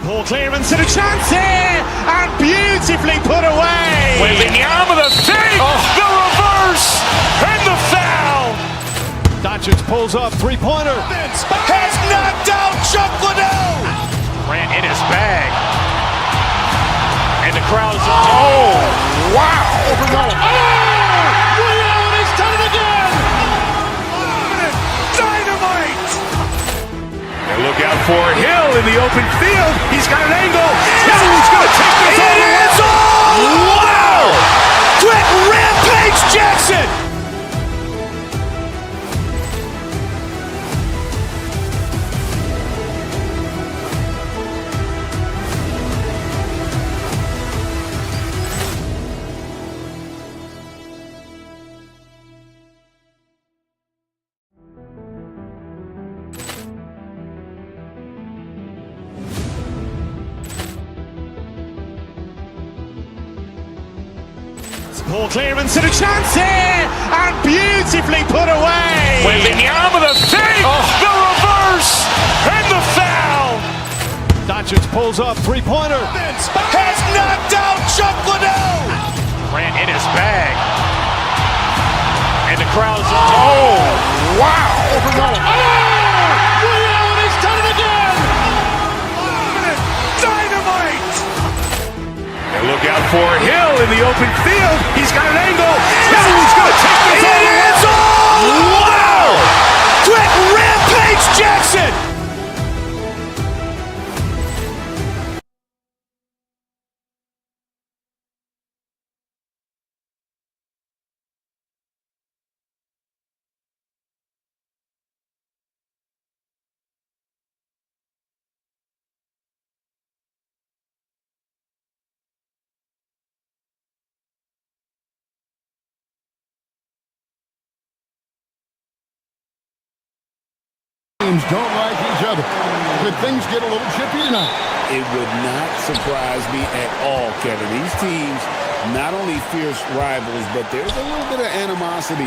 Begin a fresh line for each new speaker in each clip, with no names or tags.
Ball clearance and a chance here, and beautifully put away.
Wembanyama the fake, the reverse, and the foul.
Doncic pulls up, three-pointer.
Has knocked out Chuck Liddell. Ran in his bag. And the crowd is, oh, wow.
Reality's done it again.
Dynamite. And look out for Hill in the open field. He's got an angle. He's going to take this all the way. Wow. Quick Rampage Jackson.
Ball clearance and a chance here, and beautifully put away.
Wembanyama the fake, the reverse, and the foul.
Doncic pulls up, three-pointer.
Has knocked out Chuck Liddell. Ran in his bag. And the crowd is, oh, wow.
Reality's done it again.
Dynamite. And look out for Hill in the open field. He's got an angle. He's going to take this all the way. Wow. Quick Rampage Jackson.
Teams don't like each other. Could things get a little chippy tonight?
It would not surprise me at all, Kevin. These teams, not only fierce rivals, but there's a little bit of animosity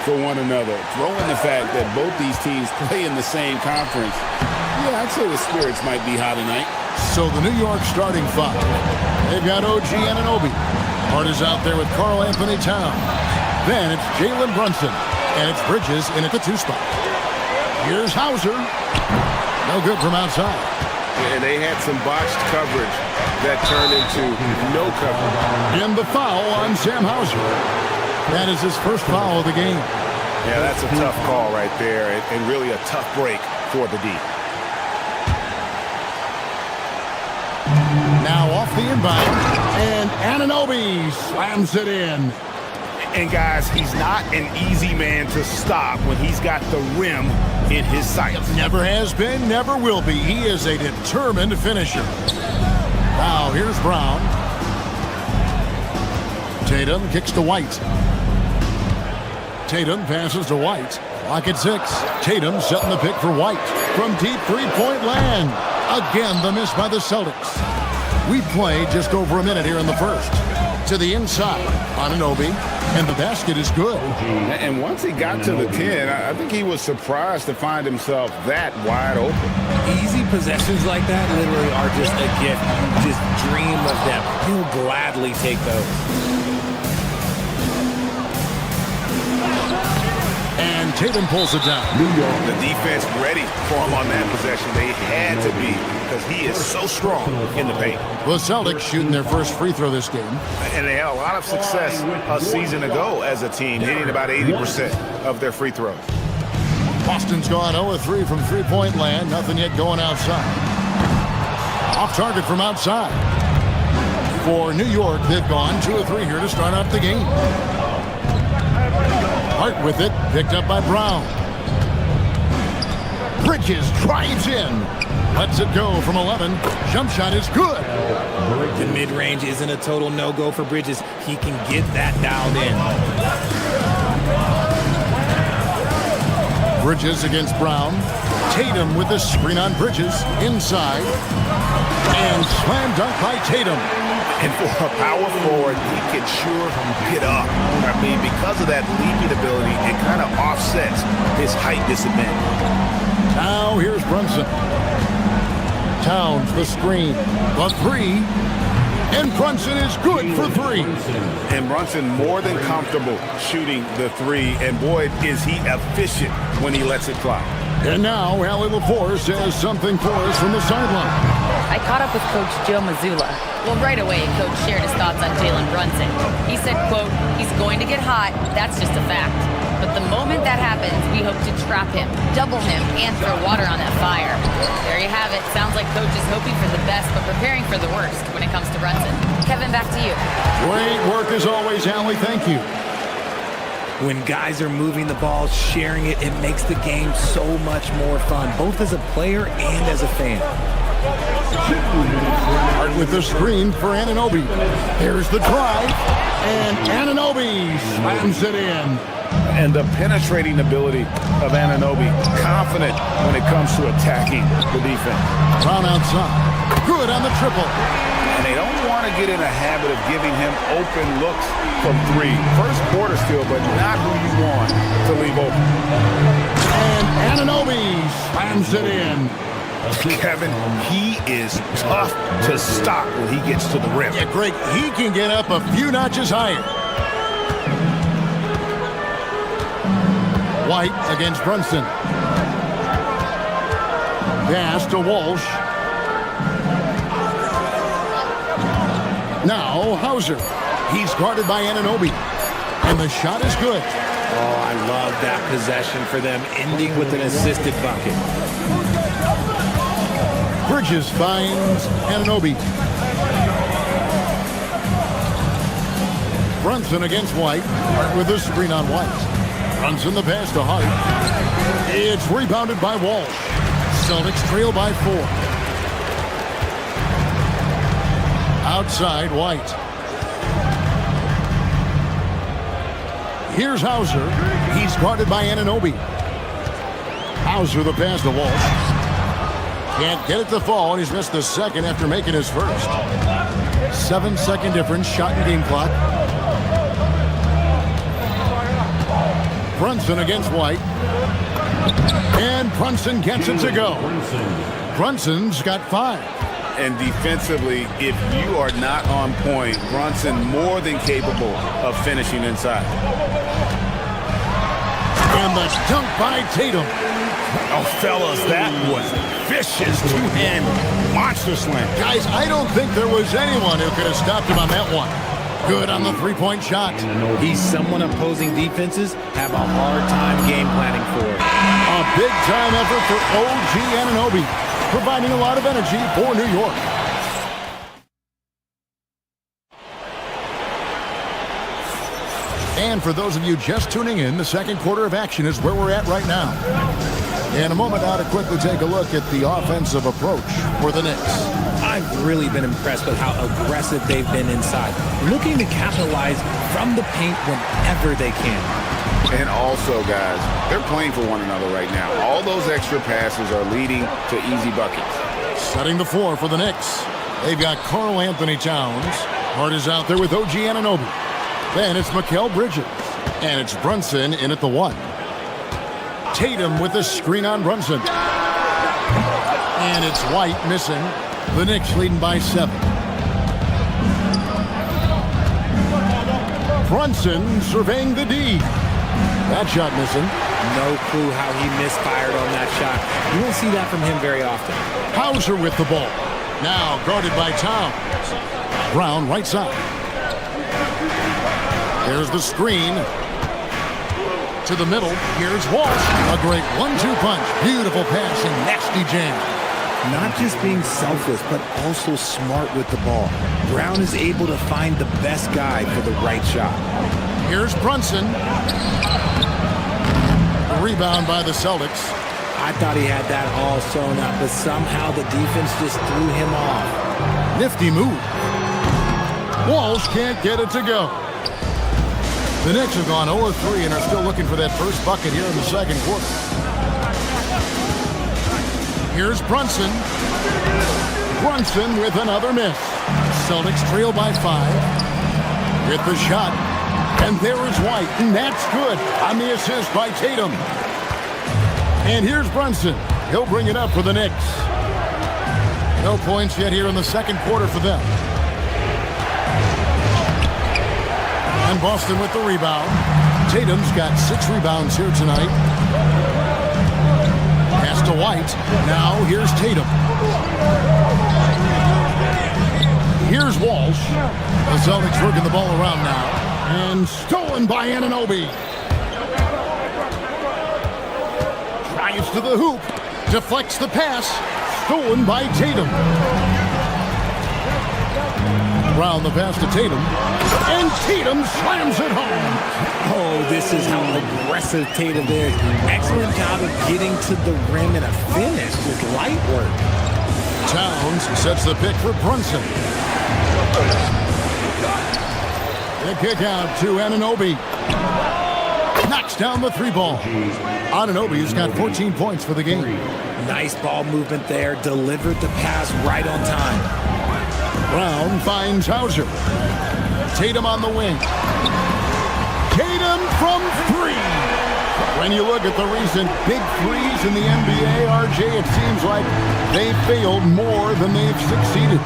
for one another. Throw in the fact that both these teams play in the same conference. Yeah, I'd say the spirits might be high tonight.
So the New York starting five. They've got OG Anunoby. Hart is out there with Karl Anthony Towns. Then it's Jalen Brunson. And it's Bridges in at the 2 spot. Here's Hauser. No good from outside.
And they had some botched coverage that turned into no coverage.
And the foul on Sam Hauser. That is his first foul of the game.
Yeah, that's a tough call right there, and really a tough break for the D.
Now off the inbound, and Anunoby slams it in.
And guys, he's not an easy man to stop when he's got the rim in his sights.
Never has been, never will be. He is a determined finisher. Now here's Brown. Tatum kicks to White. Tatum passes to White. Clock at 6. Tatum setting the pick for White. From deep three-point land. Again, the miss by the Celtics. We play just over a minute here in the first. To the inside. Anunoby. And the basket is good.
And once he got to the 10, I think he was surprised to find himself that wide open.
Easy possessions like that literally are just a gift. You just dream of them. He'll gladly take those.
And Tatum pulls it down.
The defense ready for him on that possession. They had to be, because he is so strong in the paint.
The Celtics shooting their first free throw this game.
And they had a lot of success a season ago as a team, hitting about 80% of their free throws.
Boston's gone 0-3 from three-point land. Nothing yet going outside. Off target from outside. For New York, they've gone 2-3 here to start out the game. Hart with it, picked up by Brown. Bridges drives in. Lets it go from 11. Jump shot is good.
The mid-range isn't a total no-go for Bridges. He can get that dialed
in. Bridges against Brown. Tatum with the screen on Bridges. Inside. And slam dunk by Tatum.
And for a power forward, he can sure get up. I mean, because of that leaping ability, it kind of offsets his height disadvantage.
Now here's Brunson. Towns, the screen. The three. And Brunson is good for three.
And Brunson more than comfortable shooting the three. And boy, is he efficient when he lets it fly.
And now, Allie LaForce has something for us from the sideline.
I caught up with Coach Joe Mazzulla. Well, right away, Coach shared his thoughts on Jalen Brunson. He said, quote, "He's going to get hot. That's just a fact. But the moment that happens, we hope to trap him, double him, and throw water on that fire." There you have it. Sounds like Coach is hoping for the best, but preparing for the worst when it comes to Brunson. Kevin, back to you.
Great work as always, Allie. Thank you.
When guys are moving the ball, sharing it, it makes the game so much more fun, both as a player and as a fan.
Start with the screen for Anunoby. Here's the drive, and Anunoby slams it in.
And the penetrating ability of Anunoby, confident when it comes to attacking the defense.
Brown outside. Good on the triple.
And they don't want to get in a habit of giving him open looks from three. First quarter still, but not who you want to leave open.
And Anunoby slams it in.
Kevin, he is tough to stop when he gets to the rim.
Yeah, Greg, he can get up a few notches higher. White against Brunson. Pass to Walsh. Now Hauser. He's guarded by Anunoby. And the shot is good.
Oh, I love that possession for them, ending with an assisted bucket.
Bridges finds Anunoby. Brunson against White. With a screen on White. Brunson the pass to Hart. It's rebounded by Walsh. Celtics trail by 4. Outside White. Here's Hauser. He's guarded by Anunoby. Hauser the pass to Walsh. Can't get it to fall, and he's missed the second after making his first. 7-second difference, shot and game clock. Brunson against White. And Brunson gets it to go. Brunson's got 5.
And defensively, if you are not on point, Brunson more than capable of finishing inside.
And the dunk by Tatum.
Oh, fellas, that was vicious two-hand monster slam.
Guys, I don't think there was anyone who could have stopped him on that one. Good on the three-point shot.
He's someone opposing defenses have a hard time game planning for.
A big-time effort for OG Anunoby, providing a lot of energy for New York. And for those of you just tuning in, the second quarter of action is where we're at right now. In a moment now to quickly take a look at the offensive approach for the Knicks.
I've really been impressed with how aggressive they've been inside, looking to capitalize from the paint whenever they can.
And also, guys, they're playing for one another right now. All those extra passes are leading to easy buckets.
Setting the floor for the Knicks. They've got Karl Anthony Towns. Hart is out there with OG Anunoby. Then it's Mikal Bridges. And it's Brunson in at the 1. Tatum with the screen on Brunson. And it's White missing. The Knicks leading by 7. Brunson surveying the D. That shot missing.
No clue how he misfired on that shot. You won't see that from him very often.
Hauser with the ball. Now guarded by Towns. Brown right side. There's the screen. To the middle. Here's Walsh. A great 1-2 punch. Beautiful pass and nasty jam.
Not just being selfless, but also smart with the ball. Brown is able to find the best guy for the right shot.
Here's Brunson. Rebound by the Celtics.
I thought he had that all sewn up, but somehow the defense just threw him off.
Nifty move. Walsh can't get it to go. The Knicks have gone 0-3 and are still looking for that first bucket here in the second quarter. Here's Brunson. Brunson with another miss. Celtics trail by 5. With the shot. And there is White. And that's good on the assist by Tatum. And here's Brunson. He'll bring it up for the Knicks. No points yet here in the second quarter for them. And Boston with the rebound. Tatum's got 6 rebounds here tonight. Pass to White. Now here's Tatum. Here's Walsh. The Celtics working the ball around now. And stolen by Anunoby. Drives to the hoop. Deflects the pass. Stolen by Tatum. Round the pass to Tatum. And Tatum slams it home.
Oh, this is how aggressive Tatum is. Excellent job of getting to the rim and a finish with light work.
Towns sets the pick for Brunson. The kick out to Anunoby. Knocks down the 3 ball. Anunoby's got 14 points for the game.
Nice ball movement there. Delivered the pass right on time.
Brown finds Hauser. Tatum on the wing. Tatum from 3. When you look at the recent big threes in the NBA, RJ, it seems like they've failed more than they've succeeded.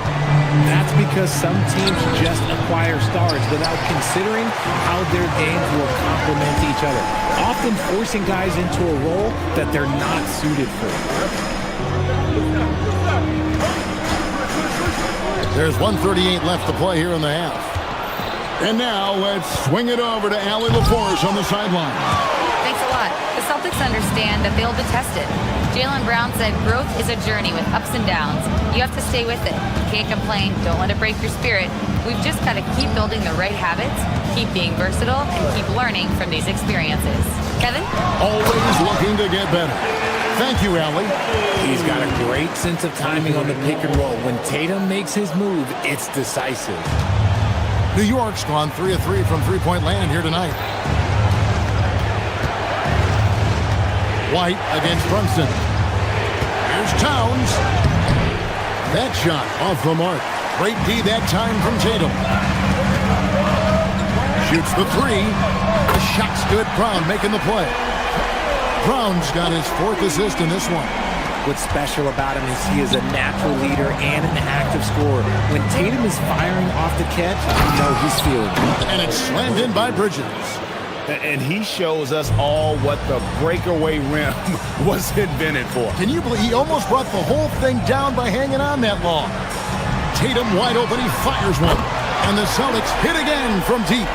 That's because some teams just acquire stars without considering how their games will complement each other, often forcing guys into a role that they're not suited for.
There's 1:38 left to play here in the half. And now let's swing it over to Allie LaForce on the sideline.
Thanks a lot. The Celtics understand that they'll be tested. Jaylen Brown said growth is a journey with ups and downs. You have to stay with it. You can't complain. Don't let it break your spirit. We've just got to keep building the right habits, keep being versatile, and keep learning from these experiences. Kevin?
Always looking to get better. Thank you, Allie.
He's got a great sense of timing on the pick and roll. When Tatum makes his move, it's decisive.
New York's gone 3 of 3 from three-point land here tonight. White against Brunson. Here's Towns. That shot off the mark. Great D that time from Tatum. Shoots the 3. The shot's good. Brown making the play. Brown's got his 4th assist in this one.
What's special about him is he is a natural leader and an active scorer. When Tatum is firing off the catch, you know he's feeling it.
And it's slammed in by Bridges.
And he shows us all what the breakaway rim was invented for.
Can you believe he almost brought the whole thing down by hanging on that long? Tatum wide open, he fires one. And the Celtics hit again from deep.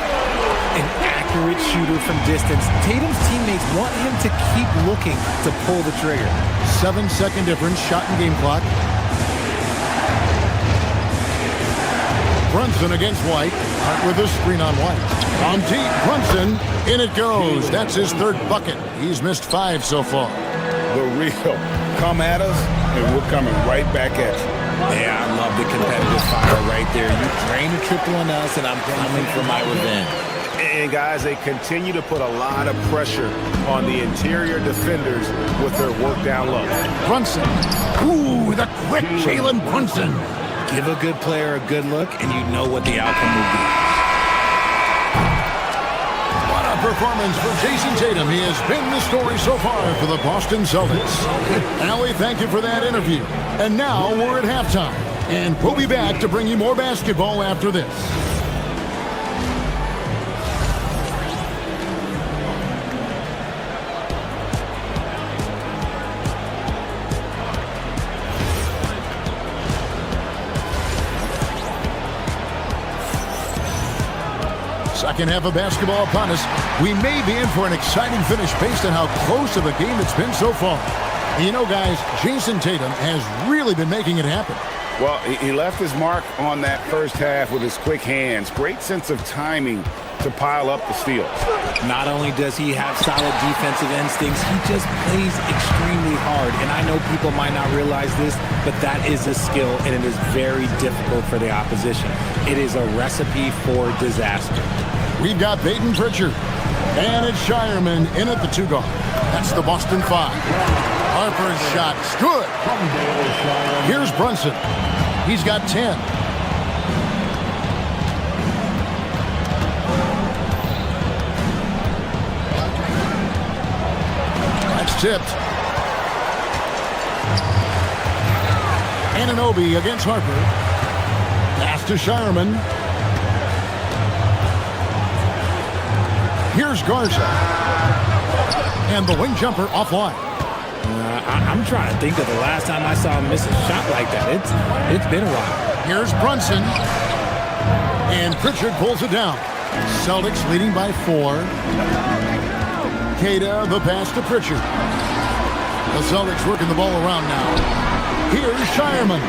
An accurate shooter from distance. Tatum's teammates want him to keep looking to pull the trigger.
7-second difference, shot and game clock. Brunson against White, with a screen on White. On deep, Brunson, in it goes. That's his 3rd bucket. He's missed 5 so far.
The real. Come at us, and we're coming right back at you.
Yeah, I love the competitive fire right there. You drain a triple on us, and I'm coming for my revenge.
And guys, they continue to put a lot of pressure on the interior defenders with their work down low.
Brunson. Ooh, the quick Jalen Brunson.
Give a good player a good look, and you know what the outcome will be.
What a performance for Jason Tatum. He has been the story so far for the Boston Celtics. Allie, thank you for that interview. And now we're at halftime. And we'll be back to bring you more basketball after this. Second half of basketball upon us. We may be in for an exciting finish based on how close of a game it's been so far. And you know, guys, Jason Tatum has really been making it happen.
Well, he left his mark on that first half with his quick hands. Great sense of timing to pile up the steals.
Not only does he have solid defensive instincts, he just plays extremely hard. And I know people might not realize this, but that is a skill, and it is very difficult for the opposition. It is a recipe for disaster.
We've got Peyton Pritchard, and it's Shireman in at the 2 guard. That's the Boston 5. Harper's shot's good. Here's Brunson. He's got 10. That's tipped. Anunoby against Harper. Pass to Shireman. Here's Garza. And the wing jumper offline.
I'm trying to think of the last time I saw him miss a shot like that. It's been a while.
Here's Brunson. And Pritchard pulls it down. Celtics leading by 4. Queta, the pass to Pritchard. The Celtics working the ball around now. Here's Shireman.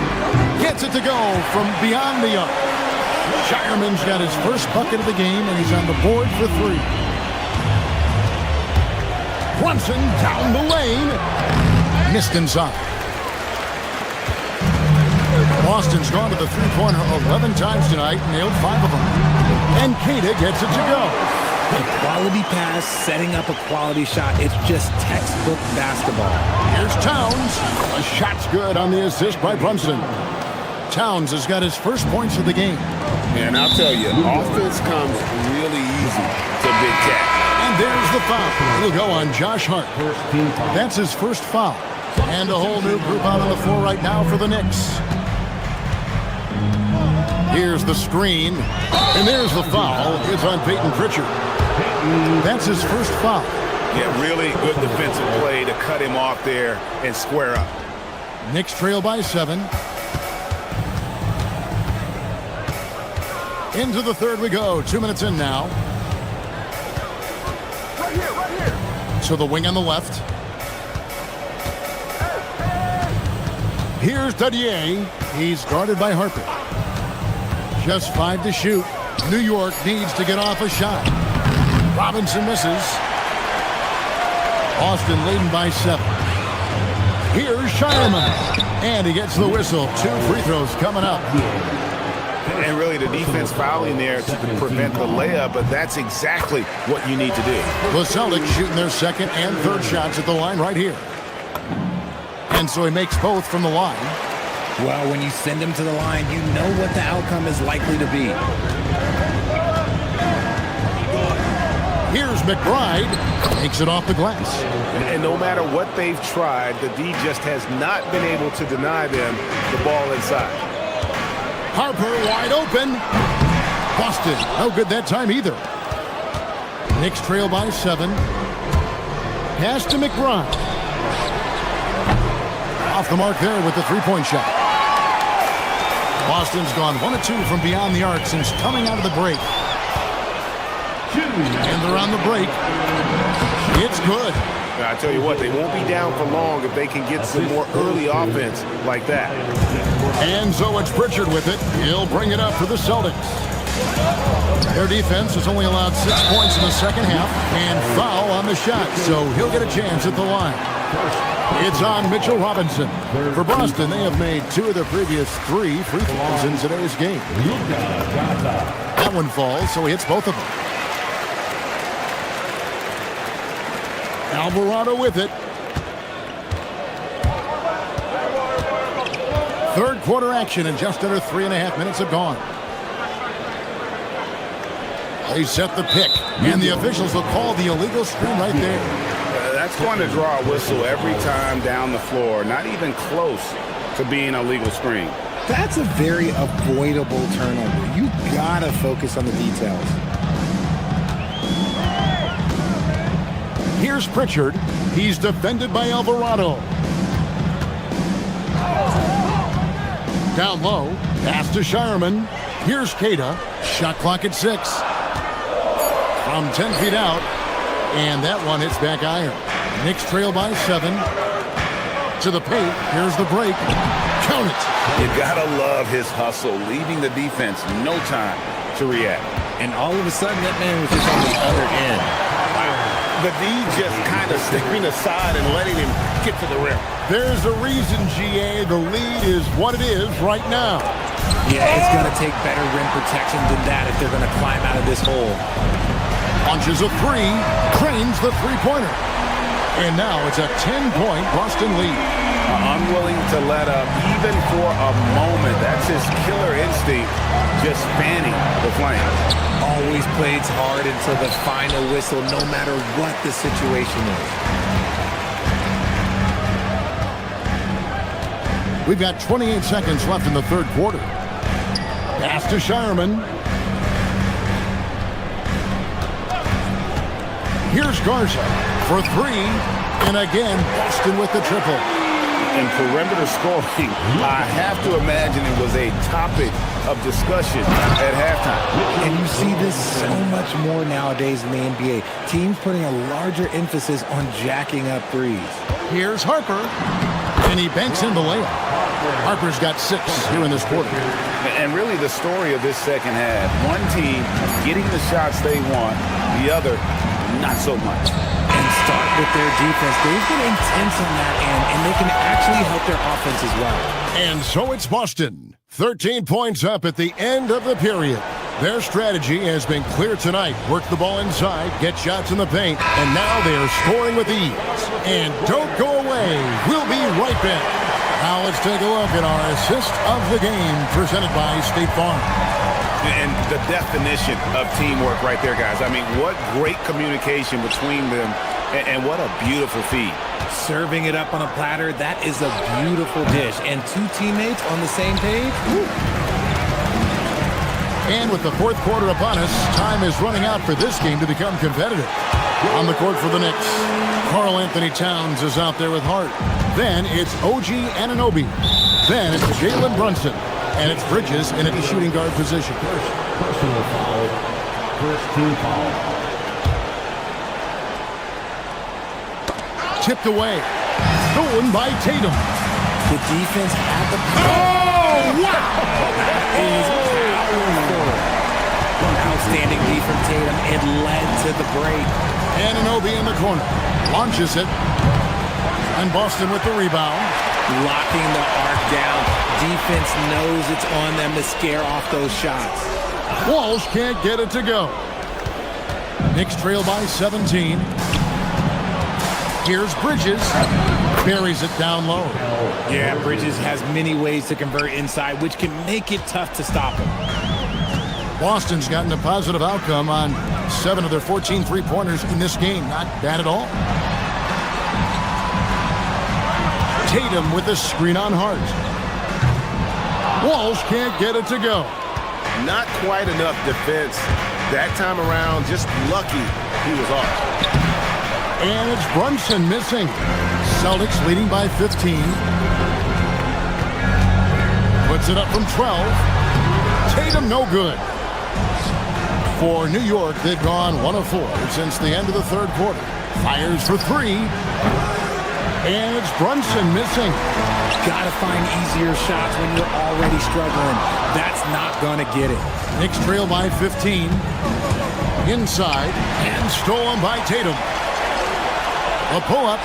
Gets it to go from beyond the arc. Shireman's got his first bucket of the game, and he's on the board for 3. Brunson down the lane. Missed inside. Boston's gone to the three-pointer 11 times tonight, nailed 5 of them. And Queta gets it to go.
A quality pass, setting up a quality shot. It's just textbook basketball.
Here's Towns. A shot's good on the assist by Brunson. Towns has got his first points of the game.
And I'll tell you, offense comes really easy to Big Cat.
And there's the foul. He'll go on Josh Hart. That's his first foul. And a whole new group out on the floor right now for the Knicks. Here's the screen. And there's the foul. It's on Peyton Pritchard. That's his first foul.
Yeah, really good defensive play to cut him off there and square up.
Knicks trail by 7. Into the third we go. 2 minutes in now.
Right here.
To the wing on the left. Here's Dadier. He's guarded by Harper. Just 5 to shoot. New York needs to get off a shot. Robinson misses. Boston leading by 7. Here's Shireman. And he gets the whistle. 2 free throws coming up.
And really the defense fouling there to prevent the layup, but that's exactly what you need to do.
The Celtics shooting their second and third shots at the line right here. And so he makes both from the line.
Well, when you send him to the line, you know what the outcome is likely to be.
Here's McBride. Takes it off the glass.
And no matter what they've tried, the D just has not been able to deny them the ball inside.
Harper wide open. Busted. No good that time either. Knicks trail by 7. Pass to McBride. Off the mark there with the three-point shot. Boston's gone 1 of 2 from beyond the arc since coming out of the break. And they're on the break. It's good.
Now, I tell you what, they won't be down for long if they can get some more early offense like that.
And so it's Pritchard with it. He'll bring it up for the Celtics. Their defense has only allowed 6 points in the second half and foul on the shot, so he'll get a chance at the line. It's on Mitchell Robinson. For Boston, they have made 2 of their previous 3 free throws in today's game. That one falls, so he hits both of them. Alvarado with it. Third quarter action, and just under 3.5 minutes have gone. They set the pick, and the officials will call the illegal screen right there.
That's going to draw a whistle every time down the floor. Not even close to being a legal screen.
That's a very avoidable turnover. You gotta focus on the details.
Here's Pritchard. He's defended by Alvarado. Down low. Pass to Shireman. Here's Queta. Shot clock at 6. From 10 feet out. And that one hits back iron. Knicks trail by 7. To the paint. Here's the break. Count it.
You gotta love his hustle, leaving the defense no time to react.
And all of a sudden, that man was just on the other end.
The D just kind of stepping aside and letting him get to the rim.
There's a reason, GA. The lead is what it is right now.
Yeah, it's going to take better rim protection than that if they're going to climb out of this hole.
Launches a 3. Cranes the three-pointer. And now it's a 10-point Boston lead.
Unwilling to let up even for a moment. That's his killer instinct, just fanning the flames.
Always plays hard until the final whistle, no matter what the situation is.
We've got 28 seconds left in the third quarter. Pass to Shireman. Here's Garza for three. And again, Boston with the triple.
And perimeter scoring, I have to imagine it was a topic of discussion at halftime.
And you see this so much more nowadays in the NBA. Teams putting a larger emphasis on jacking up threes.
Here's Harper, and he banks in the layup. Harper's got 6 here in this quarter.
And really the story of this second half, one team getting the shots they want, the other not so much.
And start with their defense. They've been intense on that end, and they can actually help their offense as well.
And so it's Boston. 13 points up at the end of the period. Their strategy has been clear tonight. Work the ball inside, get shots in the paint, and now they are scoring with ease. And don't go away. We'll be right back. Now let's take a look at our assist of the game presented by State Farm.
And the definition of teamwork right there, guys. I mean, what great communication between them, and what a beautiful feed.
Serving it up on a platter, that is a beautiful dish. And 2 teammates on the same page. Woo.
And with the fourth quarter upon us, time is running out for this game to become competitive. On the court for the Knicks, Karl Anthony Towns is out there with Hart. Then it's OG Anunoby. Then it's Jalen Brunson. And it's Bridges in at the shooting guard position.
Personal foul. First team foul.
Tipped away. Stolen by Tatum.
The defense had the...
Oh, wow!
That is powerful. Outstanding D from Tatum. It led to the break.
Anunoby in the corner. Launches it. And Boston with the rebound.
Locking the arc down. Defense knows it's on them to scare off those shots.
Walsh can't get it to go. Knicks trail by 17. Here's Bridges. Buries it down low.
Yeah, Bridges has many ways to convert inside, which can make it tough to stop him.
Boston's gotten a positive outcome on 7 of their 14 three-pointers in this game. Not bad at all. Tatum with the screen on Hart. Walsh can't get it to go.
Not quite enough defense that time around. Just lucky he was off.
And it's Brunson missing. Celtics leading by 15. Puts it up from 12. Tatum no good. For New York, they've gone 1 of 4 since the end of the third quarter. Fires for 3. And it's Brunson missing.
Gotta find easier shots when you're already struggling. That's not gonna get it.
Knicks trail by 15. Inside and stolen by Tatum. A pull-up.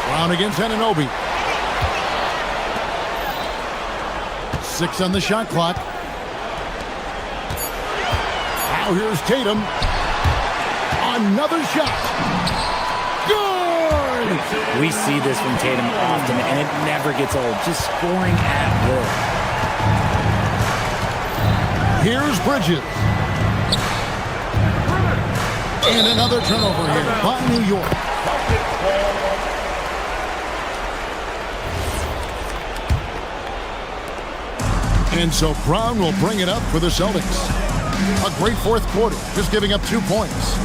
Brown against Anunoby. 6 on the shot clock. Now here's Tatum. Another shot. Good!
We see this from Tatum often, and it never gets old. Just scoring at will.
Here's Bridges. And another turnover here by New York. And so Brown will bring it up for the Celtics. A great fourth quarter, just giving up 2 points.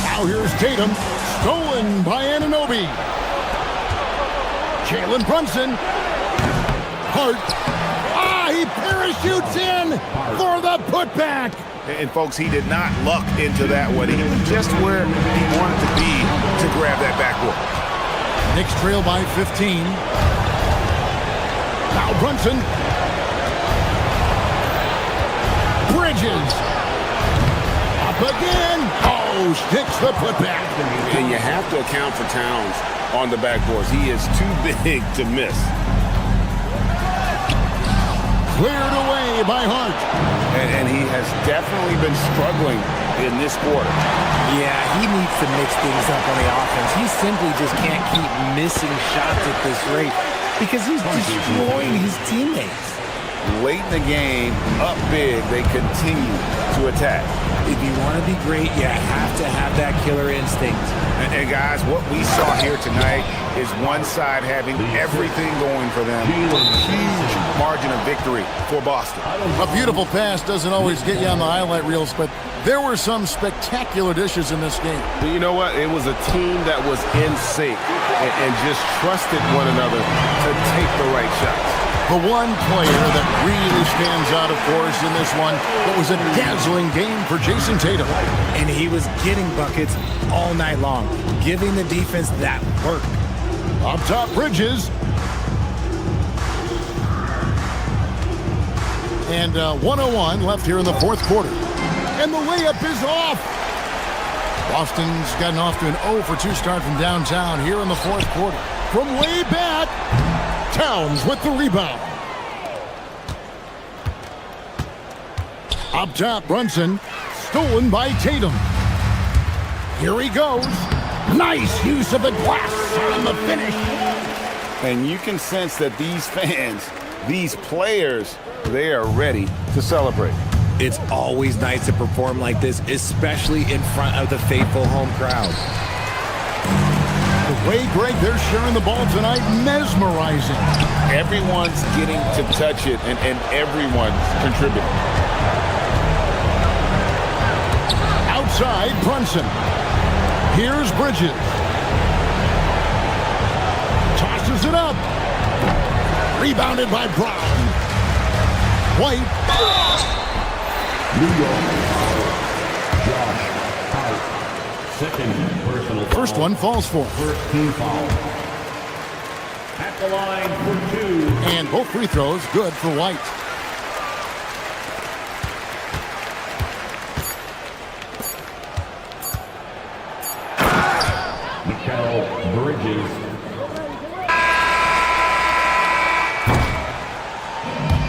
Now here's Tatum, stolen by Anunoby. Jalen Brunson. Hart. He parachutes in for the putback.
And folks, he did not luck into that one. He was just where he wanted to be to grab that backboard.
Knicks trail by 15. Now Brunson. Bridges. Up again. Sticks the putback.
And you have to account for Towns on the backboards. He is too big to miss.
Cleared away by Hart.
And he has definitely been struggling in this quarter.
Yeah, he needs to mix things up on the offense. He simply just can't keep missing shots at this rate because he's destroying his teammates.
late in the game, up big, they continue to attack.
If you want to be great, you have to have that killer instinct.
And guys, what we saw here tonight is one side having everything going for them. Huge margin of victory for Boston.
A beautiful pass doesn't always get you on the highlight reels, but there were some spectacular dishes in this game.
But you know what? It was a team that was in sync and just trusted one another to take the right shots.
The one player that really stands out, of course, in this one, it was a dazzling game for Jason Tatum.
And he was getting buckets all night long, giving the defense that work.
Up top, Bridges. And 1:01 left here in the fourth quarter. And the layup is off. Boston's gotten off to an 0 for 2 start from downtown here in the fourth quarter. From way back, Towns with the rebound. Up top, Brunson. Stolen by Tatum. Here he goes. Nice use of the glass on the finish.
And you can sense that these fans, these players, they are ready to celebrate.
It's always nice to perform like this, especially in front of the faithful home crowd.
The way, Greg, they're sharing the ball tonight, mesmerizing.
Everyone's getting to touch it, and everyone's contributing.
Outside, Brunson. Here's Bridges. Tosses it up. Rebounded by Brown. White.
New York. Josh Hart. Second personal foul.
First one falls for.
First team foul. At the line for 2.
And both free throws good for White.
Bridges.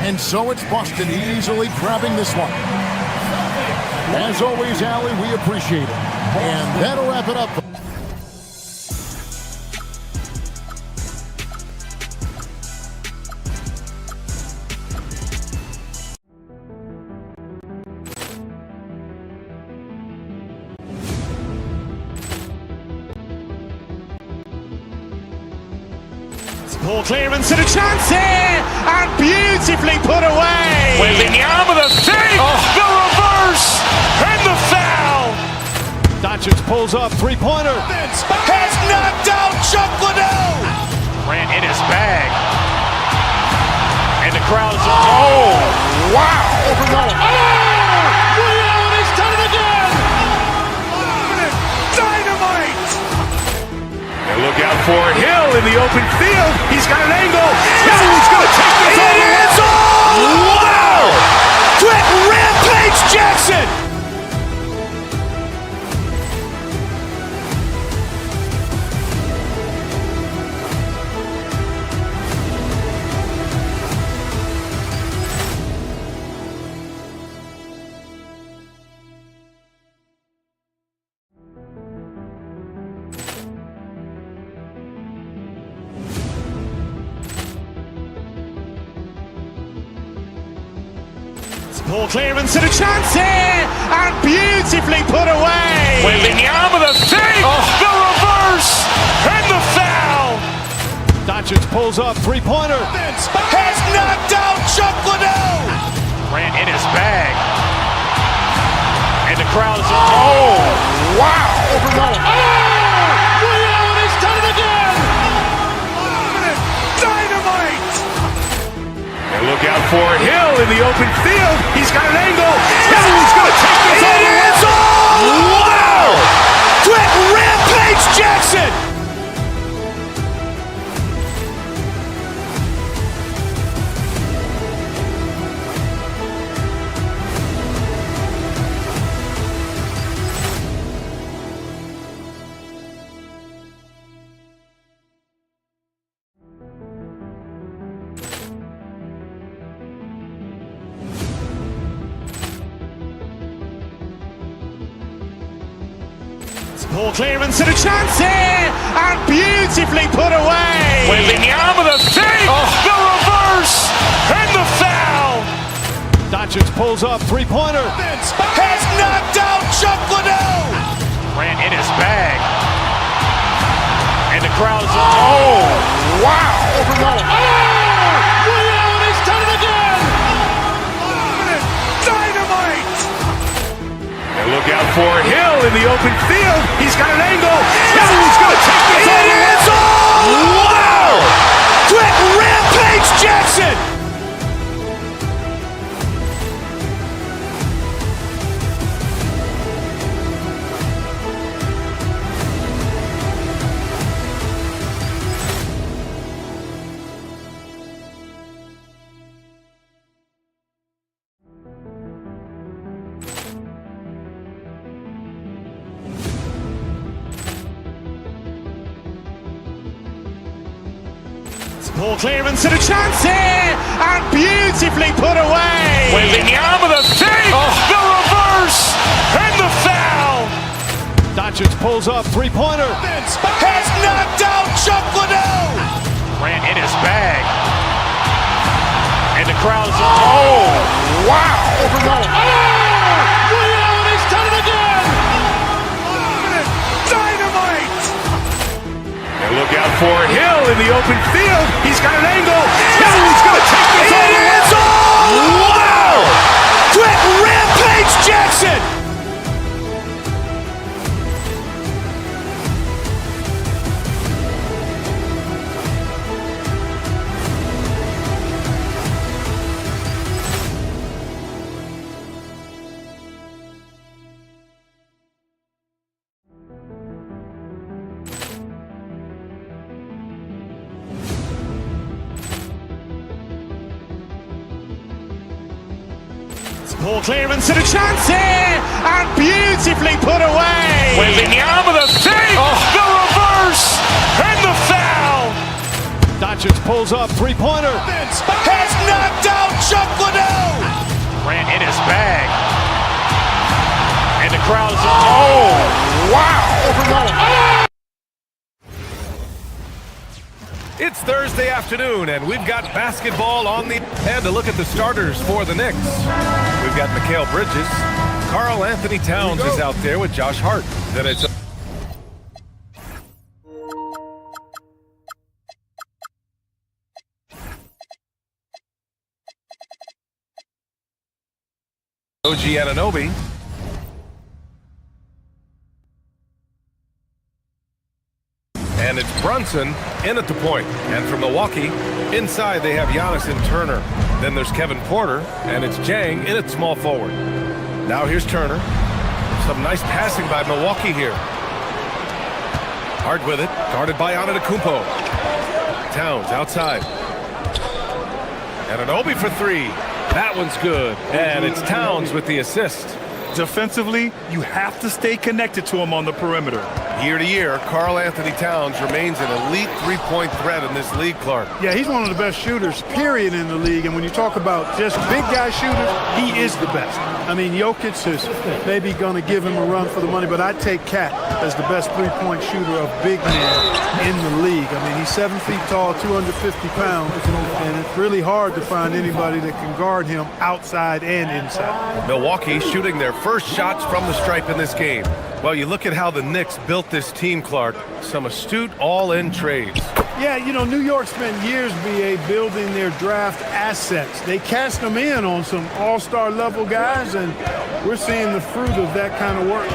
And so it's Boston easily grabbing this one. As always, Allie, we appreciate it. And that'll wrap it up.
Poor clearance and a chance here, and beautifully put away.
Wembanyama the save, the reverse, and the foul.
Doncic pulls up, three-pointer.
Has knocked out Chuck Liddell. Ran in his bag. And the crowd is, oh, wow.
He's done it again.
Dynamite. And look out for Hill in the open field. He's got an angle. Hill's going to take this all the way. Wow! Quick Rampage Jackson.
Poor clearance and a chance here, and beautifully put away.
Wembanyama the save, the reverse, and the foul.
Doncic pulls up, three-pointer.
Has knocked out Chuck Liddell. Ran in his bag. And the crowd is, oh, wow.
He's done it again.
Dynamite. And look out for Hill in the open field. He's got an angle. Hill's going to take this all the way. Wow! Quick Rampage Jackson.
Poor clearance and a chance here, and beautifully put away.
Wembanyama the save, the reverse, and the foul.
pulls up, three-pointer.
Has knocked out Chuck Liddell. Ran in his bag. And the crowd's, oh, wow.
Ray Allen has done it again.
Dynamite. And look out for Hill in the open field. He's got an angle. Hill's going to take this all the way. Wow. Quick rampage Jackson.
Ball clearance and a chance here, and beautifully put away.
Wembanyama the fake, the reverse, and the foul.
Doncic pulls up, three-pointer.
Has knocked out Chuck Liddell. Ran in his bag. And the crowd's, oh, wow.
Ray Allen has done it again.
Dynamite. And look out for Hill in the open field. He's got an angle. Hill's going to take this all the way. Wow. Quick rampage Jackson.
Ball clearance and a chance here, and beautifully put away.
Wembanyama the fake, the reverse, and the foul.
Doncic pulls up, three-pointer.
Has knocked out Chuck Liddell. Ran in his bag. And the crowd's, oh, wow.
It's Thursday afternoon, and we've got basketball on the... And to look at the starters for the Knicks. We've got Mikal Bridges. Karl Anthony Towns is out there with Josh Hart. Then it's... OG Anunoby. And it's Brunson in at the point. And from Milwaukee, inside they have Giannis and Turner. Then there's Kevin Porter, and it's Jang in at small forward. Now here's Turner. Some nice passing by Milwaukee here. Hart with it, guarded by Antetokounmpo. Towns outside. And Anunoby for three. That one's good. And it's Towns with the assist.
Defensively, you have to stay connected to him on the perimeter.
Year to year, Karl Anthony Towns remains an elite three-point threat in this league, Clark.
Yeah, he's one of the best shooters, period, in the league. And when you talk about just big guy shooters, he is the best. I mean, Jokic is maybe going to give him a run for the money, but I'd take Cat as the best three-point shooter of big men in the league. I mean, he's 7 feet tall, 250 pounds, and it's really hard to find anybody that can guard him outside and inside.
Milwaukee shooting their first shots from the stripe in this game. Well, you look at how the Knicks built this team, Clark. Some astute all-in trades.
Yeah, you know, New York spent years, BA, building their draft assets. They cast them in on some all-star level guys, and we're seeing the fruit of that kind of work.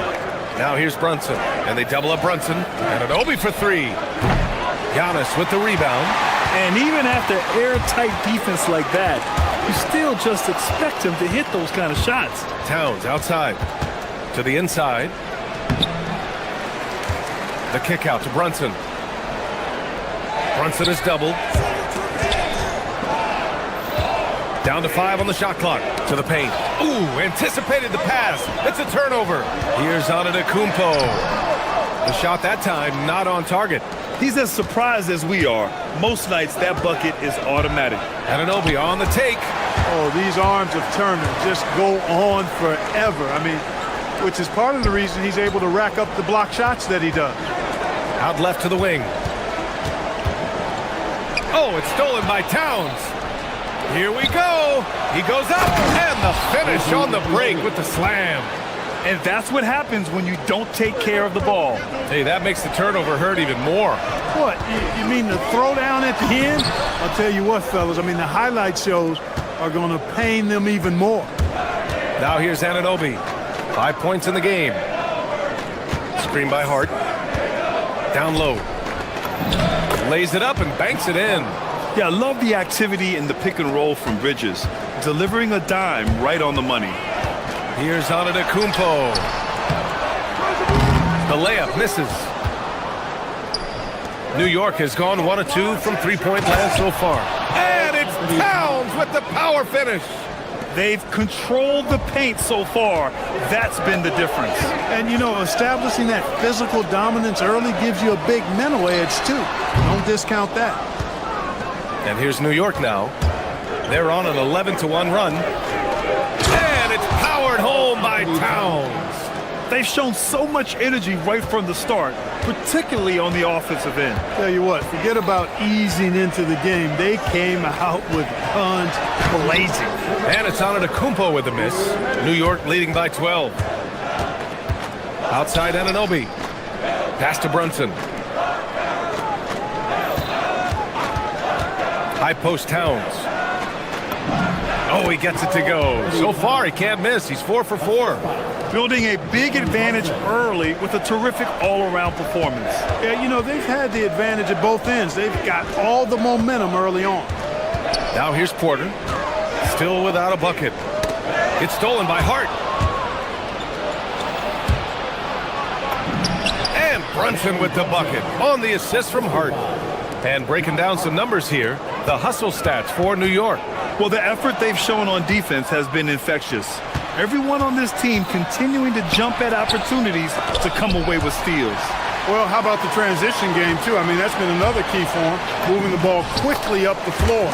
Now here's Brunson, and they double up Brunson. And Anunoby for three. Giannis with the rebound.
And even after airtight defense like that, you still just expect him to hit those kind of shots.
Towns outside. To the inside. The kick out to Brunson. Brunson is doubled. Down to 5 on the shot clock. To the paint. Ooh, anticipated the pass. It's a turnover. Here's Antetokounmpo. The shot that time not on target.
He's as surprised as we are. Most nights that bucket is automatic.
Anunoby on the take.
Oh, these arms of Turner just go on forever. I mean, which is part of the reason he's able to rack up the block shots that he does.
Out left to the wing. Oh, it's stolen by Towns. Here we go. He goes up, and the finish on the break with the slam.
And that's what happens when you don't take care of the ball.
Hey, that makes the turnover hurt even more.
What, you mean the throwdown at the end? I'll tell you what, fellas, I mean, the highlight shows are going to pain them even more.
Now here's Anunoby. 5 points in the game. Screen by Hart. Down low. Lays it up and banks it in.
Yeah, I love the activity in the pick and roll from Bridges. Delivering a dime right on the money.
Here's Antetokounmpo. The layup misses. New York has gone 1 of 2 from three-point land so far. And it's Towns with the power finish.
They've controlled the paint so far. That's been the difference.
And, you know, establishing that physical dominance early gives you a big mental edge, too. Don't discount that.
And here's New York now. They're on an 11-1 run. And it's powered home by Towns.
They've shown so much energy right from the start, particularly on the offensive end.
Tell you what, forget about easing into the game. They came out with guns blazing.
And it's Antetokounmpo with the miss. New York leading by 12. Outside Anunoby. Pass to Brunson. High post Towns. Oh, he gets it to go. So far, he can't miss. He's 4 for 4.
Building a big advantage early with a terrific all-around performance.
Yeah, you know, they've had the advantage at both ends. They've got all the momentum early on.
Now here's Porter. Still without a bucket. It's stolen by Hart. And Brunson with the bucket on the assist from Hart. And breaking down some numbers here, the hustle stats for New York.
Well, the effort they've shown on defense has been infectious. Everyone on this team continuing to jump at opportunities to come away with steals.
Well, how about the transition game, too? I mean, that's been another key for them, moving the ball quickly up the floor.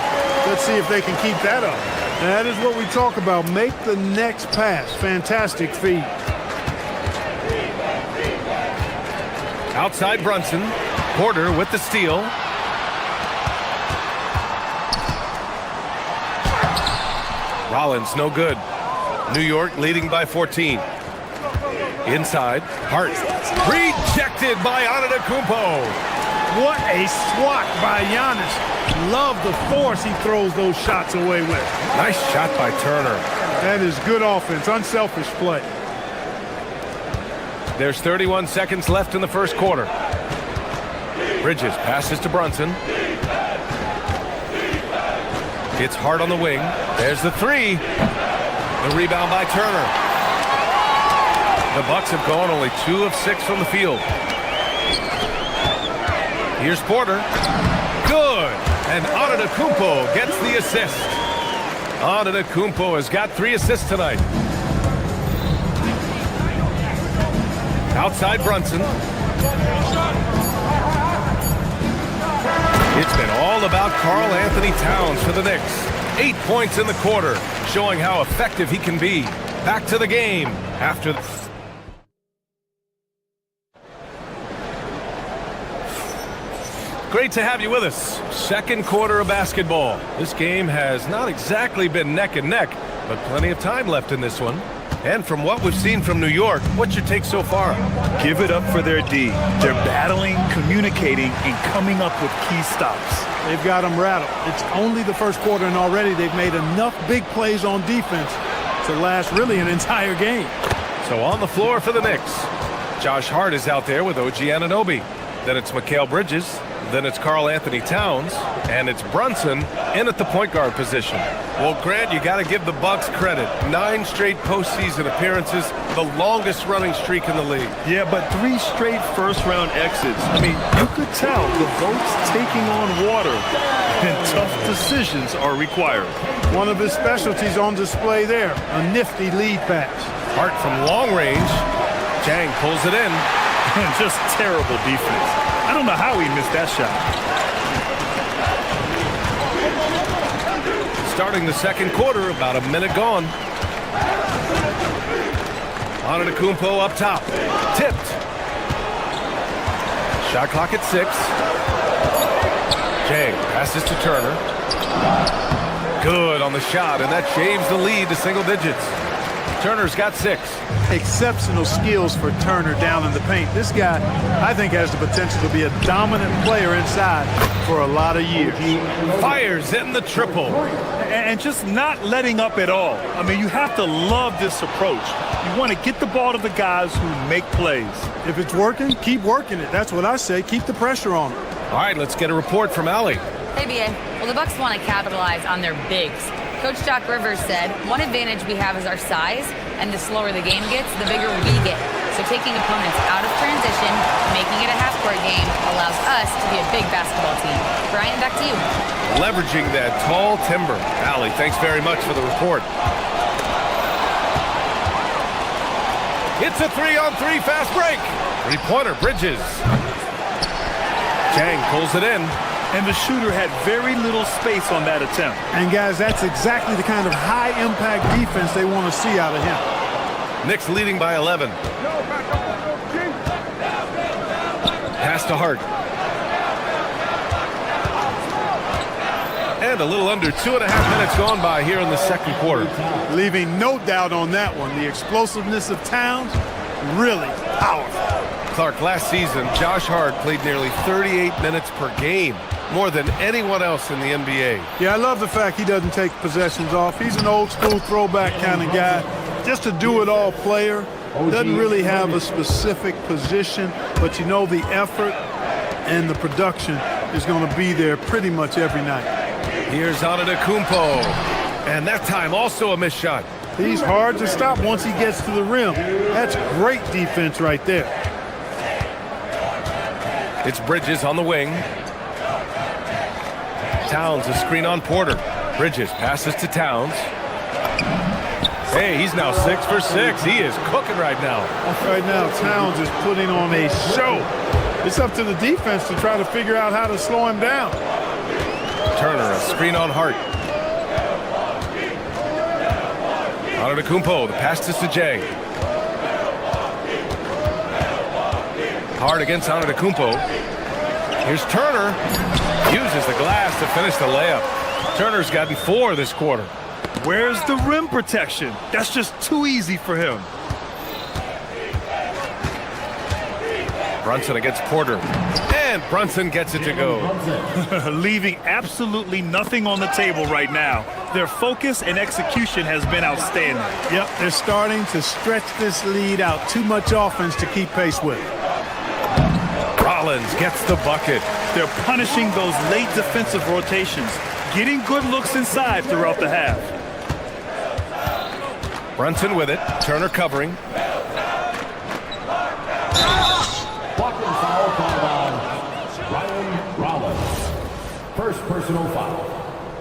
Let's see if they can keep that up. That is what we talk about. Make the next pass. Fantastic feed.
Outside Brunson. Porter with the steal. Rollins, no good. New York leading by 14. Inside, Hart. Rejected by Antetokounmpo.
What a swat by Giannis. Love the force he throws those shots away with.
Nice shot by Turner.
That is good offense, unselfish play.
There's 31 seconds left in the first quarter. Bridges passes to Brunson. It's Hart on the wing. There's the three. The rebound by Turner. The Bucks have gone only 2 of 6 from the field. Here's Porter. Good. And Antetokounmpo gets the assist. Antetokounmpo has got 3 assists tonight. Outside Brunson. It's been all about Karl Anthony Towns for the Knicks. 8 points in the quarter, showing how effective he can be. Back to the game after the... Great to have you with us. Second quarter of basketball. This game has not exactly been neck and neck, but plenty of time left in this one. And from what we've seen from New York, what's your take so far?
Give it up for their D. They're battling, communicating, and coming up with key stops.
They've got them rattled. It's only the first quarter, and already they've made enough big plays on defense to last really an entire game.
So on the floor for the Knicks, Josh Hart is out there with OG Anunoby. Then it's Mikal Bridges. Then it's Karl Anthony Towns. And it's Brunson in at the point guard position. Well, Grant, you got to give the Bucks credit. 9 straight postseason appearances, the longest running streak in the league.
Yeah, but 3 straight first-round exits. I mean, you could tell the boat's taking on water, and tough decisions are required.
One of his specialties on display there, a nifty lead pass.
Hart from long range. Jang pulls it in.
And just terrible defense. I don't know how he missed that shot.
Starting the second quarter, about a minute gone. Antetokounmpo up top. Tipped. Shot clock at 6. Jang passes to Turner. Good on the shot, and that shaves the lead to single digits. Turner's got 6.
Exceptional skills for Turner down in the paint. This guy, I think, has the potential to be a dominant player inside for a lot of years.
Fires in the triple.
And just not letting up at all. I mean, you have to love this approach. You want to get the ball to the guys who make plays.
If it's working, keep working it. That's what I say. Keep the pressure on them.
All right, let's get a report from Allie.
Hey, BA. Well, the Bucks want to capitalize on their bigs. Coach Doc Rivers said, one advantage we have is our size, and the slower the game gets, the bigger we get. So taking opponents out of transition, making it a half-court game, allows us to be a big basketball team. Brian, back to you.
Leveraging that tall timber. Allie, thanks very much for the report. It's a 3-on-3 fast break. Three-pointer, Bridges. Chang pulls it in.
And the shooter had very little space on that attempt.
And, guys, that's exactly the kind of high-impact defense they want to see out of him.
Knicks leading by 11. Pass to Hart. And a little under 2.5 minutes gone by here in the second quarter.
Leaving no doubt on that one. The explosiveness of Towns, really powerful.
Clark, last season, Josh Hart played nearly 38 minutes per game, more than anyone else in the NBA.
Yeah, I love the fact he doesn't take possessions off. He's an old-school throwback kind of guy. Just a do-it-all player. Doesn't really have a specific position, but you know the effort and the production is going to be there pretty much every night.
Here's Antetokounmpo, and that time also a missed shot.
He's hard to stop once he gets to the rim. That's great defense right there.
It's Bridges on the wing. Towns a screen on Porter. Bridges passes to Towns. Hey, he's now 6 for 6. He is cooking right now.
Right now, Towns is putting on a show. It's up to the defense to try to figure out how to slow him down.
Turner, a screen on Hart. Antetokounmpo, the pass to Sajang. Hart against Antetokounmpo. Here's Turner. Uses the glass to finish the layup. Turner's gotten 4 this quarter.
Where's the rim protection? That's just too easy for him.
Brunson against Porter. And Brunson gets it to go.
Leaving absolutely nothing on the table right now. Their focus and execution has been outstanding.
Yep, they're starting to stretch this lead out. Too much offense to keep pace with.
Rollins gets the bucket.
They're punishing those late defensive rotations, getting good looks inside throughout the half.
Brunson with it. Turner covering.
Blocking foul called on Ryan Rollins. First personal foul.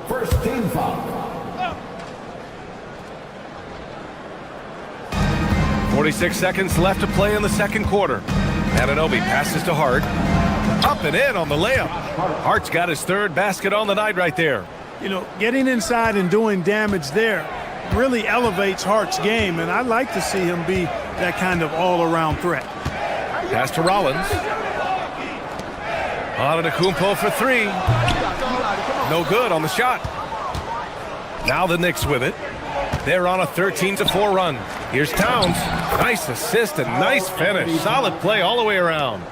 First team foul.
46 seconds left to play in the second quarter. Anunoby passes to Hart. Up and in on the layup. Hart's got his 3rd basket on the night right there.
You know, getting inside and doing damage there really elevates Hart's game, and I'd like to see him be that kind of all-around threat.
Pass to Rollins. Antetokounmpo for 3. No good on the shot. Now the Knicks with it. They're on a 13-4 run. Here's Towns. Nice assist and nice finish. Solid play all the way around.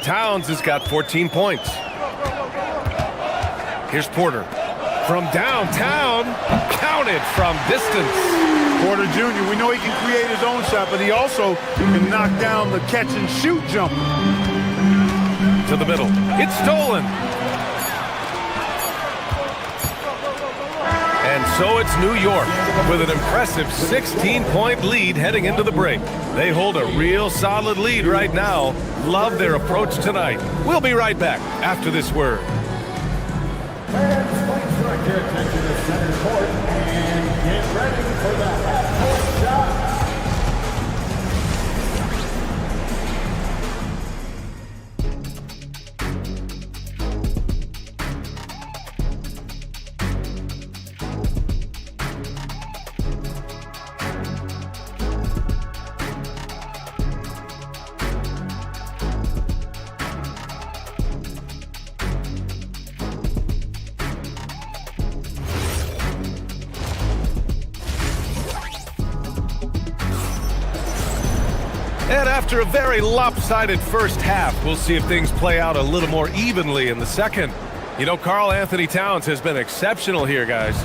Towns has got 14 points. Here's Porter. From downtown, counted from distance.
Porter Jr., we know he can create his own shot, but he also can knock down the catch-and-shoot jumper.
To the middle. It's stolen. And so it's New York with an impressive 16-point lead heading into the break. They hold a real solid lead right now. Love their approach tonight. We'll be right back after this word.
Fans, please direct your attention to center court and get ready for the half-court shot.
And after a very lopsided first half, we'll see if things play out a little more evenly in the second. You know, Karl Anthony Towns has been exceptional here, guys.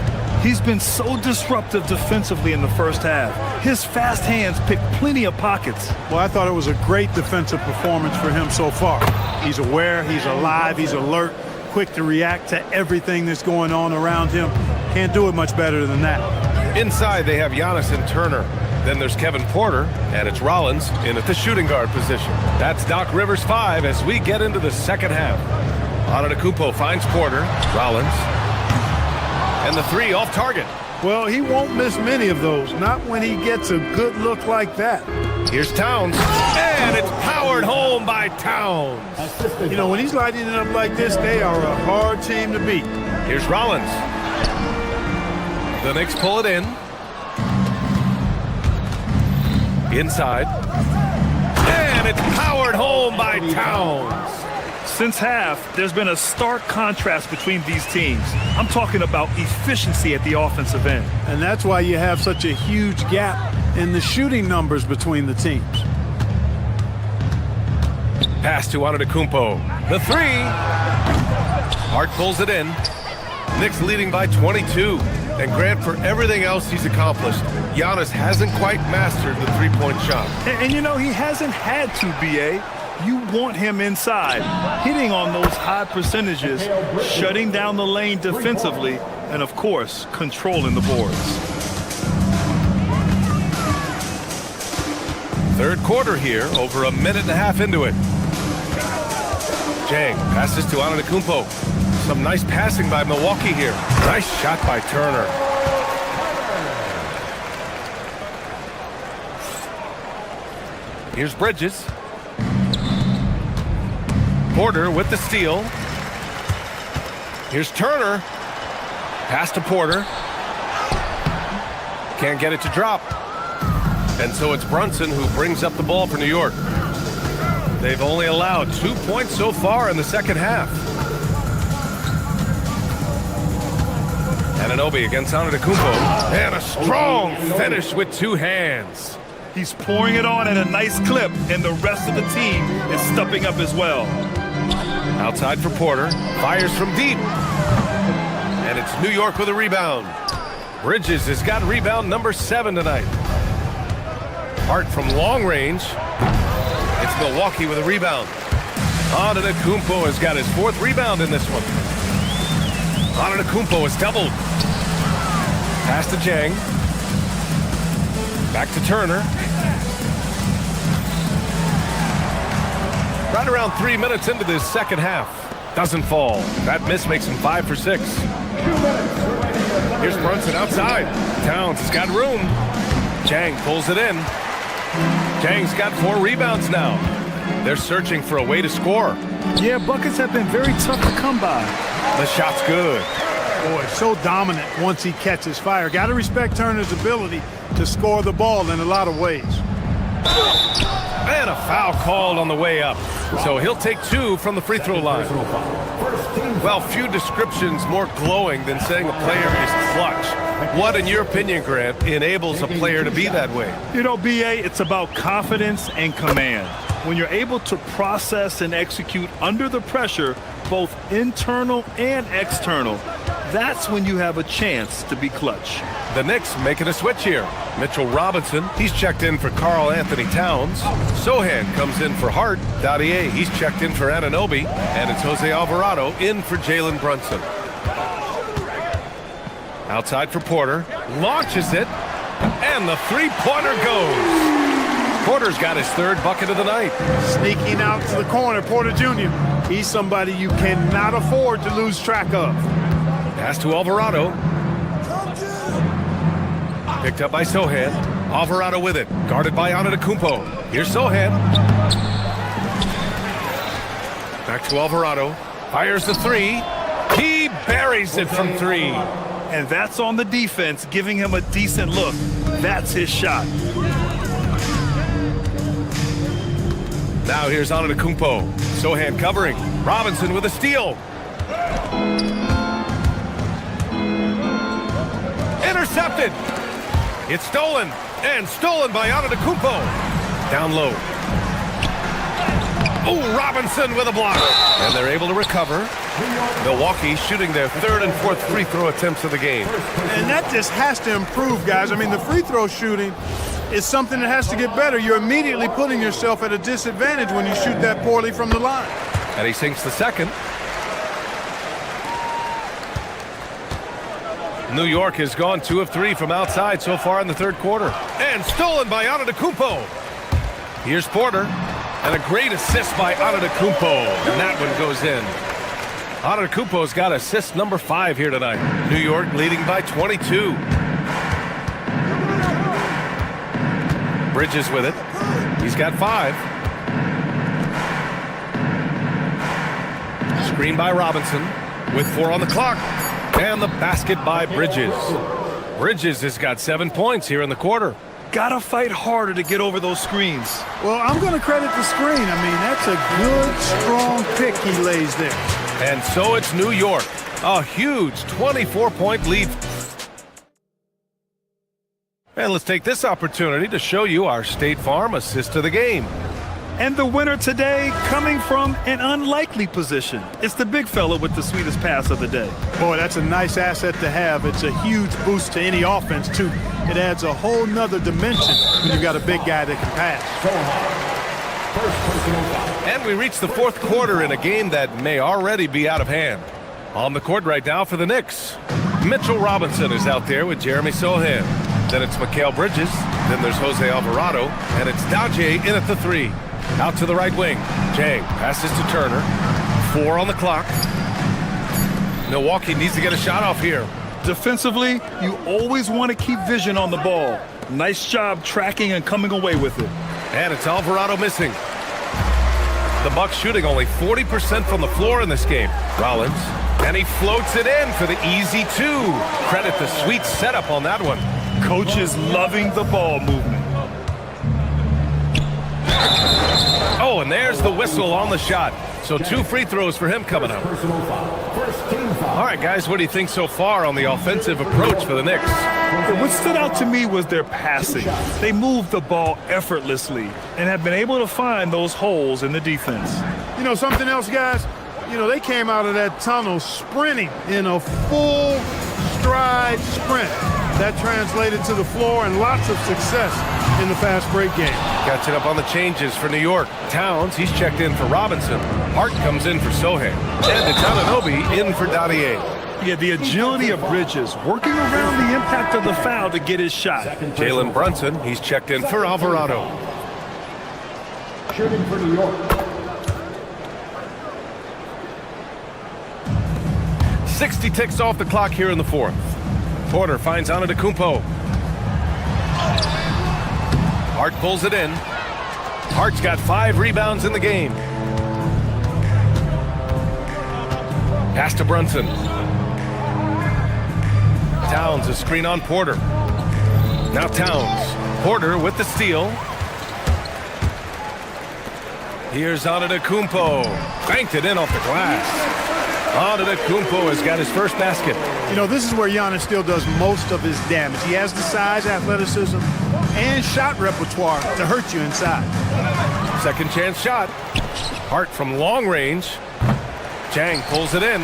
He's been so disruptive defensively in the first half. His fast hands pick plenty of pockets.
Well, I thought it was a great defensive performance for him so far. He's aware, he's alive, he's alert, quick to react to everything that's going on around him. Can't do it much better than that.
Inside, they have Giannis and Turner. Then there's Kevin Porter, and it's Rollins in at the shooting guard position. That's Doc Rivers 5 as we get into the second half. Antetokounmpo finds Porter, Rollins, and the three off target.
Well, he won't miss many of those, not when he gets a good look like that.
Here's Towns, and it's powered home by Towns.
You know, when he's lighting it up like this, they are a hard team to beat.
Here's Rollins. The Knicks pull it in. Inside. And it's powered home by Towns.
Since half, there's been a stark contrast between these teams. I'm talking about efficiency at the offensive end.
And that's why you have such a huge gap in the shooting numbers between the teams.
Pass to Antetokounmpo. The three. Hart pulls it in. Knicks leading by 22. And Grant, for everything else he's accomplished, Giannis hasn't quite mastered the three-point shot.
And you know, he hasn't had to, B.A. You want him inside, hitting on those high percentages, shutting down the lane defensively, and, of course, controlling the boards.
Third quarter here, over a minute and a half into it. Jang passes to Antetokounmpo. Some nice passing by Milwaukee here. Nice shot by Turner. Here's Bridges. Porter with the steal. Here's Turner. Pass to Porter. Can't get it to drop. And so it's Brunson who brings up the ball for New York. They've only allowed 2 points so far in the second half. Anunoby against Antetokounmpo. And a strong finish with two hands.
He's pouring it on at a nice clip, and the rest of the team is stepping up as well.
Outside for Porter. Fires from deep. And it's New York with a rebound. Bridges has got rebound number 7 tonight. Hart from long range. It's Milwaukee with a rebound. Antetokounmpo has got his 4th rebound in this one. Antetokounmpo is doubled. Pass to Jang. Back to Turner. Right around 3 minutes into this second half. Doesn't fall. That miss makes him 5 for 6. Here's Brunson outside. Towns has got room. Jang pulls it in. Jang's got 4 rebounds now. They're searching for a way to score.
Yeah, buckets have been very tough to come by.
The shot's good.
Boy, so dominant once he catches fire. Got to respect Turner's ability to score the ball in a lot of ways.
And a foul called on the way up. So he'll take 2 from the free throw line. Well, few descriptions more glowing than saying a player is clutch. What, in your opinion, Grant, enables a player to be that way?
You know, B.A., it's about confidence and command. When you're able to process and execute under the pressure, both internal and external, that's when you have a chance to be clutch.
The Knicks making a switch here. Mitchell Robinson, he's checked in for Karl Anthony Towns. Sohan comes in for Hart. Dadier, he's checked in for Anunoby. And it's Jose Alvarado in for Jalen Brunson. Outside for Porter. Launches it. And the three-pointer goes. Porter's got his 3rd bucket of the night.
Sneaking out to the corner, Porter Jr. He's somebody you cannot afford to lose track of.
Pass to Alvarado. Picked up by Sohan. Alvarado with it. Guarded by Antetokounmpo. Here's Sohan. Back to Alvarado. Fires the 3. He buries it from 3.
And that's on the defense, giving him a decent look. That's his shot.
Now here's Antetokounmpo. Sohan covering. Robinson with a steal. Intercepted. It's stolen. And stolen by Antetokounmpo. Down low. Oh, Robinson with a block. And they're able to recover. Milwaukee shooting their third and fourth free throw attempts of the game.
And that just has to improve, guys. I mean, the free throw shooting is something that has to get better. You're immediately putting yourself at a disadvantage when you shoot that poorly from the line.
And he sinks the second. New York has gone 2 of 3 from outside so far in the third quarter. And stolen by Antetokounmpo. Here's Porter. And a great assist by Antetokounmpo. And that one goes in. Antetokounmpo's got assist number 5 here tonight. New York leading by 22. Bridges with it. He's got 5. Screen by Robinson with 4 on the clock. And the basket by Bridges. Bridges has got 7 points here in the quarter.
Gotta fight harder to get over those screens.
Well, I'm going to credit the screen. I mean, that's a good, strong pick he lays there.
And so it's New York. A huge 24-point lead. And let's take this opportunity to show you our State Farm assist of the game.
And the winner today coming from an unlikely position. It's the big fella with the sweetest pass of the day.
Boy, that's a nice asset to have. It's a huge boost to any offense, too. It adds a whole nother dimension when you've got a big guy that can pass.
And we reach the fourth quarter in a game that may already be out of hand. On the court right now for the Knicks, Mitchell Robinson is out there with Jeremy Sohan. Then it's Mikal Bridges. Then there's Jose Alvarado. And it's Daje in at the 3. Out to the right wing. Jang passes to Turner. 4 on the clock. Milwaukee needs to get a shot off here.
Defensively, you always want to keep vision on the ball. Nice job tracking and coming away with it.
And it's Alvarado missing. The Bucks shooting only 40% from the floor in this game. Rollins. And he floats it in for the easy 2. Credit the sweet setup on that one.
Coach is loving the ball movement.
Oh, and there's the whistle on the shot. So 2 free throws for him coming up. All right, guys, what do you think so far on the offensive approach for the Knicks?
What stood out to me was their passing. They moved the ball effortlessly and have been able to find those holes in the defense.
You know, something else, guys? You know, they came out of that tunnel sprinting in a full stride sprint. That translated to the floor and lots of success in the fast break game.
Catching up on the changes for New York. Towns, he's checked in for Robinson. Hart comes in for Sohan. And it's Anunoby in for Daje.
Yeah, the agility of Bridges, working around the impact of the foul to get his shot.
Jalen Brunson, he's checked in for Alvarado.
Shooting for New York.
60 ticks off the clock here in the fourth. Porter finds Antetokounmpo. Hart pulls it in. Hart's got 5 rebounds in the game. Pass to Brunson. Towns a screen on Porter. Now Towns. Porter with the steal. Here's Antetokounmpo. Banked it in off the glass. Antetokounmpo has got his first basket.
You know, this is where Giannis still does most of his damage. He has the size, athleticism, and shot repertoire to hurt you inside.
Second chance shot. Hart from long range. Jang pulls it in.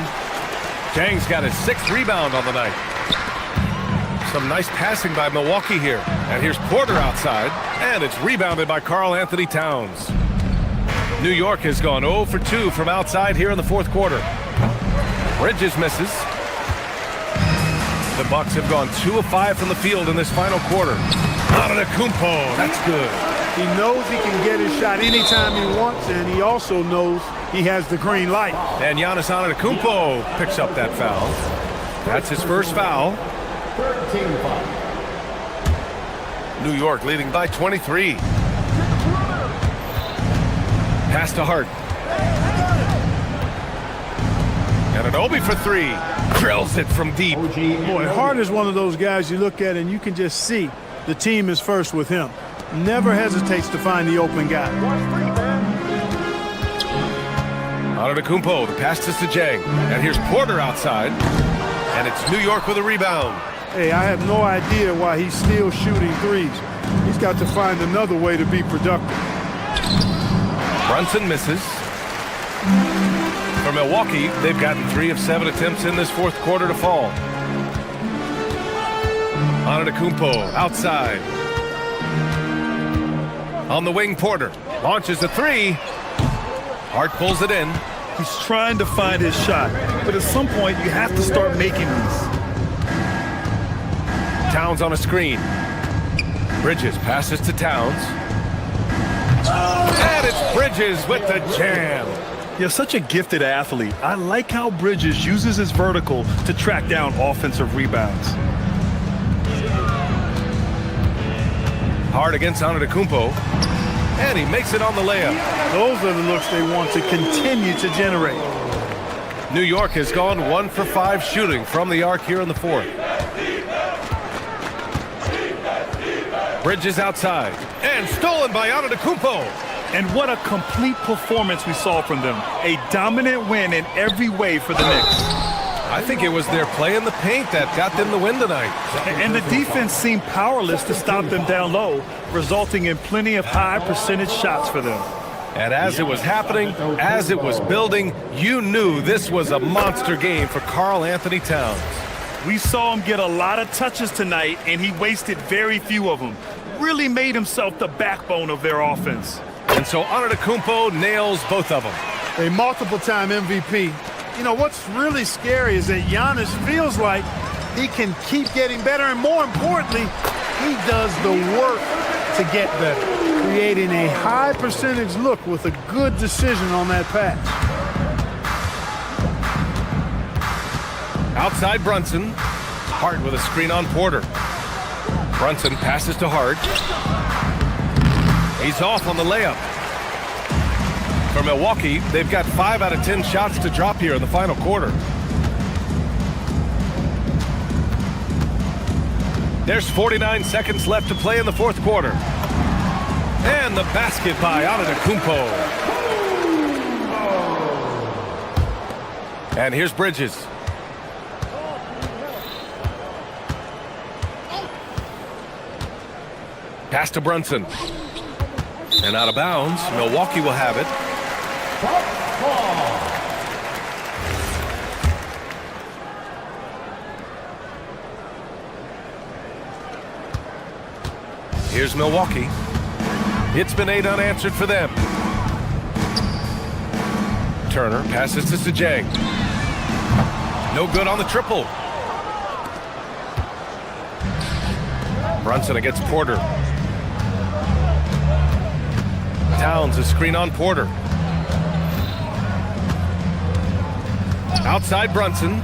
Jang's got his 6th rebound on the night. Some nice passing by Milwaukee here. And here's Porter outside. And it's rebounded by Karl Anthony Towns. New York has gone 0 for 2 from outside here in the fourth quarter. Bridges misses. The Bucks have gone 2 of 5 from the field in this final quarter. Antetokounmpo, that's good.
He knows he can get his shot anytime he wants, and he also knows he has the green light.
And Giannis Antetokounmpo picks up that foul. That's his first foul. New York leading by 23. Pass to Hart. And Anunoby for 3. Drills it from deep.
Boy, Hart is one of those guys you look at and you can just see the team is first with him. Never hesitates to find the open guy.
Antetokounmpo, the pass is to Jang. And here's Porter outside. And it's New York with a rebound.
Hey, I have no idea why he's still shooting threes. He's he's got to find another way to be productive.
Brunson misses. For Milwaukee, they've gotten 3 of 7 attempts in this fourth quarter to fall. Antetokounmpo outside. On the wing, Porter launches a 3. Hart pulls it in.
He's trying to find his shot, but at some point you have to start making these.
Towns on a screen. Bridges passes to Towns. And it's Bridges with the jam.
You're such a gifted athlete. I like how Bridges uses his vertical to track down offensive rebounds.
Hard against Antetokounmpo. And he makes it on the layup.
Those are the looks they want to continue to generate.
New York has gone 1 for 5 shooting from the arc here in the fourth. Bridges outside. And stolen by Antetokounmpo.
And what a complete performance we saw from them. A dominant win in every way for the Knicks.
I think it was their play in the paint that got them the win tonight.
And the defense seemed powerless to stop them down low, resulting in plenty of high percentage shots for them.
And as it was happening, as it was building, you knew this was a monster game for Karl Anthony Towns.
We saw him get a lot of touches tonight, and he wasted very few of them. Really made himself the backbone of their offense.
And so Antetokounmpo nails both of them.
A multiple-time MVP. You know, what's really scary is that Giannis feels like he can keep getting better, and more importantly, he does the work to get better, creating a high percentage look with a good decision on that pass.
Outside Brunson. Hart with a screen on Porter. Brunson passes to Hart. He's off on the layup. For Milwaukee, they've got 5 out of 10 shots to drop here in the final quarter. There's 49 seconds left to play in the fourth quarter. And the basket by Antetokounmpo. And here's Bridges. Pass to Brunson. And out of bounds, Milwaukee will have it. Here's Milwaukee. It's been 8 unanswered for them. Turner passes to Santiago. No good on the triple. Brunson against Porter. Towns, a screen on Porter. Outside Brunson.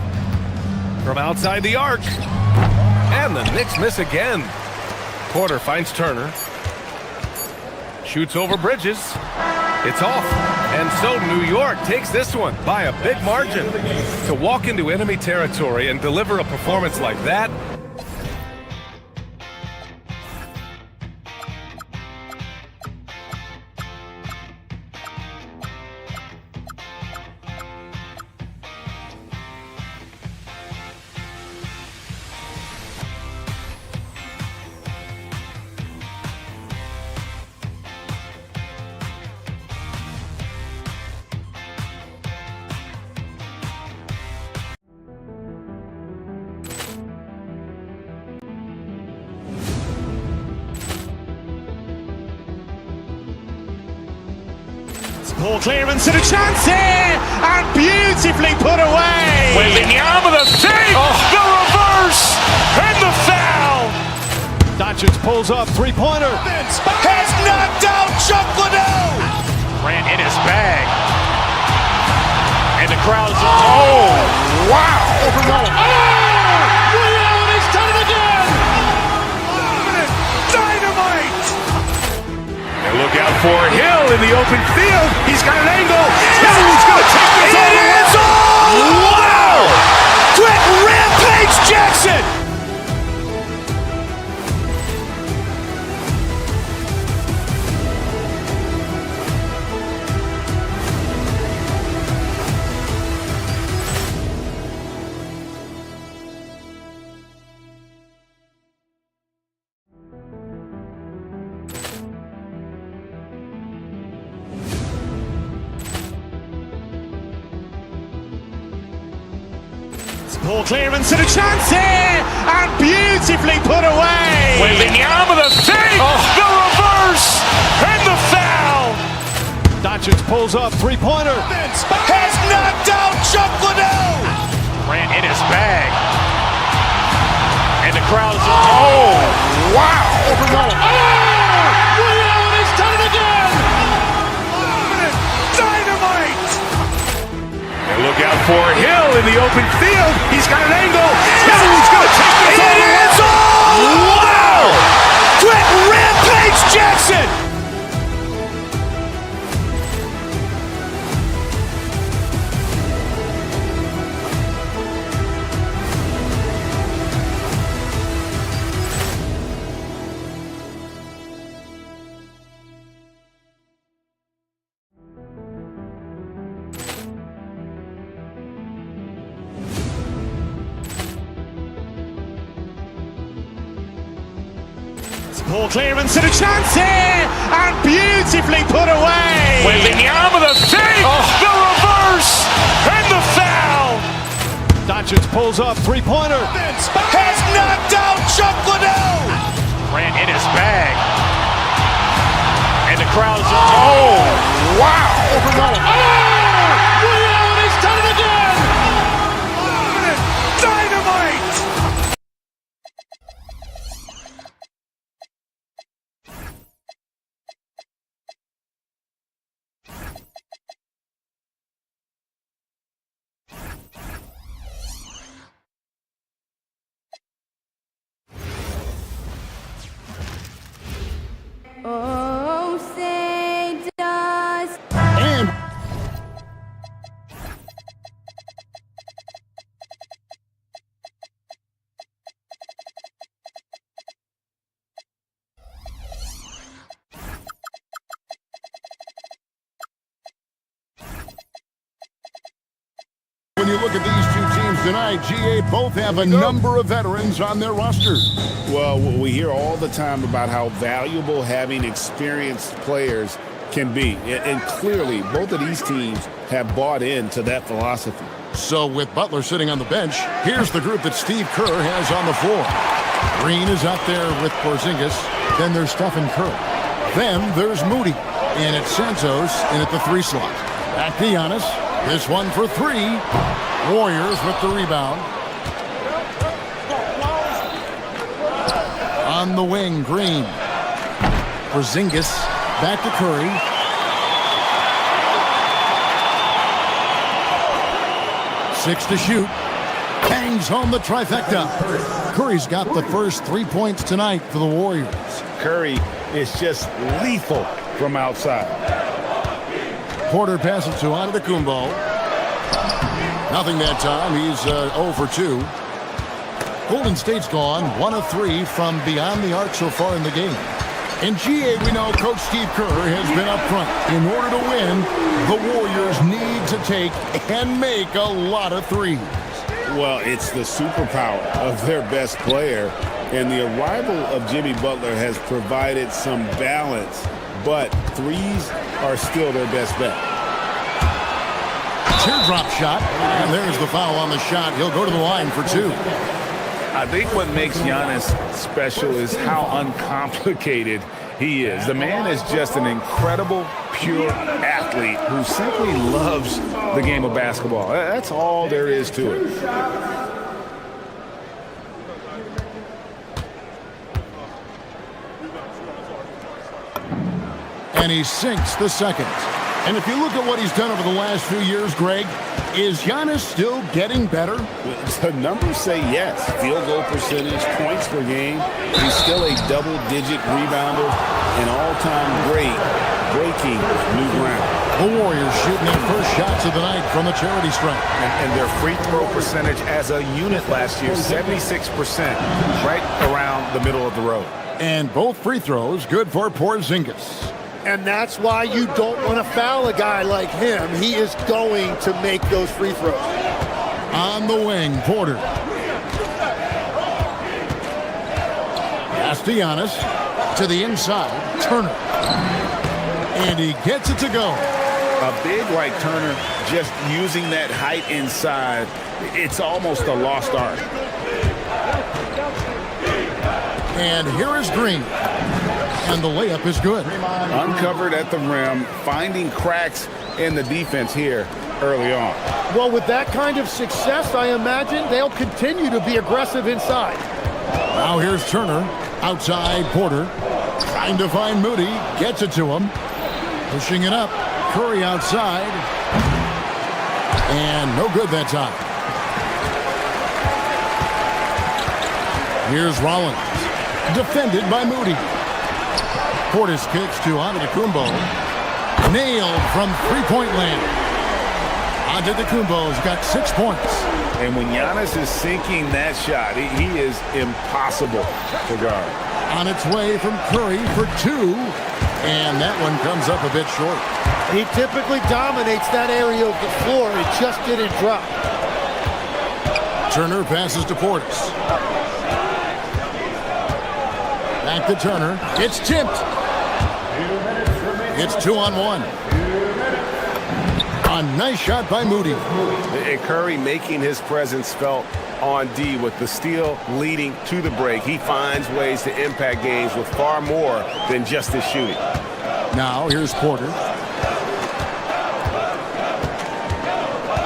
From outside the arc. And the Knicks miss again. Porter finds Turner. Shoots over Bridges. It's off. And so New York takes this one by a big margin. To walk into enemy territory and deliver a performance like that,
Ball clearance and a chance here, and beautifully put away.
Wembanyama the save, the reverse, and the foul.
Doncic pulls up, three-pointer.
Has knocked out Chuck Liddell. Ran in his bag. And the crowd's oh, wow.
He's done it again.
Dynamite. And look out for Hill in the open field. He's got an angle. Hill's going to take this all the way. Wow! Quick Rampage Jackson.
Ball clearance and a chance here, and beautifully put away.
Wembanyama the fake, the reverse, and the foul.
Doncic pulls up, three-pointer.
Has knocked out Chuck Liddell. Ran in his bag. And the crowd is... Oh, wow.
Ray Allen has done it again.
Dynamite. And look out for Hill in the open field. He's got an angle. Hill's going to take this all the way. Wow. Quick Rampage Jackson.
Ball clearance and a chance here, and beautifully put away.
Wembanyama the fake, the reverse, and the foul.
Doncic pulls up, three-pointer.
Has knocked out Chuck Liddell. Ran in his bag. And the crowd is... Oh, wow.
Ray Allen has done it again.
Dynamite.
Oh, say does.
And when you look at these two teams tonight, GA both have a number of veterans on their roster.
Well, we hear all the time about how valuable having experienced players can be. And clearly, both of these teams have bought into that philosophy.
So with Butler sitting on the bench, here's the group that Steve Kerr has on the floor. Green is out there with Porzingis. Then there's Stephen Curry. Then there's Moody. And it's Santos in at the 3 slot. Back to Giannis. This one for 3. Warriors with the rebound. On the wing, Green. Porzingis back to Curry. Six to shoot. Bangs home the trifecta. Curry's got the first 3 points tonight for the Warriors.
Curry is just lethal from outside.
Porter passes to Antetokounmpo. Nothing that time. He's 0 for 2. Golden State's gone 1 of 3 from beyond the arc so far in the game. In GA, we know Coach Steve Kerr has been up front. In order to win, the Warriors need to take and make a lot of threes.
Well, it's the superpower of their best player, and the arrival of Jimmy Butler has provided some balance, but threes are still their best bet.
Teardrop shot, and there's the foul on the shot. He'll go to the line for 2.
I think what makes Giannis special is how uncomplicated he is. The man is just an incredible, pure athlete who simply loves the game of basketball. That's all there is to it.
And he sinks the second. And if you look at what he's done over the last few years, Greg, is Giannis still getting better?
The numbers say yes. Field goal percentage, points per game. He's still a double-digit rebounder, an all-time great, breaking new ground.
The Warriors shooting their first shots of the night from the charity stripe.
And their free throw percentage as a unit last year, 76%, right around the middle of the road.
And both free throws good for Porzingis.
And that's why you don't want to foul a guy like him. He is going to make those free throws.
On the wing, Porter. Castellanos to the inside, Turner. And he gets it to go.
A big like Turner just using that height inside, it's almost a lost art.
And here is Green. And the layup is good.
Uncovered at the rim, finding cracks in the defense here early on.
Well, with that kind of success, I imagine they'll continue to be aggressive inside.
Now here's Turner. Outside, Porter. Trying to find Moody. Gets it to him. Pushing it up. Curry outside. And no good that time. Here's Rollins. Defended by Moody. Portis kicks to Antetokounmpo. Nailed from three-point land. Antetokounmpo's got 6 points.
And when Giannis is sinking that shot, he is impossible to guard.
On its way from Curry for 2. And that one comes up a bit short.
He typically dominates that area of the floor. It just didn't drop.
Turner passes to Portis. Back to Turner. It's tipped. It's 2-on-1. A nice shot by Moody.
And Curry making his presence felt on D with the steal leading to the break. He finds ways to impact games with far more than just his shooting.
Now here's Porter.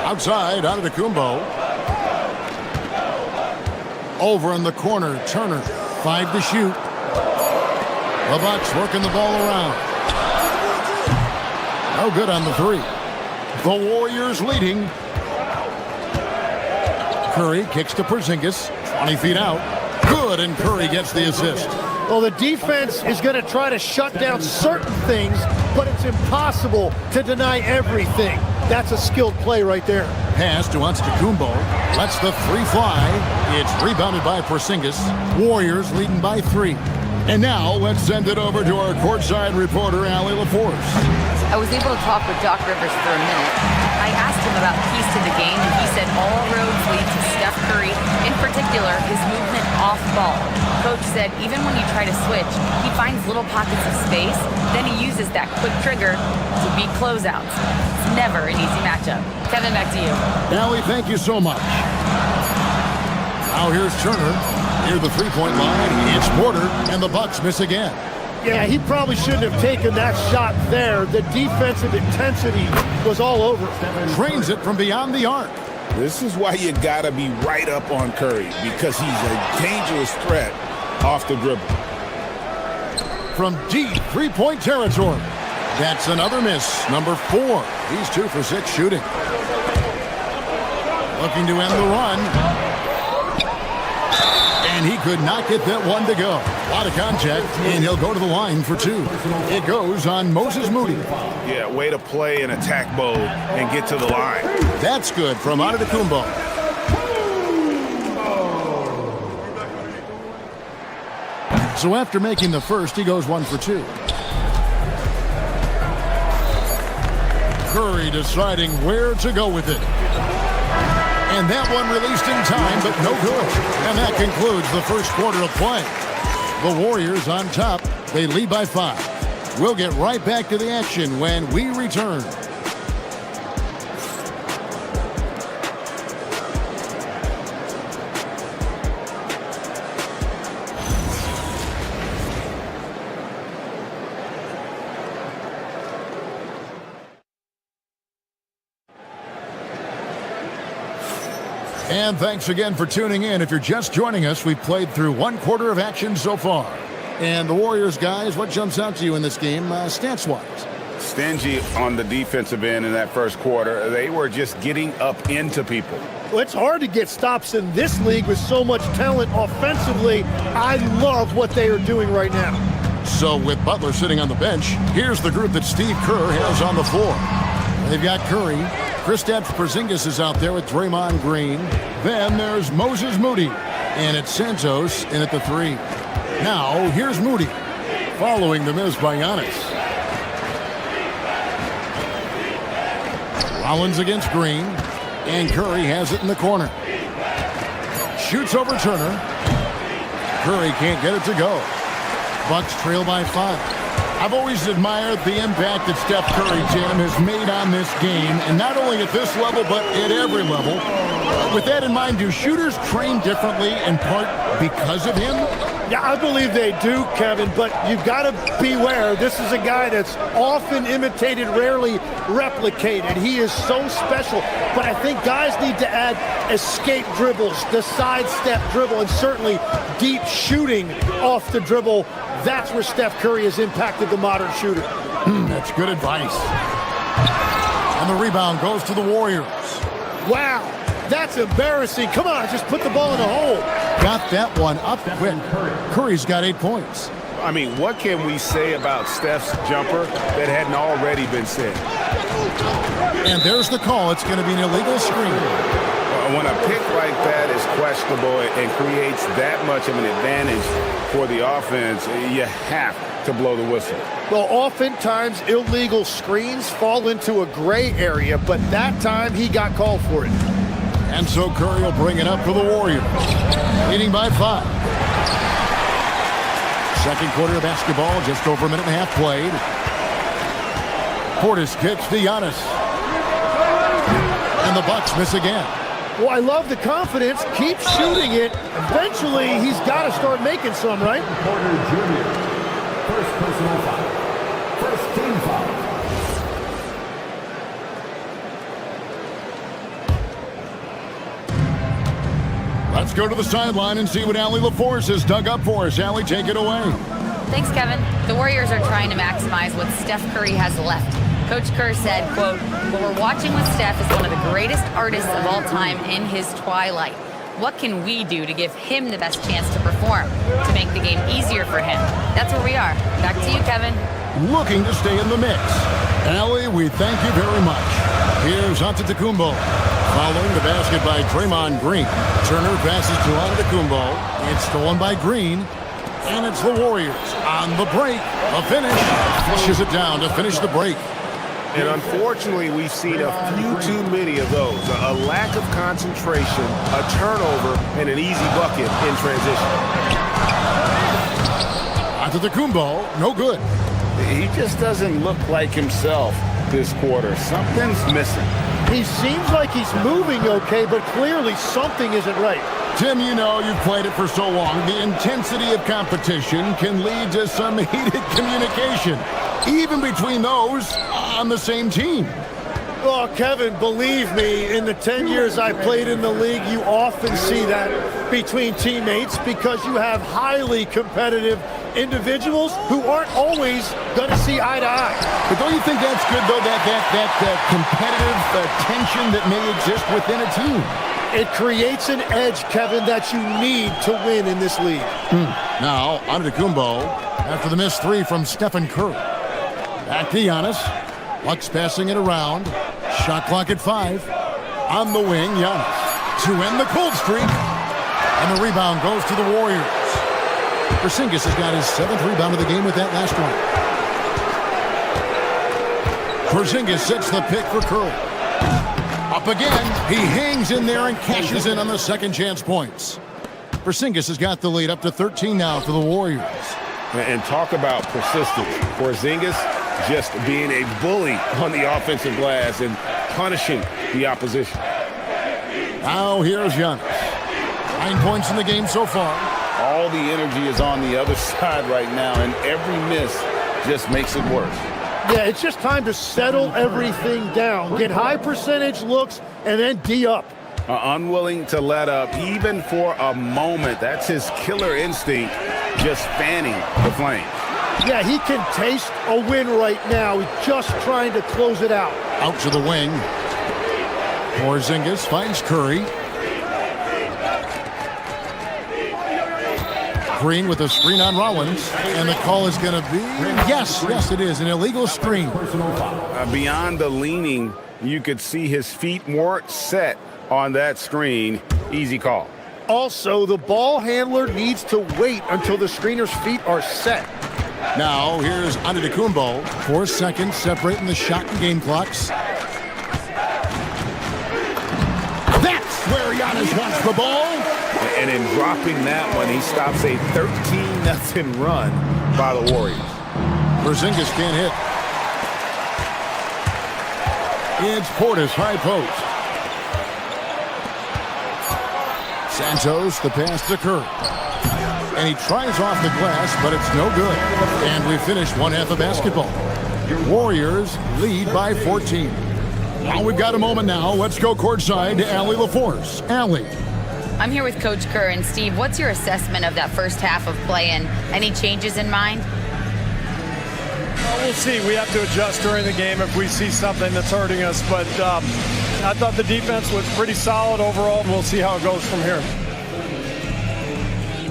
Outside, Antetokounmpo. Over in the corner, Turner. 5 to shoot. The Bucks working the ball around. No good on the 3. The Warriors leading. Curry kicks to Porzingis. 20 feet out. Good, and Curry gets the assist.
Well, the defense is going to try to shut down certain things, but it's impossible to deny everything. That's a skilled play right there.
Pass to Antetokounmpo. Lets the 3 fly. It's rebounded by Porzingis. Warriors leading by 3. And now let's send it over to our courtside reporter, Allie LaForce.
I was able to talk with Doc Rivers for a minute. I asked him about keys to the game, and he said all roads lead to Steph Curry, in particular his movement off ball. Coach said even when you try to switch, he finds little pockets of space, then he uses that quick trigger to beat closeouts. It's never an easy matchup. Kevin, back to you.
Allie, thank you so much. Now here's Turner. Near the three-point line, it's Porter, and the Bucks miss again.
Yeah, he probably shouldn't have taken that shot there. The defensive intensity was all over.
Drains it from beyond the arc.
This is why you gotta be right up on Curry, because he's a dangerous threat off the dribble.
From deep three-point territory. That's another miss, number 4. He's 2 for 6 shooting. Looking to end the run. And he could not get that one to go. A lot of contact, and he'll go to the line for 2. It goes on Moses Moody.
Yeah, way to play in attack mode and get to the line.
That's good from Antetokounmpo. So after making the first, he goes 1 for 2. Curry deciding where to go with it. And that one released in time, but no good. And that concludes the first quarter of play. The Warriors on top. They lead by 5. We'll get right back to the action when we return. And thanks again for tuning in. If you're just joining us, we've played through 1 quarter of action so far. And the Warriors, guys, what jumps out to you in this game, stats-wise?
Stingy on the defensive end in that first quarter. They were just getting up into people.
Well, it's hard to get stops in this league with so much talent offensively. I love what they are doing right now.
So with Butler sitting on the bench, here's the group that Steve Kerr has on the floor. They've got Curry. Kristaps Porzingis is out there with Draymond Green. Then there's Moses Moody. And it's Santos in at the 3. Now, here's Moody. Following the miss by Giannis. Rollins against Green. And Curry has it in the corner. Shoots over Turner. Curry can't get it to go. Bucks trail by 5. I've always admired the impact that Steph Curry, Jim, has made on this game, and not only at this level, but at every level. With that in mind, do shooters train differently in part because of him?
Yeah, I believe they do, Kevin, but you've got to beware. This is a guy that's often imitated, rarely replicated. He is so special, but I think guys need to add escape dribbles, the sidestep dribble, and certainly deep shooting off the dribble. That's where Steph Curry has impacted the modern shooter.
That's good advice. And the rebound goes to the Warriors.
Wow, that's embarrassing. Come on, just put the ball in the hole.
Got that one up quick. Curry's got 8 points.
I mean, what can we say about Steph's jumper that hadn't already been said?
And there's the call. It's going to be an illegal screen.
When a pick like that is questionable and creates that much of an advantage for the offense, you have to blow the whistle.
Well, oftentimes illegal screens fall into a gray area, but that time he got called for it.
And so Curry will bring it up for the Warriors, leading by 5. Second quarter of basketball, just over a minute and a half played. Portis kicks to Giannis. And the Bucks miss again.
Well, I love the confidence. Keep shooting it. Eventually, he's got to start making some, right?
Porter Jr. First personal foul. First team foul.
Let's go to the sideline and see what Allie LaForce has dug up for us. Allie, take it away.
Thanks, Kevin. The Warriors are trying to maximize what Steph Curry has left. Coach Kerr said, quote, "What we're watching with Steph is one of the greatest artists of all time in his twilight. What can we do to give him the best chance to perform, to make the game easier for him?" That's where we are. Back to you, Kevin.
Looking to stay in the mix. Allie, we thank you very much. Here's Antetokounmpo. Following the basket by Draymond Green. Turner passes to Antetokounmpo. It's stolen by Green. And it's the Warriors on the break. A finish. Pushes it down to finish the break.
And unfortunately, we've seen a few too many of those. A lack of concentration, a turnover, and an easy bucket in transition.
Antetokounmpo, no good.
He just doesn't look like himself this quarter. Something's missing.
He seems like he's moving okay, but clearly something isn't right.
Tim, you know, you've played it for so long. The intensity of competition can lead to some heated communication, even between those on the same team.
Oh, Kevin, believe me, in the 10 years I played in the league, you often see that between teammates because you have highly competitive individuals who aren't always going to see eye to eye.
But don't you think that's good, though, that competitive tension that may exist within a team?
It creates an edge, Kevin, that you need to win in this league.
Now, Antetokounmpo, after the missed 3 from Stephen Curry. Back to Giannis. Bucks passing it around. Shot clock at 5. On the wing, Giannis to end the cold streak. And the rebound goes to the Warriors. Porzingis has got his 7th rebound of the game with that last one. Porzingis sets the pick for Curry. Up again. He hangs in there and cashes in on the second chance points. Porzingis has got the lead up to 13 now for the Warriors.
And talk about persistence. Porzingis just being a bully on the offensive glass and punishing the opposition.
Now here's Giannis. 9 points in the game so far.
All the energy is on the other side right now, and every miss just makes it worse.
Yeah, it's just time to settle everything down. Get high percentage looks and then D up.
Unwilling to let up even for a moment. That's his killer instinct, just fanning the flame.
Yeah, he can taste a win right now. He's just trying to close it out.
Out to the wing. Porzingis finds Curry. Green with a screen on Rollins. And the call is going to be, yes, it is, an illegal screen.
Beyond the leaning, you could see his feet more set on that screen. Easy call.
Also, the ball handler needs to wait until the screener's feet are set.
Now, here's Antetokounmpo. 4 seconds separating the shot and game clocks. That's where Giannis wants the ball.
And in dropping that one, he stops a 13-0 run by the Warriors.
Porzingis can't hit. It's Portis, high post. Santos, the pass to Curry. And he tries off the glass, but it's no good. And we finish one half of basketball. Warriors lead by 14. Well, we've got a moment now. Let's go courtside to Allie LaForce. Allie.
I'm here with Coach Kerr. And Steve, what's your assessment of that first half of play and any changes in mind?
Well, we'll see. We have to adjust during the game if we see something that's hurting us. But I thought the defense was pretty solid overall. We'll see how it goes from here.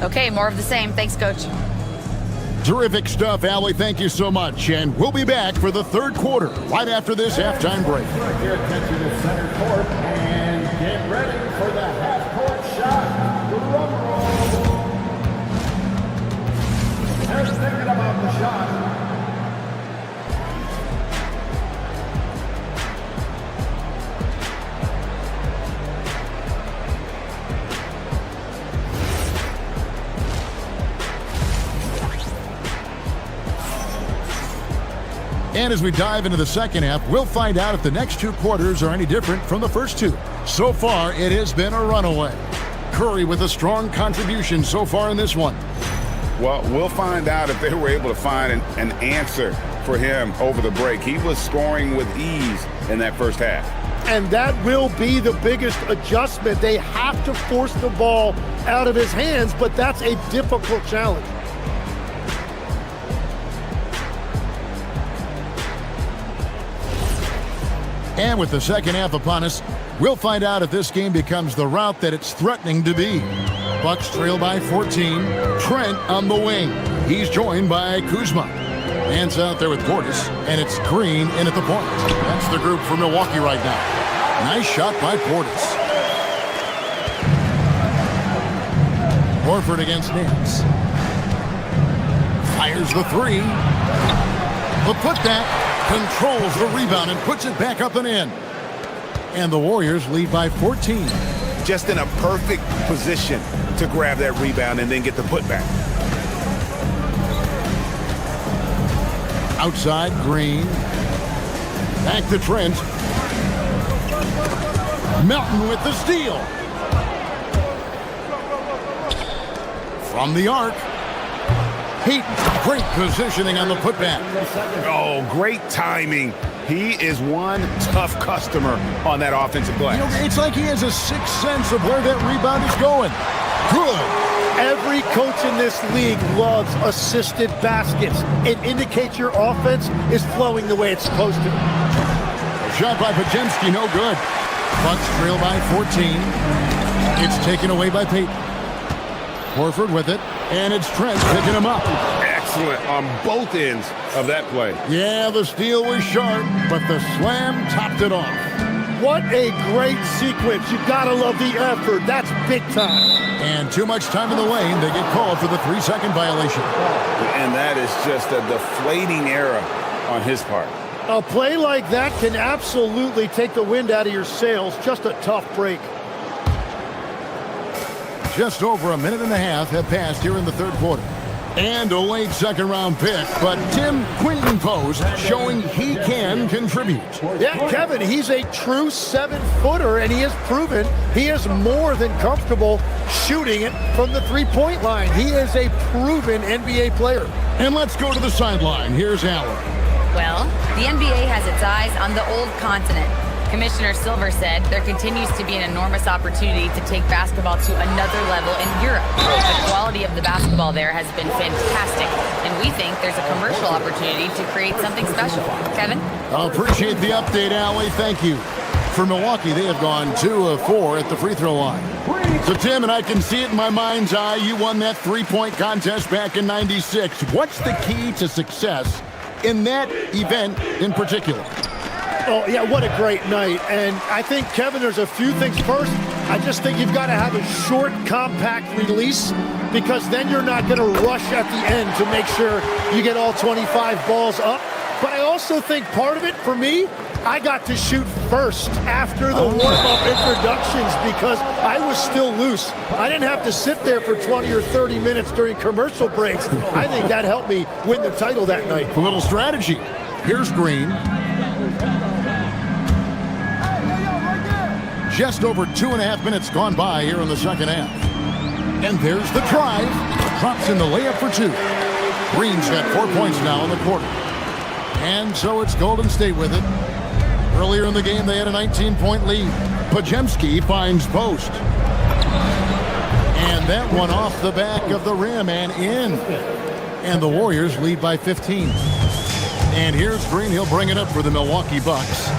Okay, more of the same. Thanks, Coach.
Terrific stuff, Allie. Thank you so much. And we'll be back for the third quarter right after this halftime break.
Your attention to center court and get ready for the half-court shot. Drum roll. They're thinking about the shot.
And as we dive into the second half, we'll find out if the next two quarters are any different from the first two. So far, it has been a runaway. Curry with a strong contribution so far in this one.
Well, we'll find out if they were able to find an answer for him over the break. He was scoring with ease in that first half.
And that will be the biggest adjustment. They have to force the ball out of his hands, but that's a difficult challenge.
And with the second half upon us, we'll find out if this game becomes the route that it's threatening to be. Bucks trail by 14. Trent on the wing. He's joined by Kuzma. Hands out there with Portis, and it's Green in at the point. That's the group for Milwaukee right now. Nice shot by Portis. Horford against Nance. Fires the three. The putback. Controls the rebound and puts it back up and in. And the Warriors lead by 14.
Just in a perfect position to grab that rebound and then get the putback.
Outside, Green. Back to Trent. Melton with the steal. From the arc. Peyton, great positioning on the putback.
Oh, great timing. He is one tough customer on that offensive glass.
You know, it's like he has a sixth sense of where that rebound is going. Good.
Every coach in this league loves assisted baskets. It indicates your offense is flowing the way it's supposed to.
Shot by Pajemski, no good. Bucks trail by 14. It's taken away by Peyton. Horford with it, and it's Trent picking him up.
Excellent on both ends of that play.
Yeah, the steal was sharp, but the slam topped it off.
What a great sequence. You gotta love the effort. That's big time.
And too much time in the lane. They get called for the 3-second violation.
And that is just a deflating error on his part.
A play like that can absolutely take the wind out of your sails. Just a tough break.
Just over a minute and a half have passed here in the third quarter. And a late second-round pick, but Tim Quinton Post showing he can contribute.
Yeah, Kevin, he's a true 7-footer, and he has proven he is more than comfortable shooting it from the three-point line. He is a proven NBA player.
And let's go to the sideline. Here's Allen.
Well, the NBA has its eyes on the old continent. Commissioner Silver said there continues to be an enormous opportunity to take basketball to another level in Europe. The quality of the basketball there has been fantastic, and we think there's a commercial opportunity to create something special. Kevin?
I appreciate the update, Allie. Thank you. For Milwaukee, they have gone 2 of 4 at the free throw line. So, Tim, and I can see it in my mind's eye, you won that three-point contest back in '96. What's the key to success in that event in particular?
Oh, yeah, what a great night. And I think, Kevin, there's a few things. First, I just think you've got to have a short, compact release, because then you're not going to rush at the end to make sure you get all 25 balls up. But I also think part of it, for me, I got to shoot first after the warm-up introductions because I was still loose. I didn't have to sit there for 20 or 30 minutes during commercial breaks. I think that helped me win the title that night.
A little strategy. Here's Green. Just over 2.5 minutes gone by here in the second half. And there's the drive. Drops in the layup for 2. Green's got 4 points now in the quarter. And so it's Golden State with it. Earlier in the game, they had a 19-point lead. Podziemski finds post. And that one off the back of the rim and in. And the Warriors lead by 15. And here's Green. He'll bring it up for the Milwaukee Bucks.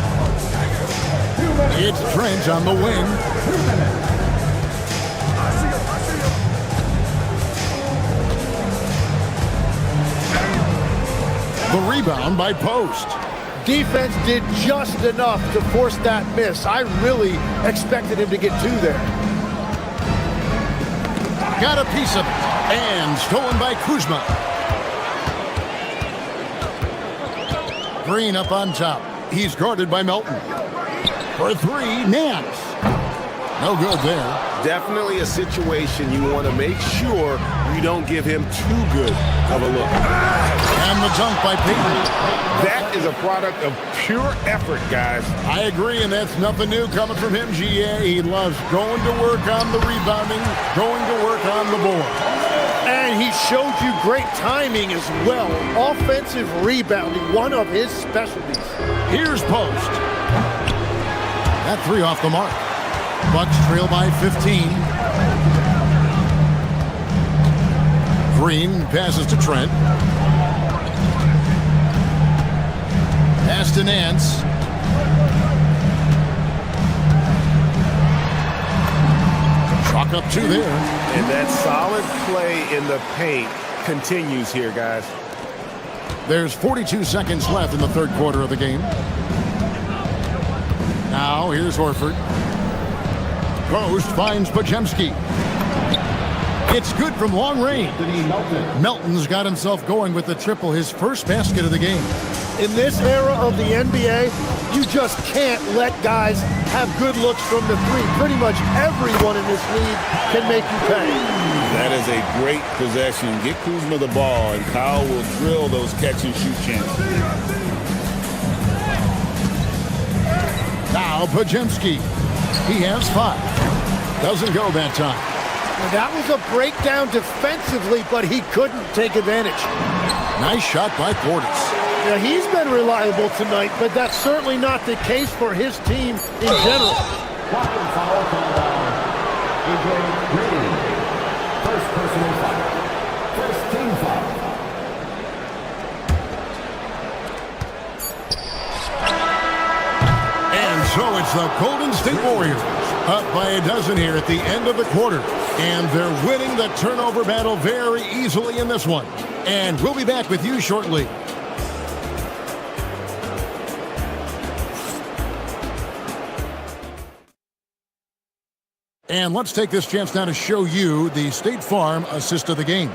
It's Trent on the wing. The rebound by Post.
Defense did just enough to force that miss. I really expected him to get 2 there.
Got a piece of it. And stolen by Kuzma. Green up on top. He's guarded by Melton. For 3, Nance. No good there.
Definitely a situation you want to make sure you don't give him too good of a look.
And the dunk by Payton.
That is a product of pure effort, guys.
I agree, and that's nothing new coming from him, GA. He loves going to work on the rebounding, going to work on the board.
And he showed you great timing as well. Offensive rebounding, one of his specialties.
Here's Post. That 3 off the mark. Bucks trail by 15. Green passes to Trent. Pass to Nance. Chalk up 2 there.
And that solid play in the paint continues here, guys.
There's 42 seconds left in the third quarter of the game. Now here's Horford. Post finds Podziemski. It's good from long range. Melton's got himself going with the triple, his first basket of the game.
In this era of the NBA, you just can't let guys have good looks from the 3. Pretty much everyone in this league can make you pay.
That is a great possession. Get Kuzma the ball, and Kyle will drill those catch-and-shoot chances.
Now Podziemski. He has 5. Doesn't go that time.
That was a breakdown defensively, but he couldn't take advantage.
Nice shot by Portis.
Yeah, he's been reliable tonight, but that's certainly not the case for his team in general.
First personal foul. First team foul.
And so it's the Golden State Warriors up by a dozen here at the end of the quarter. And they're winning the turnover battle very easily in this one. And we'll be back with you shortly. And let's take this chance now to show you the State Farm assist of the game.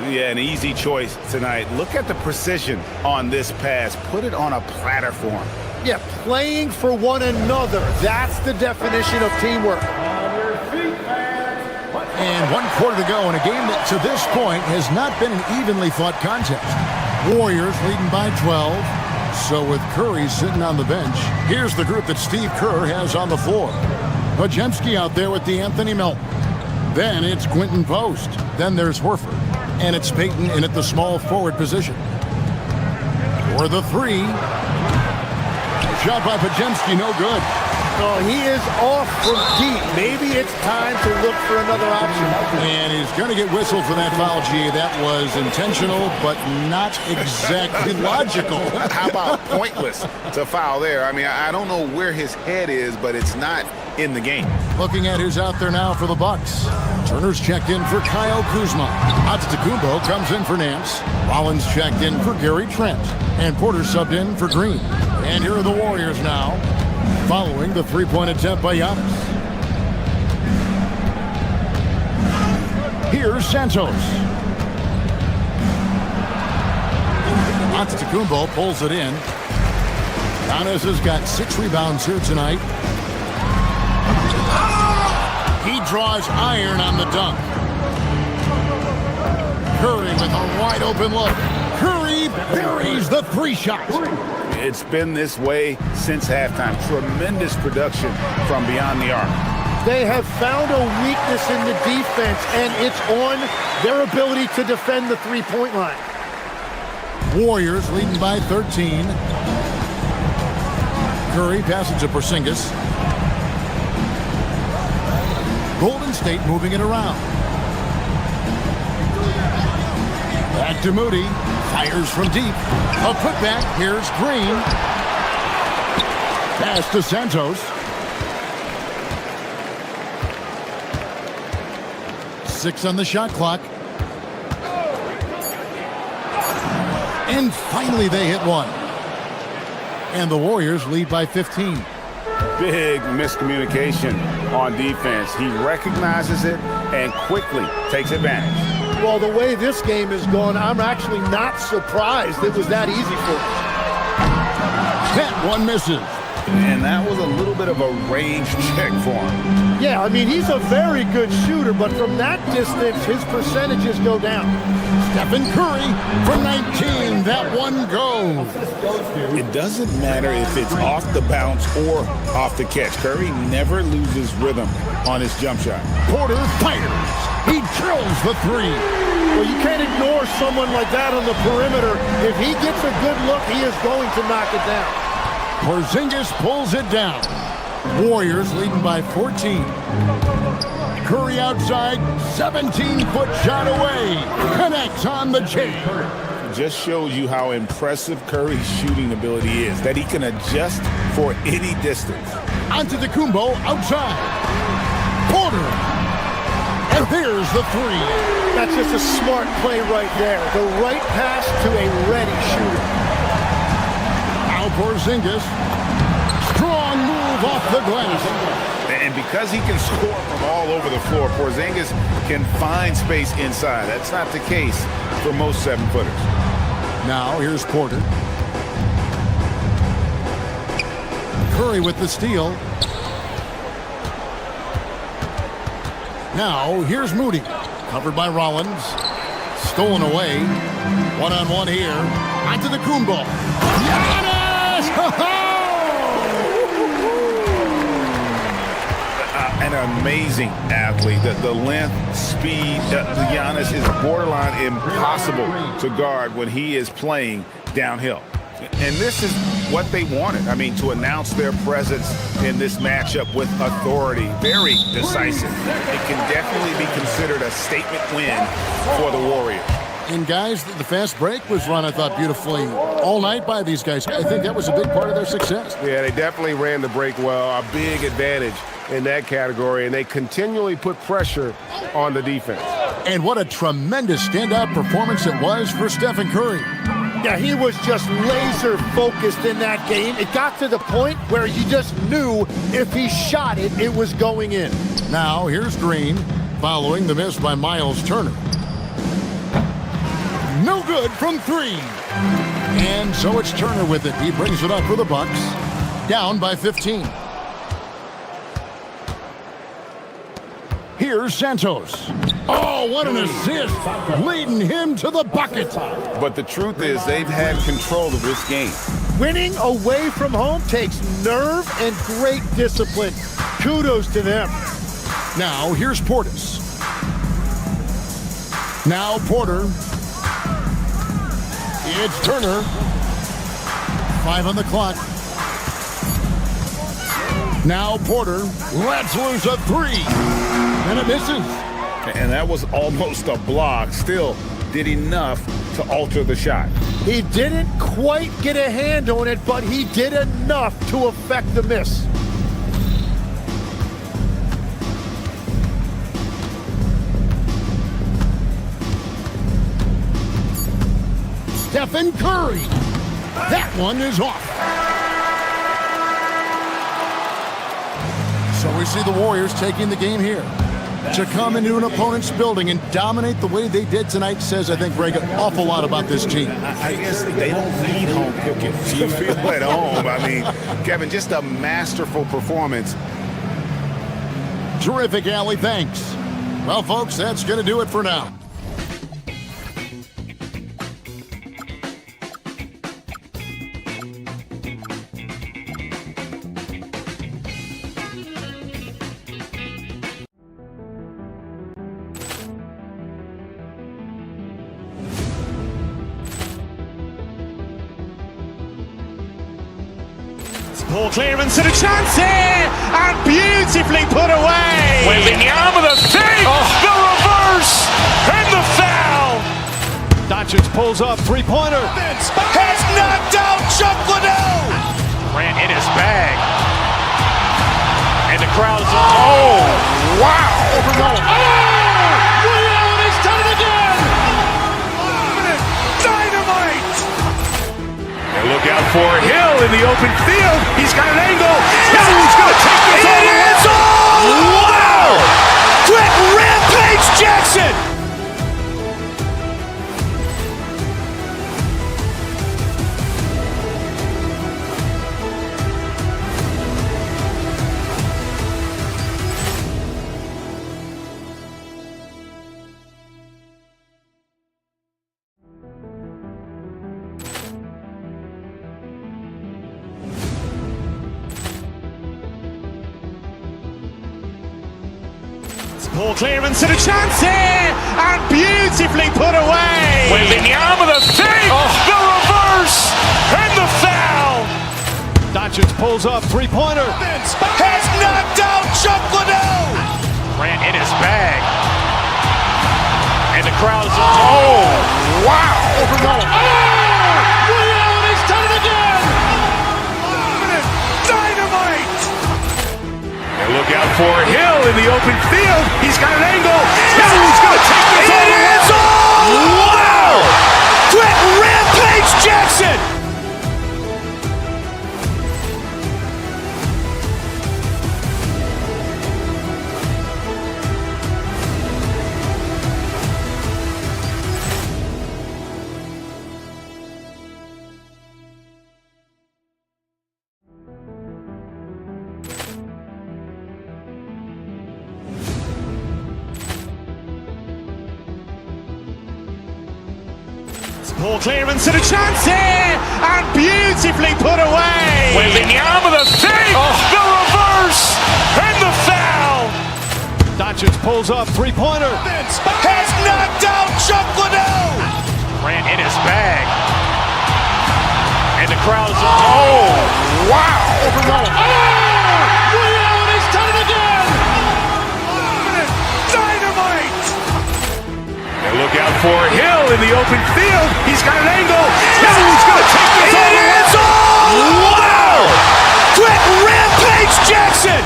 Yeah, an easy choice tonight. Look at the precision on this pass. Put it on a platter for him.
Yeah, playing for one another. That's the definition of teamwork.
And 1 quarter to go in a game that to this point has not been an evenly fought contest. Warriors leading by 12. So with Curry sitting on the bench, here's the group that Steve Kerr has on the floor. Podziemski out there with DeAnthony Melton. Then it's Quentin Post. Then there's Horford. And it's Payton in at the small forward position. For the 3. Shot by Podziemski, no good.
Oh, he is off from deep. Maybe it's time to look for another option.
And he's going to get whistled for that foul, G. That was intentional, but not exactly logical.
How about pointless to foul there? I mean, I don't know where his head is, but it's not in the game.
Looking at who's out there now for the Bucks. Turner's checked in for Kyle Kuzma. Antetokounmpo comes in for Nance. Rollins checked in for Gary Trent. And Porter subbed in for Green. And here are the Warriors now, following the 3-point attempt by Giannis. Here's Santos. Antetokounmpo pulls it in. Giannis has got 6 rebounds here tonight. He draws iron on the dunk. Curry with a wide open look. Curry buries the 3 shot.
It's been this way since halftime. Tremendous production from beyond the arc.
They have found a weakness in the defense, and it's on their ability to defend the three-point line.
Warriors leading by 13. Curry passes to Porzingis. Golden State moving it around. Back to Moody. Fires from deep. A putback. Here's Green. Pass to Santos. 6 on the shot clock. And finally they hit one. And the Warriors lead by 15.
Big miscommunication on defense. He recognizes it and quickly takes advantage.
Well, the way this game has gone, I'm actually not surprised it was that easy for him.
That one misses.
And that was a little bit of a range check for him.
Yeah, I mean, he's a very good shooter, but from that distance, his percentages go down.
Stephen Curry from 19. That one goes.
It doesn't matter if it's off the bounce or off the catch. Curry never loses rhythm on his jump shot.
Porter fires. He drills the 3.
Well, you can't ignore someone like that on the perimeter. If he gets a good look, he is going to knock it down.
Porzingis pulls it down. Warriors leading by 14. Curry outside, 17-foot shot away. Connects on the chain.
Just shows you how impressive Curry's shooting ability is, that he can adjust for any distance.
Onto the Kumbo outside. Porter. And there's the 3.
That's just a smart play right there. The right pass to a ready shooter.
Now Porzingis. Strong move off the glass.
And because he can score from all over the floor, Porzingis can find space inside. That's not the case for most 7-footers.
Now here's Porter. Curry with the steal. Now here's Moody. Covered by Rollins. Stolen away. One-on-one here. Onto the Kumbo. Giannis!
An amazing athlete. The length, speed, Giannis is borderline impossible to guard when he is playing downhill. And this is what they wanted. I mean, to announce their presence in this matchup with authority. Very decisive. It can definitely be considered a statement win for the Warriors.
And guys, the fast break was run, I thought, beautifully all night by these guys. I think that was a big part of their success.
Yeah, they definitely ran the break well. A big advantage in that category, and they continually put pressure on the defense.
And what a tremendous standout performance it was for Stephen Curry.
Yeah, he was just laser focused in that game. It got to the point where you just knew if he shot it, it was going in.
Now here's Green, following the miss by Miles Turner. No good from 3. And so it's Turner with it. He brings it up for the Bucks. Down by 15. Here's Santos. Oh, what an assist. Leading him to the bucket.
But the truth is they've had control of this game.
Winning away from home takes nerve and great discipline. Kudos to them.
Now here's Portis. Now Porter. It's Turner. 5 on the clock. Now Porter lets loose a 3. And it misses.
And that was almost a block. Still did enough to alter the shot.
He didn't quite get a hand on it, but he did enough to affect the miss.
Stephen Curry. That one is off. So we see the Warriors taking the game here. To come into an opponent's building and dominate the way they did tonight says, I think, Greg, an awful lot about this team.
I guess they don't need home cooking. You feel at home. I mean, Kevin, just a masterful performance.
Terrific, Allie. Thanks. Well, folks, that's going to do it for now.
Ball clearance and a chance here, and beautifully put away.
Wembanyama the fake, the reverse, and the foul.
Doncic pulls up, three-pointer.
Has knocked out Chuck Liddell. Ran in his bag. And the crowd is, oh, wow. Ray Allen has done it again. Dynamite. And look out for Hill in the open field. He's got an angle. He's going to take this all the way. Wow. Quick Rampage Jackson.
Ball clearance and a chance here, and beautifully put away.
Wembanyama the fake, the reverse, and the foul.
Doncic pulls up, three-pointer.
Has knocked out Chuck Liddell. Ran in his bag. And the crowd is, oh, wow. Ray Allen has done it again. Dynamite. And look out for Hill in the open field. He's got an angle. He's going to take this all the way. Wow. Quick Rampage Jackson.
Ball clearance and a chance here, and beautifully put away.
Wembanyama the fake, the reverse, and the foul.
Doncic pulls up, three-pointer.
Has knocked out Chuck Liddell. Ran in his bag. And the crowd is, oh, wow. Ray Allen has done it again. Dynamite. And look out for Hill in the open field. He's got an angle. He's going to take this all the way. Wow. Quick Rampage Jackson.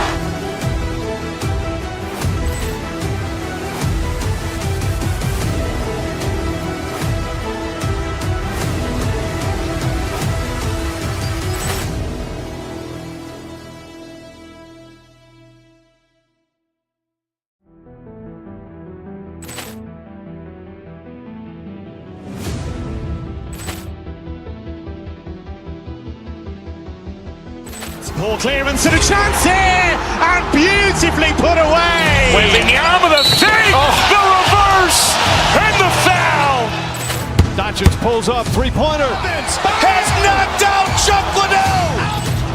Ball clearance and a chance here, and beautifully put away.
Wembanyama the fake, the reverse, and the foul.
Doncic pulls up, three-pointer.
Has knocked out Chuck Liddell.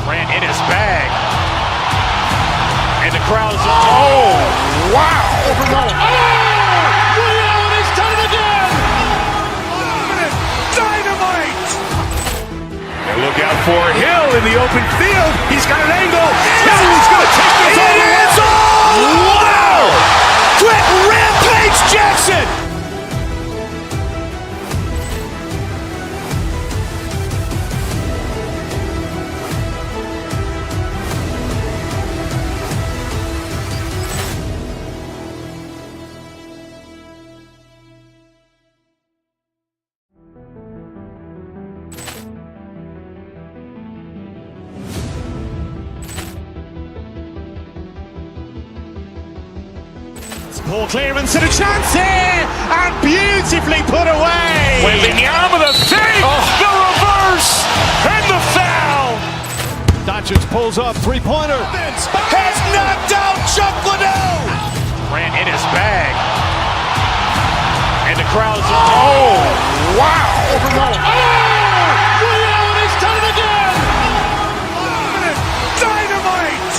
Ran in his bag. And the crowd is, oh, wow. Ray Allen has done it again. Dynamite. And look out for Hill in the open field. He's got an angle. He's going to take this all the way. Wow. Quick Rampage Jackson.
Ball clearance and a chance here, and beautifully put away.
Wembanyama the save, the reverse, and the foul.
Doncic pulls up, three-pointer.
Has knocked out Chuck Liddell. Ran in his bag. And the crowd's oh, wow.
Allen has done it again.
Dynamite.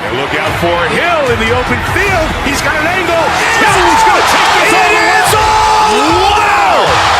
And look out for Hill in the open field. He's got an angle. He's going to take this all the way. Wow.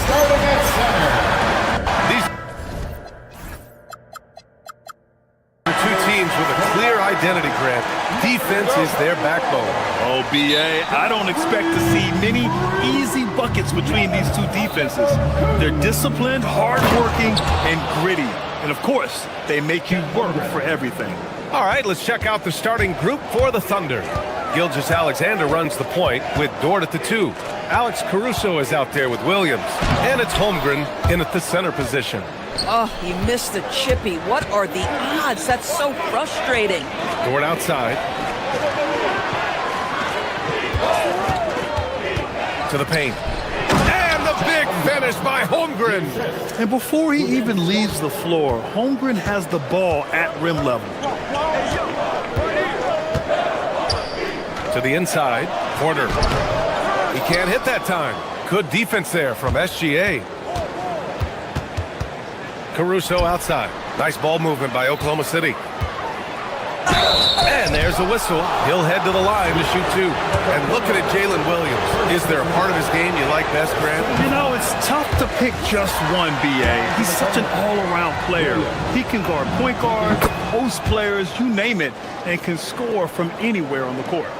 Starting at center.
These are two teams with a clear identity, Grant. Defense is their backbone.
Oh, BA, I don't expect to see many easy buckets between these two defenses. They're disciplined, hardworking, and gritty. And of course, they make you work for everything.
All right, let's check out the starting group for the Thunder. Gilgeous-Alexander runs the point with Dort at the 2. Alex Caruso is out there with Williams. And it's Holmgren in at the center position.
Oh, he missed the chippy. What are the odds? That's so frustrating.
Dort outside. To the paint. And the big finish by Holmgren.
And before he even leaves the floor, Holmgren has the ball at rim level.
To the inside. Porter. He can't hit that time. Good defense there from SGA. Caruso outside. Nice ball movement by Oklahoma City. And there's a whistle. He'll head to the line to shoot 2. And looking at Jalen Williams, is there a part of his game you like best, Grant?
You know, it's tough to pick just one, BA. He's such an all-around player. He can guard point guards, post players, you name it, and can score from anywhere on the court.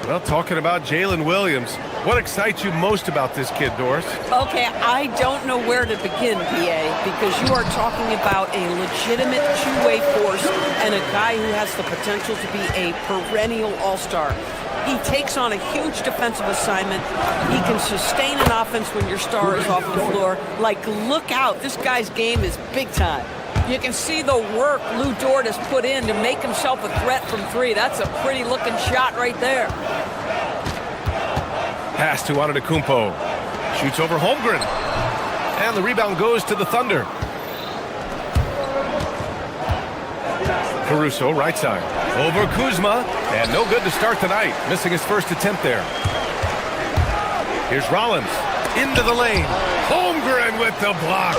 Well, talking about Jalen Williams, what excites you most about this kid, Doris?
Okay, I don't know where to begin, PA, because you are talking about a legitimate two-way force and a guy who has the potential to be a perennial all-star. He takes on a huge defensive assignment. He can sustain an offense when your star is off the floor. Like, look out. This guy's game is big time. You can see the work Lou Dort has put in to make himself a threat from 3. That's a pretty looking shot right there.
Pass to Antetokounmpo. Shoots over Holmgren. And the rebound goes to the Thunder. Caruso, right side. Over Kuzma. And no good to start tonight. Missing his first attempt there. Here's Rollins. Into the lane. Holmgren with the block.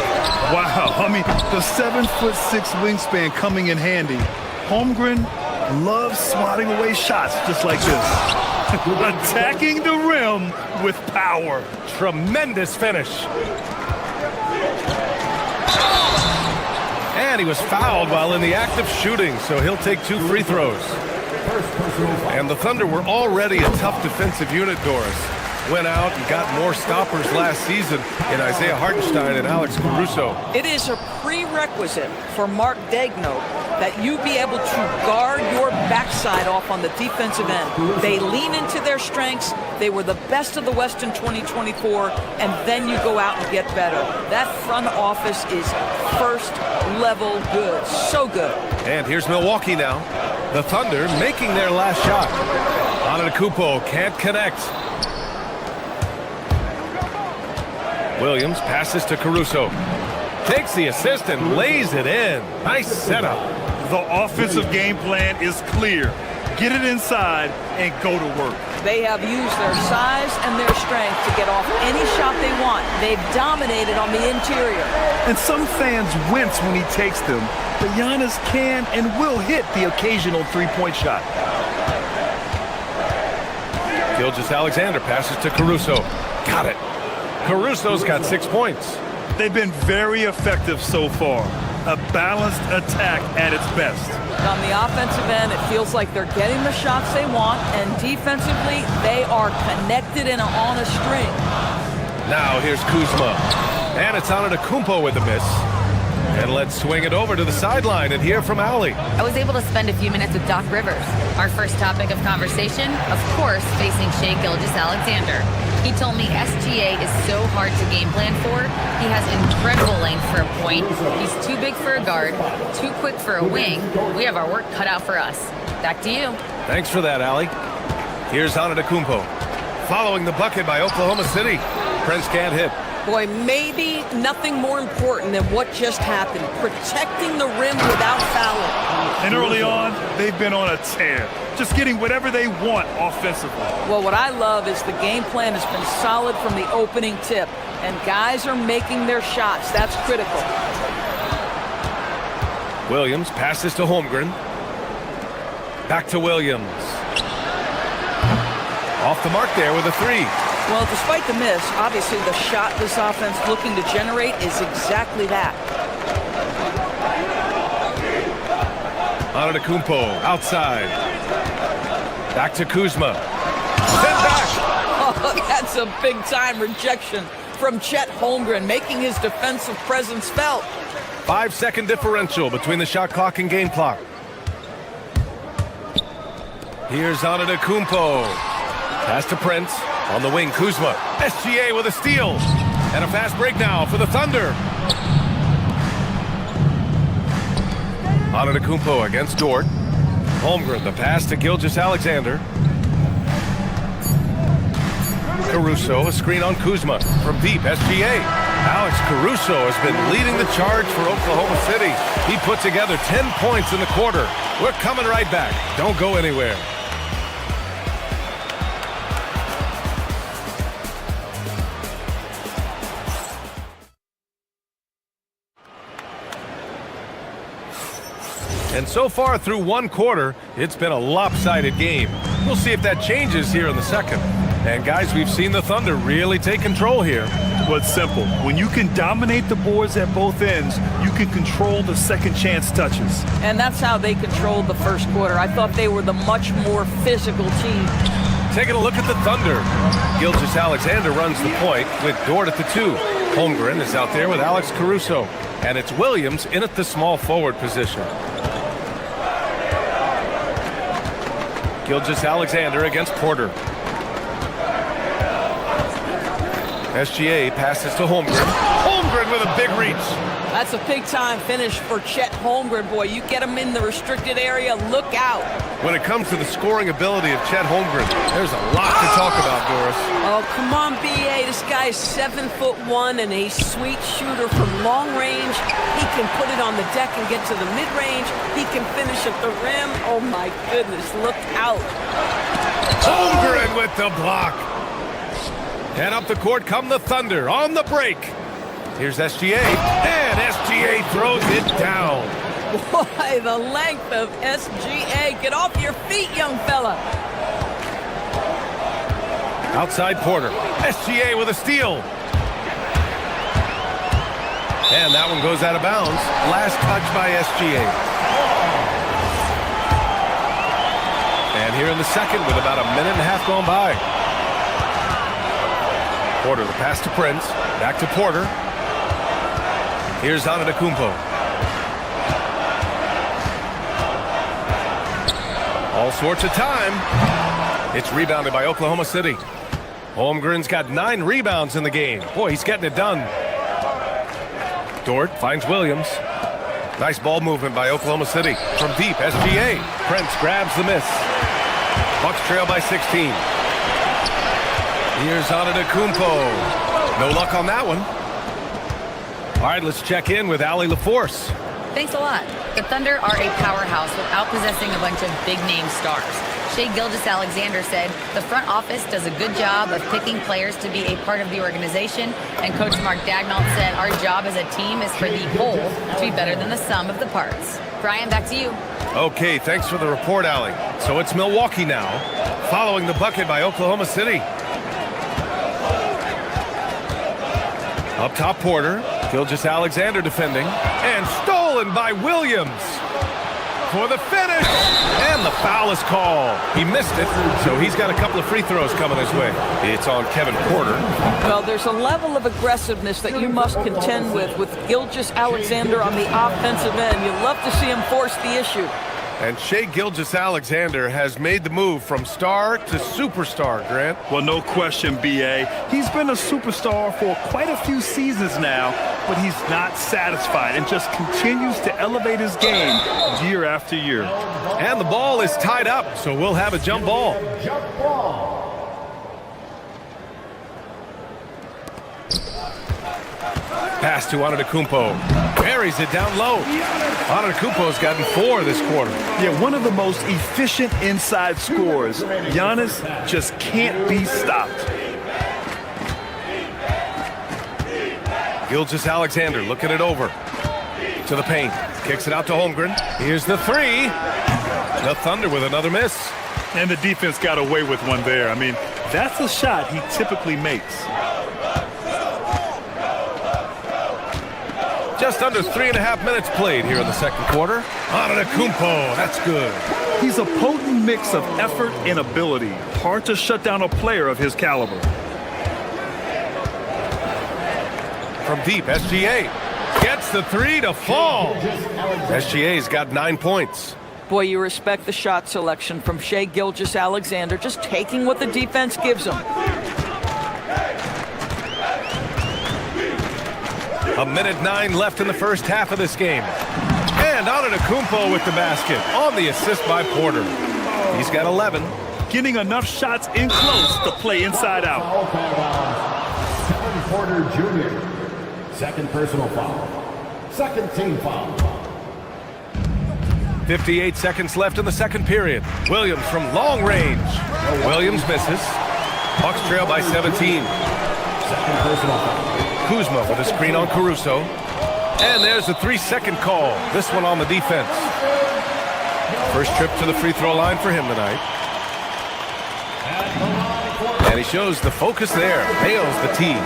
Wow, I mean, the 7'6" wingspan coming in handy. Holmgren loves swatting away shots just like this. Attacking the rim with power.
Tremendous finish. And he was fouled while in the act of shooting, so he'll take 2 free throws. And the Thunder were already a tough defensive unit, Doris. Went out and got more stoppers last season in Isaiah Hartenstein and Alex Caruso.
It is a prerequisite for Mark Daigneault that you be able to guard your backside off on the defensive end. They lean into their strengths. They were the best of the West in 2024, and then you go out and get better. That front office is first level good. So good.
And here's Milwaukee now. The Thunder making their last shot. Antetokounmpo can't connect. Williams passes to Caruso. Takes the assist and lays it in. Nice setup.
The offensive game plan is clear. Get it inside and go to work.
They have used their size and their strength to get off any shot they want. They've dominated on the interior.
And some fans wince when he takes them, but Giannis can and will hit the occasional three-point shot.
Gilgeous-Alexander passes to Caruso. Got it. Caruso's got 6 points.
They've been very effective so far. a balanced attack at its best.
On the offensive end, it feels like they're getting the shots they want, and defensively, they are connected and on a string.
Now here's Kuzma. And it's Antetokounmpo with the miss. And let's swing it over to the sideline and hear from Allie.
I was able to spend a few minutes with Doc Rivers. Our first topic of conversation, of course, facing Shai Gilgeous-Alexander. He told me SGA is so hard to game plan for. He has incredible length for a point. He's too big for a guard, too quick for a wing. We have our work cut out for us. Back to you.
Thanks for that, Allie. Here's Antetokounmpo. Following the bucket by Oklahoma City. Prince can't hit.
Boy, maybe nothing more important than what just happened. Protecting the rim without fouling.
And early on, they've been on a tear. Just getting whatever they want offensively.
Well, what I love is the game plan has been solid from the opening tip. And guys are making their shots. That's critical.
Williams passes to Holmgren. Back to Williams. Off the mark there with a three.
Well, despite the miss, obviously the shot this offense looking to generate is exactly that.
Antetokounmpo outside. Back to Kuzma. Sent back.
Oh, that's a big-time rejection from Chet Holmgren, making his defensive presence felt.
5-second differential between the shot clock and game clock. Here's Antetokounmpo. Pass to Prince. On the wing, Kuzma. SGA with a steal. And a fast break now for the Thunder. Antetokounmpo against Dort. Holmgren, the pass to Gilgeous-Alexander. Caruso, a screen on Kuzma. From deep, SGA. Alex Caruso has been leading the charge for Oklahoma City. He put together 10 points in the quarter. We're coming right back. Don't go anywhere. And so far through one quarter, it's been a lopsided game. We'll see if that changes here in the second. And guys, we've seen the Thunder really take control here.
Well, it's simple. When you can dominate the boards at both ends, you can control the second chance touches.
And that's how they controlled the first quarter. I thought they were the much more physical team.
Taking a look at the Thunder. Gilgeous-Alexander runs the point with Dort at the 2. Holmgren is out there with Alex Caruso. And it's Williams in at the small forward position. Gilgeous-Alexander against Porter. SGA passes to Holmgren. Holmgren with a big reach.
That's a big-time finish for Chet Holmgren. Boy, you get him in the restricted area, look out.
When it comes to the scoring ability of Chet Holmgren, there's a lot to talk about, Doris.
Oh, come on, B.A. This guy is 7'1" and a sweet shooter from long range. He can put it on the deck and get to the mid-range. He can finish at the rim. Oh, my goodness, look out.
Holmgren with the block. And up the court come the Thunder on the break. Here's SGA, and SGA throws it down.
Boy, the length of SGA. Get off your feet, young fella.
Outside Porter. SGA with a steal. And that one goes out of bounds. Last touch by SGA. And here in the second with about a minute and a half gone by. Porter, the pass to Prince. Back to Porter. Here's Antetokounmpo. All sorts of time. It's rebounded by Oklahoma City. Holmgren's got 9 rebounds in the game. Boy, he's getting it done. Dort finds Williams. Nice ball movement by Oklahoma City. From deep, SGA. Prince grabs the miss. Bucks trail by 16. Here's Antetokounmpo. No luck on that one. All right, let's check in with Allie LaForce.
Thanks a lot. The Thunder are a powerhouse without possessing a bunch of big-name stars. Shai Gilgeous-Alexander said, the front office does a good job of picking players to be a part of the organization, and Coach Mark Daigneault said, our job as a team is for the whole to be better than the sum of the parts. Brian, back to you.
Okay, thanks for the report, Allie. So it's Milwaukee now, following the bucket by Oklahoma City. Up top, Porter. Gilgeous-Alexander defending. And stolen Stolen by Williams for the finish, and the foul is called. He missed it, so he's got a couple of free throws coming his way. It's on Kevin Porter.
Well, there's a level of aggressiveness that you must contend with Gilgeous-Alexander on the offensive end. You love to see him force the issue.
And Shai Gilgeous-Alexander has made the move from star to superstar, Grant.
Well, no question, B.A. He's been a superstar for quite a few seasons now, but he's not satisfied and just continues to elevate his game year after year.
And the ball is tied up, so we'll have a jump ball. Pass to Antetokounmpo. Buries it down low. Antetokounmpo's gotten 4 this quarter.
Yeah, one of the most efficient inside scorers. Giannis just can't be stopped.
Gilgeous-Alexander looking it over to the paint. Kicks it out to Holmgren. Here's the 3. The Thunder with another miss.
And the defense got away with one there. I mean, that's a shot he typically makes.
Just under 3.5 minutes played here in the second quarter. Antetokounmpo, that's good.
He's a potent mix of effort and ability. Hard to shut down a player of his caliber.
From deep, SGA gets the 3 to fall. SGA's got 9 points.
Boy, you respect the shot selection from Shai Gilgeous-Alexander, just taking what the defense gives him.
A minute 9 left in the first half of this game. And Antetokounmpo with the basket on the assist by Porter. He's got 11.
Getting enough shots in close to play inside out.
Kevin Porter Jr. Second personal foul. Second team foul.
58 seconds left in the second period. Williams from long range. Williams misses. Bucks trail by 17.
Second personal foul.
Kuzma with a screen on Caruso. And there's a 3-second call. This one on the defense. First trip to the free throw line for him tonight. And he shows the focus there. Nails the tee.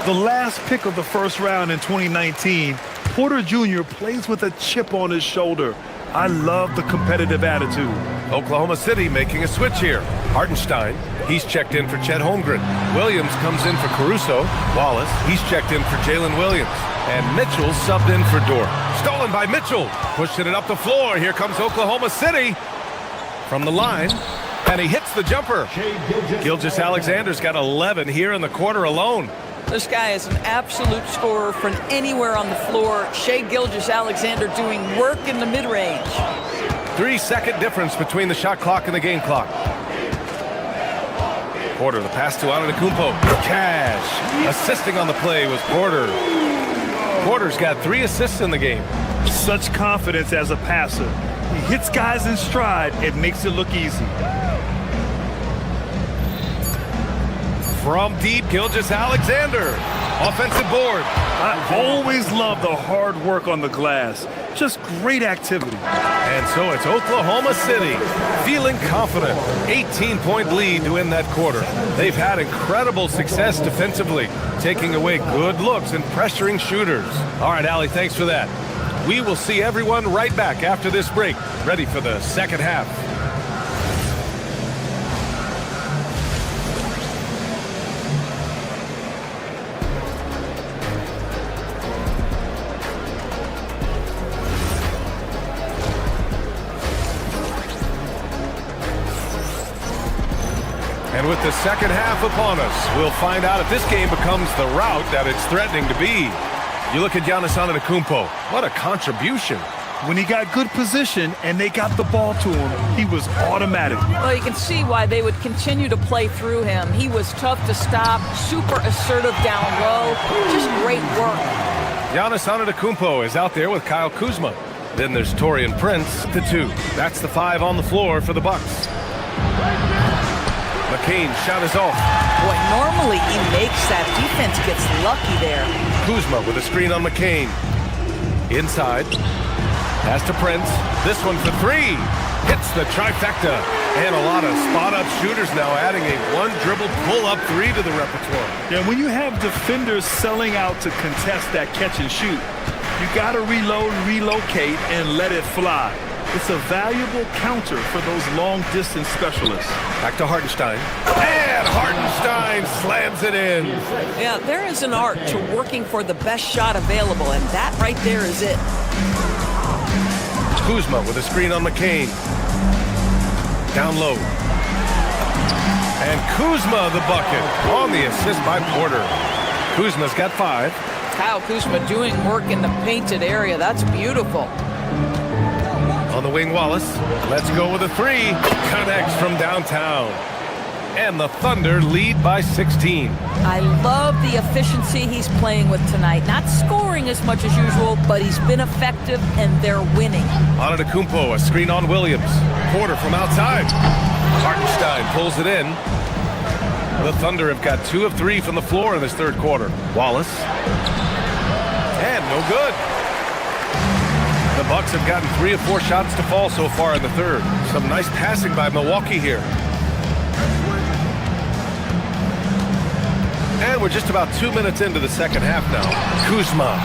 The last pick of the first round in 2019, Porter Jr. plays with a chip on his shoulder. I love the competitive attitude.
Oklahoma City making a switch here. Hartenstein, he's checked in for Chet Holmgren. Williams comes in for Caruso. Wallace, he's checked in for Jalen Williams. And Mitchell subbed in for Dort. Stolen by Mitchell. Pushing it up the floor. Here comes Oklahoma City from the line. And he hits the jumper. Gilgeous-Alexander's got 11 here in the quarter alone.
This guy is an absolute scorer from anywhere on the floor. Shai Gilgeous-Alexander doing work in the mid-range.
3-second difference between the shot clock and the game clock. Porter, the pass to Antetokounmpo. Cash. Assisting on the play was Porter. Porter's got 3 assists in the game.
Such confidence as a passer. He hits guys in stride and makes it look easy.
From deep, Gilgeous-Alexander. Offensive board.
I always love the hard work on the glass. Just great activity.
And so it's Oklahoma City feeling confident. 18-point lead to win that quarter. They've had incredible success defensively, taking away good looks and pressuring shooters. All right, Allie, thanks for that. We will see everyone right back after this break, ready for the second half. And with the second half upon us, we'll find out if this game becomes the rout that it's threatening to be. You look at Giannis Antetokounmpo. What a contribution.
When he got good position and they got the ball to him, he was automatic.
Well, you can see why they would continue to play through him. He was tough to stop, super assertive down low, just great work.
Giannis Antetokounmpo is out there with Kyle Kuzma. Then there's Taurean Prince, the 2. That's the 5 on the floor for the Bucks. McCain shot is off.
Boy, normally he makes that. Defense gets lucky there.
Kuzma with a screen on McCain. Inside. Pass to Prince. This one for 3. Hits the trifecta. And a lot of spot-up shooters now adding a one-dribble pull-up 3 to the repertoire.
Yeah, when you have defenders selling out to contest that catch and shoot, You got to reload, relocate, and let it fly. It's a valuable counter for those long-distance specialists.
Back to Hartenstein. And Hartenstein slams it in.
Yeah, there is an art to working for the best shot available, and that right there is it.
Kuzma with a screen on McCain. Down low. And Kuzma the bucket on the assist by Porter. Kuzma's got 5.
Kyle Kuzma doing work in the painted area. That's beautiful.
On the wing, Wallace. Let's go with a 3. Connects from downtown. And the Thunder lead by 16.
I love the efficiency he's playing with tonight. Not scoring as much as usual, but he's been effective and they're winning.
Antetokounmpo, a screen on Williams. Porter from outside. Hartenstein pulls it in. The Thunder have got 2 of 3 from the floor in this third quarter. Wallace. And no good. The Bucks have gotten 3 of 4 shots to fall so far in the third. Some nice passing by Milwaukee here. And we're just about 2 minutes into the second half now. Kuzma.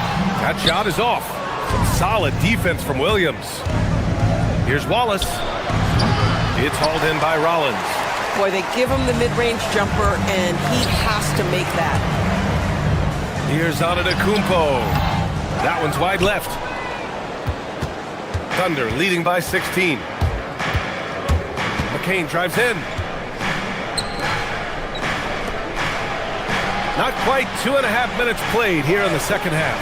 That shot is off. Some solid defense from Williams. Here's Wallace. It's hauled in by Rollins.
Boy, they give him the mid-range jumper, and he has to make that.
Here's Antetokounmpo. That one's wide left. Thunder leading by 16. McCain drives in. Not quite 2.5 minutes played here in the second half.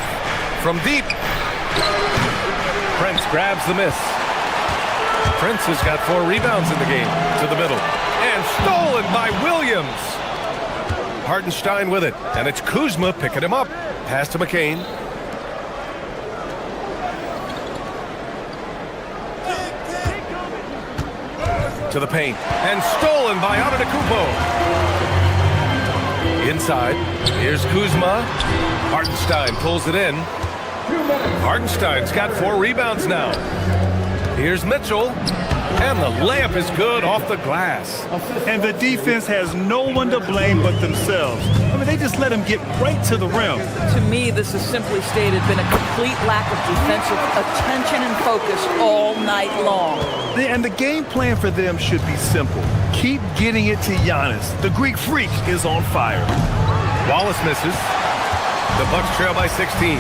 From deep. Prince grabs the miss. Prince has got 4 rebounds in the game. To the middle. And stolen by Williams. Hartenstein with it. And it's Kuzma picking him up. Pass to McCain. To the paint. And stolen by Antetokounmpo. Inside. Here's Kuzma. Hartenstein pulls it in. Hartenstein's got 4 rebounds now. Here's Mitchell. And the layup is good off the glass.
And the defense has no one to blame but themselves. I mean, they just let him get right to the rim.
To me, this is simply stated been a complete lack of defensive attention and focus all night long.
And the game plan for them should be simple. Keep getting it to Giannis. The Greek freak is on fire.
Wallace misses. The Bucks trail by 16.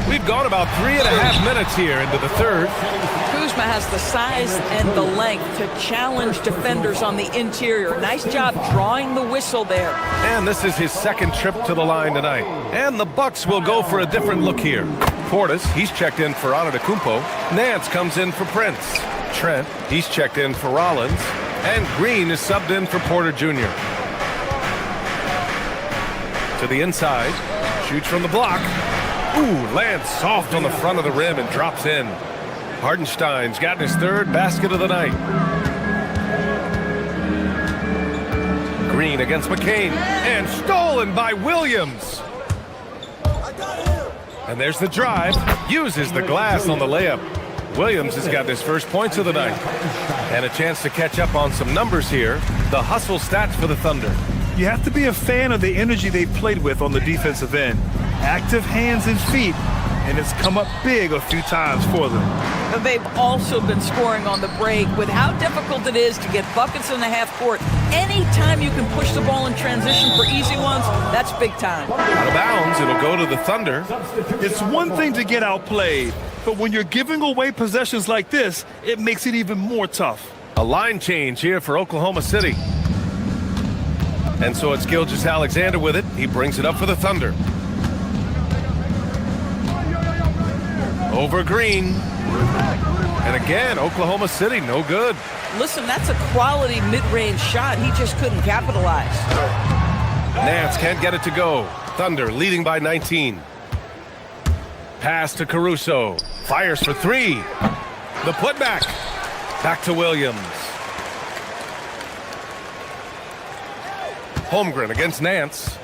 We've gone about 3.5 minutes here into the third.
Kuzma has the size and the length to challenge defenders on the interior. Nice job drawing the whistle there.
And this is his second trip to the line tonight. And the Bucks will go for a different look here. Portis, he's checked in for Antetokounmpo. Nance comes in for Prince. Trent, he's checked in for Rollins. And Green is subbed in for Porter Jr. To the inside. Shoots from the block. Ooh, lands soft on the front of the rim and drops in. Hartenstein's gotten his 3rd basket of the night. Green against McCain. And stolen by Williams. And there's the drive. Uses the glass on the layup. Williams has got his first points of the night. And a chance to catch up on some numbers here. The hustle stats for the Thunder.
You have to be a fan of the energy they've played with on the defensive end. Active hands and feet, and it's come up big a few times for them.
And they've also been scoring on the break with how difficult it is to get buckets in the half court. Anytime you can push the ball in transition for easy ones, that's big time.
Out of bounds, it'll go to the Thunder.
It's one thing to get outplayed, but when you're giving away possessions like this, it makes it even more tough.
A line change here for Oklahoma City. And so it's Gilgeous-Alexander with it. He brings it up for the Thunder. Over Green. And again, Oklahoma City, no good.
Listen, that's a quality mid-range shot. He just couldn't capitalize.
Nance can't get it to go. Thunder leading by 19. Pass to Caruso. Fires for 3. The putback. Back to Williams. Holmgren against Nance.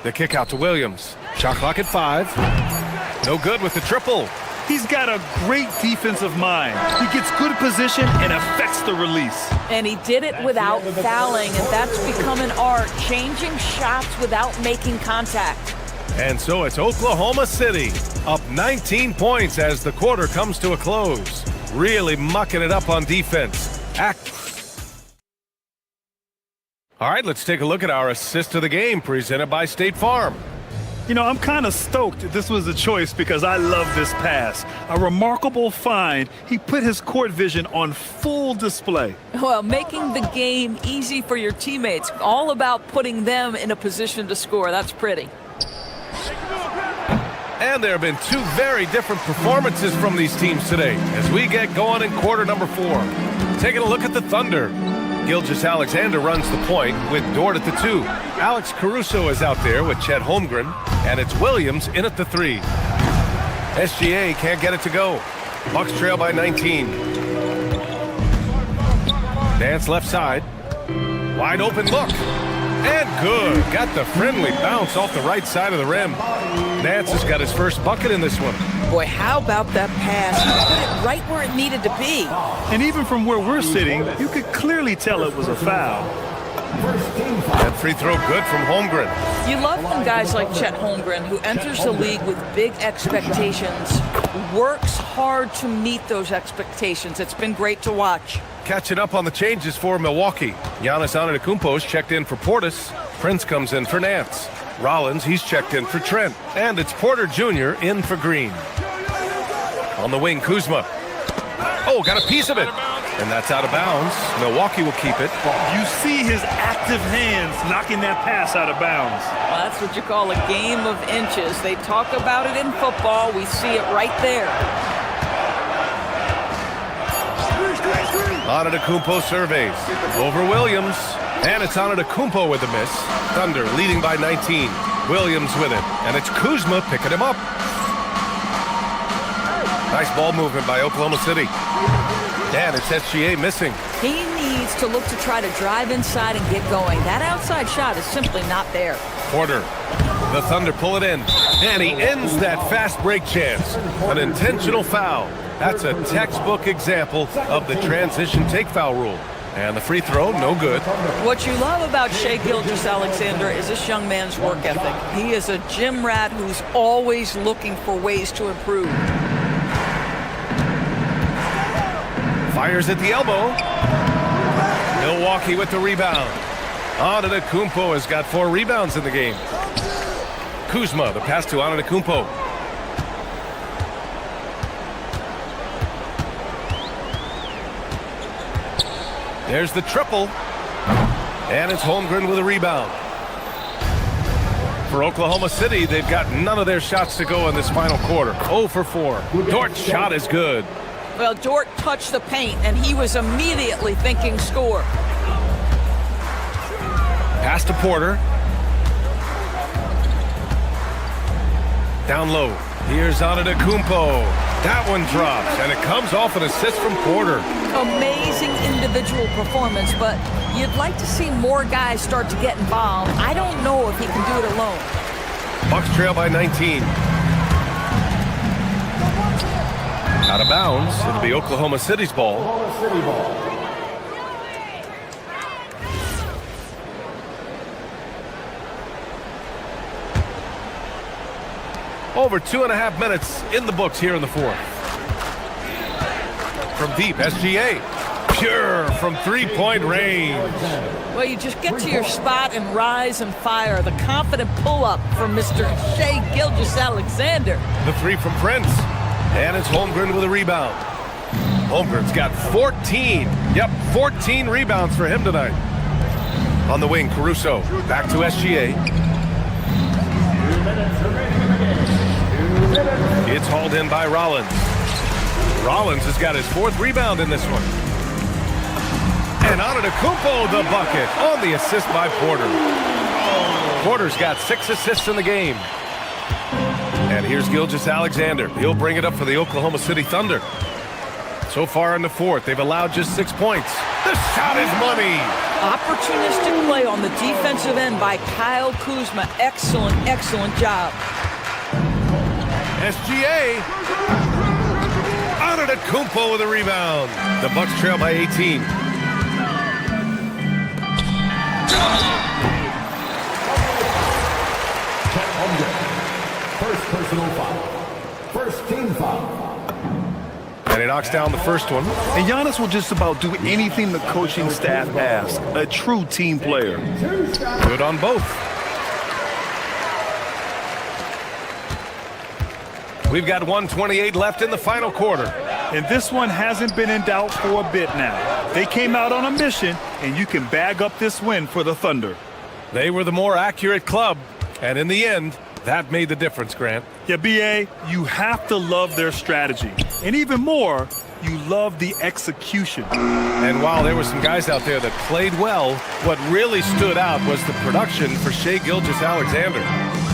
The kick out to Williams. Shot clock at 5. No good with the triple.
He's got a great defensive mind. He gets good position and affects the release.
And he did it without fouling, and that's become an art, changing shots without making contact.
And so it's Oklahoma City up 19 points as the quarter comes to a close. Really mucking it up on defense. All right, let's take a look at our assist of the game presented by State Farm.
You know, I'm kind of stoked this was a choice because I love this pass. A remarkable find. He put his court vision on full display.
Well, making the game easy for your teammates. All about putting them in a position to score. That's pretty.
And there have been two very different performances from these teams today as we get going in quarter number 4. Taking a look at the Thunder. Gilgeous-Alexander runs the point with Dort at the 2. Alex Caruso is out there with Chet Holmgren, and it's Williams in at the 3. SGA can't get it to go. Bucks trail by 19. Nance left side. Wide open look. And good. Got the friendly bounce off the right side of the rim. Nance has got his first bucket in this one.
Boy, how about that pass? He put it right where it needed to be.
And even from where we're sitting, you could clearly tell it was a foul.
That free throw good from Holmgren.
You love when guys like Chet Holmgren, who enters the league with big expectations, works hard to meet those expectations. It's been great to watch.
Catching up on the changes for Milwaukee. Giannis Antetokounmpo's checked in for Portis. Prince comes in for Nance. Rollins, he's checked in for Trent. And it's Porter Jr. in for Green. On the wing, Kuzma. Oh, got a piece of it. And that's out of bounds. Milwaukee will keep it.
You see his active hands knocking that pass out of bounds.
Well, that's what you call a game of inches. They talk about it in football. We see it right there.
Antetokounmpo surveys. Over Williams. And it's Antetokounmpo with the miss. Thunder leading by 19. Williams with it. And it's Kuzma picking him up. Nice ball movement by Oklahoma City. And it's SGA missing.
He needs to look to try to drive inside and get going. That outside shot is simply not there.
Porter. The Thunder pull it in. And he ends that fast break chance. An intentional foul. That's a textbook example of the transition take foul rule. And the free throw, no good.
What you love about Shai Gilgeous-Alexander is this young man's work ethic. He is a gym rat who's always looking for ways to improve.
Fires at the elbow. Milwaukee with the rebound. Antetokounmpo has got 4 rebounds in the game. Kuzma, the pass to Antetokounmpo. There's the triple. And it's Holmgren with a rebound. For Oklahoma City, they've got none of their shots to go in this final quarter. 0 for 4. Dort's shot is good.
Well, Dort touched the paint, and he was immediately thinking score.
Pass to Porter. Down low. Here's Antetokounmpo. That one drops, and it comes off an assist from Porter.
Amazing individual performance, but you'd like to see more guys start to get involved. I don't know if he can do it alone.
Bucks trail by 19. Out of bounds. It'll be Oklahoma City's ball. Over 2.5 minutes in the books here in the 4th. From deep, SGA. Pure from three-point range.
Well, you just get to your spot and rise and fire. The confident pull-up from Mr. Shai Gilgeous-Alexander.
The 3 from Prince. And it's Holmgren with a rebound. Holmgren's got 14. Yep, 14 rebounds for him tonight. On the wing, Caruso. Back to SGA. It's hauled in by Rollins. Rollins has got his 4th rebound in this one. And Antetokounmpo the bucket on the assist by Porter. Porter's got 6 assists in the game. And here's Gilgeous-Alexander. He'll bring it up for the Oklahoma City Thunder. So far in the 4th, they've allowed just 6 points. The shot is money.
Opportunistic play on the defensive end by Kyle Kuzma. Excellent, excellent job.
SGA. Antetokounmpo with a rebound. The Bucks trail by 18.
First personal foul. First team foul.
And he knocks down the first one.
And Giannis will just about do anything the coaching staff asks. A true team player.
Good on both. We've got 1:28 left in the final quarter.
And this one hasn't been in doubt for a bit now. They came out on a mission, and you can bag up this win for the Thunder.
They were the more accurate club, and in the end, that made the difference, Grant.
Yeah, B.A., you have to love their strategy. And even more, you love the execution.
And while there were some guys out there that played well, what really stood out was the production for Shai Gilgeous-Alexander.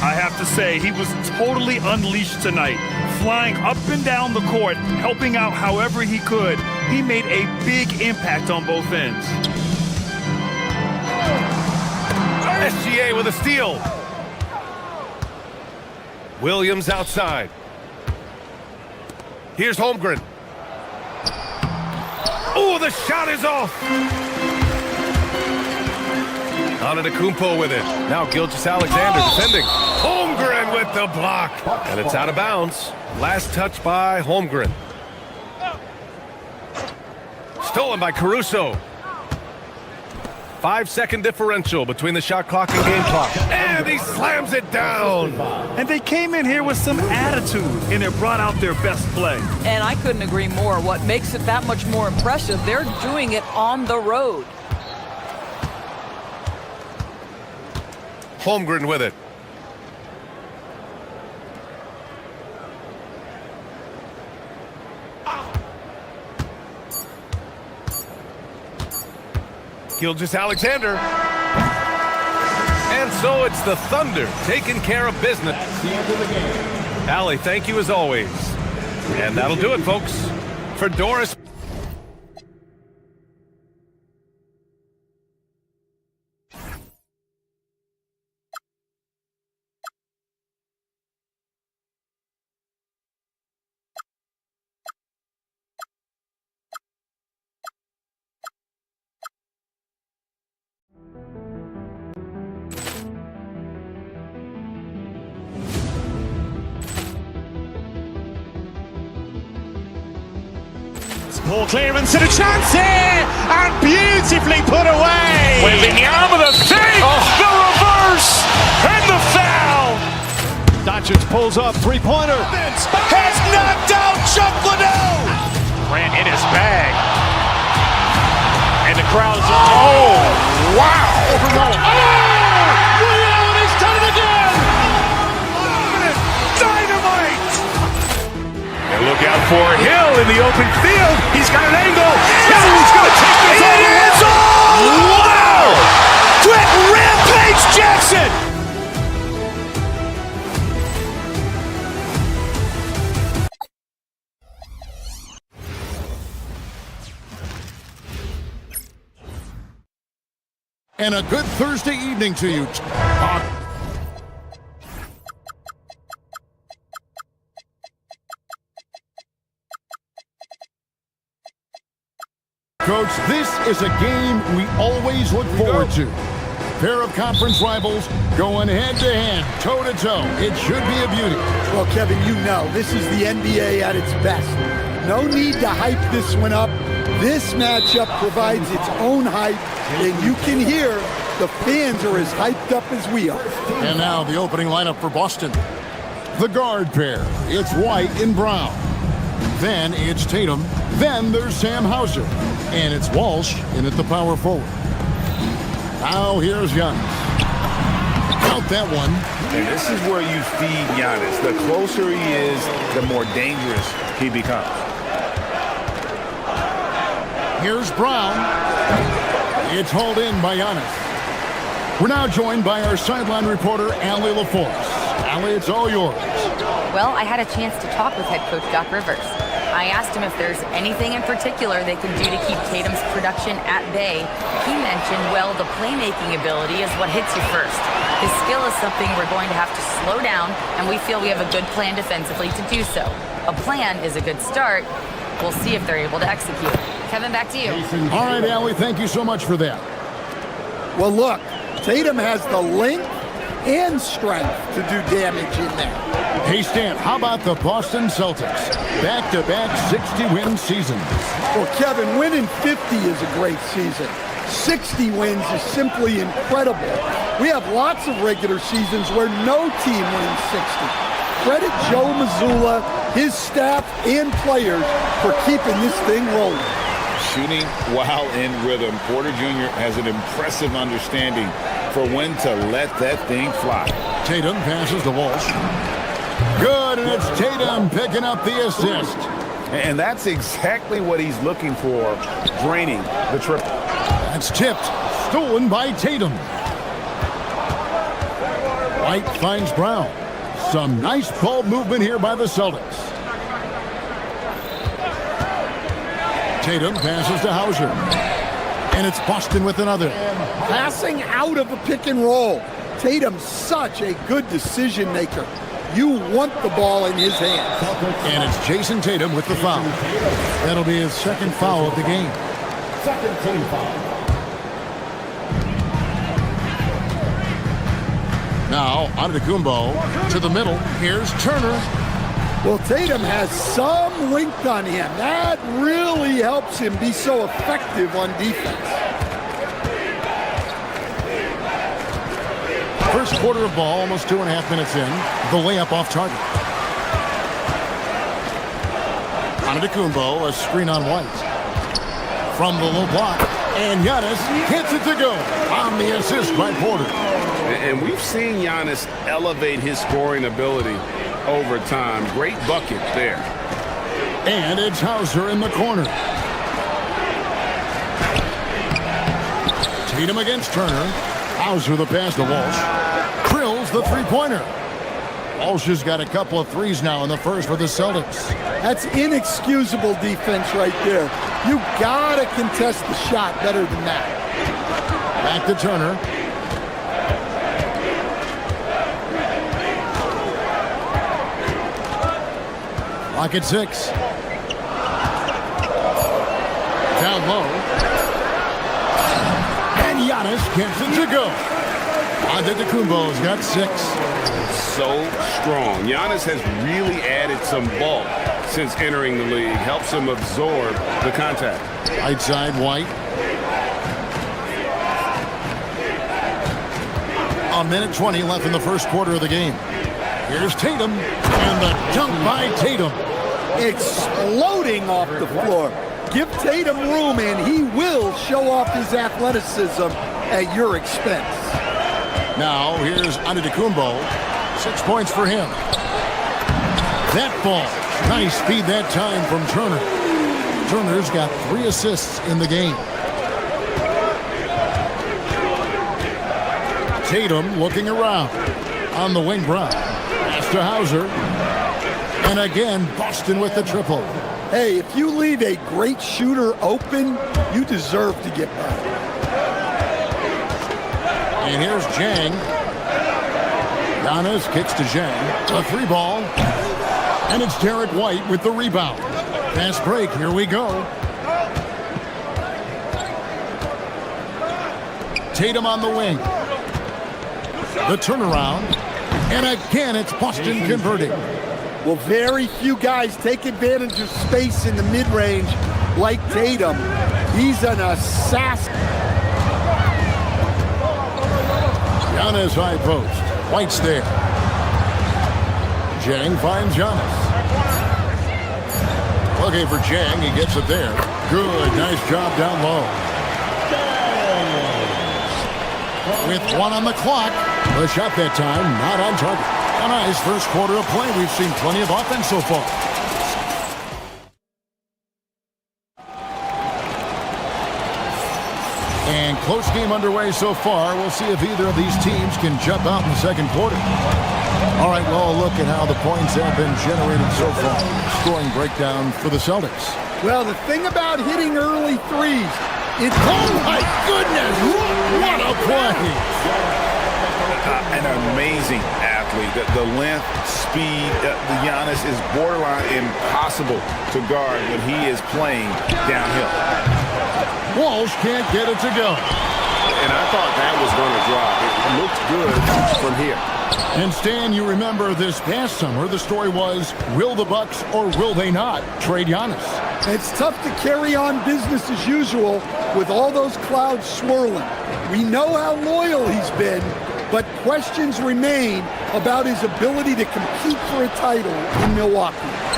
I have to say, he was totally unleashed tonight, flying up and down the court, helping out however he could. He made a big impact on both ends.
SGA with a steal. Williams outside. Here's Holmgren. Oh, the shot is off. Antetokounmpo with it. Now Gilgeous-Alexander defending. Holmgren with the block. And it's out of bounds. Last touch by Holmgren. Stolen by Caruso. 5-second differential between the shot clock and game clock. And he slams it down.
And they came in here with some attitude, and it brought out their best play.
And I couldn't agree more. What makes it that much more impressive, they're doing it on the road.
Holmgren with it. Gilgeous-Alexander. And so it's the Thunder taking care of business. Allie, thank you as always. And that'll do it, folks. For Doris.
Poor clearance and a chance here, and beautifully put away.
Wembanyama the save, the reverse, and the foul.
Doncic pulls up, three-pointer.
Has knocked out Chuck Liddell. Grant in his bag. And the crowd is... Oh, wow.
Liddell, and he's done it again.
Dynamite. And look out for Hill in the open field. He's got an angle. Hill's going to take this all the way. Wow! Brett Rampage Jackson.
And a good Thursday evening to you. Coach, this is a game we always look forward to. Pair of conference rivals going head-to-head, toe-to-toe. It should be a beauty.
Well, Kevin, you know, this is the NBA at its best. No need to hype this one up. This matchup provides its own hype, and you can hear the fans are as hyped up as we are.
And now the opening lineup for Boston. The guard pair, it's White and Brown. Then it's Tatum. Then there's Sam Hauser. And it's Walsh in at the power forward. Now here's Giannis. Count that one.
And this is where you feed Giannis. The closer he is, the more dangerous he becomes.
Here's Brown. It's hauled in by Giannis. We're now joined by our sideline reporter, Allie LaForce. Allie, it's all yours.
Well, I had a chance to talk with head coach Doc Rivers. I asked him if there's anything in particular they can do to keep Tatum's production at bay. He mentioned, well, the playmaking ability is what hits you first. His skill is something we're going to have to slow down, and we feel we have a good plan defensively to do so. A plan is a good start, We'll see if they're able to execute. Kevin, back to you.
All right, Allie, thank you so much for that.
Well, look, Tatum has the length and strength to do damage in there.
Hey, Stan, how about the Boston Celtics? Back-to-back 60-win seasons.
Well, Kevin, winning 50 is a great season. 60 wins is simply incredible. We have lots of regular seasons where no team wins 60. Credit Joe Mazzulla, his staff, and players for keeping this thing rolling.
Shooting while in rhythm, Porter Jr. has an impressive understanding for when to let that thing fly.
Tatum passes to Walsh. Good, and it's Tatum picking up the assist.
And that's exactly what he's looking for, draining the triple.
That's tipped, stolen by Tatum. White finds Brown. Some nice ball movement here by the Celtics. Tatum passes to Hauser. And it's Boston with another.
Passing out of a pick and roll. Tatum's such a good decision maker. You want the ball in his hands.
And it's Jason Tatum with the foul. That'll be his second foul of the game.
Second team foul.
Now, Antetokounmpo to the middle. Here's Turner.
Well, Tatum has some length on him. That really helps him be so effective on defense.
First quarter of ball, almost 2.5 minutes in. The layup off target. Antetokounmpo, a screen on White. From the low block. And Giannis hits it to go on the assist by Porter.
And we've seen Giannis elevate his scoring ability over time. Great bucket there.
And it's Hauser in the corner. Tatum against Turner. Hauser the pass to Walsh. Krills the three-pointer. Walsh has got a couple of threes now in the first for the Celtics.
That's inexcusable defense right there. You gotta contest the shot better than that.
Back to Turner. Lock at 6. Down low. And Giannis gets it to go. Antetokounmpo's got 6.
So strong. Giannis has really added some bulk since entering the league. Helps him absorb the contact.
Right side, White. A minute 20 left in the first quarter of the game. Here's Tatum, and the dunk by Tatum.
Exploding off the floor. Give Tatum room, and he will show off his athleticism at your expense.
Now, here's Antetokounmpo. 6 points for him. That ball. Nice speed that time from Turner. Turner's got 3 assists in the game. Tatum looking around. On the wing, Brown. Pass to Hauser. And again, Boston with the triple.
Hey, if you leave a great shooter open, you deserve to get better.
And here's Jang. Giannis kicks to Jang. A 3-ball. And it's Derek White with the rebound. Fast break. Here we go. Tatum on the wing. The turnaround. And again, it's Boston converting.
Well, very few guys take advantage of space in the mid-range like Tatum. He's an assassin.
Giannis high post. White's there. Jang finds Giannis. Looking for Jang. He gets it there. Good. Nice job down low. With 1 on the clock. The shot that time not on target. A nice first quarter of play. We've seen plenty of offense so far. And close game underway so far. We'll see if either of these teams can jump out in the second quarter. All right, well, look at how the points have been generated so far. Scoring breakdown for the Celtics.
Well, the thing about hitting early threes, it's...
Oh, my goodness! What a play!
An amazing athlete. The length, speed, the Giannis is borderline impossible to guard when he is playing downhill.
Walsh can't get it to go.
And I thought that was going to drop. It looked good from here.
And Stan, you remember this past summer, the story was, will the Bucks or will they not trade Giannis?
It's tough to carry on business as usual with all those clouds swirling. We know how loyal he's been, but questions remain about his ability to compete for a title in Milwaukee.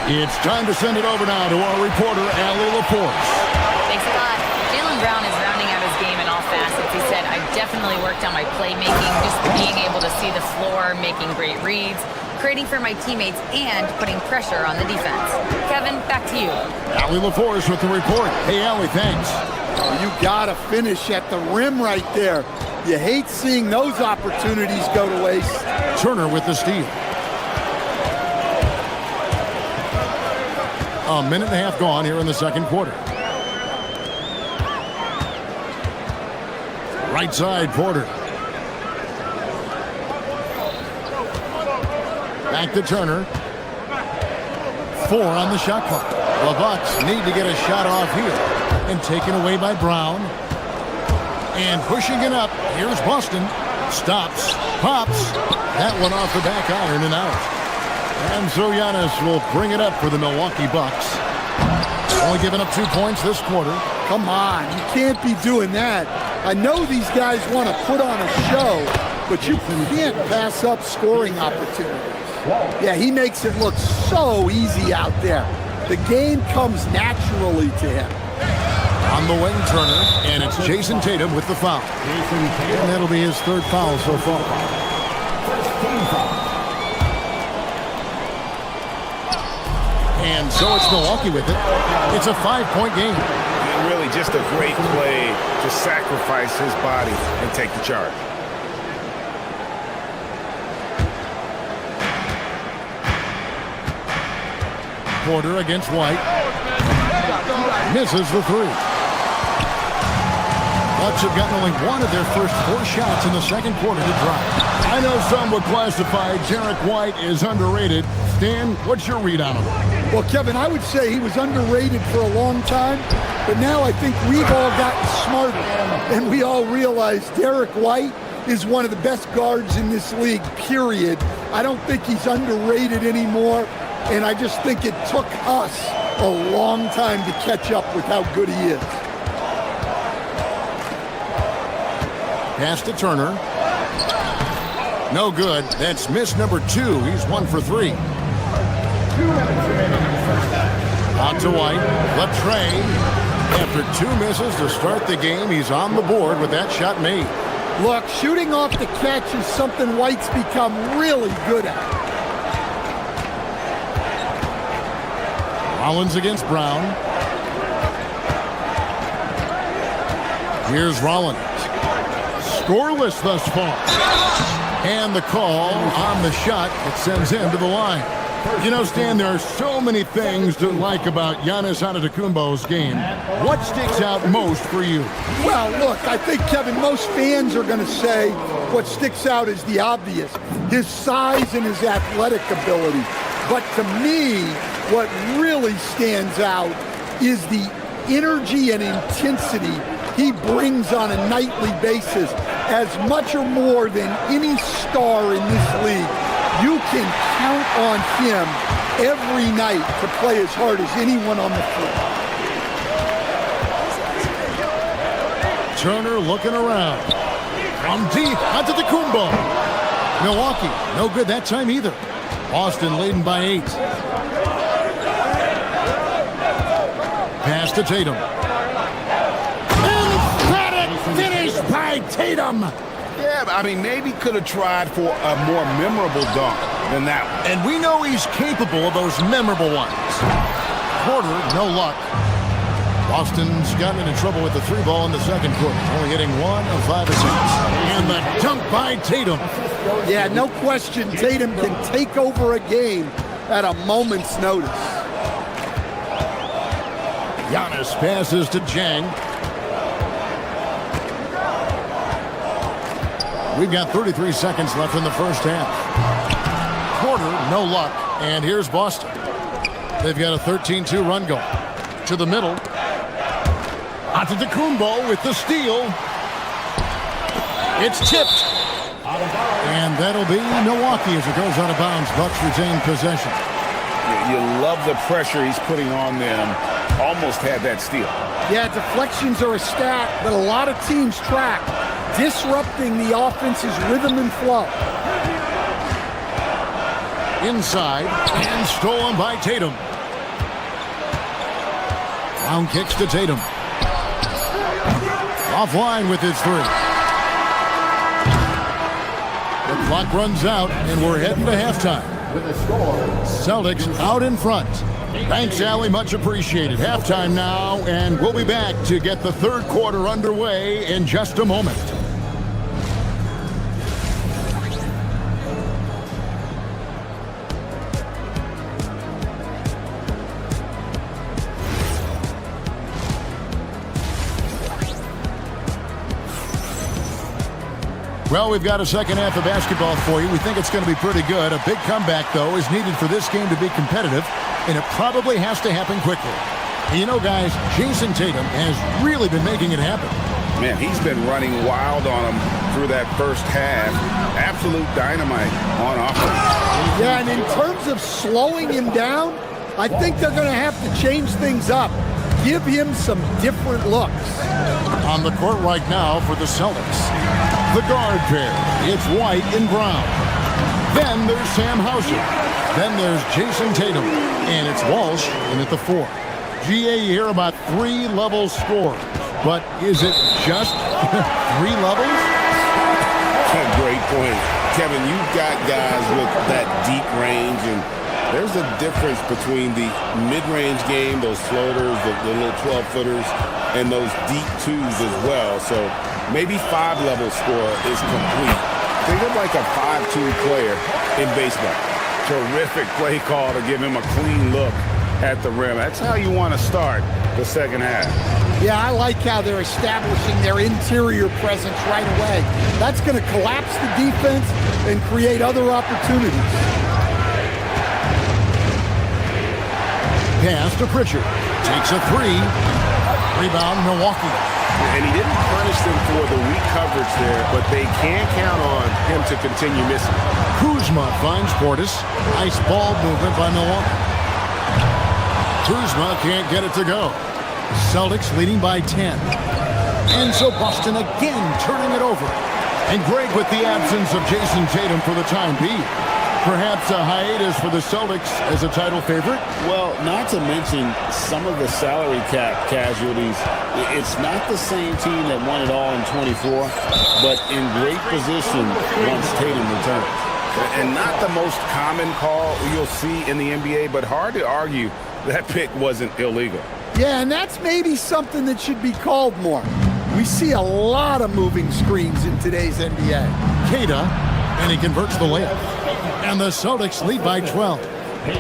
It's time to send it over now to our reporter, Allie LaForce.
Thanks a lot. Jaylen Brown is rounding out his game in all facets. He said, I definitely worked on my playmaking, just being able to see the floor, making great reads, creating for my teammates, and putting pressure on the defense. Kevin, back to you.
Allie LaForce with the report. Hey, Allie, thanks.
Oh, you got to finish at the rim right there. You hate seeing those opportunities go to waste.
Turner with the steal. A minute and a half gone here in the second quarter. Right side, Porter. Back to Turner. 4 on the shot clock. The Bucks need to get a shot off here. And taken away by Brown. And pushing it up. Here's Boston. Stops. Pops. That one off the back iron and out. And so Giannis will bring it up for the Milwaukee Bucks. Only giving up 2 points this quarter.
Come on. You can't be doing that. I know these guys want to put on a show, but you can't pass up scoring opportunities. Yeah, he makes it look so easy out there. The game comes naturally to him.
On the wing, Turner, and it's Jason Tatum with the foul. And that'll be his 3rd foul so far. And so it's Milwaukee with it. It's a 5-point game.
And really just a great play to sacrifice his body and take the charge.
Porter against White. Misses the 3. Bucks have gotten only one of their first 4 shots in the second quarter to drop. I know some would classify Derek White as underrated. Stan, what's your read on him?
Well, Kevin, I would say he was underrated for a long time, but now I think we've all gotten smarter, and we all realize Derek White is one of the best guards in this league, period. I don't think he's underrated anymore, and I just think it took us a long time to catch up with how good he is.
Pass to Turner. No good. That's miss number 2. He's 1 for 3. Out to White. Left Trey. After 2 misses to start the game, he's on the board with that shot made.
Look, shooting off the catch is something White's become really good at.
Rollins against Brown. Here's Rollins. Scoreless thus far. And the call on the shot that sends him to the line. You know, Stan, there are so many things to like about Giannis Antetokounmpo's game. What sticks out most for you?
Well, look, I think, Kevin, most fans are going to say what sticks out is the obvious, his size and his athletic ability. But to me, what really stands out is the energy and intensity he brings on a nightly basis, as much or more than any star in this league. You can count on him every night to play as hard as anyone on the floor.
Turner looking around. From deep, Antetokounmpo. Milwaukee, no good that time either. Boston leading by 8. Pass to Tatum. Emphatic finish by Tatum.
Yeah, I mean, maybe could have tried for a more memorable dunk than that one.
And we know he's capable of those memorable ones. Porter, no luck. Boston's gotten into trouble with the 3 ball in the second quarter, only hitting 1 of 5 attempts. And the dunk by Tatum.
Yeah, no question, Tatum can take over a game at a moment's notice.
Giannis passes to Jang. We've got 33 seconds left in the first half. Porter, no luck. And here's Boston. They've got a 13-2 run going. To the middle. Antetokounmpo with the steal. It's tipped. And that'll be Milwaukee as it goes out of bounds. Bucks retain possession.
You love the pressure he's putting on them. Almost had that steal.
Yeah, deflections are a stat that a lot of teams track, disrupting the offense's rhythm and flow.
Inside, and stolen by Tatum. Down kicks to Tatum. Offline with his three. The clock runs out, and we're heading to halftime. Celtics out in front. Thanks, Allie. Much appreciated. Halftime now, and we'll be back to get the third quarter underway in just a moment. Well, we've got a second half of basketball for you. We think it's going to be pretty good. A big comeback, though, is needed for this game to be competitive, and it probably has to happen quickly. You know, guys, Jason Tatum has really been making it happen.
Man, he's been running wild on him through that first half. Absolute dynamite on offense.
Yeah, and in terms of slowing him down, I think they're going to have to change things up. Give him some different looks.
On the court right now for the Celtics. The guard pair, it's White and Brown. Then there's Sam Hauser. Then there's Jason Tatum. And it's Walsh in at the 4. GA, you hear about 3-level score. But is it just 3 levels?
Great point. Kevin, you've got guys with that deep range, and there's a difference between the mid-range game, those floaters, the little 12-footers, and those deep twos as well. So maybe 5-level score is complete. Think of like a 5-2 player in baseball. Terrific play call to give him a clean look at the rim. That's how you want to start the second half.
Yeah, I like how they're establishing their interior presence right away. That's going to collapse the defense and create other opportunities.
Pass to Pritchard. Takes a 3. Rebound, Milwaukee.
And he didn't punish them for the weak coverage there, but they can count on him to continue missing.
Kuzma finds Portis. Nice ball movement by Milwaukee. Kuzma can't get it to go. Celtics leading by 10. And so Boston again turning it over. And Greg with the absence of Jason Tatum for the time being. Perhaps a hiatus for the Celtics as a title favorite?
Well, not to mention some of the salary cap casualties. It's not the same team that won it all in 24, but in great position once Tatum returns.
And not the most common call you'll see in the NBA, but hard to argue that pick wasn't illegal.
Yeah, and that's maybe something that should be called more. We see a lot of moving screens in today's NBA.
Keita, and he converts the layup. And the Celtics lead by 12.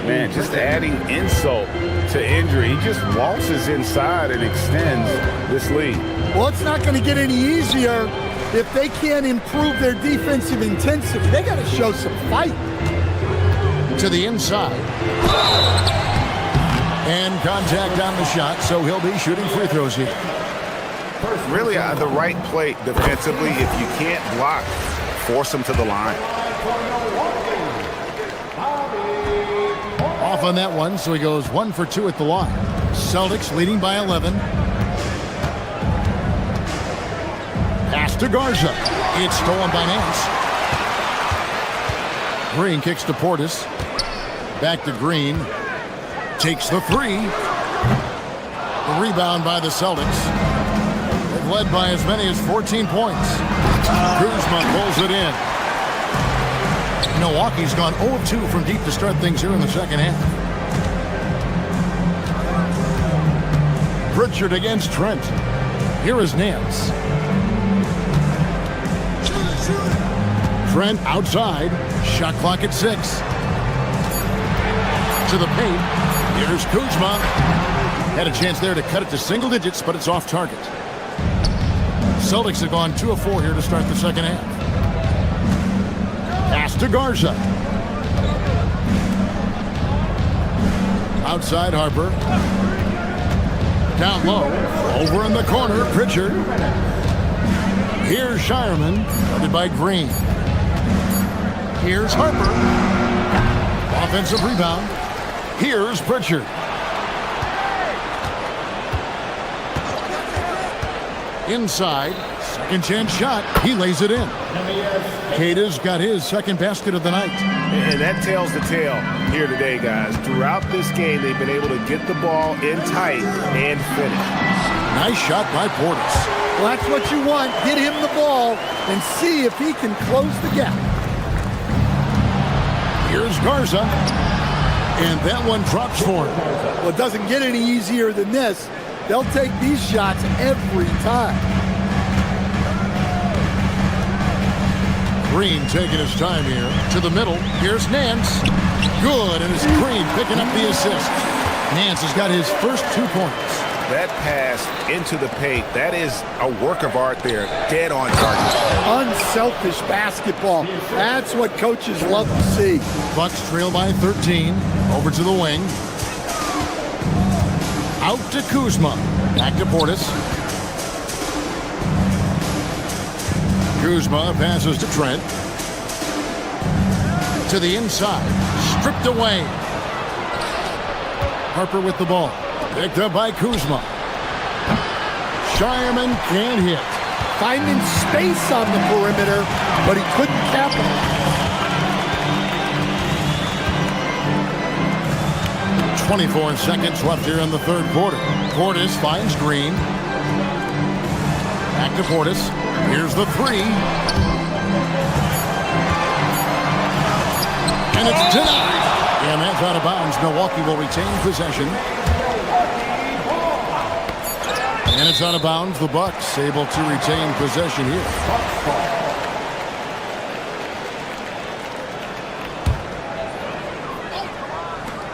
Man, just adding insult to injury. He just waltzes inside and extends this lead.
Well, it's not going to get any easier if they can't improve their defensive intensity. They got to show some fight.
To the inside. And contact on the shot, so he'll be shooting free throws here.
Really the right play defensively. If you can't block, force him to the line.
Off on that one, so he goes 1 for 2 at the line. Celtics leading by 11. Pass to Garza. It's stolen by Nance. Green kicks to Portis. Back to Green. Takes the 3. The rebound by the Celtics. They've led by as many as 14 points. Kuzma pulls it in. Milwaukee's gone 0-2 from deep to start things here in the second half. Pritchard against Trent. Here is Nance. Trent outside. Shot clock at 6. To the paint. Here's Kuzma. Had a chance there to cut it to single digits, but it's off target. Celtics have gone 2 of 4 here to start the second half. Pass to Garza. Outside Harper. Down low. Over in the corner, Pritchard. Here's Shireman, guarded by Green. Here's Harper. Offensive rebound. Here's Pritchard. Inside. Second chance shot. He lays it in. Keita's got his second basket of the night.
And that tells the tale here today, guys. Throughout this game, they've been able to get the ball in tight and finish.
Nice shot by Portis.
Well, that's what you want. Get him the ball and see if he can close the gap.
Here's Garza. And that one drops for him.
Well, it doesn't get any easier than this. They'll take these shots every time.
Green taking his time here. To the middle. Here's Nance. Good, and it's Green picking up the assist. Nance has got his first 2 points.
That pass into the paint, that is a work of art there. Dead on target.
Unselfish basketball. That's what coaches love to see.
Bucks trail by 13. Over to the wing. Out to Kuzma. Back to Portis. Kuzma passes to Trent. To the inside. Stripped away. Harper with the ball. Picked up by Kuzma. Shireman can't hit.
Finding space on the perimeter, but he couldn't capitalize.
24 seconds left here in the third quarter. Portis finds Green. Back to Portis. Here's the three. And it's denied. And that's out of bounds. Milwaukee will retain possession. And it's out of bounds. The Bucks able to retain possession here.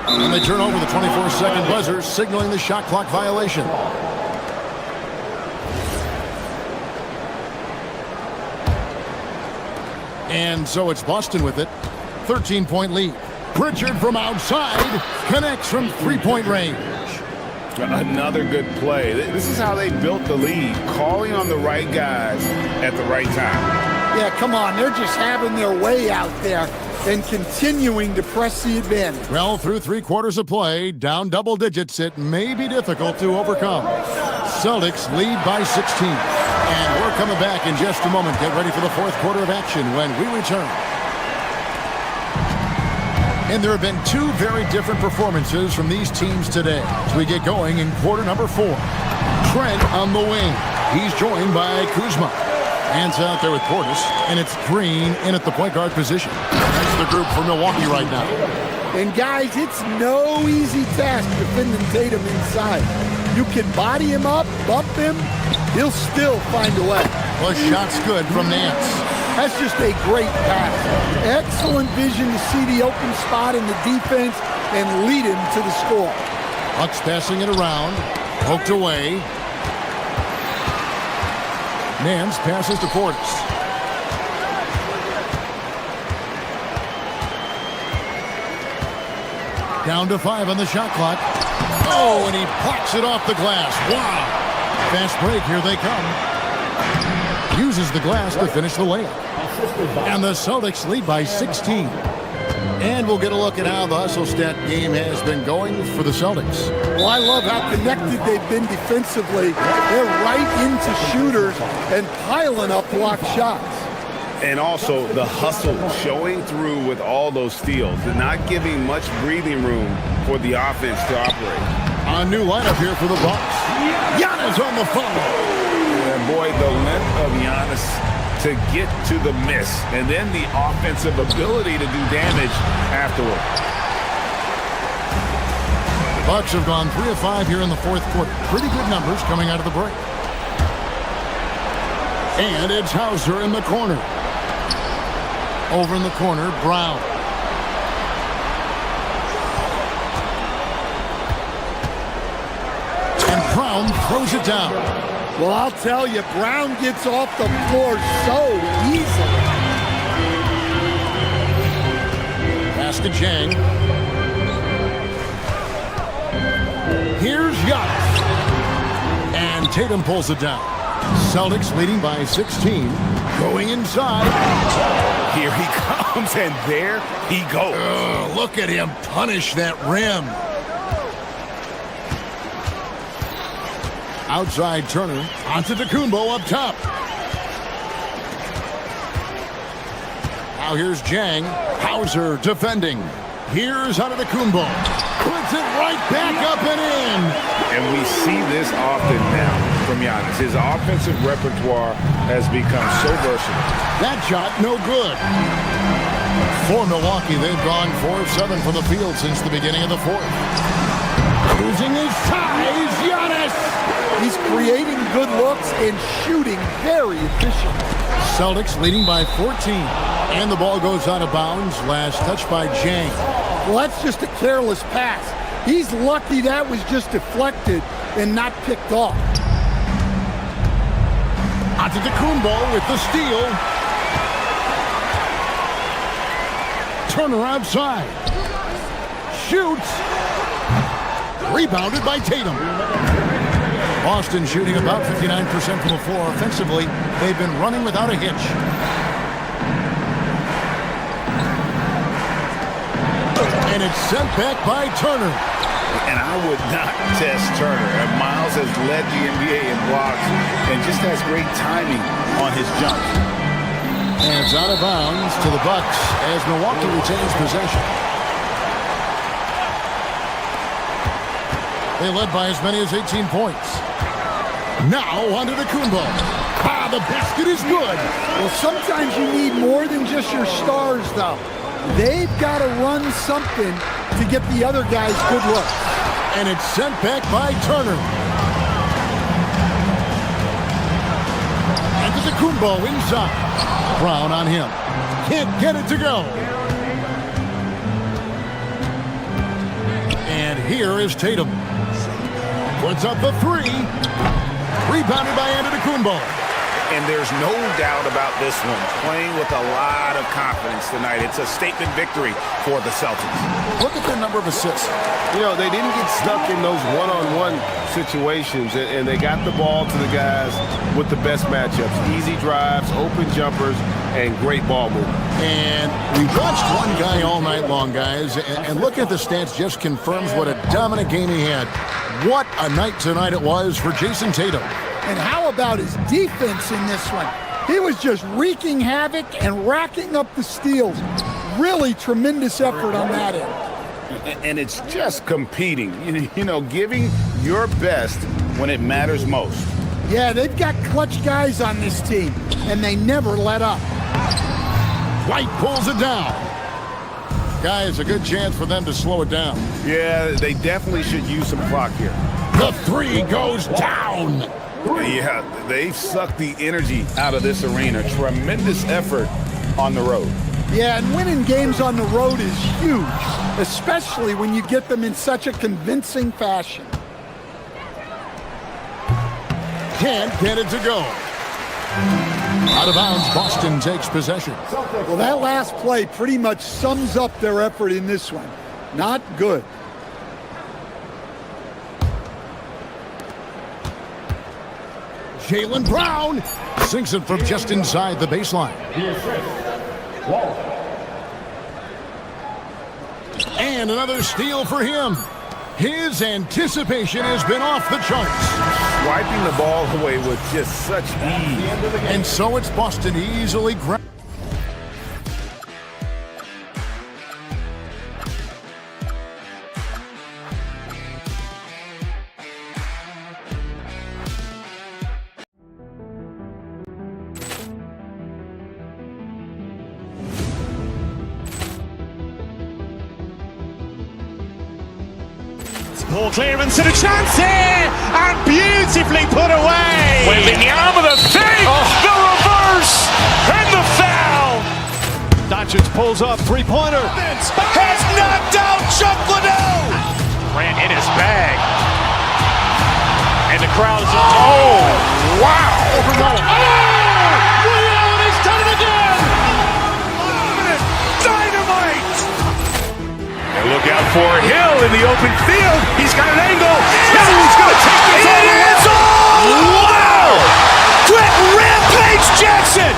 And they turn over the 24-second buzzer, signaling the shot clock violation. And so it's Boston with it. 13-point lead. Pritchard from outside connects from three-point range.
Another good play. This is how they built the lead, calling on the right guys at the right time.
Yeah, come on. They're just having their way out there and continuing to press the advantage.
Well, through 3 quarters of play, down double digits, it may be difficult to overcome. Celtics lead by 16. And we're coming back in just a moment. Get ready for the fourth quarter of action when we return. And there have been 2 very different performances from these teams today as we get going in quarter number 4. Trent on the wing. He's joined by Kuzma. Hands out there with Portis, and it's Green in at the point guard position. That's the group for Milwaukee right now.
And guys, it's no easy task defending Tatum inside. You can body him up, bump him, he'll still find a way.
Well, shot's good from Nance.
That's just a great pass. Excellent vision to see the open spot in the defense and lead him to the score.
Bucks passing it around. Poked away. Nance passes to Portis. Down to 5 on the shot clock. Oh, and he plucks it off the glass. Wow. Fast break. Here they come. Uses the glass to finish the layup. And the Celtics lead by 16. And we'll get a look at how the hustle stat game has been going for the Celtics.
Well, I love how connected they've been defensively. They're right into shooters and piling up block shots.
And also the hustle showing through with all those steals and not giving much breathing room for the offense to operate.
A new lineup here for the Bucks. Giannis on the phone.
And boy, the length of Giannis to get to the miss, and then the offensive ability to do damage afterward.
The Bucks have gone 3 of 5 here in the fourth quarter. Pretty good numbers coming out of the break. And it's Hauser in the corner. Over in the corner, Brown. And Brown throws it down.
Well, I'll tell you, Brown gets off the floor so easily.
to Jang. Here's Giannis. And Tatum pulls it down. Celtics leading by 16. Going inside.
Here he comes, and there he goes.
Look at him punish that rim. Outside Turner. Onto Kumbo up top. Now here's Jang. Hauser defending. Here's Kumbo. Puts it right back up and in.
And we see this often now from Giannis. His offensive repertoire has become so versatile.
That shot, no good. For Milwaukee, they've gone 4-7 from the field since the beginning of the fourth. Using his size, Giannis.
He's creating good looks and shooting very efficient.
Celtics leading by 14. And the ball goes out of bounds. Last touch by Jang.
Well, that's just a careless pass. He's lucky that was just deflected and not picked off.
Onto Kumbo with the steal. Turner outside. Shoots. Rebounded by Tatum. Boston shooting about 59% from the floor offensively. They've been running without a hitch. And it's sent back by Turner.
And I would not test Turner. Miles has led the NBA in blocks and just has great timing on his jump.
And it's out of bounds to the Bucks as Milwaukee retains possession. They led by as many as 18 points. Now onto Kumbo. The basket is good.
Well, sometimes you need more than just your stars, though. They've got to run something to get the other guys good looks.
And it's sent back by Turner. And to Kumbo inside. Brown on him. Can't get it to go. And here is Tatum. Puts up the three. Rebounded by Kumbo.
And there's no doubt about this one. Playing with a lot of confidence tonight. It's a statement victory for the Celtics.
Look at their number of assists.
You know, they didn't get stuck in those one-on-one situations, and they got the ball to the guys with the best matchups. Easy drives, open jumpers, and great ball movement.
And we watched one guy all night long, guys, and look at the stats just confirms what a dominant game he had. What a night tonight it was for Jason Tatum.
And how about his defense in this one? He was just wreaking havoc and racking up the steals. Really tremendous effort on that end.
And it's just competing, you know, giving your best when it matters most.
Yeah, they've got clutch guys on this team, and they never let up.
White pulls it down. Guys, a good chance for them to slow it down.
Yeah, they definitely should use some clock here.
The three goes down.
Yeah, they've sucked the energy out of this arena. Tremendous effort on the road.
Yeah, and winning games on the road is huge, especially when you get them in such a convincing fashion.
Can't get it to go. Out of bounds, Boston takes possession.
Well, that last play pretty much sums up their effort in this one. Not good.
Jaylen Brown sinks it from just inside the baseline. And another steal for him. His anticipation has been off the charts.
Wiping the ball away with just such ease.
And so it's Boston easily grabbed.
Ball clearance and a chance here, and beautifully put away.
Wembanyama with a fake, the reverse, and the foul.
Doncic pulls up, three-pointer.
Has knocked out Chuck Liddell. Ran in his bag. And the crowd is, oh, wow.
Ray Allen has done it again.
Dynamite. for Hill in the open field. He's got an angle. Hill's going to take this all the way. Wow! Quick rampage Jackson!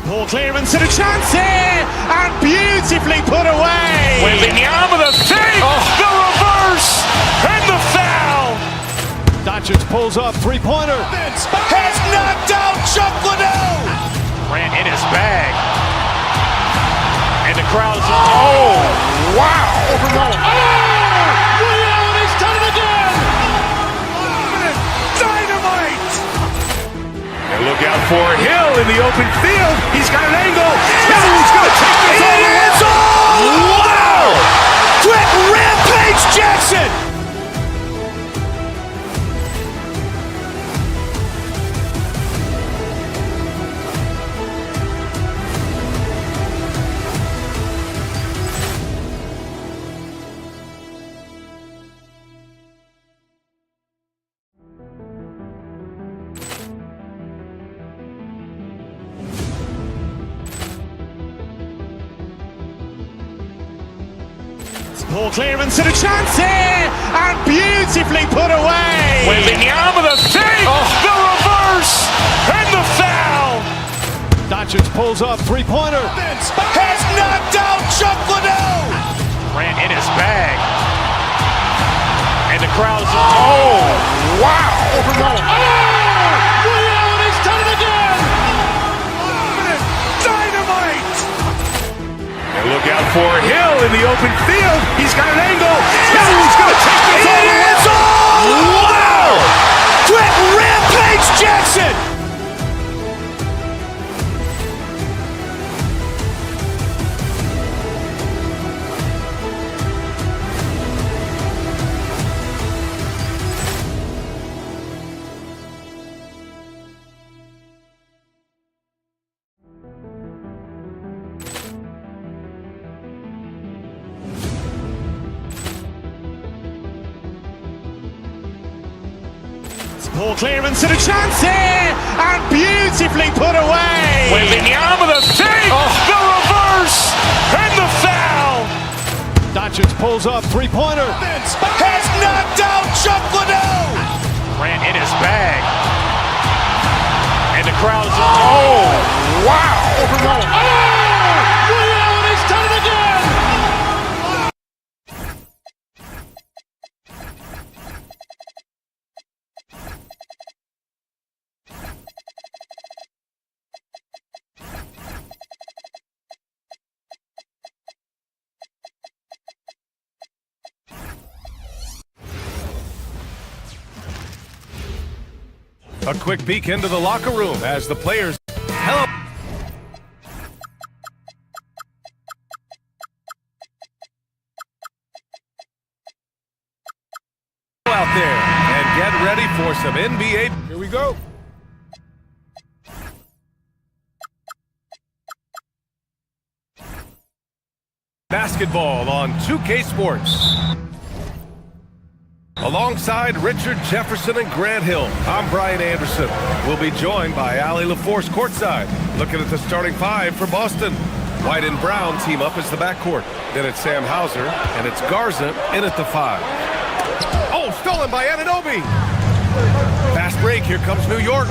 Poor clearance and a chance here, and beautifully put away.
Wembanyama the save, the reverse, and the foul.
Doncic pulls up, three-pointer.
Has knocked out Chuck Liddell. Ran in his bag. And the crowd is, oh, wow.
He's done it again.
Dynamite. And look out for Hill in the open field. He's got an angle. Hill's going to take this all the way. Wow! Quick rampage Jackson.
Poor clearance and a chance here, and beautifully put away.
Wembanyama the save, the reverse, and the foul.
Doncic pulls up, three-pointer.
Has knocked out Chuck Liddell. Ran in his bag. And the crowd is, oh, wow.
He's done it again.
Dynamite. And look out for Hill in the open field. He's got an angle. Hill's going to take this all the way. Wow! Quick rampage Jackson.
Poor clearance and a chance here, and beautifully put away.
Wembanyama the save, the reverse, and the foul.
Doncic pulls up, three-pointer.
Has knocked out Chuck Liddell. Ran in his bag. And the crowd is, oh, wow.
He's done it again.
A quick peek into the locker room as the players hello out there and get ready for some NBA.
Here we go.
Basketball on 2K Sports. Alongside Richard Jefferson and Grant Hill, I'm Brian Anderson. We'll be joined by Allie LaForce courtside, looking at the starting five for Boston. White and Brown team up as the backcourt. Then it's Sam Hauser, and it's Garza in at the five. Oh, stolen by Anunoby. Fast break, here comes New York.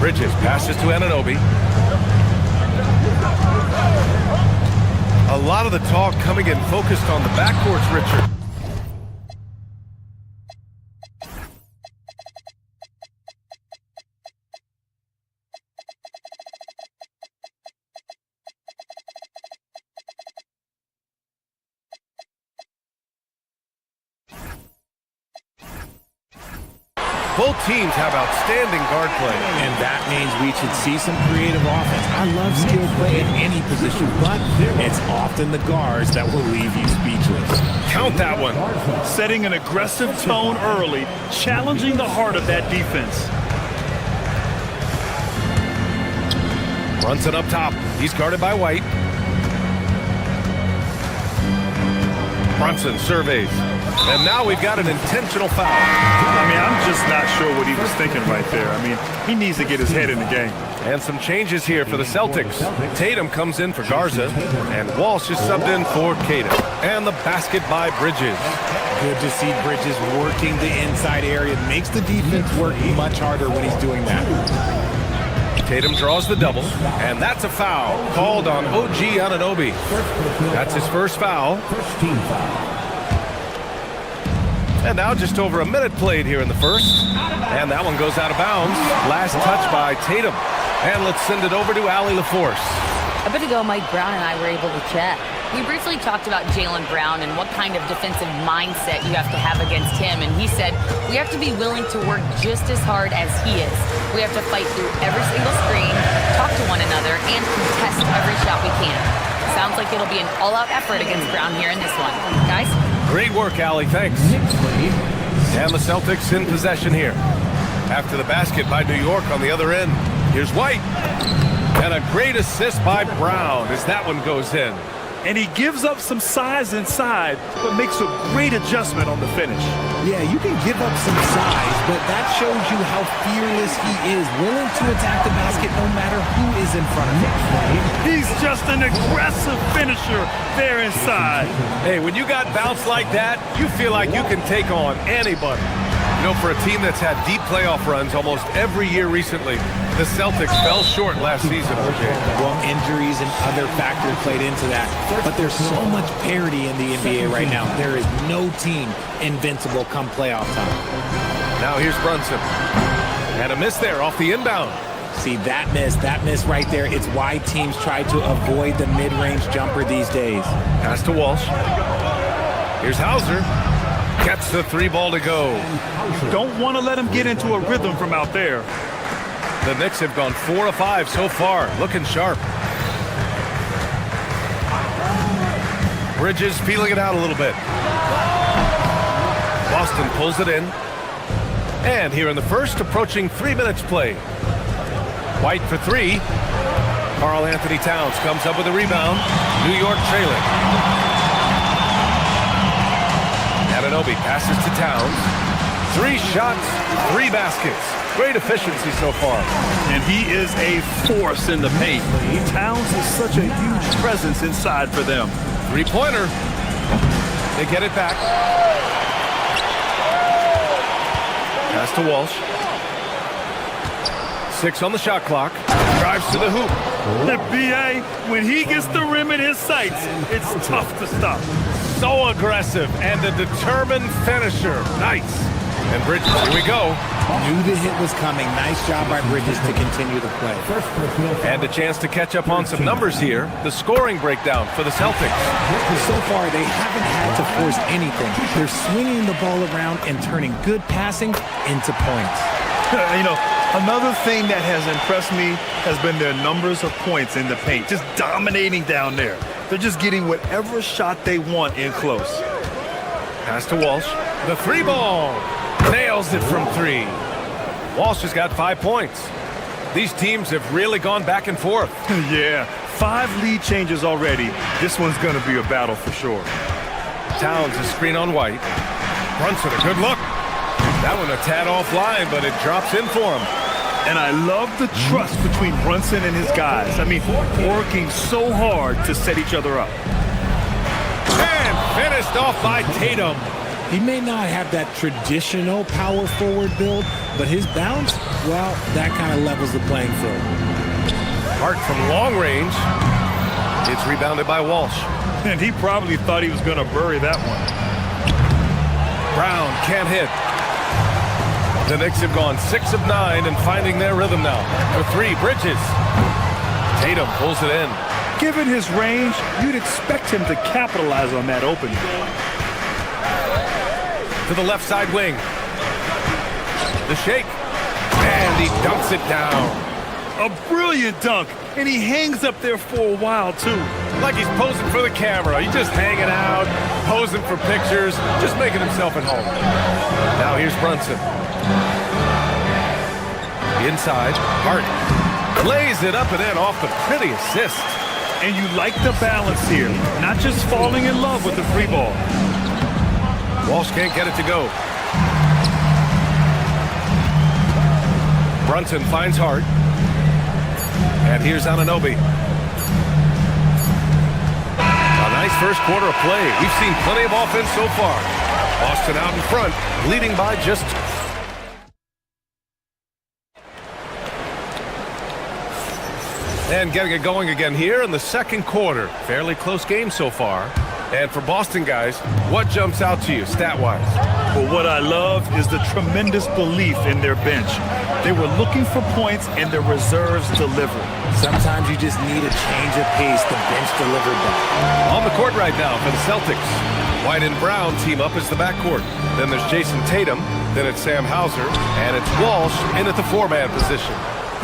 Bridges passes to Anunoby. A lot of the talk coming in focused on the backcourts, Richard. Both teams have outstanding guard play.
And that means we should see some creative offense. I love skill play in any position, but it's often the guards that will leave you speechless.
Count that one.
Setting an aggressive tone early, challenging the heart of that defense.
Brunson up top. He's guarded by White. Brunson surveys. And now we've got an intentional foul.
I mean, I'm just not sure what he was thinking right there. I mean, he needs to get his head in the game.
And some changes here for the Celtics. Tatum comes in for Garza, and Walsh is subbed in for Tatum. And the basket by Bridges.
Good to see Bridges working the inside area. Makes the defense work much harder when he's doing that.
Tatum draws the double, and that's a foul called on OG Anunoby. That's his first foul. And now just over a minute played here in the first. And that one goes out of bounds. Last touch by Tatum. And let's send it over to Allie LaForce.
A bit ago, Mike Brown and I were able to chat. We briefly talked about Jaylen Brown and what kind of defensive mindset you have to have against him. And he said, we have to be willing to work just as hard as he is. We have to fight through every single screen, talk to one another, and contest every shot we can. Sounds like it'll be an all-out effort against Brown here in this one. Guys?
Great work, Allie. Thanks. And the Celtics in possession here. After the basket by New York on the other end. Here's White. And a great assist by Brown as that one goes in.
And he gives up some size inside, but makes a great adjustment on the finish.
Yeah, you can give up some size, but that shows you how fearless he is, willing to attack the basket no matter who is in front of him.
He's just an aggressive finisher there inside.
Hey, when you got bounce like that, you feel like you can take on anybody. You know, for a team that's had deep playoff runs almost every year recently, the Celtics fell short last season.
Well, injuries and other factors played into that. But there's so much parity in the NBA right now. There is no team invincible come playoff time.
Now here's Brunson. And a miss there off the inbound.
See, that miss right there. It's why teams try to avoid the mid-range jumper these days.
Pass to Walsh. Here's Hauser. Gets the three ball to go.
You don't want to let him get into a rhythm from out there.
The Knicks have gone 4 of 5 so far. Looking sharp. Bridges feeling it out a little bit. Boston pulls it in. And here in the first, approaching 3 minutes play. White for three. Karl Anthony Towns comes up with a rebound. New York trailing. Anunoby passes to Towns. 3 shots, 3 baskets. Great efficiency so far.
And he is a force in the paint. Towns is such a huge presence inside for them.
3-pointer. They get it back. Pass to Walsh. 6 on the shot clock. Drives to the hoop.
The BA, when he gets the rim in his sights, it's tough to stop.
So aggressive and a determined finisher. Nice. And Bridges, here we go.
Knew the hit was coming. Nice job by Bridges to continue the play.
And a chance to catch up on some numbers here. The scoring breakdown for the Celtics.
So far, they haven't had to force anything. They're swinging the ball around and turning good passing into points.
You know, another thing that has impressed me has been their numbers of points in the paint. Just dominating down there. They're just getting whatever shot they want in close.
Pass to Walsh. The 3-ball. Nails it from 3. Walsh has got 5 points. These teams have really gone back and forth.
Yeah, 5 lead changes already. This one's going to be a battle for sure.
Towns is screen on White. Brunson, a good look. That one a tad offline, but it drops in for him.
And I love the trust between Brunson and his guys. I mean, working so hard to set each other up.
And finished off by Tatum.
He may not have that traditional power forward build, but his bounce, well, that kind of levels the playing field.
Hart from long range. It's rebounded by Walsh.
And he probably thought he was going to bury that one.
Brown can't hit. The Knicks have gone 6 of 9 and finding their rhythm now. For 3, Bridges. Tatum pulls it in.
Given his range, you'd expect him to capitalize on that opening.
To the left side wing. The shake. And he dunks it down.
A brilliant dunk, and he hangs up there for a while, too.
Like he's posing for the camera. He's just hanging out, posing for pictures, just making himself at home. Now here's Brunson. Inside, Hart lays it up and in off the pretty assist.
And you like the balance here, not just falling in love with the free ball.
Walsh can't get it to go. Brunson finds Hart. And here's Anunoby. A nice first quarter of play. We've seen plenty of offense so far. Boston out in front, leading by just 2. And getting it going again here in the second quarter. Fairly close game so far. And for Boston guys, what jumps out to you stat-wise?
But what I love is the tremendous belief in their bench. They were looking for points, and their reserves delivered.
Sometimes you just need a change of pace. The bench delivered that.
On the court right now for the Celtics. White and Brown team up as the backcourt. Then there's Jason Tatum. Then it's Sam Hauser. And it's Walsh in at the 4-man position.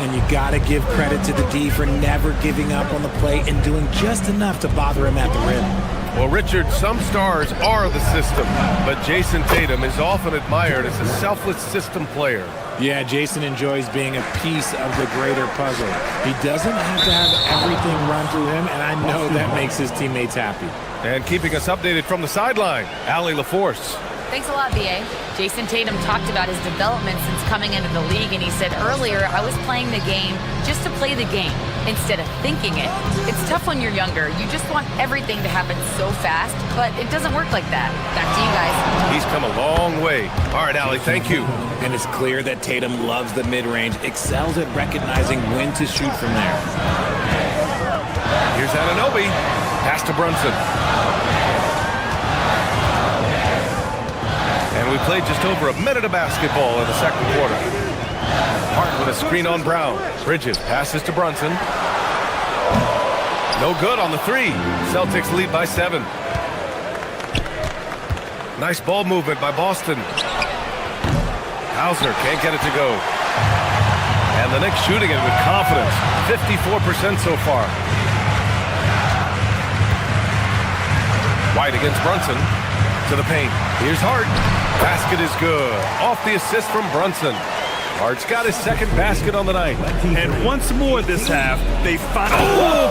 And you got to give credit to the D for never giving up on the play and doing just enough to bother him at the rim.
Well, Richard, some stars are the system, but Jason Tatum is often admired as a selfless system player.
Yeah, Jason enjoys being a piece of the greater puzzle. He doesn't have to have everything run through him, and I know that makes his teammates happy.
And keeping us updated from the sideline, Allie LaForce.
Thanks a lot, B.A. Jason Tatum talked about his development since coming into the league, and he said earlier, I was playing the game just to play the game instead of thinking it. It's tough when you're younger. You just want everything to happen so fast, but it doesn't work like that. Back to you guys.
He's come a long way. All right, Allie, thank you.
And it's clear that Tatum loves the mid-range, excels at recognizing when to shoot from there.
Here's Anunoby. Pass to Brunson. And we played just over a minute of basketball in the second quarter. Hart with a screen on Brown. Bridges passes to Brunson. No good on the 3. Celtics lead by 7. Nice ball movement by Boston. Hauser can't get it to go. And the Knicks shooting it with confidence. 54% so far. White against Brunson. To the paint. Here's Hart. Basket is good. Off the assist from Brunson. Hart's got his second basket on the night.
And once more this half, they finally...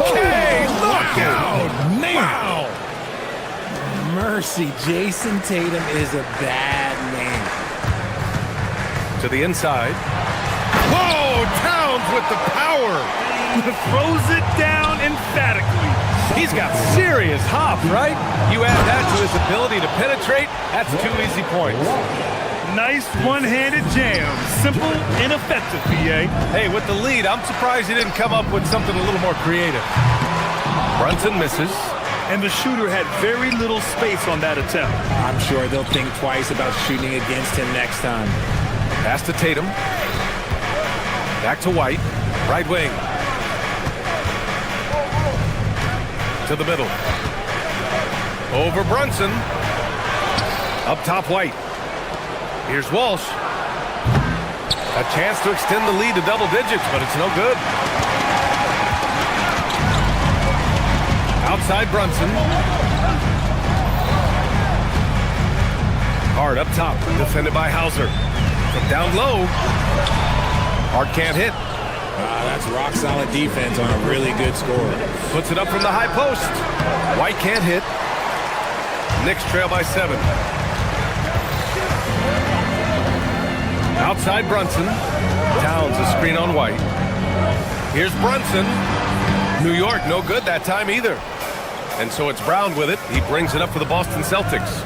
Okay, look out!
Man.
Wow!
Mercy, Jason Tatum is a bad man.
To the inside. Whoa! Towns with the power!
Throws it down emphatically.
He's got serious hop, right? You add that to his ability to penetrate, that's 2 easy points.
Nice one-handed jam. Simple and effective, B.A.
Hey, with the lead, I'm surprised he didn't come up with something a little more creative. Brunson misses.
And the shooter had very little space on that attempt.
I'm sure they'll think twice about shooting against him next time.
Pass to Tatum. Back to White. Right wing. To the middle. Over Brunson. Up top, White. Here's Walsh. A chance to extend the lead to double digits, but it's no good. Outside Brunson. Hart up top, defended by Hauser. From down low. Hart can't hit.
That's rock-solid defense on a really good score.
Puts it up from the high post. White can't hit. Knicks trail by 7. Outside Brunson. Towns a screen on White. Here's Brunson. New York no good that time either. And so it's Brown with it. He brings it up for the Boston Celtics.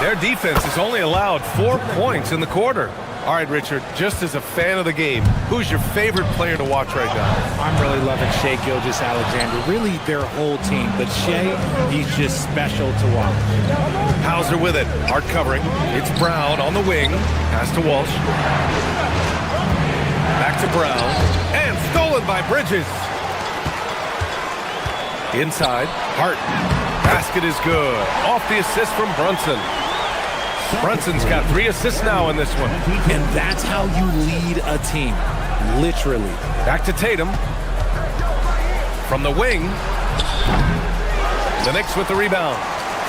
Their defense has only allowed 4 points in the quarter. All right, Richard, just as a fan of the game, who's your favorite player to watch right now?
I'm really loving Shai Gilgeous-Alexander. Really their whole team. But Shai, he's just special to watch.
Hauser with it. Hart covering. It's Brown on the wing. Pass to Walsh. Back to Brown. And stolen by Bridges. Inside. Hart. Basket is good. Off the assist from Brunson. Brunson's got 3 assists now in this one.
And that's how you lead a team, literally.
Back to Tatum. From the wing. The Knicks with the rebound.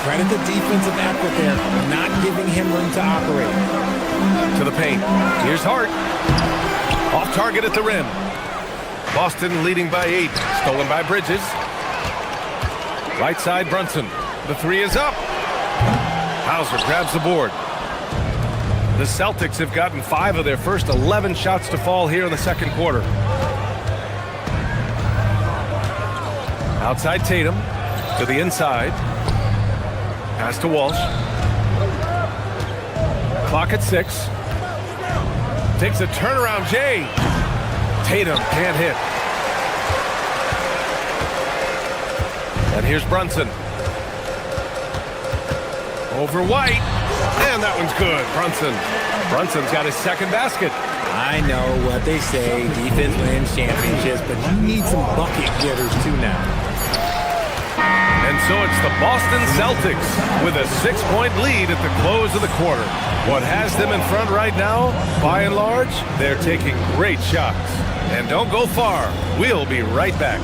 Credit the defensive effort there, not giving him room to operate.
To the paint. Here's Hart. Off target at the rim. Boston leading by 8. Stolen by Bridges. Right side, Brunson. The 3 is up. Hauser grabs the board. The Celtics have gotten 5 of their first 11 shots to fall here in the second quarter. Outside Tatum. To the inside. Pass to Walsh. Clock at 6. Takes a turnaround, Jay. Tatum can't hit. And here's Brunson. Over White. And that one's good. Brunson's got his second basket.
I know what they say, defense wins championships, but you need some bucket getters too now.
And so it's the Boston Celtics with a 6-point lead at the close of the quarter. What has them in front right now, by and large, they're taking great shots. And don't go far. We'll be right back.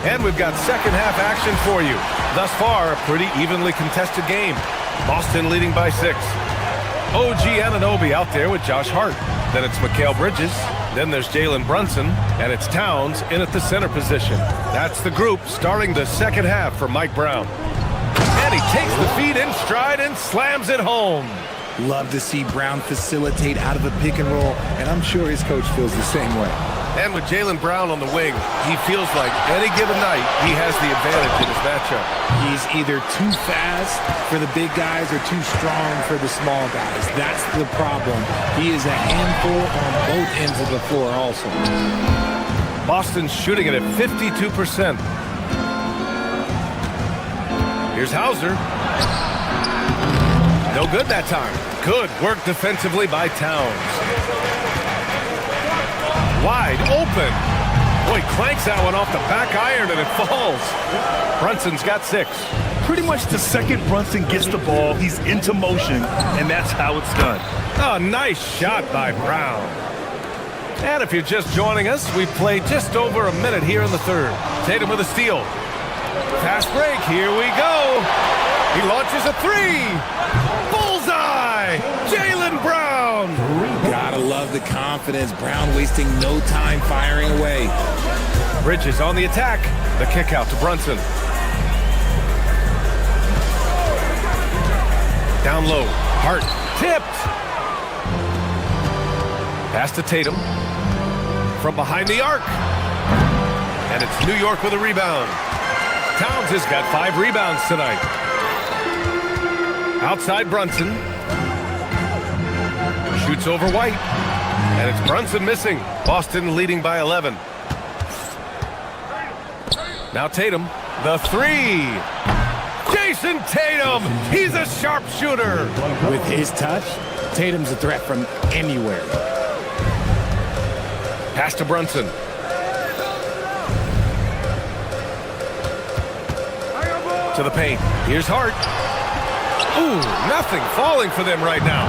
And we've got second half action for you. Thus far, a pretty evenly contested game. Boston leading by 6. OG Anunoby out there with Josh Hart. Then it's Mikal Bridges. Then there's Jalen Brunson. And it's Towns in at the center position. That's the group starting the second half for Mike Brown. And he takes the feed in stride and slams it home.
Love to see Brown facilitate out of a pick and roll, and I'm sure his coach feels the same way.
And with Jalen Brown on the wing, he feels like any given night he has the advantage in his matchup.
He's either too fast for the big guys or too strong for the small guys. That's the problem. He is a handful on both ends of the floor also.
Boston's shooting it at 52%. Here's Hauser. No good that time. Good work defensively by Towns. Wide open. Boy, clanks that one off the back iron and it falls. Brunson's got 6.
Pretty much the second Brunson gets the ball, he's into motion, and that's how it's done.
Oh, nice shot by Brown. And if you're just joining us, we've played just over a minute here in the third. Tatum with a steal. Fast break, here we go. He launches a 3. Bullseye! Jalen Brown!
Gotta love the confidence. Brown wasting no time firing away.
Bridges on the attack. The kick out to Brunson. Down low. Hart tipped. Pass to Tatum. From behind the arc. And it's New York with a rebound. Towns has got 5 rebounds tonight. Outside Brunson. Shoots over White. And it's Brunson missing. Boston leading by 11. Now Tatum. The 3. Jason Tatum. He's a sharpshooter.
With his touch, Tatum's a threat from anywhere.
Pass to Brunson. To the paint. Here's Hart. Ooh, nothing falling for them right now.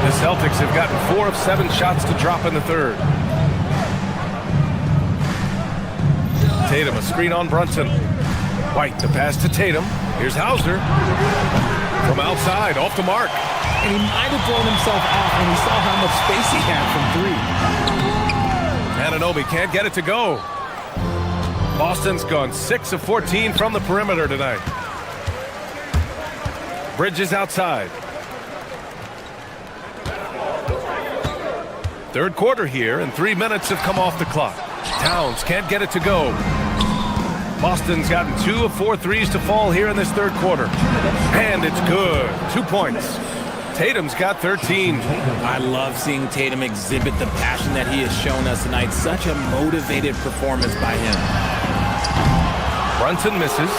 The Celtics have gotten 4 of 7 shots to drop in the third. Tatum, a screen on Brunson. White, the pass to Tatum. Here's Hauser. From outside, off the mark.
And he might have thrown himself off when he saw how much space he had from 3.
Anunoby can't get it to go. Boston's gone 6 of 14 from the perimeter tonight. Bridges outside. Third quarter here, and 3 minutes have come off the clock. Towns can't get it to go. Boston's gotten 2 of 4 threes to fall here in this third quarter. And it's good. 2 points. Tatum's got 13.
I love seeing Tatum exhibit the passion that he has shown us tonight. Such a motivated performance by him.
Brunson misses.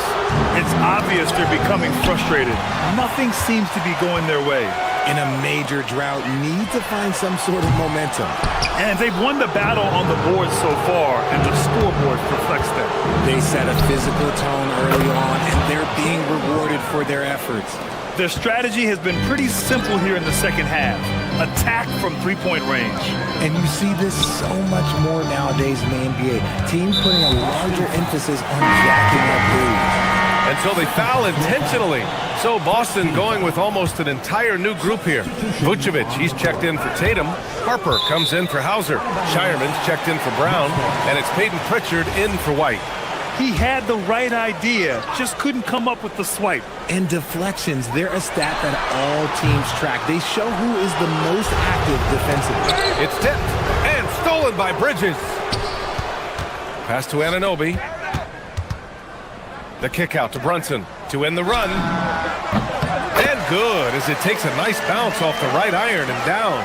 It's obvious they're becoming frustrated. Nothing seems to be going their way.
In a major drought, need to find some sort of momentum.
And they've won the battle on the board so far, and the scoreboard reflects that.
They set a physical tone early on, and they're being rewarded for their efforts.
Their strategy has been pretty simple here in the second half. Attack from three-point range.
And you see this so much more nowadays in the NBA. Teams putting a larger emphasis on jacking up threes.
And so they foul intentionally. So Boston going with almost an entire new group here. Vucevic, he's checked in for Tatum. Harper comes in for Hauser. Shireman's checked in for Brown. And it's Peyton Pritchard in for White.
He had the right idea, just couldn't come up with the swipe.
And deflections, they're a stat that all teams track. They show who is the most active defensively.
It's tipped and stolen by Bridges. Pass to Anunoby. The kick out to Brunson to end the run. And good as it takes a nice bounce off the right iron and down.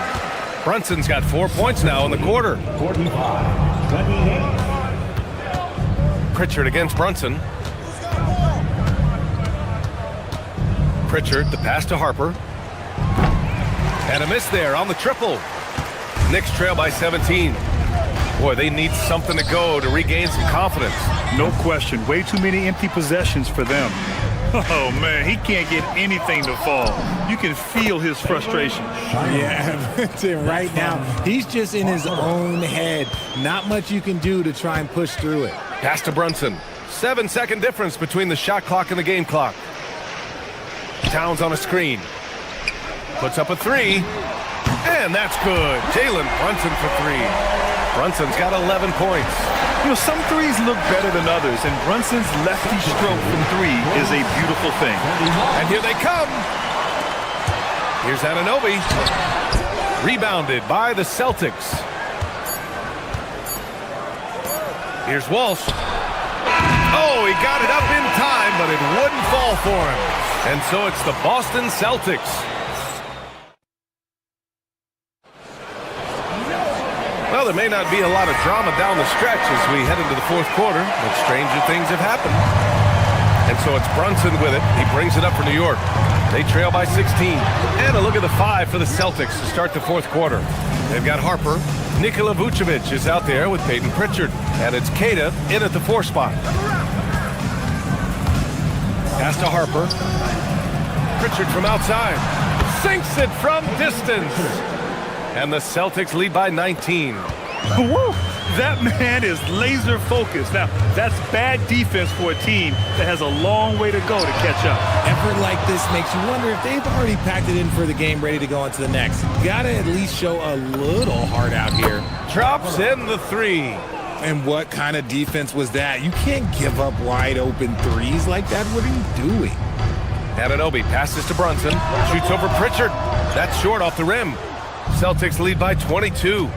Brunson's got 4 points now in the quarter.
45-28.
Pritchard against Brunson. Pritchard, the pass to Harper. And a miss there on the triple. Knicks trail by 17. Boy, they need something to go to regain some confidence.
No question. Way too many empty possessions for them. Oh, man, he can't get anything to fall. You can feel his frustration.
Yeah, right now, he's just in his own head. Not much you can do to try and push through it.
Pass to Brunson. 7-second difference between the shot clock and the game clock. Towns on a screen. Puts up a three. And that's good. Jalen Brunson for three. Brunson's got 11 points.
You know, some threes look better than others, and Brunson's lefty stroke from three is a beautiful thing.
And here they come. Here's Anunoby. Rebounded by the Celtics. Here's Walsh. Oh, he got it up in time, but it wouldn't fall for him. And so it's the Boston Celtics. Well, there may not be a lot of drama down the stretch as we head into the fourth quarter, but stranger things have happened. And so it's Brunson with it. He brings it up for New York. They trail by 16. And a look at the 5 for the Celtics to start the fourth quarter. They've got Harper. Nikola Vucevic is out there with Peyton Pritchard. And it's Queta in at the 4 spot. Pass to Harper. Pritchard from outside. Sinks it from distance. And the Celtics lead by 19.
Woo! That man is laser focused. Now, that's bad defense for a team that has a long way to go to catch up.
Effort like this makes you wonder if they've already packed it in for the game ready to go on to the next. Gotta at least show a little heart out here.
Drops in the 3.
And what kind of defense was that? You can't give up wide open threes like that. What are you doing?
Anunoby passes to Brunson. Shoots over Pritchard. That's short off the rim. Celtics lead by 22.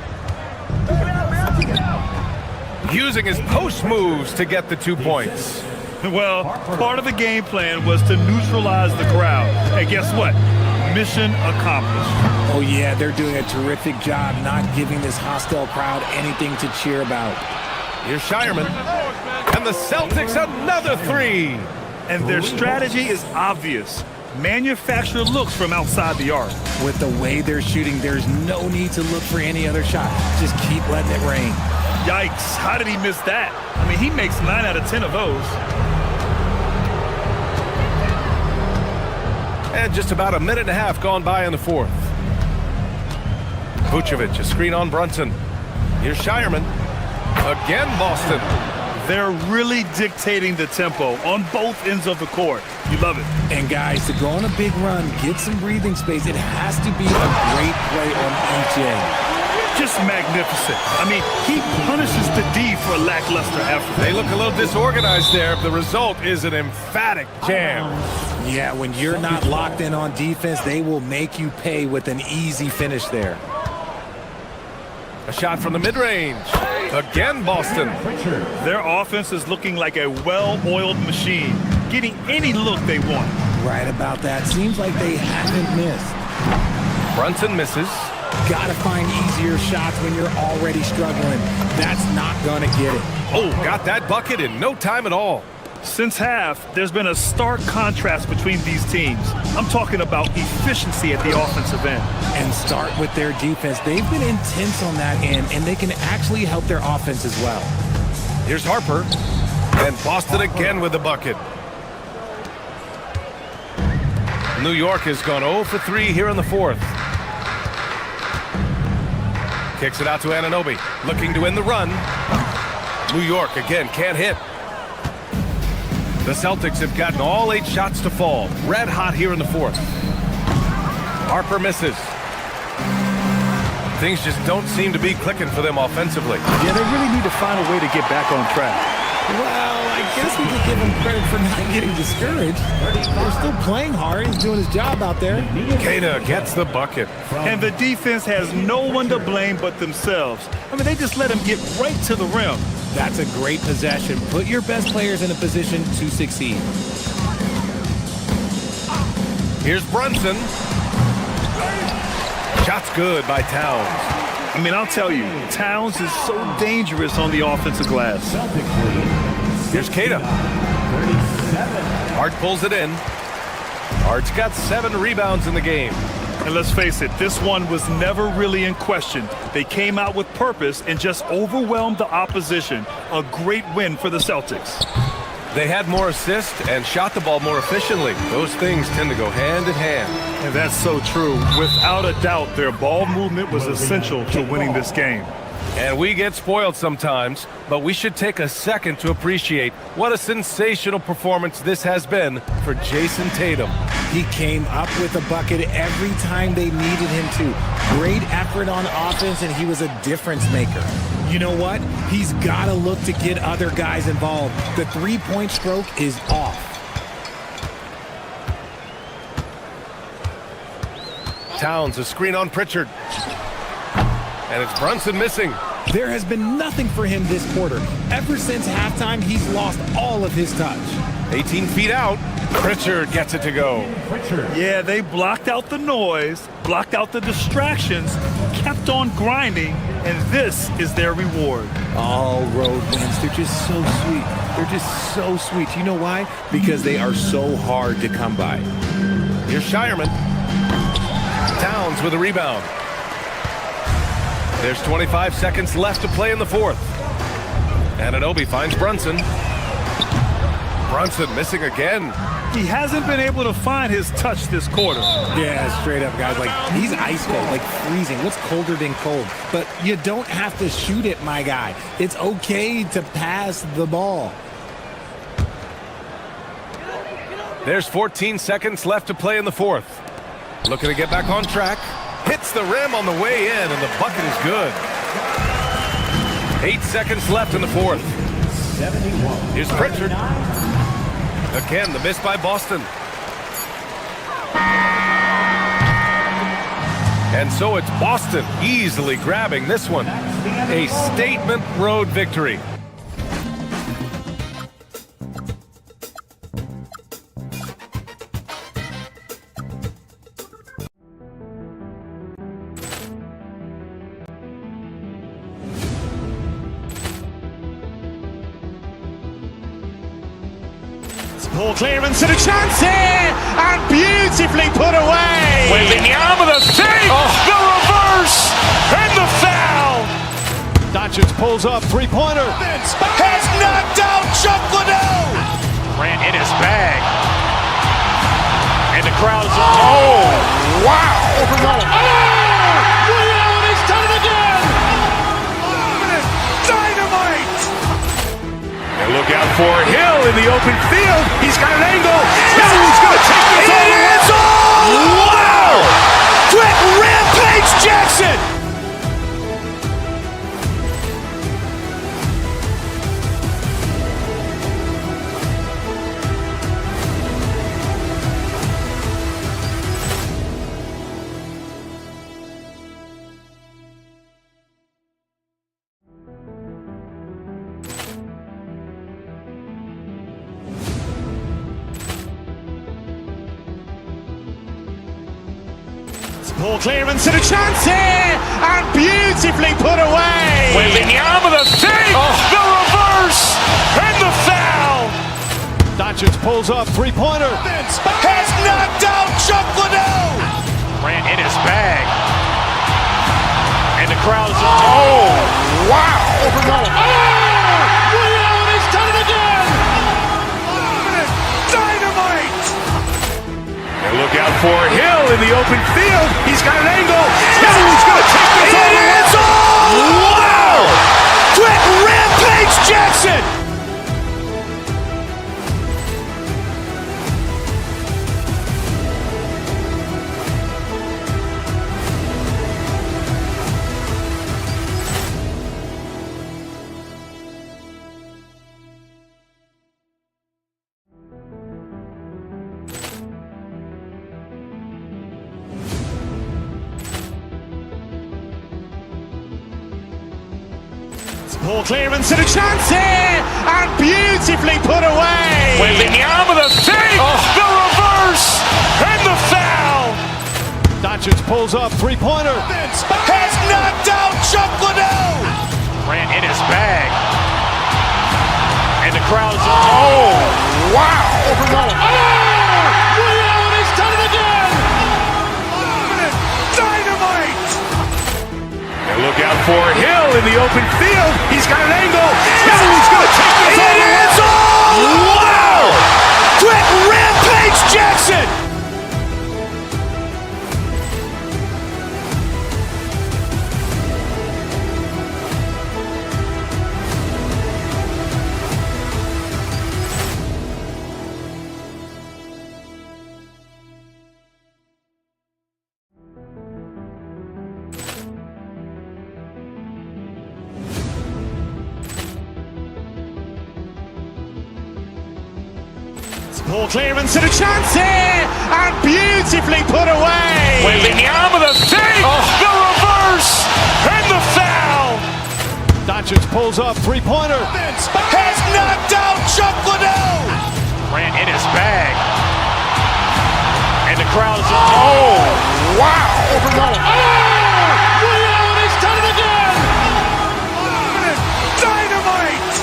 Using his post moves to get the 2 points.
Well, part of the game plan was to neutralize the crowd. And guess what? Mission accomplished.
Oh, yeah, they're doing a terrific job not giving this hostile crowd anything to cheer about.
Here's Shireman. And the Celtics another 3.
And their strategy is obvious. Manufacture looks from outside the arc.
With the way they're shooting, there's no need to look for any other shot. Just keep letting it rain.
Yikes, how did he miss that? I mean, he makes 9 out of 10 of those.
And just about a minute and a half gone by in the fourth. Vucevic, a screen on Brunson. Here's Shireman. Again, Boston.
They're really dictating the tempo on both ends of the court. You love it.
And guys, to go on a big run, get some breathing space, it has to be a great play on each end.
Just magnificent. I mean, he punishes the D for a lackluster effort.
They look a little disorganized there. The result is an emphatic jam.
Yeah, when you're not locked in on defense, they will make you pay with an easy finish there.
A shot from the mid-range. Again, Boston.
Their offense is looking like a well-oiled machine, getting any look they want.
Right about that. Seems like they haven't missed.
Brunson misses.
Gotta find easier shots when you're already struggling. That's not gonna get it.
Oh, got that bucket in no time at all.
Since half, there's been a stark contrast between these teams. I'm talking about efficiency at the offensive end.
And start with their defense. They've been intense on that end, and they can actually help their offense as well.
Here's Harper. And Boston again with the bucket. New York has gone 0 for 3 here in the fourth. Kicks it out to Anunoby, looking to end the run. New York again can't hit. The Celtics have gotten all 8 shots to fall. Red hot here in the fourth. Harper misses. Things just don't seem to be clicking for them offensively.
Yeah, they really need to find a way to get back on track.
Well, I guess we could give him credit for not getting discouraged. They're still playing hard. He's doing his job out there.
Kana gets the bucket.
And the defense has no one to blame but themselves. I mean, they just let him get right to the rim.
That's a great possession. Put your best players in a position to succeed.
Here's Brunson. Shot's good by Towns.
I mean, I'll tell you, Towns is so dangerous on the offensive glass.
Here's Kada. Hart pulls it in. Hart's got 7 rebounds in the game.
And let's face it, this one was never really in question. They came out with purpose and just overwhelmed the opposition. A great win for the Celtics.
They had more assists and shot the ball more efficiently. Those things tend to go hand in hand.
And that's so true. Without a doubt, their ball movement was essential to winning this game.
And we get spoiled sometimes, but we should take a second to appreciate what a sensational performance this has been for Jason Tatum.
He came up with a bucket every time they needed him to. Great effort on offense, and he was a difference maker. You know what? He's got to look to get other guys involved. The three-point stroke is off.
Towns, a screen on Pritchard. And it's Brunson missing.
There has been nothing for him this quarter. Ever since halftime, he's lost all of his touch.
18 feet out. Pritchard gets it to go.
Yeah, they blocked out the noise, blocked out the distractions, kept on grinding, and this is their reward.
All road wins. They're just so sweet. They're just so sweet. You know why? Because they are so hard to come by.
Here's Shireman. Towns with a rebound. There's 25 seconds left to play in the fourth. Anunoby finds Brunson. Brunson missing again.
He hasn't been able to find his touch this quarter.
Yeah, straight up, guys. Like, he's ice cold, like freezing. What's colder than cold? But you don't have to shoot it, my guy. It's okay to pass the ball.
There's 14 seconds left to play in the fourth. Looking to get back on track. Hits the rim on the way in, and the bucket is good. 8 seconds left in the fourth. Here's Pritchard. Again, the miss by Boston. And so it's Boston easily grabbing this one. A statement road victory.
Ball clearance and a chance here, and beautifully put away.
Wembanyama the fake, the reverse, and the foul.
Doncic pulls up, three-pointer.
Has knocked out Chuck Liddell. Ran in his bag. And the crowd is, oh, wow. Reality's done it again. Dynamite. And look out for Hill in the open field. He's got an angle. Hill's going to take this all the way. Wow! Quick rampage Jackson.
Ball clearance and a chance here, and beautifully put away.
Wembanyama the fake, the reverse, and the foul.
Doncic pulls up, three-pointer.
Vince has knocked out Chuck Liddell. Grant in his bag. And the crowd is... Oh, wow.
Over Nolan. Oh! Ray Allen has done it again!
Dynamite! And look out for Hill in the open field. He's got an angle. Hill's going to take this all the way. Wow! Quick Rampage Jackson!
Poor clearance and a chance here, and beautifully put away.
Wembanyama the fake, the reverse, and the foul.
Doncic pulls up, three-pointer.
Vince has knocked out Chuck Liddell. Grant in his bag. And the crowd is... Oh, wow.
Over Nolan. Oh! Ray Allen has done it again!
Dynamite! And look out for Hill in the open field. He's got an angle. Hill's going to take this all the way. Wow! Quick Rampage Jackson!
Poor clearance and a chance here, and beautifully put away.
Wembanyama the fake, the reverse, and the foul.
Doncic pulls up, three-pointer.
Vince has knocked out Chuck Liddell. Grant in his bag. And the crowd is... Oh, wow.
Over Nolan. Oh! Ray Allen has done it again!
Dynamite!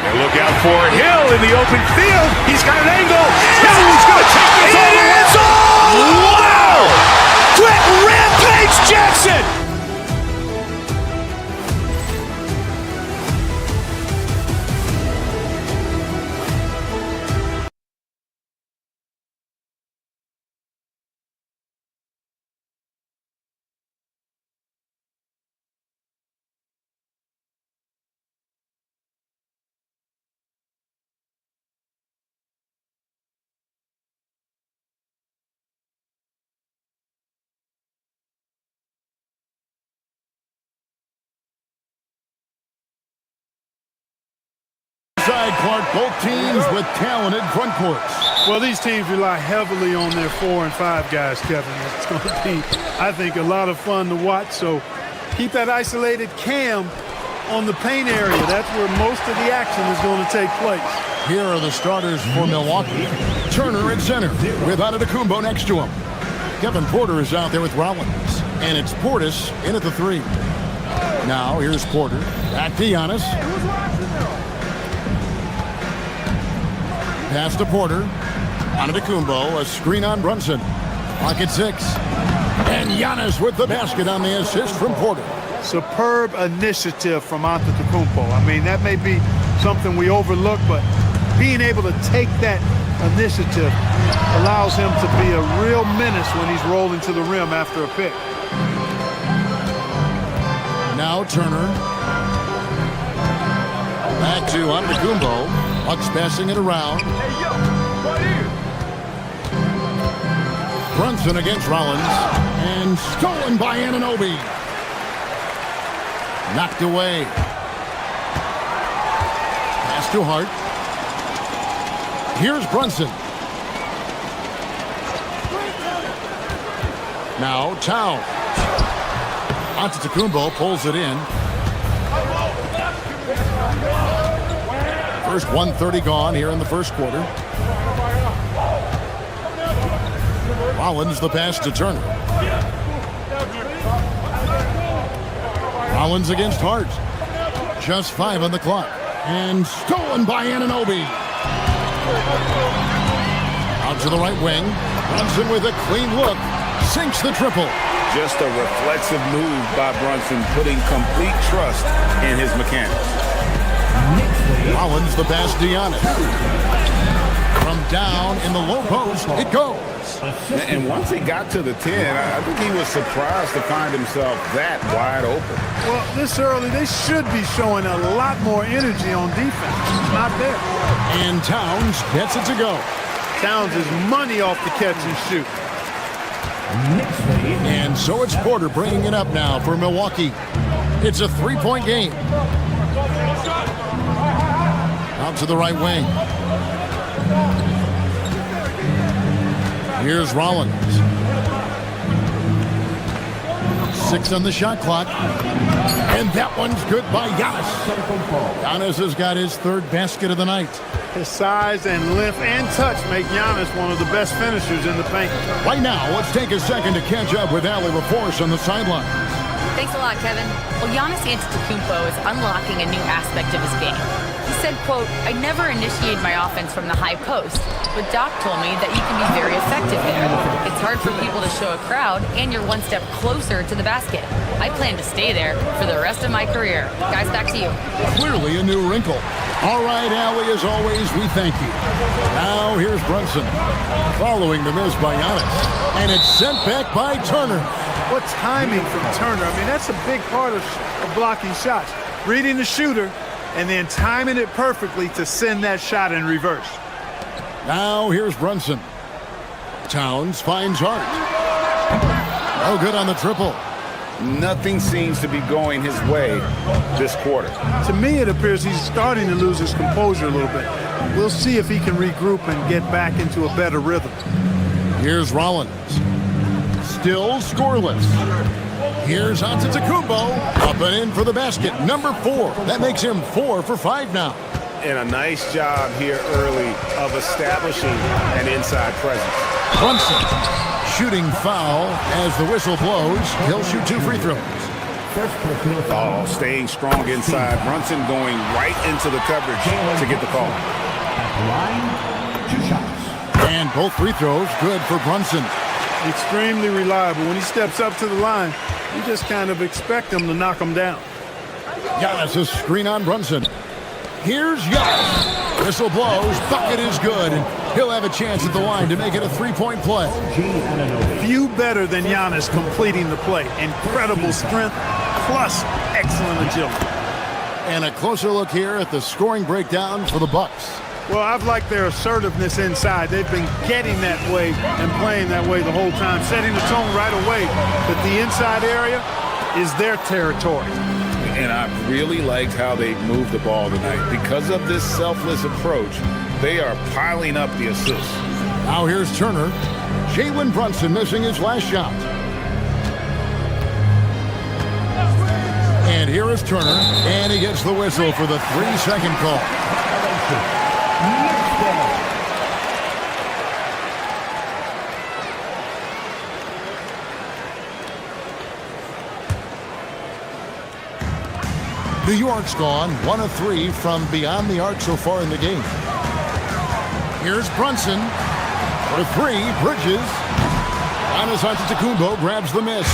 And look out for Hill in the open field. He's got an angle. Hill's going to take this all the way. Wow! Quick Rampage Jackson!
Clark, both teams with talented front courts.
Well, these teams rely heavily on their 4 and 5 guys, Kevin. It's going to be, I think, a lot of fun to watch. So keep that isolated cam on the paint area. That's where most of the action is going to take place.
Here are the starters for Milwaukee. Turner at center with Antetokounmpo next to him. Kevin Porter is out there with Rollins. And it's Portis in at the 3. Now here's Porter. Back to Giannis. Pass to Porter. Antetokounmpo, a screen on Brunson. Pocket 6. And Giannis with the basket on the assist from Porter.
Superb initiative from Antetokounmpo. I mean, that may be something we overlook, but being able to take that initiative allows him to be a real menace when he's rolling to the rim after a pick.
Now Turner. Back to Antetokounmpo. Bucks passing it around. Brunson against Rollins. And stolen by Anunoby. Knocked away. Pass to Hart. Here's Brunson. Now Towns. Antetokounmpo pulls it in. First 1:30 gone here in the first quarter. Rollins the pass to Turner. Rollins against Hart. Just 5 on the clock. And stolen by Anunoby. Out to the right wing. Brunson with a clean look. Sinks the triple.
Just a reflexive move by Brunson, putting complete trust in his mechanics.
Rollins the pass to Giannis. From down in the low post, it goes.
And once he got to the 10, I think he was surprised to find himself that wide open.
Well, this early, they should be showing a lot more energy on defense. It's not there.
And Towns gets it to go.
Towns is money off the catch and shoot.
And so it's Porter bringing it up now for Milwaukee. It's a three-point game. Out to the right wing. Here's Rollins. 6 on the shot clock. And that one's good by Giannis. Giannis has got his third basket of the night.
His size and length and touch make Giannis one of the best finishers in the paint.
Right now, let's take a second to catch up with Allie LaForce on the sideline.
Thanks a lot, Kevin. Well, Giannis Antetokounmpo is unlocking a new aspect of his game. He said, quote, "I never initiate my offense from the high post, but Doc told me that you can be very effective there. It's hard for people to show a crowd, and you're one step closer to the basket. I plan to stay there for the rest of my career." Guys, back to you.
Clearly a new wrinkle. All right, Allie, as always, we thank you. Now here's Brunson. Following the miss by Giannis. And it's sent back by Turner.
What timing from Turner. I mean, that's a big part of blocking shots. Reading the shooter and then timing it perfectly to send that shot in reverse.
Now here's Brunson. Towns finds Hart. No good on the triple.
Nothing seems to be going his way this quarter.
To me, it appears he's starting to lose his composure a little bit. We'll see if he can regroup and get back into a better rhythm.
Here's Rollins. Still scoreless. Here's Antetokounmpo. Up and in for the basket. Number 4. That makes him 4 for 5 now.
And a nice job here early of establishing an inside presence.
Brunson. Shooting foul as the whistle blows. He'll shoot 2 free throws.
Oh, staying strong inside. Brunson going right into the coverage to get the call.
And both free throws good for Brunson.
Extremely reliable. When he steps up to the line, you just kind of expect him to knock him down.
Giannis' screen on Brunson. Here's Giannis. Whistle blows. Bucket is good. And he'll have a chance at the line to make it a 3-point play.
Few better than Giannis completing the play. Incredible strength plus excellent agility.
And a closer look here at the scoring breakdown for the Bucks.
Well, I've liked their assertiveness inside. They've been getting that way and playing that way the whole time, setting the tone right away that the inside area is their territory.
And I really liked how they moved the ball tonight. Because of this selfless approach, they are piling up the assists.
Now here's Turner. Jalen Brunson missing his last shot. And here is Turner, and he gets the whistle for the 3-second call. New York's gone 1 of 3 from beyond the arc so far in the game. Here's Brunson for 3, Bridges. Giannis Antetokounmpo grabs the miss.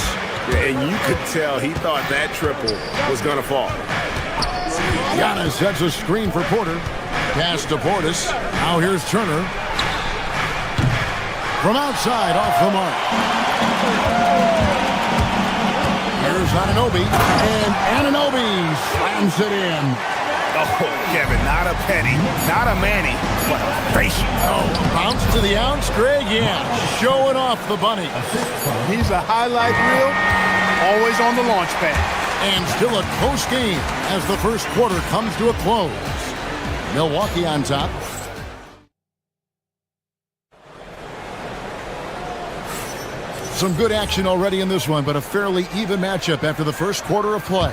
And you could tell he thought that triple was going to fall.
Giannis sets a screen for Porter. Pass to Portis. Now here's Turner. From outside, off the mark. Here's Anunoby, and Anunoby slams it in.
Oh, Kevin, not a penny, not a Manny, but a facial.
Oh, bounce to the ounce, Greg, yeah, showing off the bunny.
He's a highlight reel, always on the launch pad.
And still a close game as the first quarter comes to a close. Milwaukee on top. Some good action already in this one, but a fairly even matchup after the first quarter of play.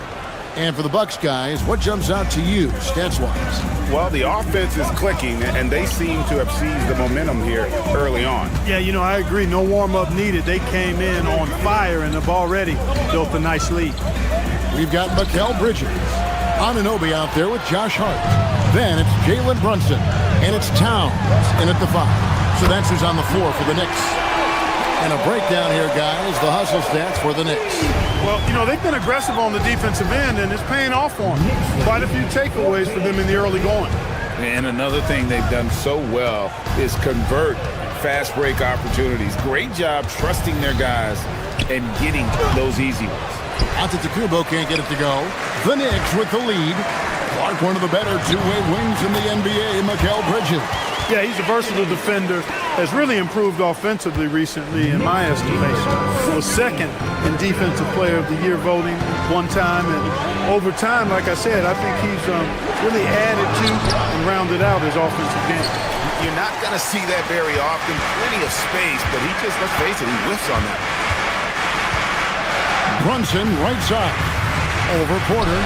And for the Bucks guys, what jumps out to you, stats-wise?
Well, the offense is clicking, and they seem to have seized the momentum here early on.
Yeah, you know, I agree. No warm-up needed. They came in on fire and have already built a nice lead.
We've got Mikal Bridges. Anunoby out there with Josh Hart. Then it's Jalen Brunson. And it's Towns in at the 5. So that's who's on the floor for the Knicks. And a breakdown here, guys. The hustle stats for the Knicks.
Well, you know, they've been aggressive on the defensive end, and it's paying off for them. Quite a few takeaways for them in the early going.
And another thing they've done so well is convert fast break opportunities. Great job trusting their guys and getting those easy ones.
Antetokounmpo can't get it to go. The Knicks with the lead. Clark, one of the better two-way wings in the NBA, Mikal Bridges.
Yeah, he's a versatile defender. Has really improved offensively recently, in my estimation. Was second in Defensive Player of the Year voting one time. And over time, like I said, I think he's really added to and rounded out his offensive game.
You're not going to see that very often. Plenty of space, but he just, let's face it, he whiffs on that.
Brunson, right side. Over Porter.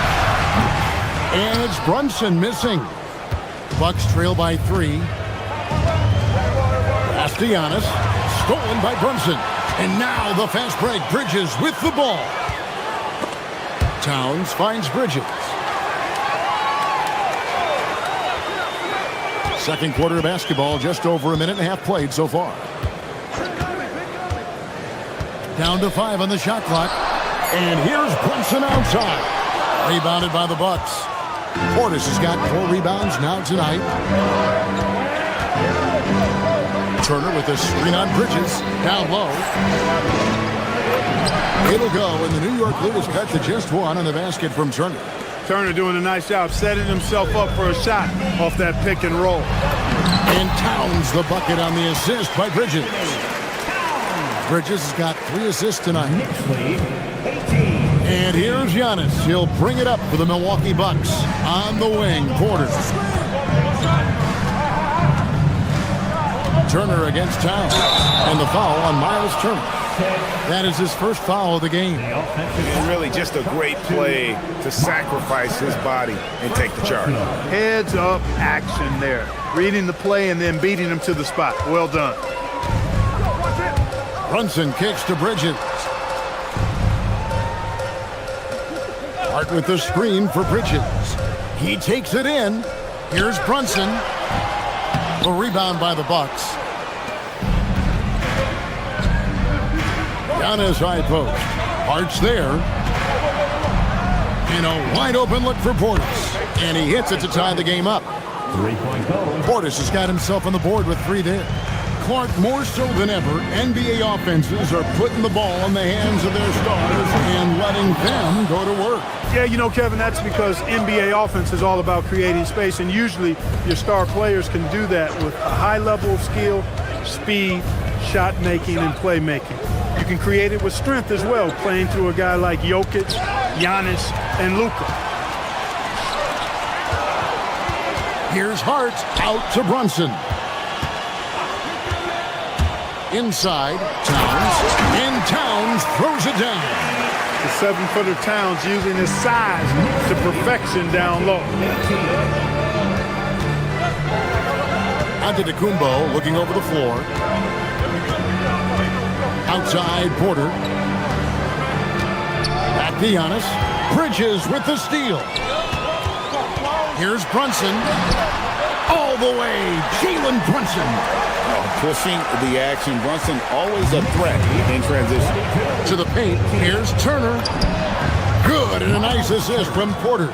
And it's Brunson missing. Bucks trail by 3. Giannis, stolen by Brunson. And now the fast break. Bridges with the ball. Towns finds Bridges. Second quarter of basketball, just over a minute and a half played so far. Down to 5 on the shot clock. And here's Brunson outside. Rebounded by the Bucks. Portis has got 4 rebounds now tonight. Turner with a screen on Bridges. Down low. It'll go, and the New York Blues cut to just 1 on the basket from Turner.
Turner doing a nice job setting himself up for a shot off that pick and roll.
And Towns the bucket on the assist by Bridges. Bridges has got 3 assists tonight. And here's Giannis. He'll bring it up for the Milwaukee Bucks. On the wing, Porter. Turner against Towns. And the foul on Miles Turner. That is his first foul of the game.
And really just a great play to sacrifice his body and take the charge.
Heads up action there. Reading the play and then beating him to the spot. Well done.
Brunson kicks to Bridges. Hart with the screen for Bridges. He takes it in. Here's Brunson. A rebound by the Bucks. Down his high post. Hart's there. And a wide open look for Portis. And he hits it to tie the game up. Portis has got himself on the board with 3 there. Clark, more so than ever, NBA offenses are putting the ball in the hands of their stars and letting them go to work.
Yeah, you know, Kevin, that's because NBA offense is all about creating space, and usually your star players can do that with a high level of skill, speed, shot making, and playmaking. You can create it with strength as well, playing through a guy like Jokic, Giannis, and Luka.
Here's Hart out to Brunson. Inside, Towns, and Towns throws it down.
The 7-footer Towns using his size to perfection down low.
Antetokounmpo looking over the floor. Outside, Porter. Back to Giannis. Bridges with the steal. Here's Brunson. All the way, Jalen Brunson.
Pushing the action. Brunson always a threat in transition.
To the paint, here's Turner. Good, and a nice assist from Porter.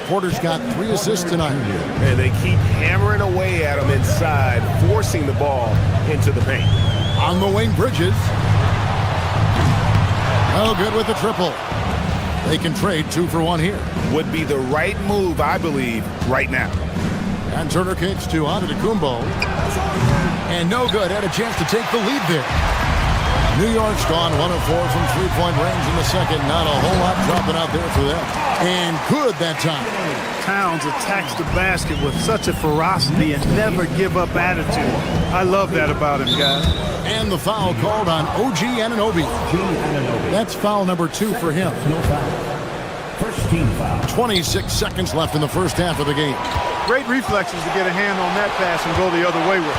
Porter's got 3 assists tonight.
And they keep hammering away at him inside, forcing the ball into the paint.
On the wing, Bridges. Oh, good with the triple. They can trade 2 for 1 here.
Would be the right move, I believe, right now.
And Turner kicks to Antetokounmpo. And no good. Had a chance to take the lead there. New York's gone 1 of 4 from 3-point range in the second. Not a whole lot dropping out there for them. And good that time.
Towns attacks the basket with such a ferocity and never give up attitude. I love that about him, guys.
And the foul called on OG Anunoby. That's foul number 2 for him. 26 seconds left in the first half of the game.
Great reflexes to get a hand on that pass and go the other way with it.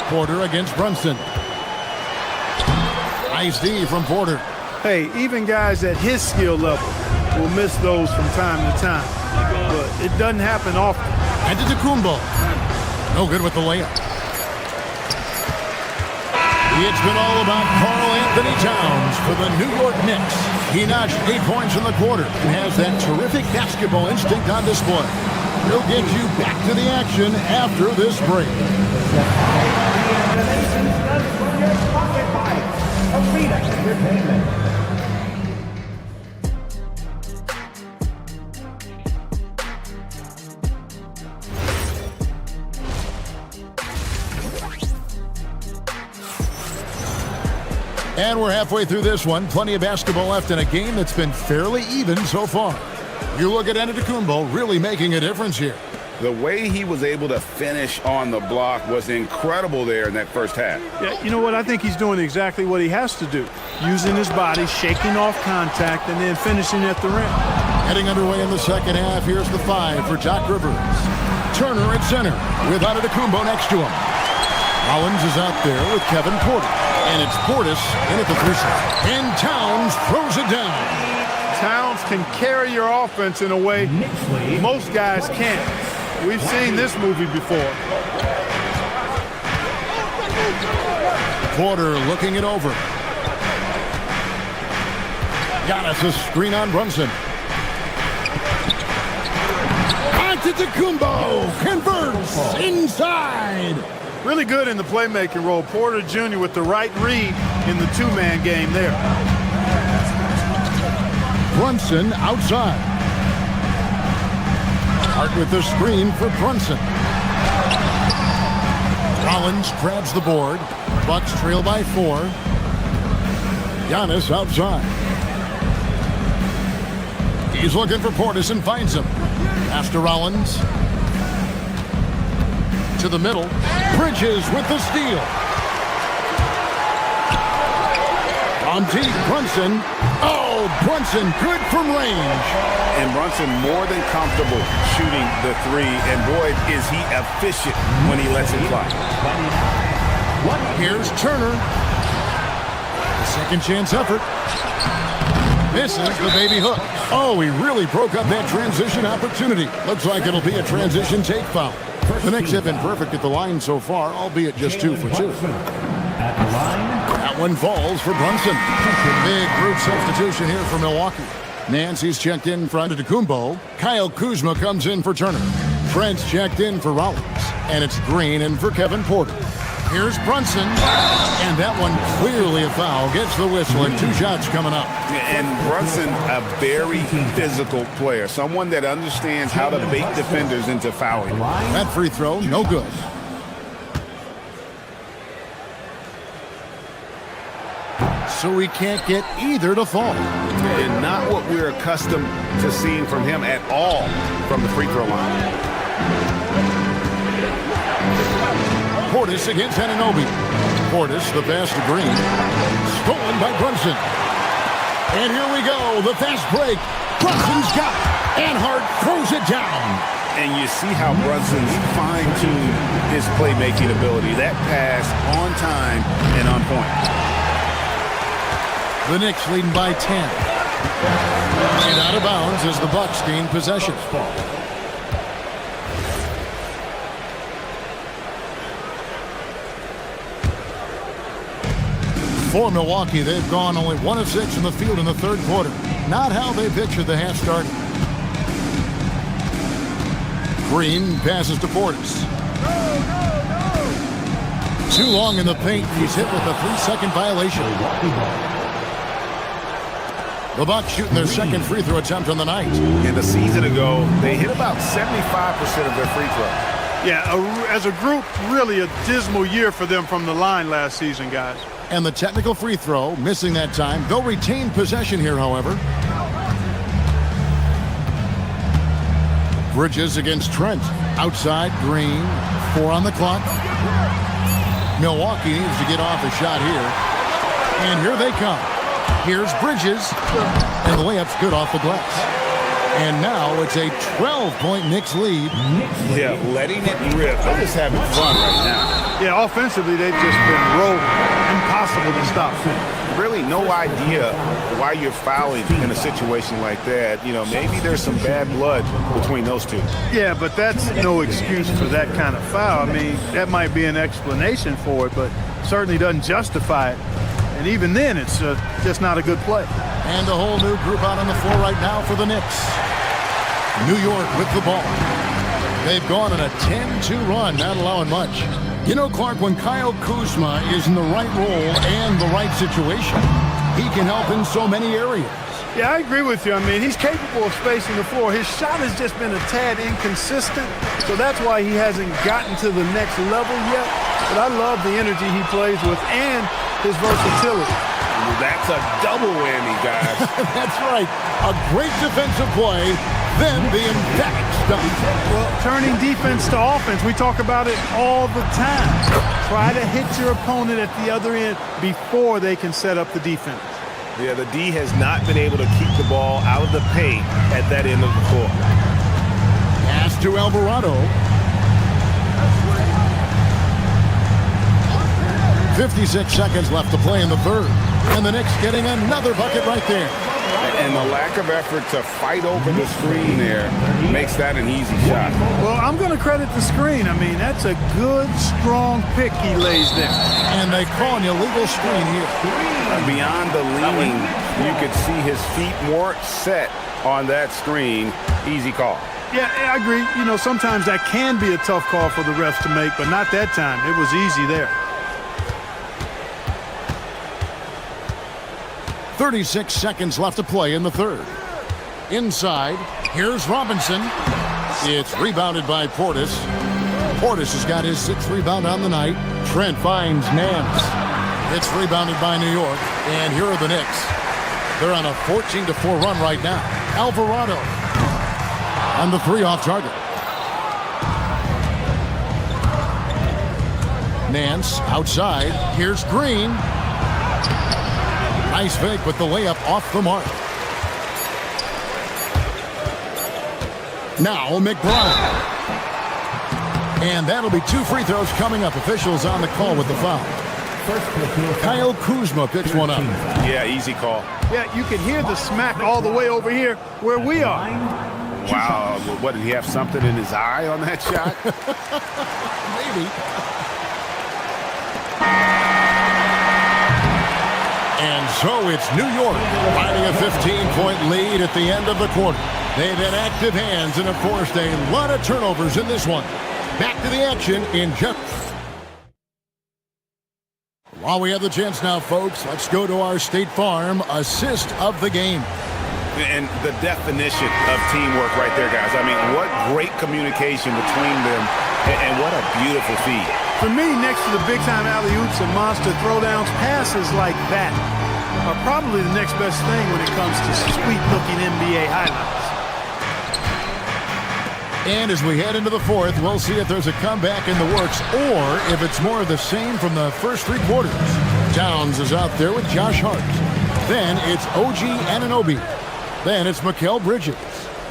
Porter against Brunson. Nice D from Porter.
Hey, even guys at his skill level will miss those from time to time. but it doesn't happen often.
Antetokounmpo. No good with the layup. It's been all about Karl Anthony Towns for the New York Knicks. He notched 8 points in the quarter and has that terrific basketball instinct on display. He'll get you back to the action after this break. And we're halfway through this one. Plenty of basketball left in a game that's been fairly even so far. You look at Antetokounmpo really making a difference here.
The way he was able to finish on the block was incredible there in that first half.
Yeah, you know what? I think he's doing exactly what he has to do. Using his body, shaking off contact, and then finishing at the rim.
Heading underway in the second half, here's the 5 for Doc Rivers. Turner at center with Antetokounmpo next to him. Rollins is out there with Kevin Porter. And it's Portis in at the 3 slot. And Towns throws it down.
Towns can carry your offense in a way most guys can't. We've seen this movie before.
Porter looking it over. Giannis a screen on Brunson. Antetokounmpo converts inside.
Really good in the playmaking role. Porter Jr. with the right read in the two-man game there.
Brunson outside. Hart with the screen for Brunson. Rollins grabs the board. Bucks trail by 4. Giannis outside. He's looking for Portis and finds him. Pass to Rollins. To the middle. Bridges with the steal. On deep, Brunson. Oh, Brunson good from range.
And Brunson more than comfortable shooting the 3. And boy, is he efficient when he lets it fly.
Here's Turner. The second chance effort. Misses the baby hook. Oh, he really broke up that transition opportunity. Looks like it'll be a transition take foul. The Knicks have been perfect at the line so far, albeit just 2 for 2. That one falls for Brunson. Big group substitution here for Milwaukee. Nancy's checked in for Antetokounmpo. Kyle Kuzma comes in for Turner. Trent's checked in for Rollins. And it's Green in for Kevin Porter. Here's Brunson. And that one clearly a foul. Gets the whistle and 2 shots coming up.
And Brunson, a very physical player. Someone that understands how to bait defenders into fouling.
That free throw, no good. So we can't get either to fall.
And not what we're accustomed to seeing from him at all from the free throw line.
Portis against Anunoby. Portis, the pass to Green. Stolen by Brunson. And here we go, the fast break. Brunson's got it. And Hart throws it down.
And you see how Brunson's fine-tuned his playmaking ability. That pass on time and on point.
The Knicks leading by 10. And out of bounds as the Bucks gain possession. For Milwaukee, they've gone only 1 of 6 in the field in the third quarter. Not how they pictured the half starting. Green passes to Portis. Too long in the paint. He's hit with a 3-second violation. The Bucks shooting their second free throw attempt on the night.
And a season ago, they hit about 75% of their free throws.
Yeah, as a group, really a dismal year for them from the line last season, guys.
And the technical free throw, missing that time. They'll retain possession here, however. Bridges against Trent. Outside, Green. 4 on the clock. Milwaukee needs to get off a shot here. And here they come. Here's Bridges. And the layup's good off the glass. And now it's a 12-point Knicks lead.
Yeah, letting it rip. They're just having fun right now.
Yeah, offensively, they've just been rolling. Impossible to stop.
really no idea why you're fouling in a situation like that. You know, maybe there's some bad blood between those two.
Yeah, but that's no excuse for that kind of foul. I mean, that might be an explanation for it, but certainly doesn't justify it. And even then, it's just not a good play.
And a whole new group out on the floor right now for the Knicks. New York with the ball. They've gone on a 10-2 run, not allowing much. You know, Clark, when Kyle Kuzma is in the right role and the right situation, he can help in so many areas.
Yeah, I agree with you. I mean, he's capable of spacing the floor. His shot has just been a tad inconsistent, so that's why he hasn't gotten to the next level yet. But I love the energy he plays with and his versatility.
That's a double whammy, guys.
That's right. A great defensive play, then the emphatic stuff.
Well, turning defense to offense, we talk about it all the time. Try to hit your opponent at the other end before they can set up the defense.
Yeah, the D has not been able to keep the ball out of the paint at that end of the floor.
Pass to Alvarado. 56 seconds left to play in the third. And the Knicks getting another bucket right there.
And the lack of effort to fight over the screen there makes that an easy shot.
Well, I'm going to credit the screen. I mean, that's a good, strong pick he lays there.
And they call an illegal screen here.
Beyond the leaning, you could see his feet more set on that screen. Easy call.
Yeah, I agree. You know, sometimes that can be a tough call for the refs to make, but not that time. It was easy there.
36 seconds left to play in the third. Inside, here's Robinson. It's rebounded by Portis. Portis has got his 6th rebound on the night. Trent finds Nance. It's rebounded by New York. And here are the Knicks. They're on a 14-4 run right now. Alvarado on the 3 off target. Nance outside. Here's Green. Nice fake with the layup off the mark. Now McBride. And that'll be 2 free throws coming up. Officials on the call with the foul. Kyle Kuzma picks one up.
Yeah, easy call.
Yeah, you can hear the smack all the way over here where we are.
Wow, what, did he have something in his eye on that shot?
Maybe. And so it's New York finding a 15-point lead at the end of the quarter. They've had active hands and have forced a lot of turnovers in this one. Back to the action in just... While we have the chance now, folks, let's go to our State Farm assist of the game.
And the definition of teamwork right there, guys. I mean, what great communication between them, and what a beautiful feed.
For me, next to the big-time alley-oops and monster throwdowns, passes like that are probably the next best thing when it comes to sweet-looking NBA highlights.
And as we head into the fourth, we'll see if there's a comeback in the works or if it's more of the same from the first 3 quarters. Towns is out there with Josh Hart. Then it's OG Anunoby. Then it's Mikal Bridges.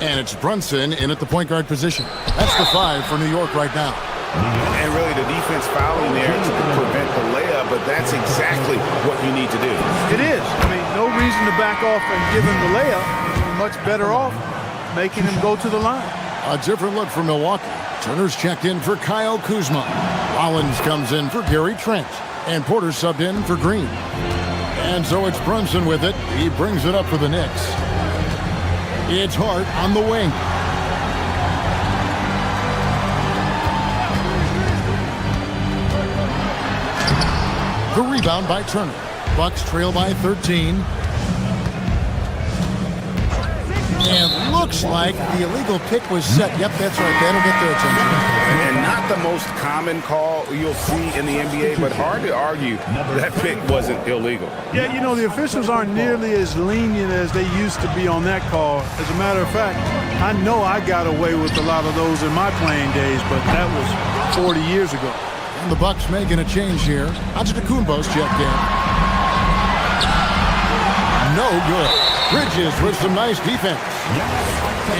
And it's Brunson in at the point guard position. That's the 5 for New York right now.
And really the defense fouling there to prevent the layup, but that's exactly what you need to do.
It is. I mean, no reason to back off and give him the layup. You're much better off making him go to the line.
A different look for Milwaukee. Turner's checked in for Kyle Kuzma. Rollins comes in for Gary Trent. And Porter subbed in for Green. And so it's Brunson with it. He brings it up for the Knicks. It's Hart on the wing. The rebound by Turner. Bucks trail by 13. And looks like the illegal pick was set. Yep, that's right. That'll get their attention.
And not the most common call you'll see in the NBA, but hard to argue that pick wasn't illegal.
Yeah, you know, the officials aren't nearly as lenient as they used to be on that call. As a matter of fact, I know I got away with a lot of those in my playing days, but that was 40 years ago.
And the Bucks making a change here. Antetokounmpo's checked in. No good. Bridges with some nice defense.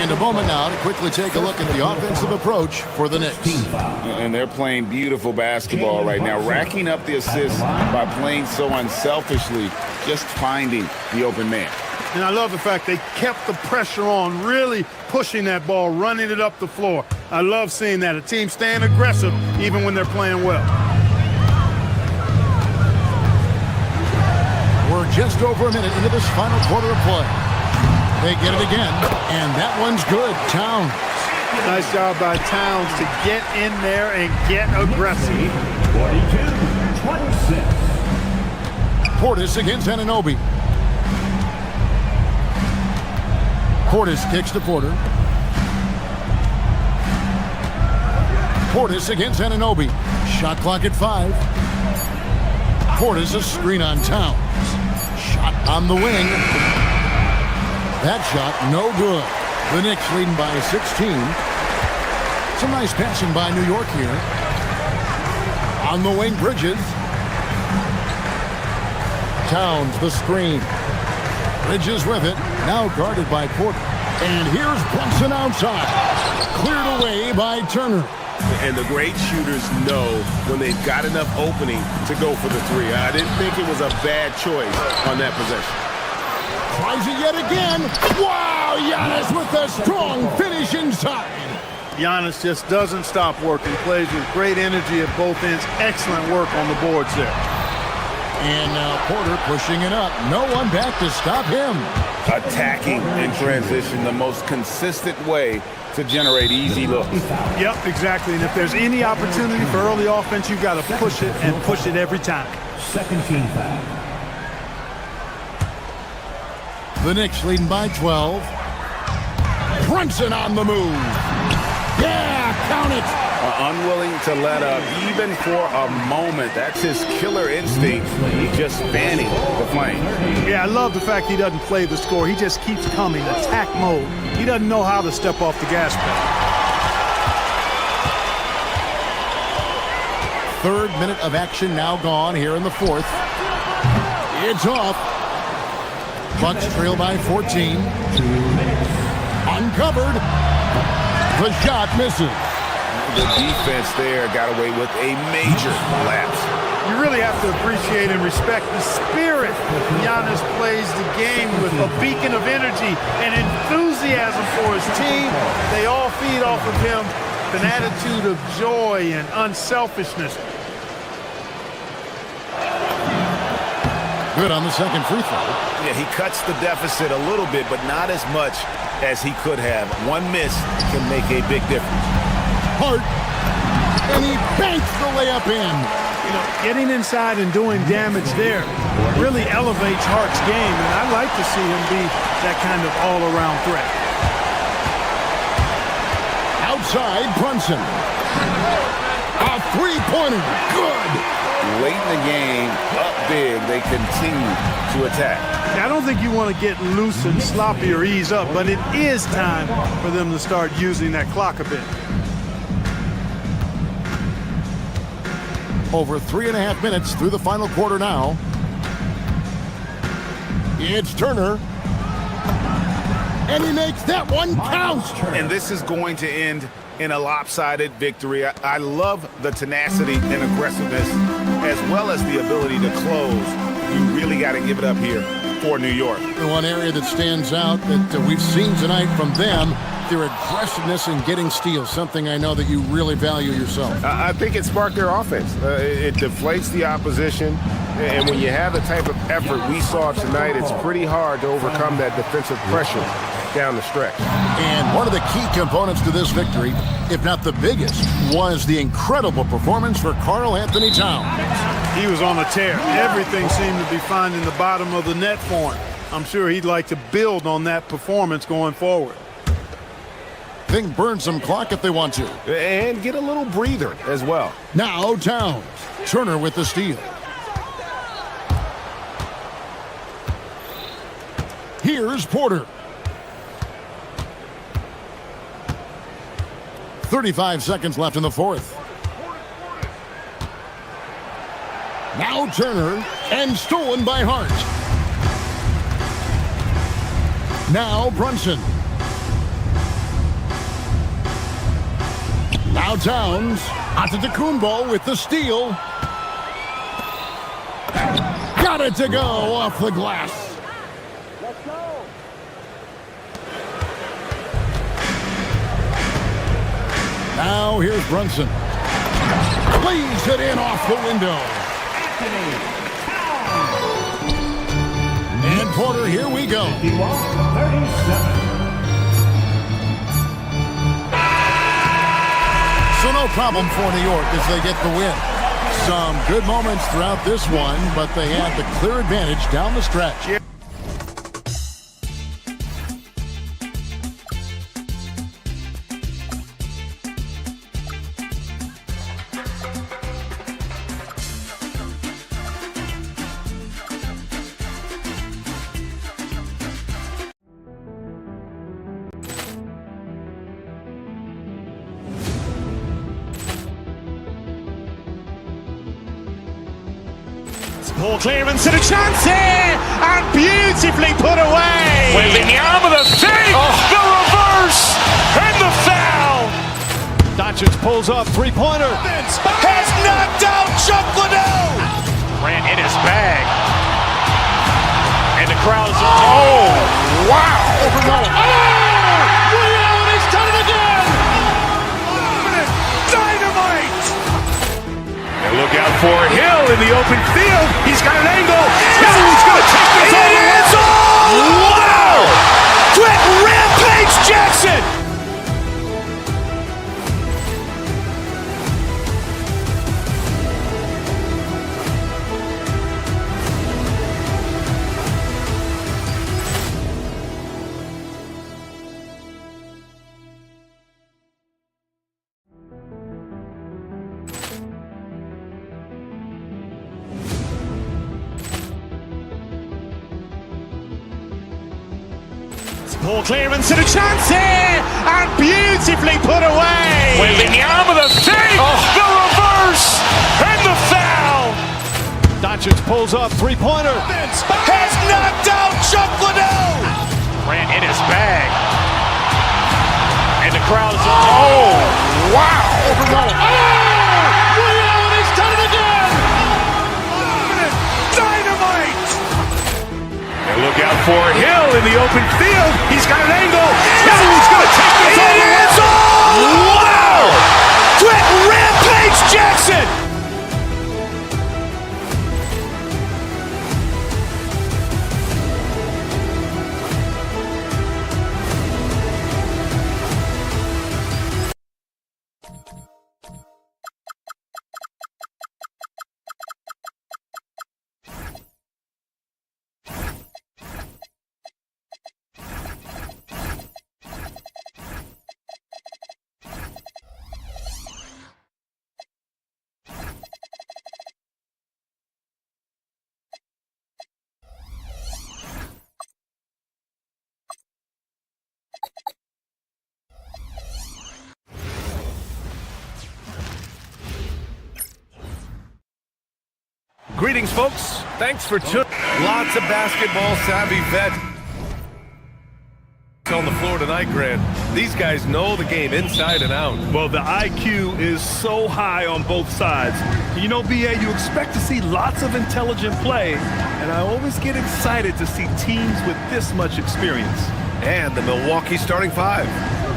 And a moment now to quickly take a look at the offensive approach for the Knicks.
And they're playing beautiful basketball right now, racking up the assists by playing so unselfishly. just finding the open man.
And I love the fact they kept the pressure on, really pushing that ball, running it up the floor. I love seeing that. A team staying aggressive even when they're playing well.
We're just over a minute into this final quarter of play. They get it again, and that one's good. Towns.
Nice job by Towns to get in there and get aggressive.
42-26.
Portis against Anunoby. Portis kicks to Porter. Portis against Anunoby. Shot clock at 5. Portis a screen on Towns. Shot on the wing. That shot no good. The Knicks leading by 16. Some nice passing by New York here. On the wing, Bridges. Towns the screen. Bridges with it. Now guarded by Porter. And here's Brunson outside. Cleared away by Turner.
And the great shooters know when they've got enough opening to go for the three. I didn't think it was a bad choice on that possession.
Tries it yet again. Wow, Giannis with a strong finish inside.
Giannis just doesn't stop working. Plays with great energy at both ends. Excellent work on the boards there.
And now Porter pushing it up. No one back to stop him.
Attacking in transition, the most consistent way to generate easy looks.
Yep, exactly. And if there's any opportunity for early offense, you've got to push it and push it every time.
Second team foul.
The Knicks leading by 12. Brunson on the move. Yeah, count it.
Unwilling to let up even for a moment. That's his killer instinct. He's just fanning the flame.
Yeah, I love the fact he doesn't play the score. He just keeps coming, attack mode. He doesn't know how to step off the gas pedal.
Third minute of action now gone here in the fourth. It's off. Bucks trail by 14. Uncovered. The shot misses.
The defense there got away with a major lapse.
You really have to appreciate and respect the spirit Giannis plays the game with, a beacon of energy and enthusiasm for his team. They all feed off of him, an attitude of joy and unselfishness.
Good on the second free throw.
Yeah, he cuts the deficit a little bit, but not as much as he could have. One miss can make a big difference.
Hart, and he banks the layup in.
You know, getting inside and doing damage there really elevates Hart's game, and I'd like to see him be that kind of all-around threat.
Outside, Brunson. A three-pointer. Good.
Late in the game, up big, they continue to attack.
I don't think you want to get loose and sloppy or ease up, but it is time for them to start using that clock a bit.
Over 3.5 minutes through the final quarter now. It's Turner. And he makes that one count.
And this is going to end in a lopsided victory. I love the tenacity and aggressiveness as well as the ability to close. You really got to give it up here for New York.
One area that stands out that we've seen tonight from them, their aggressiveness in getting steals, something I know that you really value yourself.
I think it sparked their offense. It deflates the opposition, and when you have the type of effort we saw tonight, it's pretty hard to overcome that defensive pressure down the stretch.
And one of the key components to this victory, if not the biggest, was the incredible performance for Karl Anthony Towns.
He was on a tear. Everything seemed to be finding the bottom of the net for him. I'm sure he'd like to build on that performance going forward.
Think burn some clock if they want to.
And get a little breather as well.
Now Towns. Turner with the steal. Here's Porter. 35 seconds left in the fourth. Now Turner, and stolen by Hart. Now Brunson. Now Towns. Antetokounmpo with the steal. Got it to go off the glass.
Let's go.
Now here's Brunson. Plays it in off the window. And Porter, here we go.
37.
So no problem for New York as they get the win. Some good moments throughout this one, but they had the clear advantage down the stretch.
Ball clearance and a chance here, and beautifully put away.
Wembanyama the fake, the reverse, and the foul.
Doncic pulls up, three-pointer.
Has knocked out Chuck Liddell. Ran in his bag. And the crowd is... Oh, wow.
Liddell, and he's done it again.
Dynamite. And look out for Hill in the open field. He's got an angle. Hill is going to take this all the way. Wow! Quick Rampage Jackson.
Ball clearance and a chance here, and beautifully put away.
Wembanyama the fake, the reverse, and the foul.
Doncic pulls up, three-pointer.
Has knocked out Chuck Liddell. Ran in his bag. And the crowd is... Oh, wow.
Liddell, and he's done it again.
Dynamite. And look out for Hill in the open field. He's got an angle. Hill is going to take this all the way. Wow. Quick Rampage Jackson.
Greetings, folks. Thanks for tuning. Lots of basketball savvy vets on the floor tonight, Grant. These guys know the game inside and out.
Well, the IQ is so high on both sides. You know, BA, you expect to see lots of intelligent play, and I always get excited to see teams with this much experience.
And the Milwaukee starting five.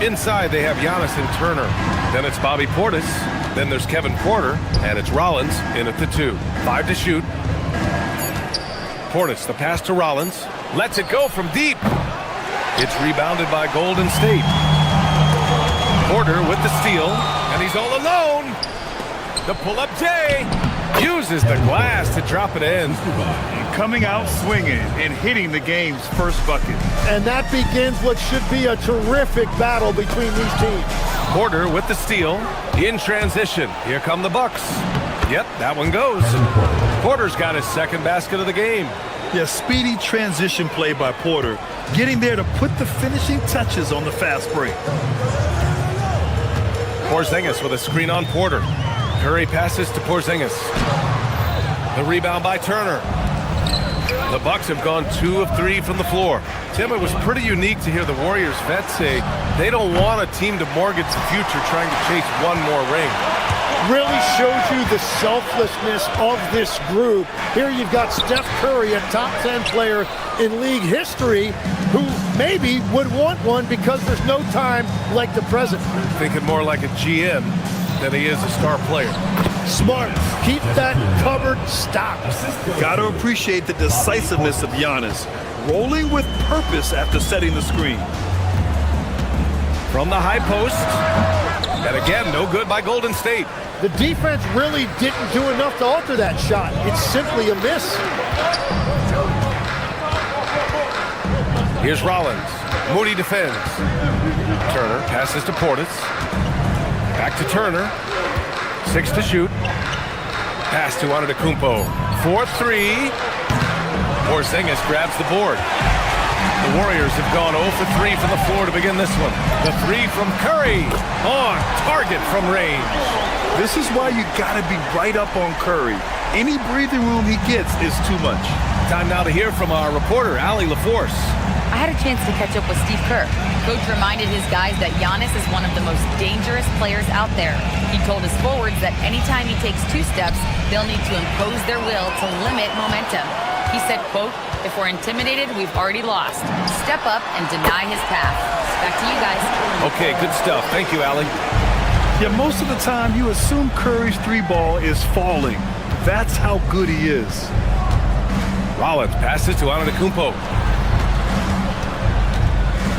Inside, they have Giannis and Turner. Then it's Bobby Portis. Then there's Kevin Porter, and it's Rollins in at the 2. 5 to shoot. Portis, the pass to Rollins. Lets it go from deep. It's rebounded by Golden State. Porter with the steal, and he's all alone. The pull-up J uses the glass to drop it in.
Coming out swinging and hitting the game's first bucket.
And that begins what should be a terrific battle between these teams.
Porter with the steal in transition. Here come the Bucks. Yep, that one goes. Porter's got his second basket of the game.
Yeah, speedy transition play by Porter, getting there to put the finishing touches on the fast break.
Porzingis with a screen on Porter. Curry passes to Porzingis. The rebound by Turner. The Bucks have gone 2 of 3 from the floor. Tim, it was pretty unique to hear the Warriors vets say they don't want a team to mortgage the future trying to chase one more ring.
really shows you the selflessness of this group. Here you've got Steph Curry, a top 10 player in league history, who maybe would want one because there's no time like the present.
Thinking more like a GM than he is a star player.
Smart. Keep that cupboard stocked.
Got to appreciate the decisiveness of Giannis, rolling with purpose after setting the screen.
From the high post, and again, no good by Golden State.
The defense really didn't do enough to alter that shot. It's simply a miss.
Here's Rollins. Moody defends. Turner passes to Portis. Back to Turner. 6 to shoot. Pass to Antetokounmpo. 4-3. Porzingis grabs the board. The Warriors have gone 0 for 3 from the floor to begin this one. The 3 from Curry. On target from range.
This is why you got to be right up on Curry. Any breathing room he gets is too much.
Time now to hear from our reporter, Allie LaForce.
I had a chance to catch up with Steve Kerr. Coach reminded his guys that Giannis is one of the most dangerous players out there. He told his forwards that anytime he takes 2 steps, they'll need to impose their will to limit momentum. He said, quote, "If we're intimidated, we've already lost. Step up and deny his path." Back to you guys.
Okay, good stuff. Thank you, Allie.
Yeah, most of the time you assume Curry's 3-ball is falling. That's how good he is.
Rollins passes to Antetokounmpo.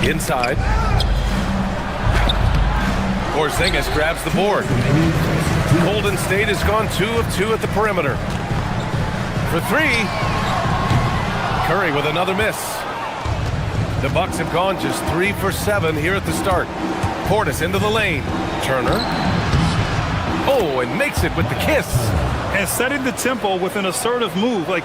Inside. Porzingis grabs the board. Golden State has gone 2 of 2 at the perimeter. For 3. Curry with another miss. The Bucks have gone just 3 for 7 here at the start. Portis into the lane. Turner. Oh, and makes it with the kiss.
And setting the tempo with an assertive move. Like,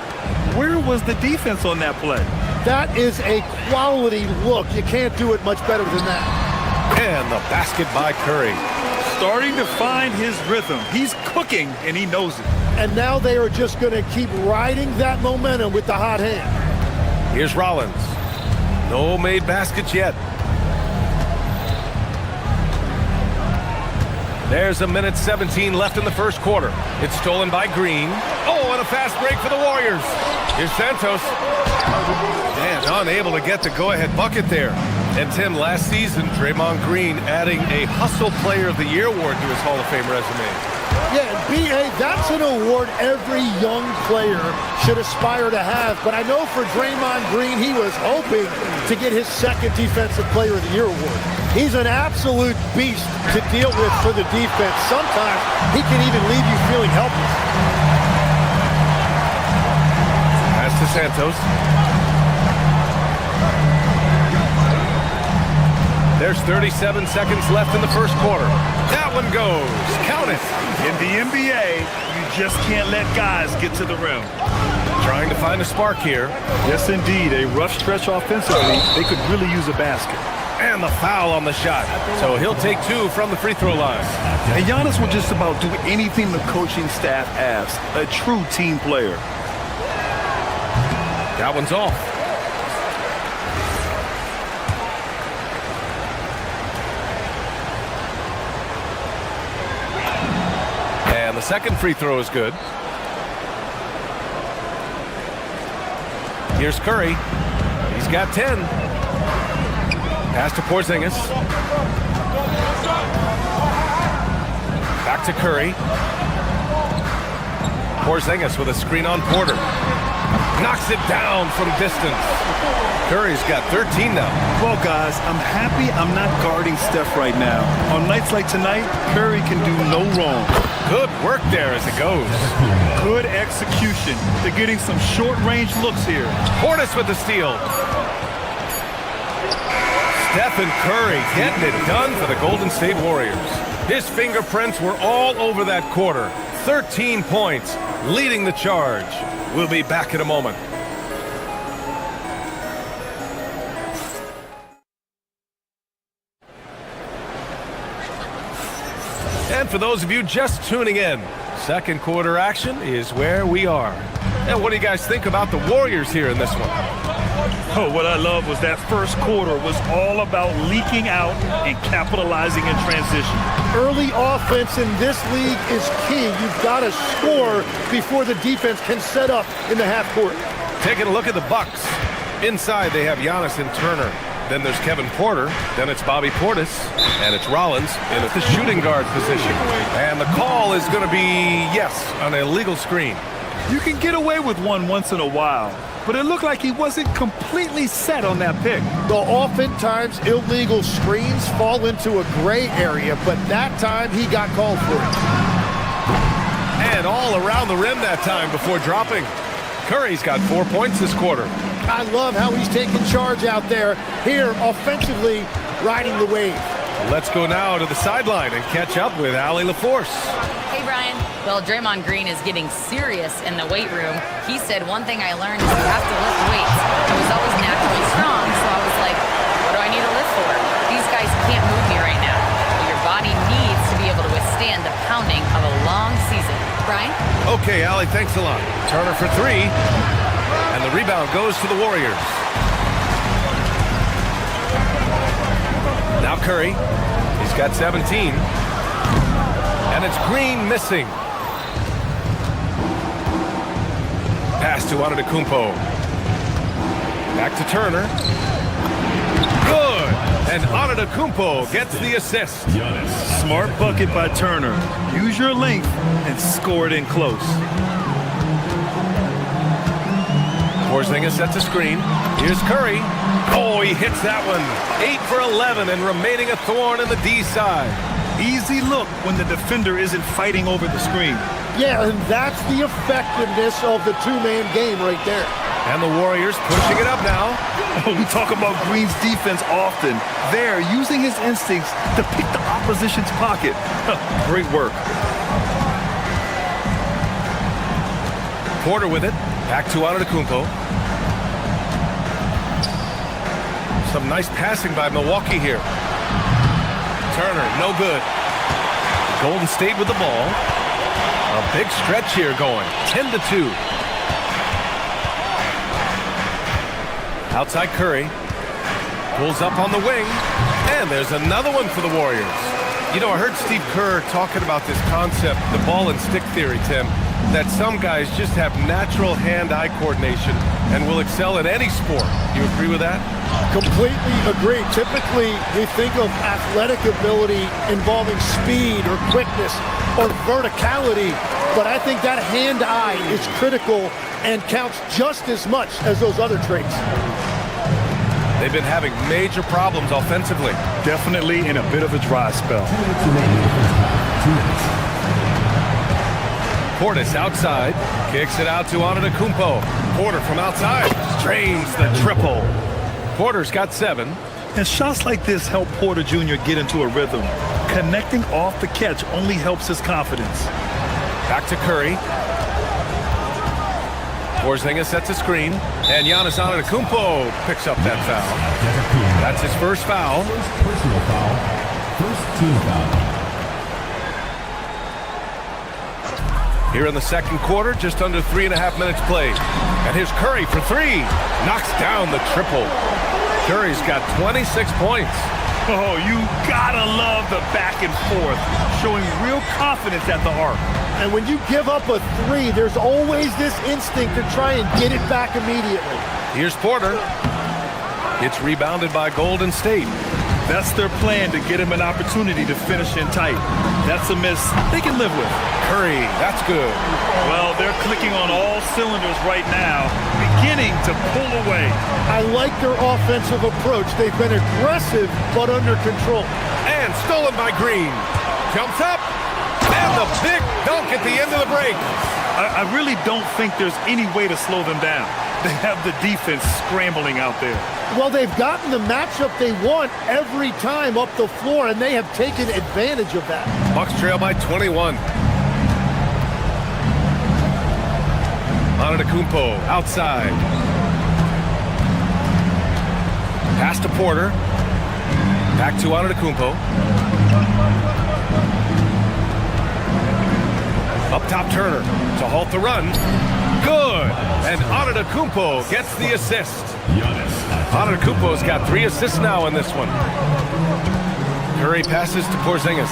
where was the defense on that play?
That is a quality look. You can't do it much better than that.
And the basket by Curry.
Starting to find his rhythm. He's cooking, and he knows it.
And now they are just going to keep riding that momentum with the hot hand.
Here's Rollins. No made baskets yet. There's 1:17 left in the first quarter. It's stolen by Green. Oh, and a fast break for the Warriors. Here's Santos. And unable to get the go-ahead bucket there. And Tim, last season, Draymond Green adding a Hustle Player of the Year award to his Hall of Fame resume.
Yeah, B.A., that's an award every young player should aspire to have. But I know for Draymond Green, he was hoping to get his 2nd Defensive Player of the Year award. He's an absolute beast to deal with for the defense. Sometimes he can even leave you feeling helpless.
Pass to Santos. There's 37 seconds left in the first quarter. That one goes. Count it.
In the NBA, you just can't let guys get to the rim.
Trying to find a spark here.
Yes, indeed. A rough stretch offensively. They could really use a basket.
And the foul on the shot. So he'll take 2 from the free throw line.
And Giannis will just about do anything the coaching staff asks. A true team player.
That one's off. And the second free throw is good. Here's Curry. He's got 10. Pass to Porzingis. Back to Curry. Porzingis with a screen on Porter. Knocks it down from distance. Curry's got 13 now.
Well, guys, I'm happy I'm not guarding Steph right now. On nights like tonight, Curry can do no wrong.
Good work there as it goes.
Good execution. They're getting some short-range looks here.
Portis with the steal. Stephen Curry getting it done for the Golden State Warriors. His fingerprints were all over that quarter. 13 points, leading the charge. We'll be back in a moment. And for those of you just tuning in, second quarter action is where we are. And what do you guys think about the Warriors here in this one?
Oh, what I love was that first quarter was all about leaking out and capitalizing in transition.
Early offense in this league is key. You've got to score before the defense can set up in the half court.
Taking a look at the Bucks. Inside, they have Giannis and Turner. Then there's Kevin Porter. Then it's Bobby Portis. And it's Rollins in the shooting guard position. And the call is going to be, yes, an illegal screen.
You can get away with one once in a while, but it looked like he wasn't completely set on that pick.
The oftentimes illegal screens fall into a gray area, but that time he got called for it.
And all around the rim that time before dropping. Curry's got 4 points this quarter.
I love how he's taking charge out there. Here, offensively, riding the wave.
Let's go now to the sideline and catch up with Allie LaForce.
Hey, Brian. Well, Draymond Green is getting serious in the weight room. He said, one thing I learned is you have to lift weights. I was always naturally strong, so I was like, what do I need to lift for? These guys can't move me right now. Well, your body needs to be able to withstand the pounding of a long season. Brian?
Okay, Allie, thanks a lot. Turner for three. And the rebound goes to the Warriors. Now Curry. He's got 17. And it's Green missing. Pass to Antetokounmpo. Back to Turner. Good. And Antetokounmpo gets the assist.
Smart bucket by Turner. Use your length and score it in close.
Porzingis sets a screen. Here's Curry. Oh, he hits that one. 8 for 11 and remaining a thorn in the D side.
Easy look when the defender isn't fighting over the screen.
Yeah, and that's the effectiveness of the two-man game right there.
And the Warriors pushing it up now.
We talk about Green's defense often. There, using his instincts to pick the opposition's pocket. Great work.
Porter with it. Back to Antetokounmpo. Some nice passing by Milwaukee here. Turner, no good. Golden State with the ball. A big stretch here going. 10-2. Outside Curry. Pulls up on the wing. And there's another one for the Warriors. You know, I heard Steve Kerr talking about this concept, the ball and stick theory, Tim, that some guys just have natural hand-eye coordination and will excel at any sport. Do you agree with that?
Completely agree. Typically, we think of athletic ability involving speed or quickness or verticality, but I think that hand-eye is critical and counts just as much as those other traits.
They've been having major problems offensively.
Definitely in a bit of a dry spell.
Portis outside, kicks it out to Antetokounmpo. Porter from outside, drains the triple. Porter's got 7.
And shots like this help Porter Jr. get into a rhythm. Connecting off the catch only helps his confidence.
Back to Curry. Porzingis sets a screen, and Giannis Antetokounmpo picks up that foul. That's his first foul.
First personal foul. First team foul.
Here in the second quarter, just under 3.5 minutes played. And here's Curry for 3. Knocks down the triple. Curry's got 26 points.
Oh, you gotta love the back and forth, showing real confidence at the arc.
And when you give up a 3, there's always this instinct to try and get it back immediately.
Here's Porter. It's rebounded by Golden State.
That's their plan, to get him an opportunity to finish in tight. That's a miss they can live with.
Curry, that's good.
Well, they're clicking on all cylinders right now, beginning to pull away.
I like their offensive approach. They've been aggressive, but under control.
And stolen by Green. Jumps up, and the big dunk at the end of the break.
I really don't think there's any way to slow them down. They have the defense scrambling out there.
Well, they've gotten the matchup they want every time up the floor, and they have taken advantage of that.
Bucks trail by 21. Antetokounmpo outside. Pass to Porter. Back to Antetokounmpo. Up top Turner to halt the run. good. And Antetokounmpo gets the assist. Antetokounmpo's got 3 assists now in this one. Curry passes to Porzingis.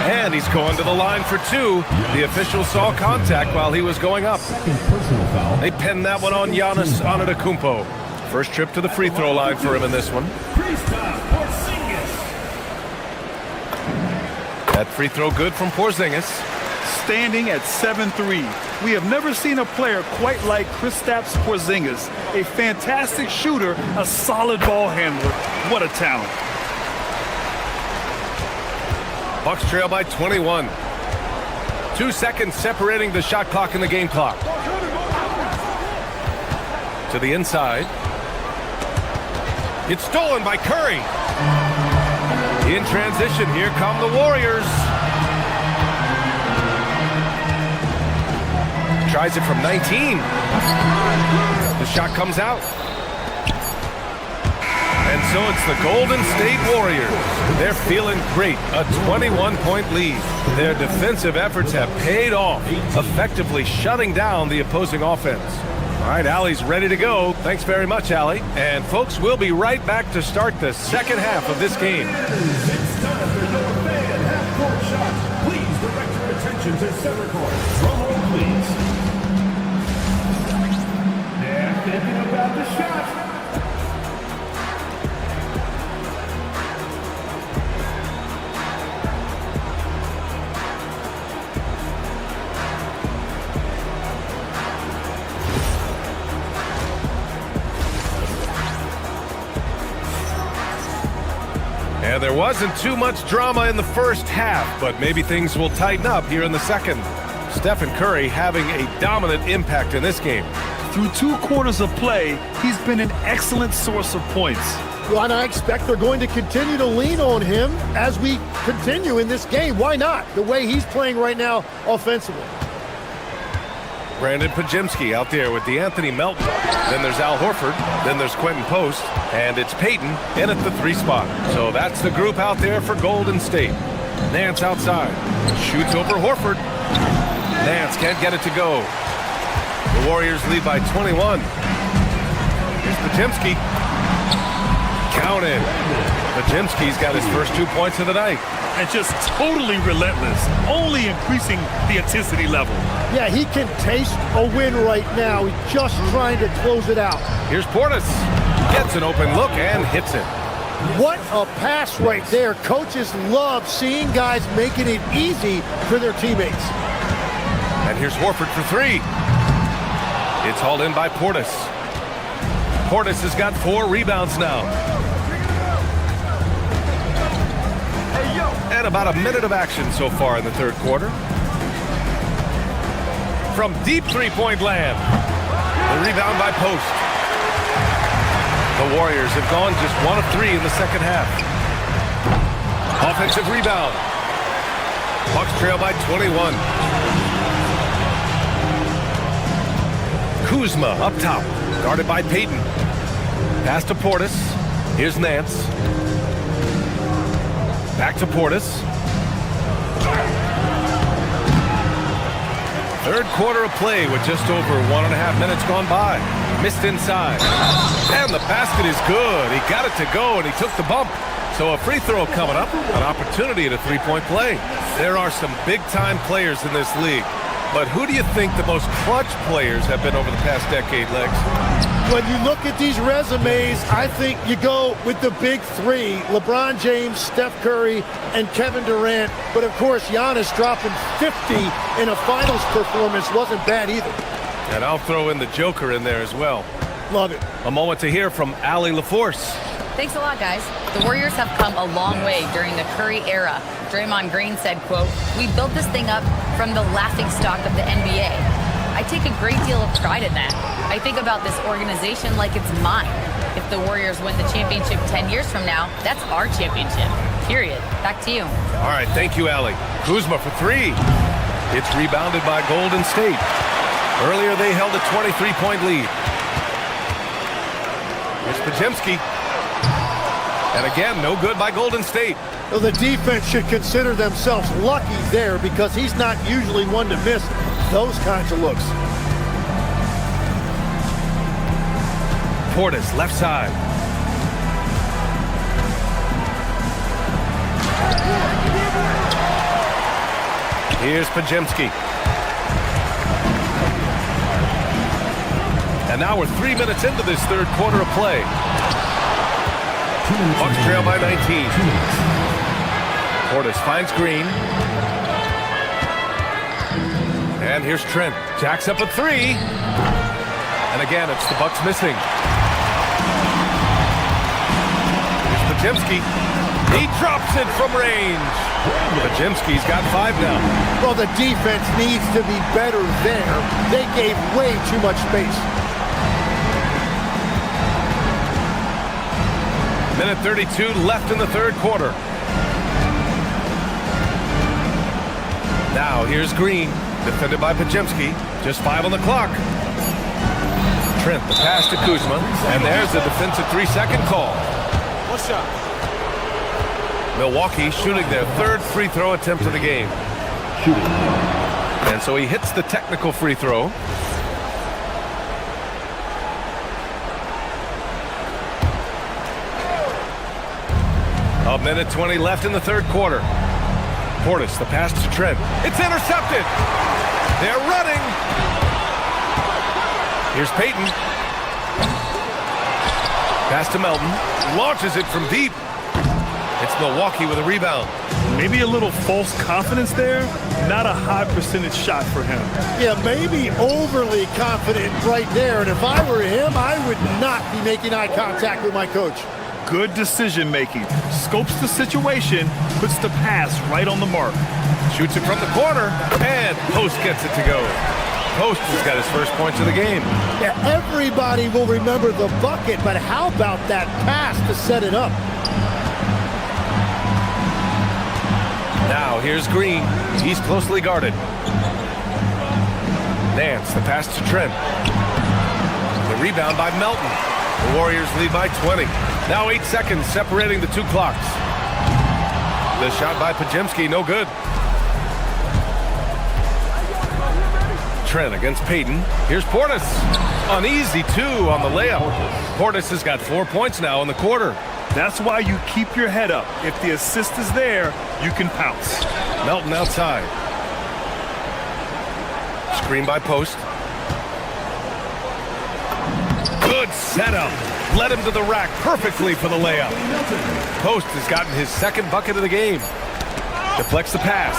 And he's going to the line for 2. The official saw contact while he was going up. They pinned that one on Giannis Antetokounmpo. First trip to the free throw line for him in this one. That free throw good from Porzingis.
Standing at 7'3". We have never seen a player quite like Kristaps Porzingis. A fantastic shooter, a solid ball handler. What a talent.
Bucks trail by 21. 2 seconds separating the shot clock and the game clock. To the inside. It's stolen by Curry. In transition, here come the Warriors. Tries it from 19. The shot comes out. And so it's the Golden State Warriors. They're feeling great. A 21-point lead. Their defensive efforts have paid off, effectively shutting down the opposing offense. All right, Allie's ready to go. Thanks very much, Allie. And folks, we'll be right back to start the second half of this game.
Please direct your attention to center court. Drum roll, please. They're thinking about the shot.
And there wasn't too much drama in the first half, but maybe things will tighten up here in the second. Stephen Curry having a dominant impact in this game.
Through 2 quarters of play, he's been an excellent source of points.
Well, and I expect they're going to continue to lean on him as we continue in this game. Why not? The way he's playing right now offensively.
Brandon Podziemski out there with DeAnthony Melton. Then there's Al Horford. Then there's Quentin Post. And it's Peyton in at the 3 spot. So that's the group out there for Golden State. Nance outside. Shoots over Horford. Nance can't get it to go. The Warriors lead by 21. Here's Podziemski. Counted. Podziemski's got his first 2 points of the night.
And just totally relentless, only increasing the intensity level.
Yeah, he can taste a win right now. He's just trying to close it out.
Here's Portis. Gets an open look and hits it.
What a pass right there. Coaches love seeing guys making it easy for their teammates.
And here's Horford for 3. It's hauled in by Portis. Portis has got 4 rebounds now. And about a minute of action so far in the third quarter. From deep 3-point land. The rebound by Post. The Warriors have gone just 1 of 3 in the second half. Offensive rebound. Bucks trail by 21. Kuzma up top, guarded by Peyton. Pass to Portis. Here's Nance. Back to Portis. Third quarter of play with just over 1.5 minutes gone by. Missed inside. And the basket is good. He got it to go, and he took the bump. So a free throw coming up. An opportunity at a 3-point play. There are some big-time players in this league. But who do you think the most clutch players have been over the past decade, Legs?
When you look at these resumes, I think you go with the big 3. LeBron James, Steph Curry, and Kevin Durant. But, of course, Giannis dropping 50 in a finals performance wasn't bad either.
And I'll throw in the Joker in there as well.
Love it.
A moment to hear from Allie LaForce.
Thanks a lot, guys. The Warriors have come a long way during the Curry era. Draymond Green said, quote, "We built this thing up from the laughingstock of the NBA. I take a great deal of pride in that. I think about this organization like it's mine. If the Warriors win the championship 10 years from now, that's our championship. Period." Back to you.
All right, thank you, Allie. Kuzma for 3. It's rebounded by Golden State. Earlier, they held a 23-point lead. Here's Podziemski. And again, no good by Golden State.
Well, the defense should consider themselves lucky there because he's not usually one to miss those kinds of looks.
Portis, left side. Here's Pajemski. And now we're 3 minutes into this third quarter of play. Bucks trail by 19. Portis finds Green. And here's Trent. Jacks up a three. And again, it's the Bucks missing. Here's Pajemski. He drops it from range. Pajemski's got 5 now.
Well, the defense needs to be better there. They gave way too much space.
Minute 32 left in the third quarter. Now here's Green, defended by Pajemski. Just 5 on the clock. Trent, the pass to Kuzma, and there's the defensive 3-second call.
What's up?
Milwaukee shooting their third free throw attempt of the game. And so he hits the technical free throw. A minute 20 left in the third quarter. Portis, the pass to Trent. It's intercepted. They're running. Here's Payton. Pass to Melton. Launches it from deep. It's Milwaukee with a rebound.
Maybe a little false confidence there. Not a high percentage shot for him.
Yeah, maybe overly confident right there. And if I were him, I would not be making eye contact with my coach.
Good decision making. Scopes the situation, puts the pass right on the mark.
Shoots it from the corner, and Post gets it to go. Post has got his first points of the game.
Yeah, everybody will remember the bucket, but how about that pass to set it up?
Now here's Green. He's closely guarded. Nance, the pass to Trent. The rebound by Melton. The Warriors lead by 20. Now 8 seconds separating the two clocks. The shot by Pajemski, no good. Trent against Payton. Here's Portis. An easy 2 on the layup. Portis has got 4 points now in the quarter.
That's why you keep your head up. If the assist is there, you can pounce.
Melton outside. Screen by Post. Good setup. Led him to the rack perfectly for the layup. Post has gotten his second bucket of the game. Deflects the pass.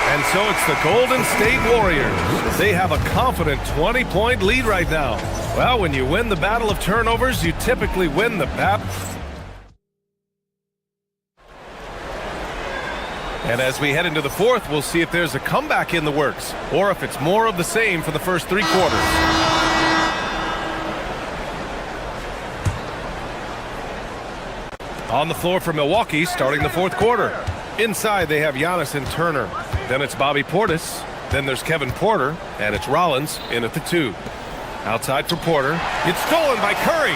And so it's the Golden State Warriors. They have a confident 20-point lead right now. Well, when you win the battle of turnovers, you typically win the battle. And as we head into the fourth, we'll see if there's a comeback in the works, or if it's more of the same for the first 3 quarters. On the floor for Milwaukee, starting the fourth quarter. Inside, they have Giannis and Turner. Then it's Bobby Portis. Then there's Kevin Porter, and it's Rollins in at the 2. Outside for Porter. It's stolen by Curry.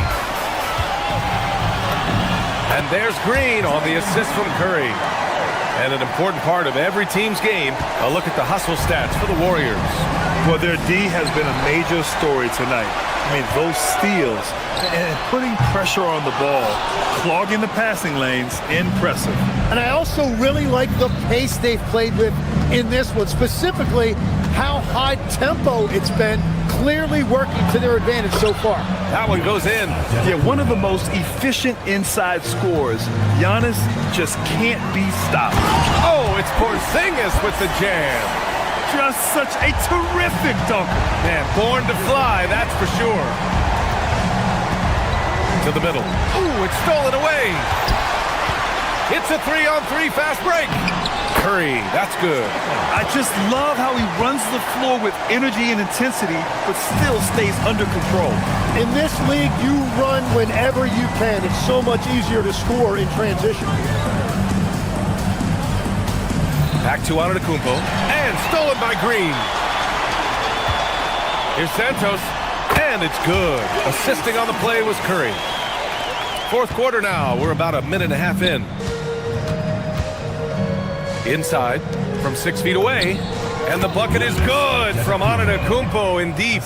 And there's Green on the assist from Curry. And an important part of every team's game, a look at the hustle stats for the Warriors.
Well, their D has been a major story tonight. I mean, those steals and putting pressure on the ball, clogging the passing lanes, impressive.
And I also really like the pace they've played with in this one, specifically how high tempo it's been, clearly working to their advantage so far.
That one goes in.
Yeah, one of the most efficient inside scorers. Giannis just can't be stopped.
Oh, it's Porzingis with the jam.
Just such a terrific dunker.
Man, born to fly, that's for sure. To the middle. Ooh, it's stolen away. It's a 3-on-3 fast break. Curry, that's good.
I just love how he runs the floor with energy and intensity, but still stays under control.
In this league, you run whenever you can. It's so much easier to score in transition.
Back to Antetokounmpo, and stolen by Green. Here's Santos, and it's good. Assisting on the play was Curry. Fourth quarter now, we're about a minute and a half in. Inside, from 6 feet away, And the bucket is good from Antetokounmpo in deep.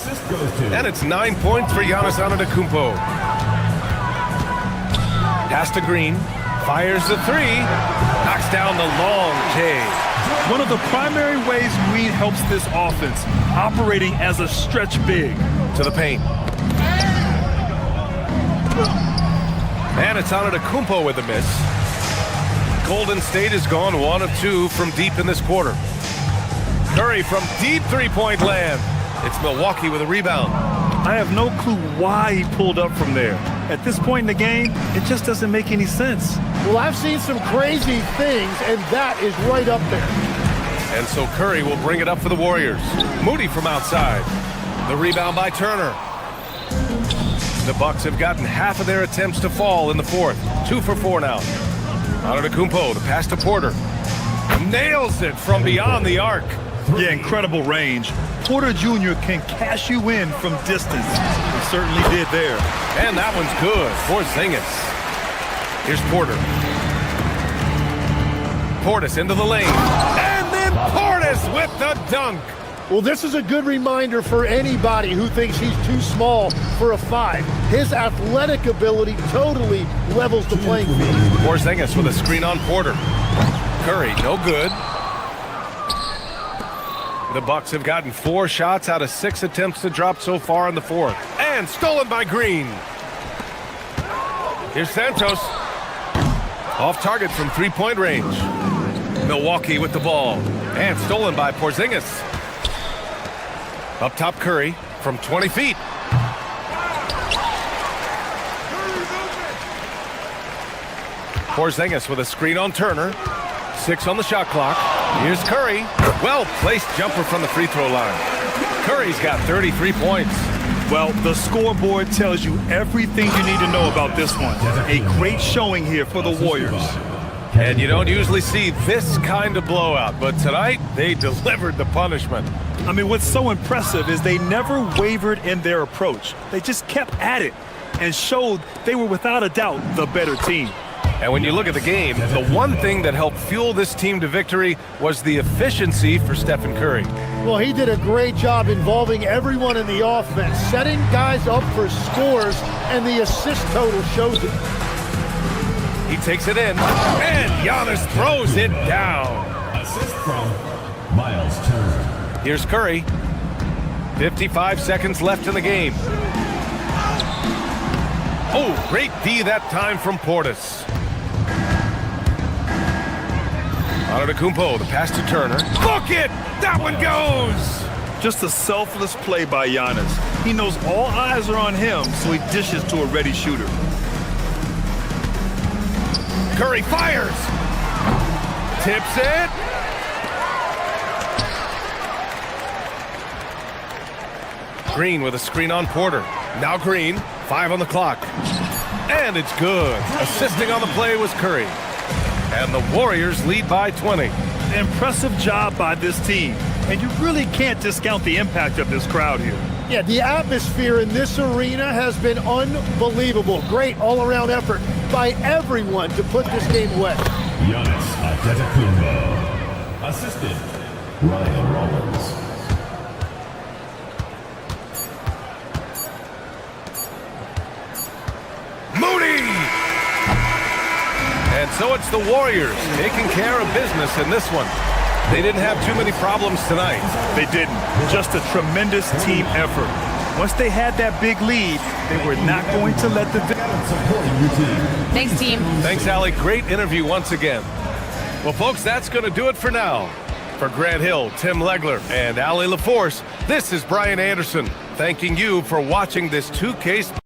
And it's 9 points for Giannis Antetokounmpo. Pass to Green. Fires the three. Knocks down the long J.
One of the primary ways Green helps this offense, operating as a stretch big.
To the paint. And it's Antetokounmpo with a miss. Golden State has gone 1 of 2 from deep in this quarter. Curry from deep three-point land. It's Milwaukee with a rebound.
I have no clue why he pulled up from there. At this point in the game, it just doesn't make any sense.
Well, I've seen some crazy things, and that is right up there.
And so Curry will bring it up for the Warriors. Moody from outside. The rebound by Turner. The Bucks have gotten half of their attempts to fall in the fourth. 2 for 4 now. Antetokounmpo, the pass to Porter. Nails it from beyond the arc.
Yeah, incredible range. Porter Jr. can cash you in from distance. He certainly did there.
And that one's good for Porzingis. Here's Porter. Portis into the lane. And then Portis with the dunk.
Well, this is a good reminder for anybody who thinks he's too small for a 5. His athletic ability totally levels the playing field.
Porzingis with a screen on Porter. Curry, no good. The Bucks have gotten 4 shots out of 6 attempts to drop so far in the fourth. And stolen by Green. Here's Santos. Off target from three-point range. Milwaukee with the ball. And stolen by Porzingis. Up top Curry from 20 feet. Porzingis with a screen on Turner. 6 on the shot clock. Here's Curry. Well-placed jumper from the free throw line. Curry's got 33 points.
Well, the scoreboard tells you everything you need to know about this one. A great showing here for the Warriors.
And you don't usually see this kind of blowout, but tonight they delivered the punishment.
I mean, what's so impressive is they never wavered in their approach. They just kept at it and showed they were without a doubt the better team.
And when you look at the game, the one thing that helped fuel this team to victory was the efficiency for Stephen Curry.
Well, he did a great job involving everyone in the offense, setting guys up for scores, and the assist total shows it.
He takes it in, and Giannis throws it down.
Assist from Miles Turner.
Here's Curry. 55 seconds left in the game. Oh, great D that time from Portis. Antetokounmpo, the pass to Turner. Book it! That one goes!
Just a selfless play by Giannis. He knows all eyes are on him, so he dishes to a ready shooter.
Curry fires! Tips it! Green with a screen on Porter. Now Green, 5 on the clock. And it's good. Assisting on the play was Curry. And the Warriors lead by 20.
Impressive job by this team. And you really can't discount the impact of this crowd here.
Yeah, the atmosphere in this arena has been unbelievable. Great all-around effort by everyone to put this game away.
Giannis Antetokounmpo. Assistant, Ryan Rollins.
Moody! And so it's the Warriors taking care of business in this one. They didn't have too many problems tonight.
They didn't. Just a tremendous team effort. Once they had that big lead, they were not going to let the...
Thanks, team.
Thanks, Allie. Great interview once again. Well, folks, that's going to do it for now. For Grant Hill, Tim Legler, and Allie LaForce, this is Brian Anderson, thanking you for watching this 2K...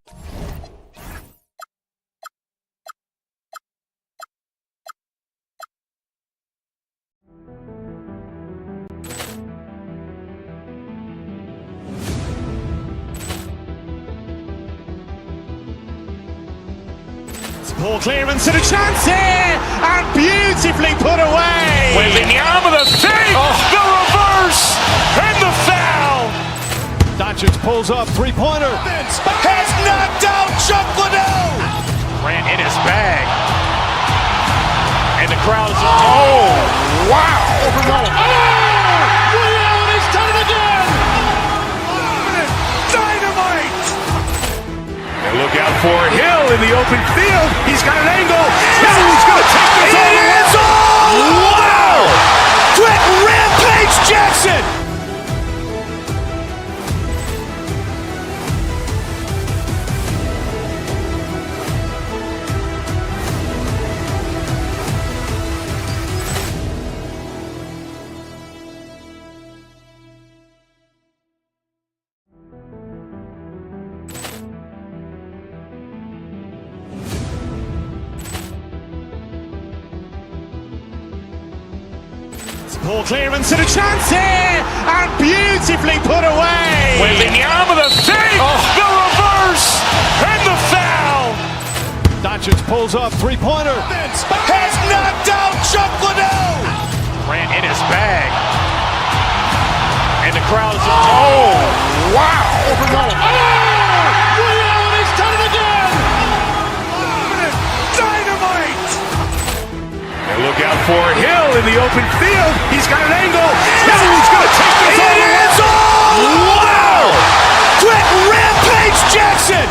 Ball clearance and a chance here, and beautifully put away.
Wembanyama the fake, the reverse, and the foul.
Doncic pulls up, three-pointer.
Has knocked out Chuck Liddell. Ran in his bag. And the crowd is... Oh, wow.
Oh!
for Hill in the open field. He's got an angle. Hill is going to take this all the way. Wow! Quick rampage Jackson!
Ball clearance and a chance here, and beautifully put away.
Wembanyama the save, the reverse, and the foul.
Doncic pulls up, three-pointer.
Has knocked out Chuck Liddell. Grant in his bag. And the crowd is, oh, wow.
He's done it again.
Dynamite. And look out for Hill in the open field. He's got an angle. Hill is going to take this all the way. Wow. Quick rampage Jackson.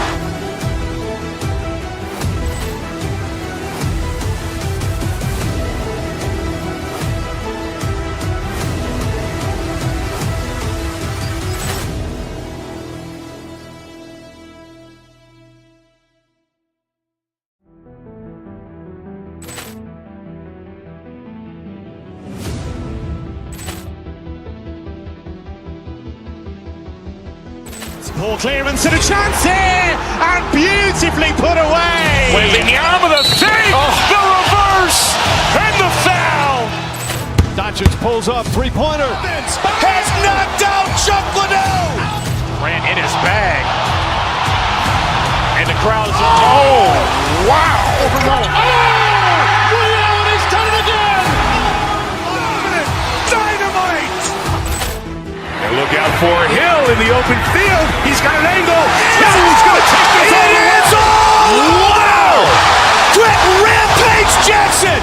Ball clearance and a chance here, and beautifully put away.
Wembanyama the save, the reverse, and the foul.
Doncic pulls up, three-pointer.
Has knocked out Chuck Liddell. Grant in his bag. And the crowd is, oh, wow.
He's done it again.
Dynamite. And look out for Hill in the open field. He's got an angle. Hill is going to take this all the way. Wow. Quick rampage Jackson.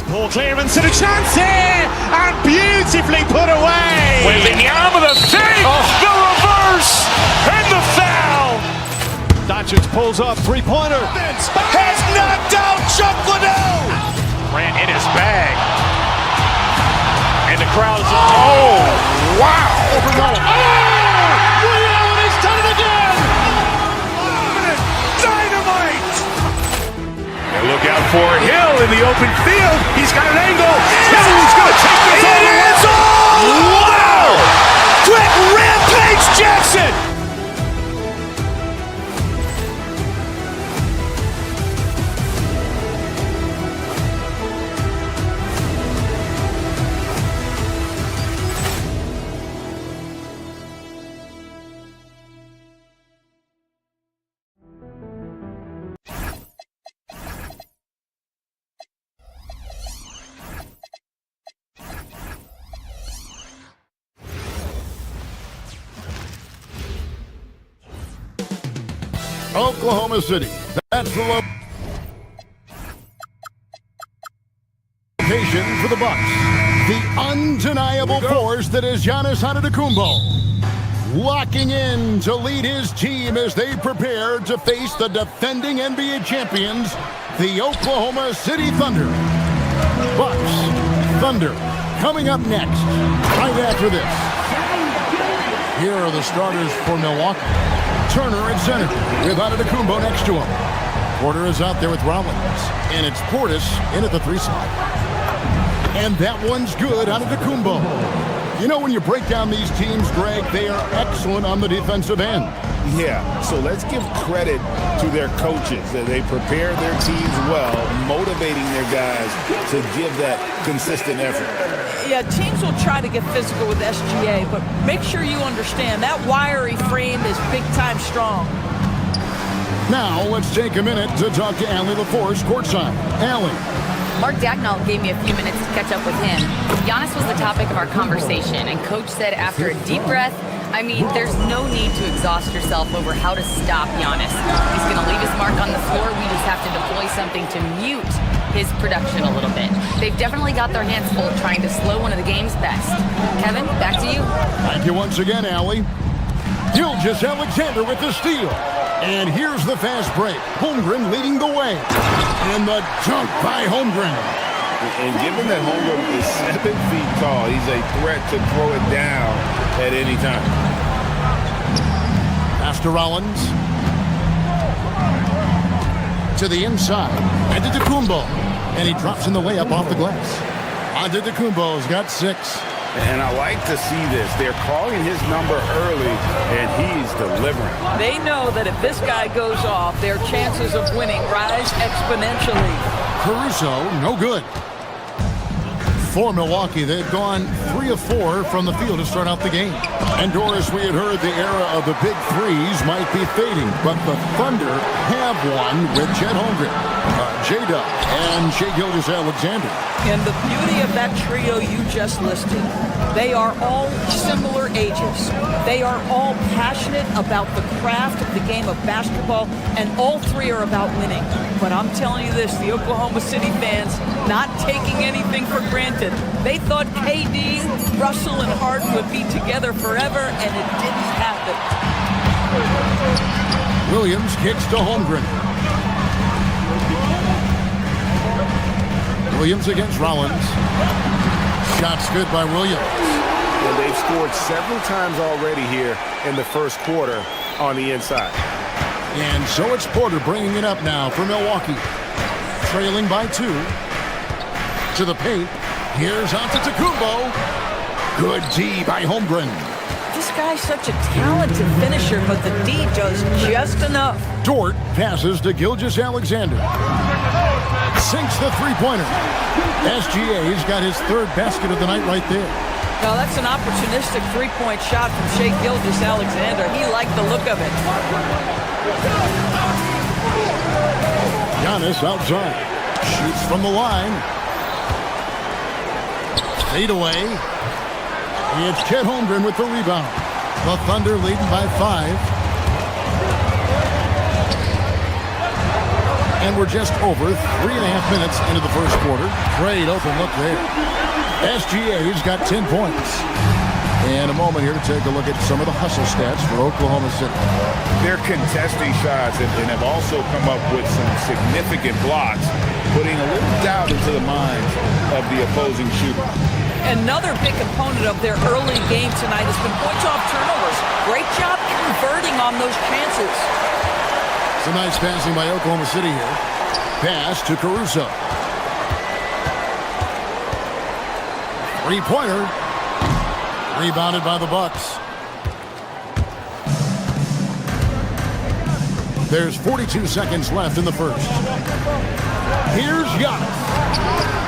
Ball clearance and a chance here, and beautifully put away.
Wembanyama the save, the reverse, and the foul.
Doncic pulls up, three-pointer.
Has knocked out Chuck Liddell. Grant in his bag. And the crowd is, oh, wow.
He's done it again.
Dynamite. And look out for Hill in the open field. He's got an angle. Hill is going to take this all the way. Wow. Quick rampage Jackson.
Oklahoma City. That's the location for the Bucks. The undeniable force that is Giannis Antetokounmpo. Locking in to lead his team as they prepare to face the defending NBA champions, the Oklahoma City Thunder. Bucks, Thunder, coming up next, right after this. Here are the starters for Milwaukee. Turner at center with Antetokounmpo next to him. Porter is out there with Rollins. And it's Portis in at the 3 spot. And that one's good, Antetokounmpo. You know, when you break down these teams, Greg, they are excellent on the defensive end.
Yeah, so let's give credit to their coaches. They prepare their teams well, motivating their guys to give that consistent effort.
Yeah, teams will try to get physical with SGA, but make sure you understand that wiry frame is big-time strong.
Now, let's take a minute to talk to Allie LaForce courtside. Allie.
Mark Dagnall gave me a few minutes to catch up with him. Giannis was the topic of our conversation, and Coach said after a deep breath, I mean, there's no need to exhaust yourself over how to stop Giannis. He's going to leave his mark on the floor. We just have to deploy something to mute his production a little bit. They've definitely got their hands full trying to slow one of the game's best. Kevin, back to you.
Thank you once again, Allie. Gilgeous-Alexander with the steal. And here's the fast break. Holmgren leading the way. And the dunk by Holmgren.
And given that Holmgren is 7 feet tall, he's a threat to throw it down at any time.
Pass to Rollins. To the inside. Antetokounmpo. And he drops in the layup off the glass. Antetokounmpo's got 6.
And I like to see this. They're calling his number early, and he's delivering.
They know that if this guy goes off, their chances of winning rise exponentially.
Caruso, no good. For Milwaukee, they've gone 3 of 4 from the field to start out the game. And Doris, we had heard the era of the big threes might be fading, but the Thunder have one with Chet Holmgren, J-Dub, and Shai Gilgeous-Alexander.
And the beauty of that trio you just listed, they are all similar ages. They are all passionate about the craft of the game of basketball, and all 3 are about winning. But I'm telling you this, the Oklahoma City fans not taking anything for granted. They thought KD, Russell, and Harden would be together forever, and it didn't happen.
Williams kicks to Holmgren. Williams against Rollins. Shots good by Williams.
And they've scored several times already here in the first quarter on the inside.
And so it's Porter bringing it up now for Milwaukee. Trailing by 2. To the paint. Here's Antetokounmpo. Good D by Holmgren.
This guy's such a talented finisher, but the D does just enough.
Dort passes to Gilgeous-Alexander. Sinks the three-pointer. SGA's got his 3rd basket of the night right there.
Now that's an opportunistic three-point shot from Shai Gilgeous-Alexander. He liked the look of it.
Giannis outside. Shoots from the line. Fade away. It's Chet Holmgren with the rebound. The Thunder leading by 5. And we're just over 3.5 minutes into the first quarter. Great open look there. SGA's got 10 points. And a moment here to take a look at some of the hustle stats for Oklahoma City.
They're contesting shots and have also come up with some significant blocks, putting a little doubt into the minds of the opposing shooter.
Another big component of their early game tonight has been points off turnovers. Great job converting on those chances.
Some nice passing by Oklahoma City here. Pass to Caruso. 3-pointer. Rebounded by the Bucks. There's 42 seconds left in the first. Here's Giannis.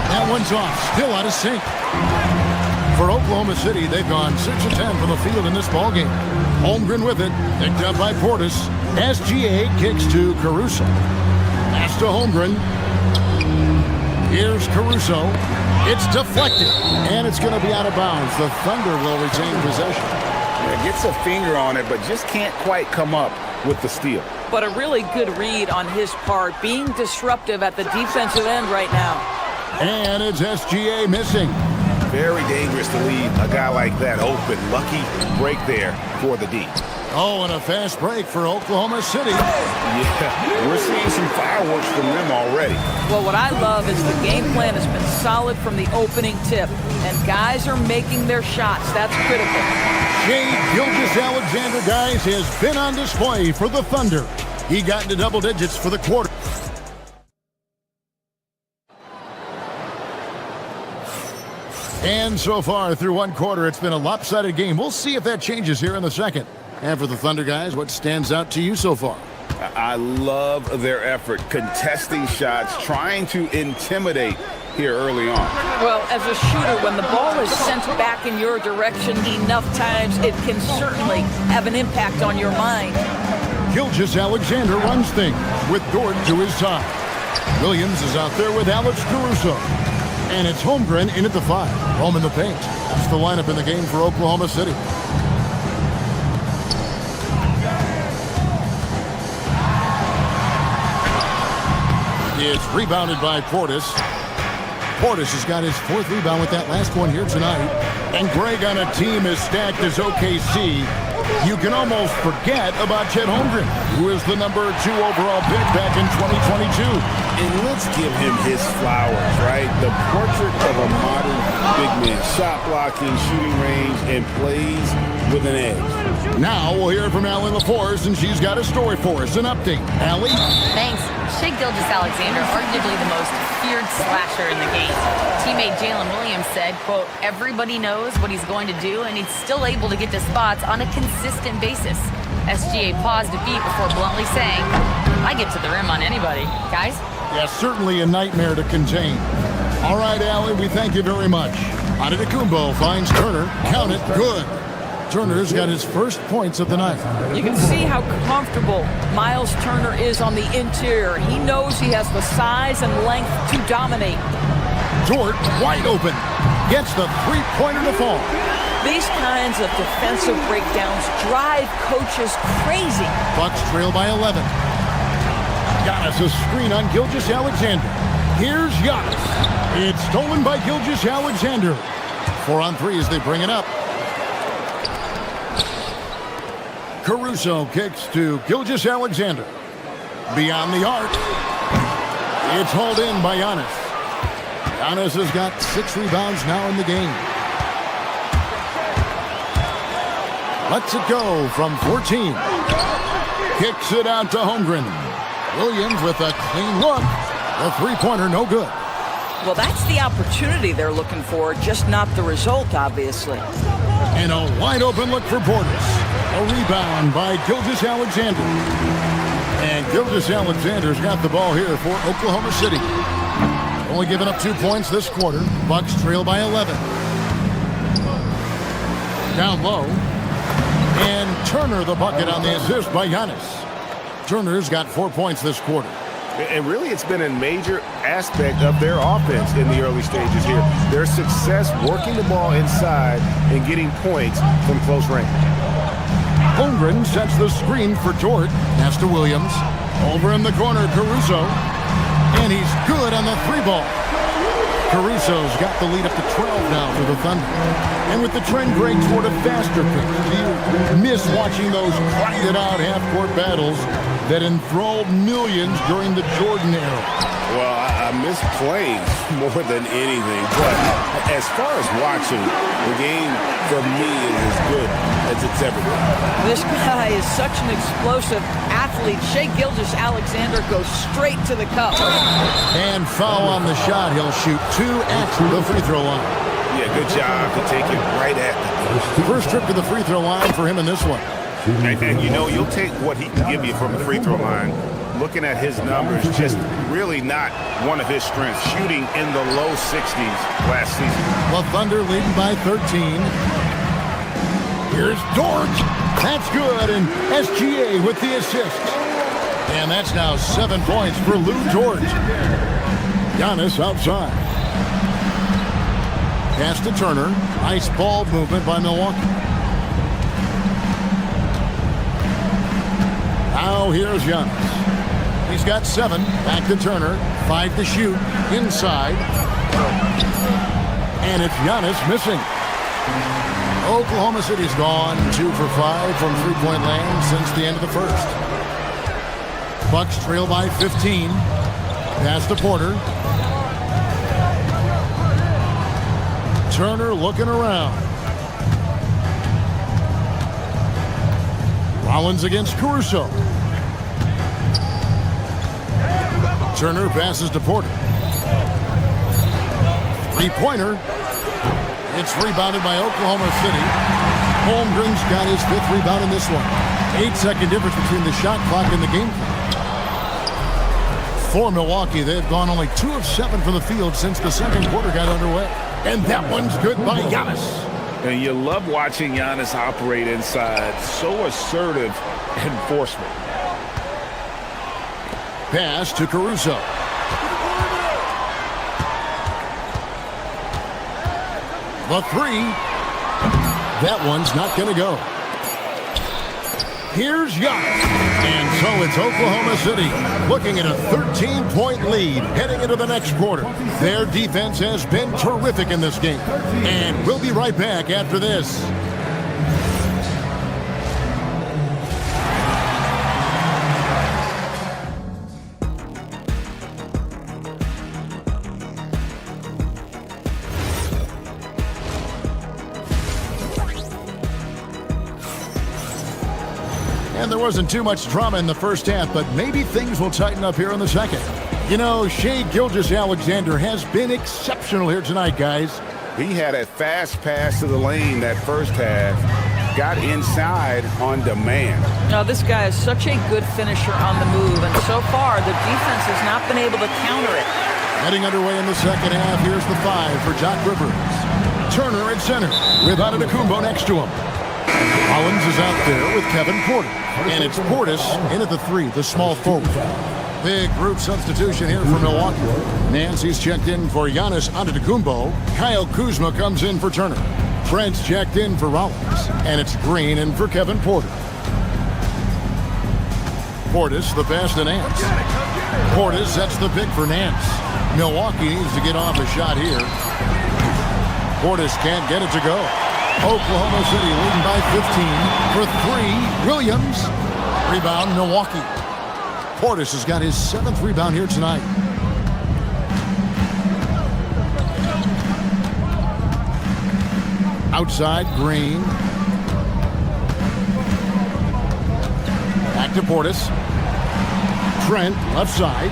That one's off. Still out of sync. For Oklahoma City, they've gone 6 of 10 from the field in this ballgame. Holmgren with it. Picked up by Portis. SGA kicks to Caruso. Pass to Holmgren. Here's Caruso. It's deflected. And it's going to be out of bounds. The Thunder will retain possession.
Yeah, gets a finger on it, but just can't quite come up with the steal.
But a really good read on his part, being disruptive at the defensive end right now.
And it's SGA missing.
Very dangerous to leave a guy like that open. Lucky break there for the D.
Oh, and a fast break for Oklahoma City.
Yeah, we're seeing some fireworks from them already.
Well, what I love is the game plan has been solid from the opening tip, and guys are making their shots. That's critical.
Shai Gilgeous-Alexander, guys, has been on display for the Thunder. He got into double digits for the quarter. And so far through one quarter, it's been a lopsided game. We'll see if that changes here in the second. And for the Thunder guys, what stands out to you so far?
I love their effort, contesting shots, trying to intimidate here early on.
Well, as a shooter, when the ball is sent back in your direction enough times, it can certainly have an impact on your mind.
Gilgeous-Alexander runs things with Dort to his side. Williams is out there with Alex Caruso. And it's Holmgren in at the 5. Home in the paint. That's the lineup in the game for Oklahoma City. It's rebounded by Portis. Portis has got his 4th rebound with that last one here tonight. And Greg, on a team as stacked as OKC, you can almost forget about Chet Holmgren, who is the number 2 overall pick back in 2022.
And let's give him his flowers, right? The portrait of a modern big man. Shot blocking, shooting range, and plays with an edge.
Now we'll hear from Allie LaForce, and she's got a story for us. An update. Allie?
Thanks. Shai Gilgeous-Alexander, arguably the most feared slasher in the game. Teammate Jalen Williams said, quote, everybody knows what he's going to do, and he's still able to get to spots on a consistent basis. SGA paused a beat before bluntly saying, I get to the rim on anybody. Guys?
Yeah, certainly a nightmare to contain. All right, Allie, we thank you very much. Antetokounmpo finds Turner. Count it. Good. Turner's got his first points of the night.
You can see how comfortable Miles Turner is on the interior. He knows he has the size and length to dominate.
Dort, wide open, gets the three-pointer to fall.
These kinds of defensive breakdowns drive coaches crazy.
Bucks trail by 11. Giannis a screen on Gilgeous-Alexander. Here's Giannis. It's stolen by Gilgeous-Alexander. 4 on 3 as they bring it up. Caruso kicks to Gilgeous-Alexander. Beyond the arc. It's hauled in by Giannis. Giannis has got 6 rebounds now in the game. Lets it go from 14. Kicks it out to Holmgren. Williams with a clean look. The three-pointer no good.
Well, that's the opportunity they're looking for, just not the result, obviously.
And a wide-open look for Portis. A rebound by Gilgeous-Alexander. And Gilgeous-Alexander's got the ball here for Oklahoma City. Only giving up 2 points this quarter. Bucks trail by 11. Down low. And Turner the bucket on the assist by Giannis. Turner's got 4 points this quarter.
And really, it's been a major aspect of their offense in the early stages here. Their success working the ball inside and getting points from close range.
Holmgren sets the screen for Dort. Pass to Williams. Over in the corner, Caruso. And he's good on the 3-ball. Caruso's got the lead up to 12 now for the Thunder. And with the trend break toward a faster pace, do you miss watching those grinded-out half-court battles that enthralled millions during the Jordan era?
Well, I miss playing more than anything. But as far as watching, the game for me is as good as it's ever been.
This guy is such an explosive athlete. Shai Gilgeous-Alexander goes straight to the cup.
And foul on the shot. He'll shoot 2 at the free throw line.
Yeah, good job to take it right at the
first trip to the free throw line for him in this one.
And you know, you'll take what he can give you from the free throw line. Looking at his numbers, just really not one of his strengths. Shooting in the low 60s last season.
The Thunder leading by 13. Here's Dort. That's good, and SGA with the assist. And that's now 7 points for Lou Dort. Giannis outside. Pass to Turner. Nice ball movement by Milwaukee. Now here's Giannis. He's got 7. Back to Turner. 5 to shoot. Inside. And it's Giannis missing. Oklahoma City's gone 2 for 5 from three-point land since the end of the first. Bucks trail by 15. Pass to Porter. Turner looking around. Rollins against Caruso. Turner passes to Porter. Three-pointer. It's rebounded by Oklahoma City. Holmgren's got his 5th rebound in this one. 8-second difference between the shot clock and the game clock. For Milwaukee, they've gone only 2 of 7 from the field since the second quarter got underway. And that one's good by Giannis.
And you love watching Giannis operate inside. So assertive enforcement.
Pass to Caruso. The three. That one's not going to go. Here's Giannis. And so it's Oklahoma City looking at a 13-point lead heading into the next quarter. Their defense has been terrific in this game. And we'll be right back after this. And there wasn't too much drama in the first half, but maybe things will tighten up here in the second. You know, Shai Gilgeous-Alexander has been exceptional here tonight, guys.
He had a fast pass to the lane that first half. Got inside on demand.
Now, this guy is such a good finisher on the move, and so far, the defense has not been able to counter it.
Heading underway in the second half, here's the 5 for Doc Rivers. Turner at center, with Antetokounmpo next to him. Collins is out there with Kevin Porter. And it's Portis in at the 3, the small forward. Big group substitution here for Milwaukee. Nancy's checked in for Giannis Antetokounmpo. Kyle Kuzma comes in for Turner. Trent's checked in for Rollins. And it's Green in for Kevin Porter. Portis, the pass to Nance. Portis sets the pick for Nance. Milwaukee needs to get off a shot here. Portis can't get it to go. Oklahoma City leading by 15 for 3. Williams. Rebound, Milwaukee. Portis has got his 7th rebound here tonight. Outside, Green. Back to Portis. Trent, left side,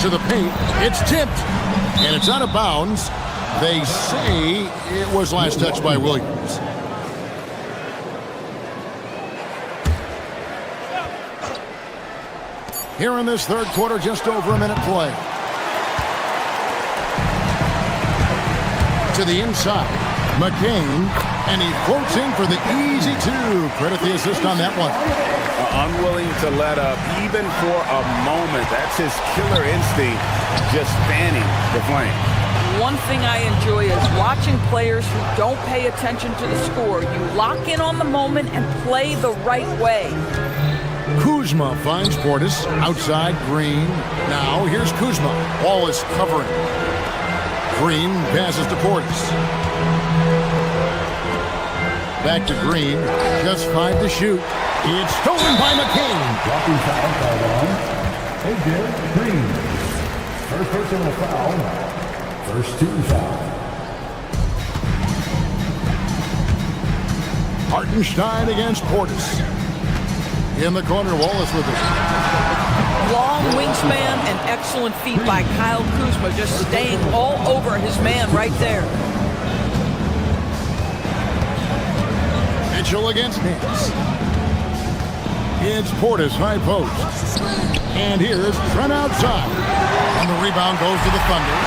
to the paint. It's tipped, and it's out of bounds. They say it was last touched by Williams. Here in this third quarter, just over a minute play. To the inside, McCain, and he floats in for the easy 2. Credit the assist on that one.
Unwilling to let up even for a moment. That's his killer instinct, just fanning the flame.
One thing I enjoy is watching players who don't pay attention to the score. You lock in on the moment and play the right way.
Kuzma finds Portis. Outside, Green. Now, here's Kuzma. Ball is covering. Green passes to Portis. Back to Green. Just 5 to shoot. It's stolen by McCain.
Dropping foul on A.J. Green. First personal foul. First team foul.
Hartenstein against Portis. In the corner, Wallace with it.
Long wingspan and excellent feet by Kyle Kuzma, just staying all over his man right there.
Mitchell against Nance. It's Portis, high post. And here's Trent outside. And the rebound goes to the Thunder.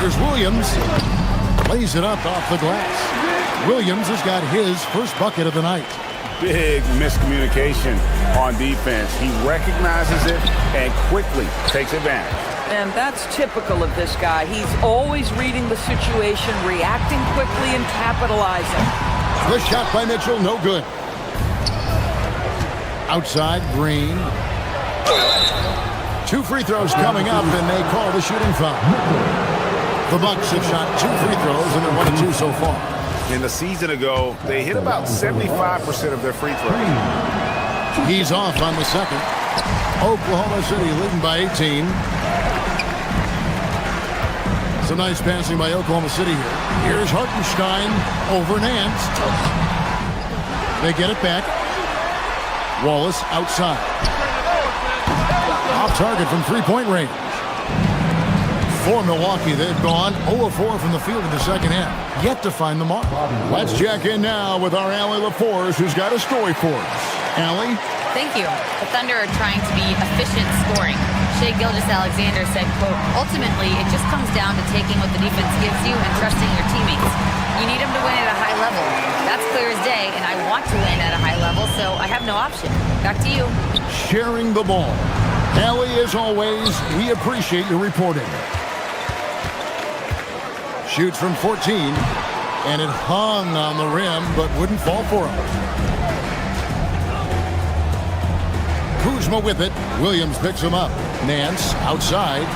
Here's Williams. Lays it up off the glass. Williams has got his first bucket of the night.
Big miscommunication on defense. He recognizes it and quickly takes advantage.
And that's typical of this guy. He's always reading the situation, reacting quickly, and capitalizing.
The shot by Mitchell, no good. Outside, Green. 2 free throws coming up, and they call the shooting foul. The Bucks have shot 2 free throws, and they're 1 of 2 so far.
In the season ago, they hit about 75% of their free throws.
He's off on the second. Oklahoma City leading by 18. Some nice passing by Oklahoma City here. Here's Hartenstein over Nance. They get it back. Wallace outside. Off target from 3-point range. For Milwaukee, they've gone 0 of 4 from the field in the second half. Yet to find the mark. Let's check in now with our Allie LaForce, who's got a story for us. Allie?
Thank you. The Thunder are trying to be efficient scoring. Shai Gilgeous-Alexander said, quote, ultimately, it just comes down to taking what the defense gives you and trusting your teammates. You need them to win at a high level. That's clear as day, and I want to win at a high level, so I have no option. Back to you.
Sharing the ball. Allie, as always, we appreciate your reporting. Shoots from 14, and it hung on the rim, but wouldn't fall for him. Kuzma with it. Williams picks him up. Nance outside.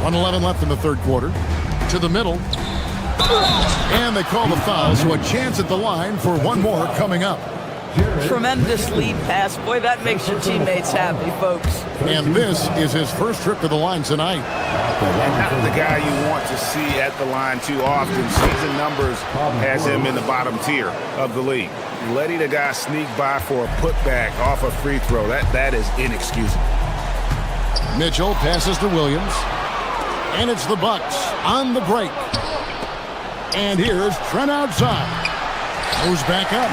1:11 left in the third quarter. To the middle. And they call the foul, so a chance at the line for one more coming up.
Tremendous lead pass. Boy, that makes your teammates happy, folks.
And this is his first trip to the line tonight.
Not the guy you want to see at the line too often. Season numbers has him in the bottom tier of the league. Letting a guy sneak by for a putback off a free throw, that is inexcusable.
Mitchell passes to Williams. And it's the Bucks on the break. And here's Trent outside. Goes back up.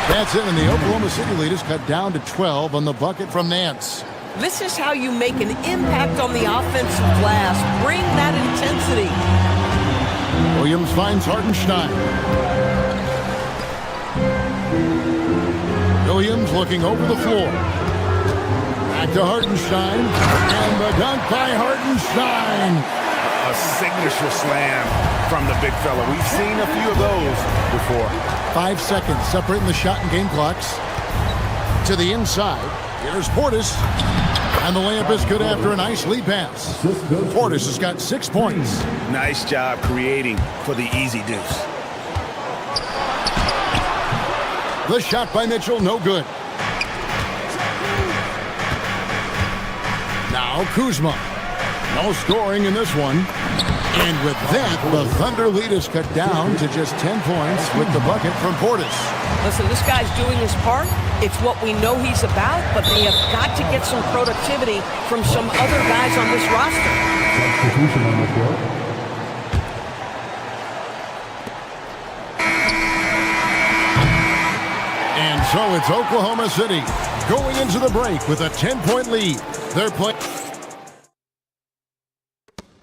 That's it, and the Oklahoma City lead is cut down to 12 on the bucket from Nance.
This is how you make an impact on the offensive glass. Bring that intensity.
Williams finds Hartenstein. Williams looking over the floor. Back to Hartenstein. And the dunk by Hartenstein.
A signature slam from the big fella. We've seen a few of those before.
5 seconds separating the shot and game clocks. To the inside. Here's Portis. And the layup is good after a nice lead pass. Portis has got 6 points.
Nice job creating for the easy deuce.
The shot by Mitchell, no good. Now Kuzma. No scoring in this one. And with that, the Thunder lead is cut down to just 10 points with the bucket from Portis.
Listen, this guy's doing his part. It's what we know he's about, but they have got to get some productivity from some other guys on this roster.
Substitution on the court.
And so it's Oklahoma City going into the break with a 10-point lead. They're playing.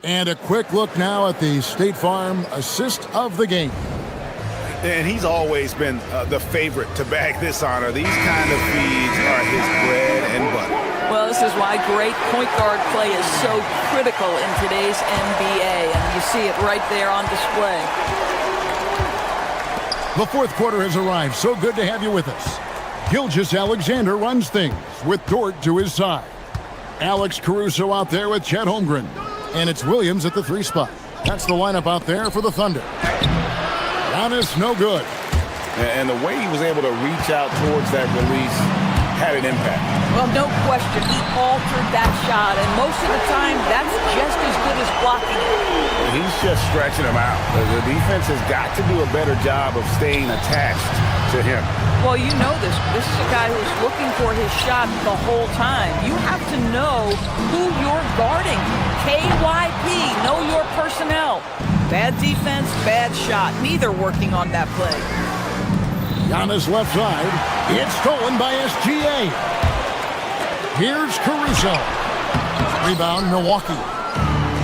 And a quick look now at the State Farm assist of the game.
And he's always been the favorite to bag this honor. These kind of feeds are his bread and butter.
Well, this is why great point guard play is so critical in today's NBA, and you see it right there on display.
The fourth quarter has arrived. So good to have you with us. Gilgeous-Alexander runs things with Dort to his side. Alex Caruso out there with Chet Holmgren. And it's Williams at the 3 spot. That's the lineup out there for the Thunder. Giannis, no good.
And the way he was able to reach out towards that release had an impact.
Well, no question. He altered that shot, and most of the time, that's just as good as blocking it.
He's just stretching him out. The defense has got to do a better job of staying attached to him.
Well, you know this. This is a guy who's looking for his shot the whole time. You have to know who you're guarding. KYP, know your personnel. Bad defense, bad shot. Neither working on that play.
Giannis left side. It's stolen by SGA. Here's Caruso. Rebound, Milwaukee.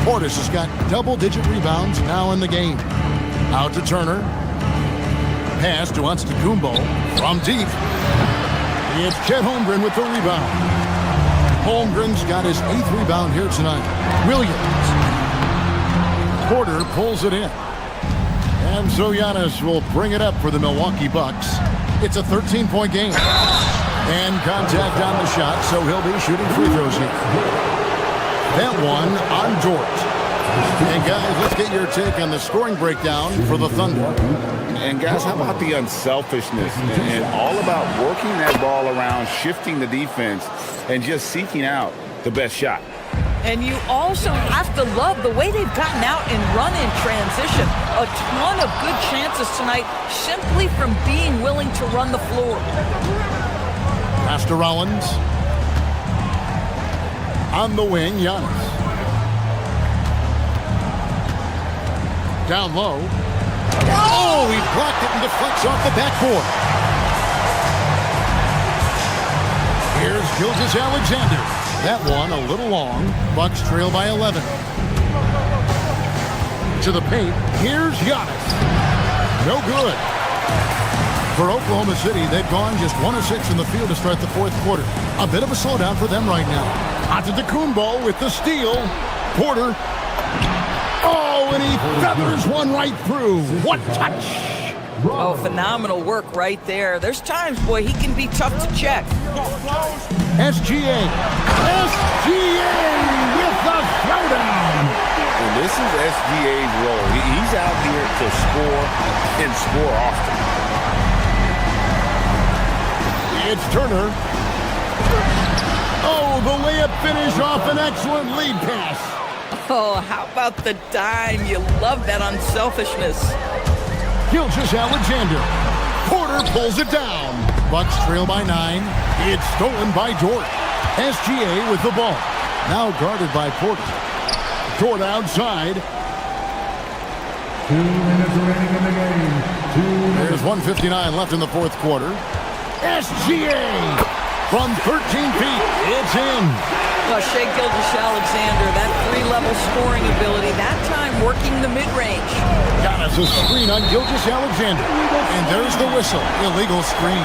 Portis has got double-digit rebounds now in the game. Out to Turner. Pass to Antetokounmpo from deep. It's Chet Holmgren with the rebound. Holmgren's got his 8th rebound here tonight. Williams. Porter pulls it in. And so Giannis will bring it up for the Milwaukee Bucks. It's a 13-point game. And contact on the shot, so he'll be shooting free throws here. That one on Dort. And guys, let's get your take on the scoring breakdown for the Thunder.
And guys, how about the unselfishness and all about working that ball around, shifting the defense, and just seeking out the best shot.
And you also have to love the way they've gotten out and run in transition. A ton of good chances tonight simply from being willing to run the floor.
Pass to Rollins. On the wing, Giannis. Down low. Oh, he blocked it and deflects off the backboard. Here's Gilgeous-Alexander. That one a little long. Bucks trail by 11. To the paint. Here's Giannis. No good. For Oklahoma City, they've gone just 1 of 6 in the field to start the fourth quarter. A bit of a slowdown for them right now. Antetokounmpo with the steal. Porter. Oh, and he feathers one right through. What touch!
Oh, phenomenal work right there. There's times, boy, he can be tough to check.
SGA. SGA with the throwdown.
And this is SGA's role. He's out here to score and score often.
It's Turner. Oh, the layup finish off an excellent lead pass.
Oh, how about the dime? You love that unselfishness.
Gilgeous-Alexander. Porter pulls it down. Bucks trail by 9. It's stolen by Dort. SGA with the ball. Now guarded by Porter. Dort outside.
2 minutes remaining in the game.
There's 1:59 left in the fourth quarter. SGA from 13 feet. It's in.
Well, Shai Gilgeous-Alexander, that 3-level scoring ability, that time working the mid-range.
Giannis a screen on Gilgeous-Alexander. And there's the whistle. Illegal screen.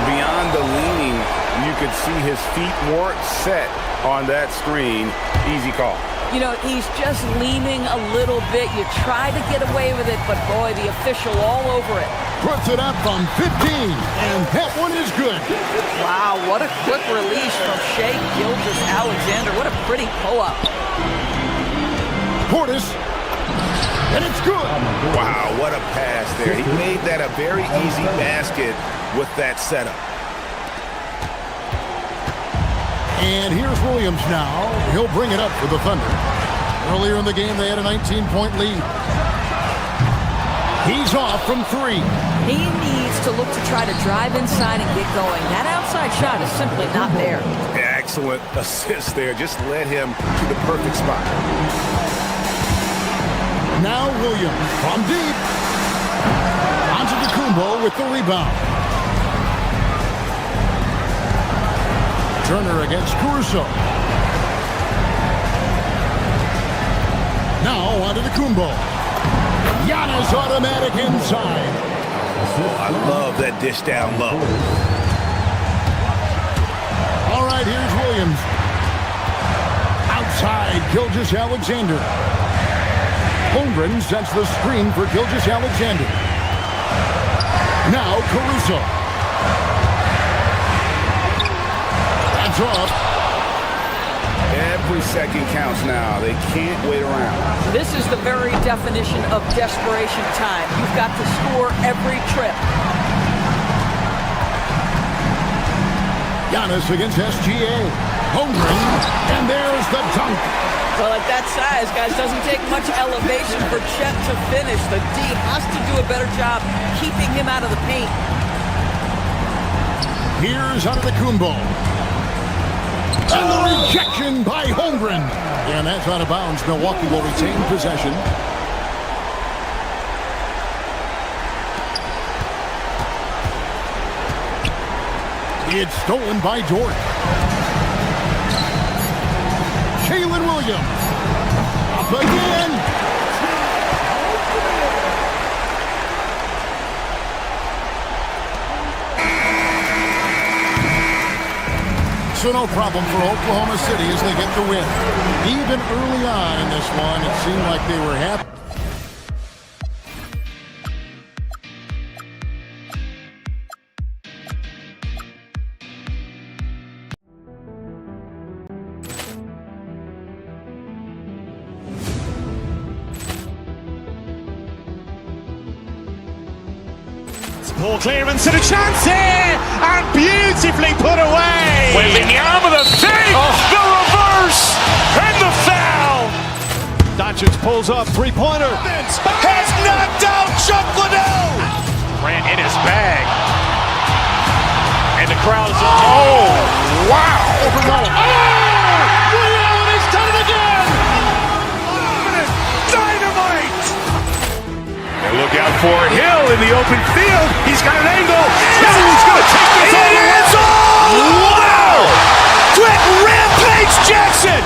Beyond the leaning, you could see his feet weren't set on that screen. Easy call.
You know, he's just leaning a little bit. You try to get away with it, but boy, the official all over it.
Puts it up from 15, and that one is good.
Wow, what a quick release from Shai Gilgeous-Alexander. What a pretty pull-up.
Portis, and it's good.
Wow, what a pass there. He made that a very easy basket with that setup.
And here's Williams now. He'll bring it up for the Thunder. Earlier in the game, they had a 19-point lead. He's off from 3.
He needs to look to try to drive inside and get going. That outside shot is simply not there.
Excellent assist there. Just led him to the perfect spot.
Now Williams from deep. Antetokounmpo with the rebound. Turner against Caruso. Now Antetokounmpo. Giannis automatic inside.
I love that dish down low.
All right, here's Williams. Outside, Gilgeous-Alexander. Holmgren sets the screen for Gilgeous-Alexander. Now Caruso. That's off.
Every second counts now. They can't wait around.
This is the very definition of desperation time. You've got to score every trip.
Giannis against SGA. Holmgren, and there's the dunk.
Well, at that size, guys, doesn't take much elevation for Chet to finish. The D has to do a better job keeping him out of the paint.
Here's Antetokounmpo. And the rejection by Holmgren. And that's out of bounds. Milwaukee will retain possession. It's stolen by Dort. Jalen Williams. Up again. So no problem for Oklahoma City as they get the win. Even early on in this one, it seemed like they were happy.
Ball clearance and a chance here, and beautifully put away.
Wembanyama the fake, the reverse, and the foul.
Doncic pulls up, three-pointer.
Has knocked out Chuck Liddell. Ran in his bag. And the crowd is, oh, wow. Ray Allen has done it again. Dynamite. And look out for Hill in the open field. He's got an angle. He's going to take this all the way. Wow. Quick Rampage Jackson.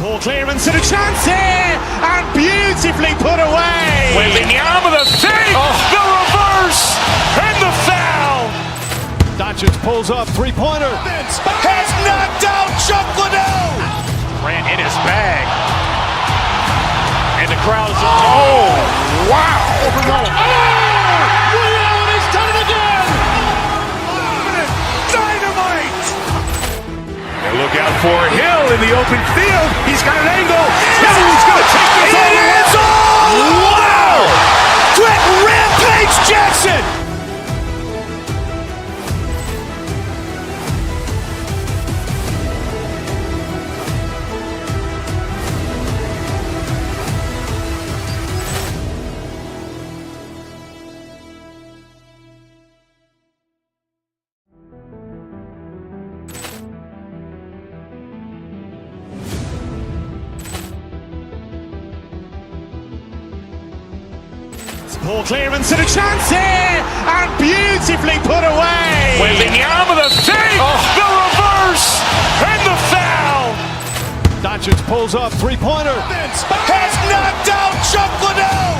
Ball clearance and a chance here, and beautifully put away.
Wembanyama the save, the reverse, and the foul.
Doncic pulls up, three-pointer.
Has knocked out Chuck Liddell. Ran in his bag. And the crowd is... Oh, wow.
Ray Allen has done it again.
Dynamite. And look out for Hill in the open field. He's got an angle. Hill's going to take this all the way. Wow. Brett Rampage Jackson.
Ball clearance and a chance here, and beautifully put away.
Wembanyama the save, the reverse, and the foul.
Doncic pulls up, three-pointer.
Has knocked out Chuck Liddell.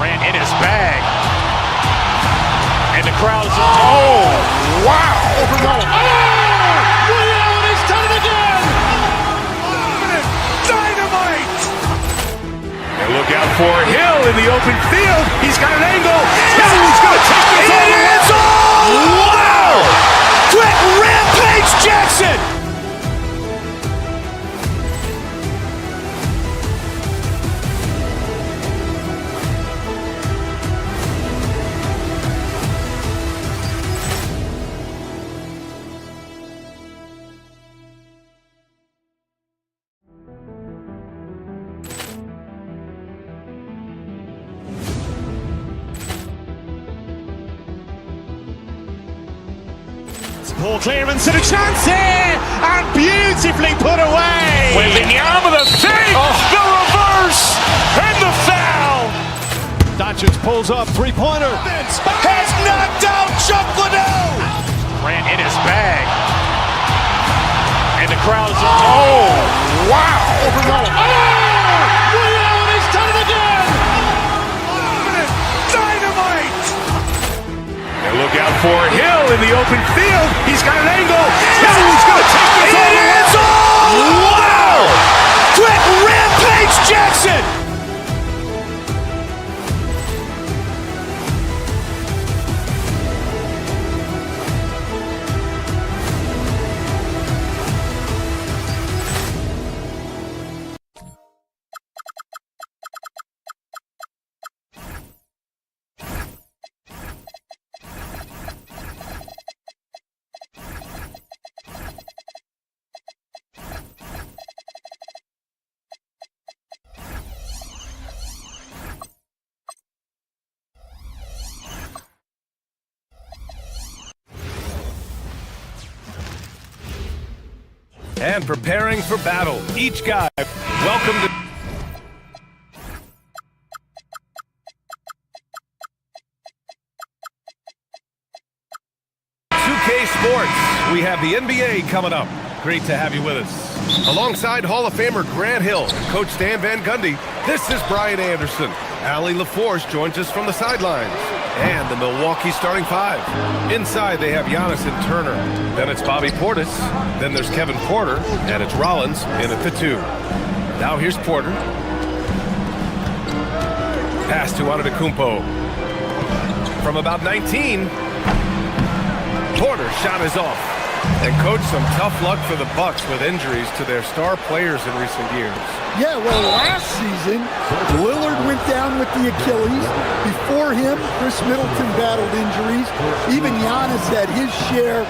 Ran in his bag. And the crowd is... Oh, wow.
Ray Allen has done it again.
Dynamite. And look out for Hill in the open field. He's got an angle. Hill's going to take this all the way. Wow. Brett Rampage Jackson.
Ball clearance and a chance here, and beautifully put away.
Wembanyama the save, the reverse, and the foul.
Doncic pulls up, three-pointer.
Has knocked out Chuck Liddell. Ran in his bag. And the crowd is... Oh, wow.
Ray Allen has done it again.
Dynamite. And look out for Hill in the open field. He's got an angle. Hill's going to take this all the way. Wow. Brett Rampage Jackson.
And preparing for battle, each guy, welcome to... Sports, we have the NBA coming up. Great to have you with us. Alongside Hall of Famer Grant Hill, Coach Stan Van Gundy, this is Brian Anderson. Allie LaForce joins us from the sidelines. And the Milwaukee starting five. Inside, they have Giannis and Turner. Then it's Bobby Portis. Then there's Kevin Porter. And it's Rollins in at the two. Now here's Porter. Pass to Antetokounmpo. From about 19, Porter's shot is off. And coach, some tough luck for the Bucks with injuries to their star players in recent years.
Yeah, well, last season, Lillard went down with the Achilles. Before him, Chris Middleton battled injuries. Even Giannis had his share.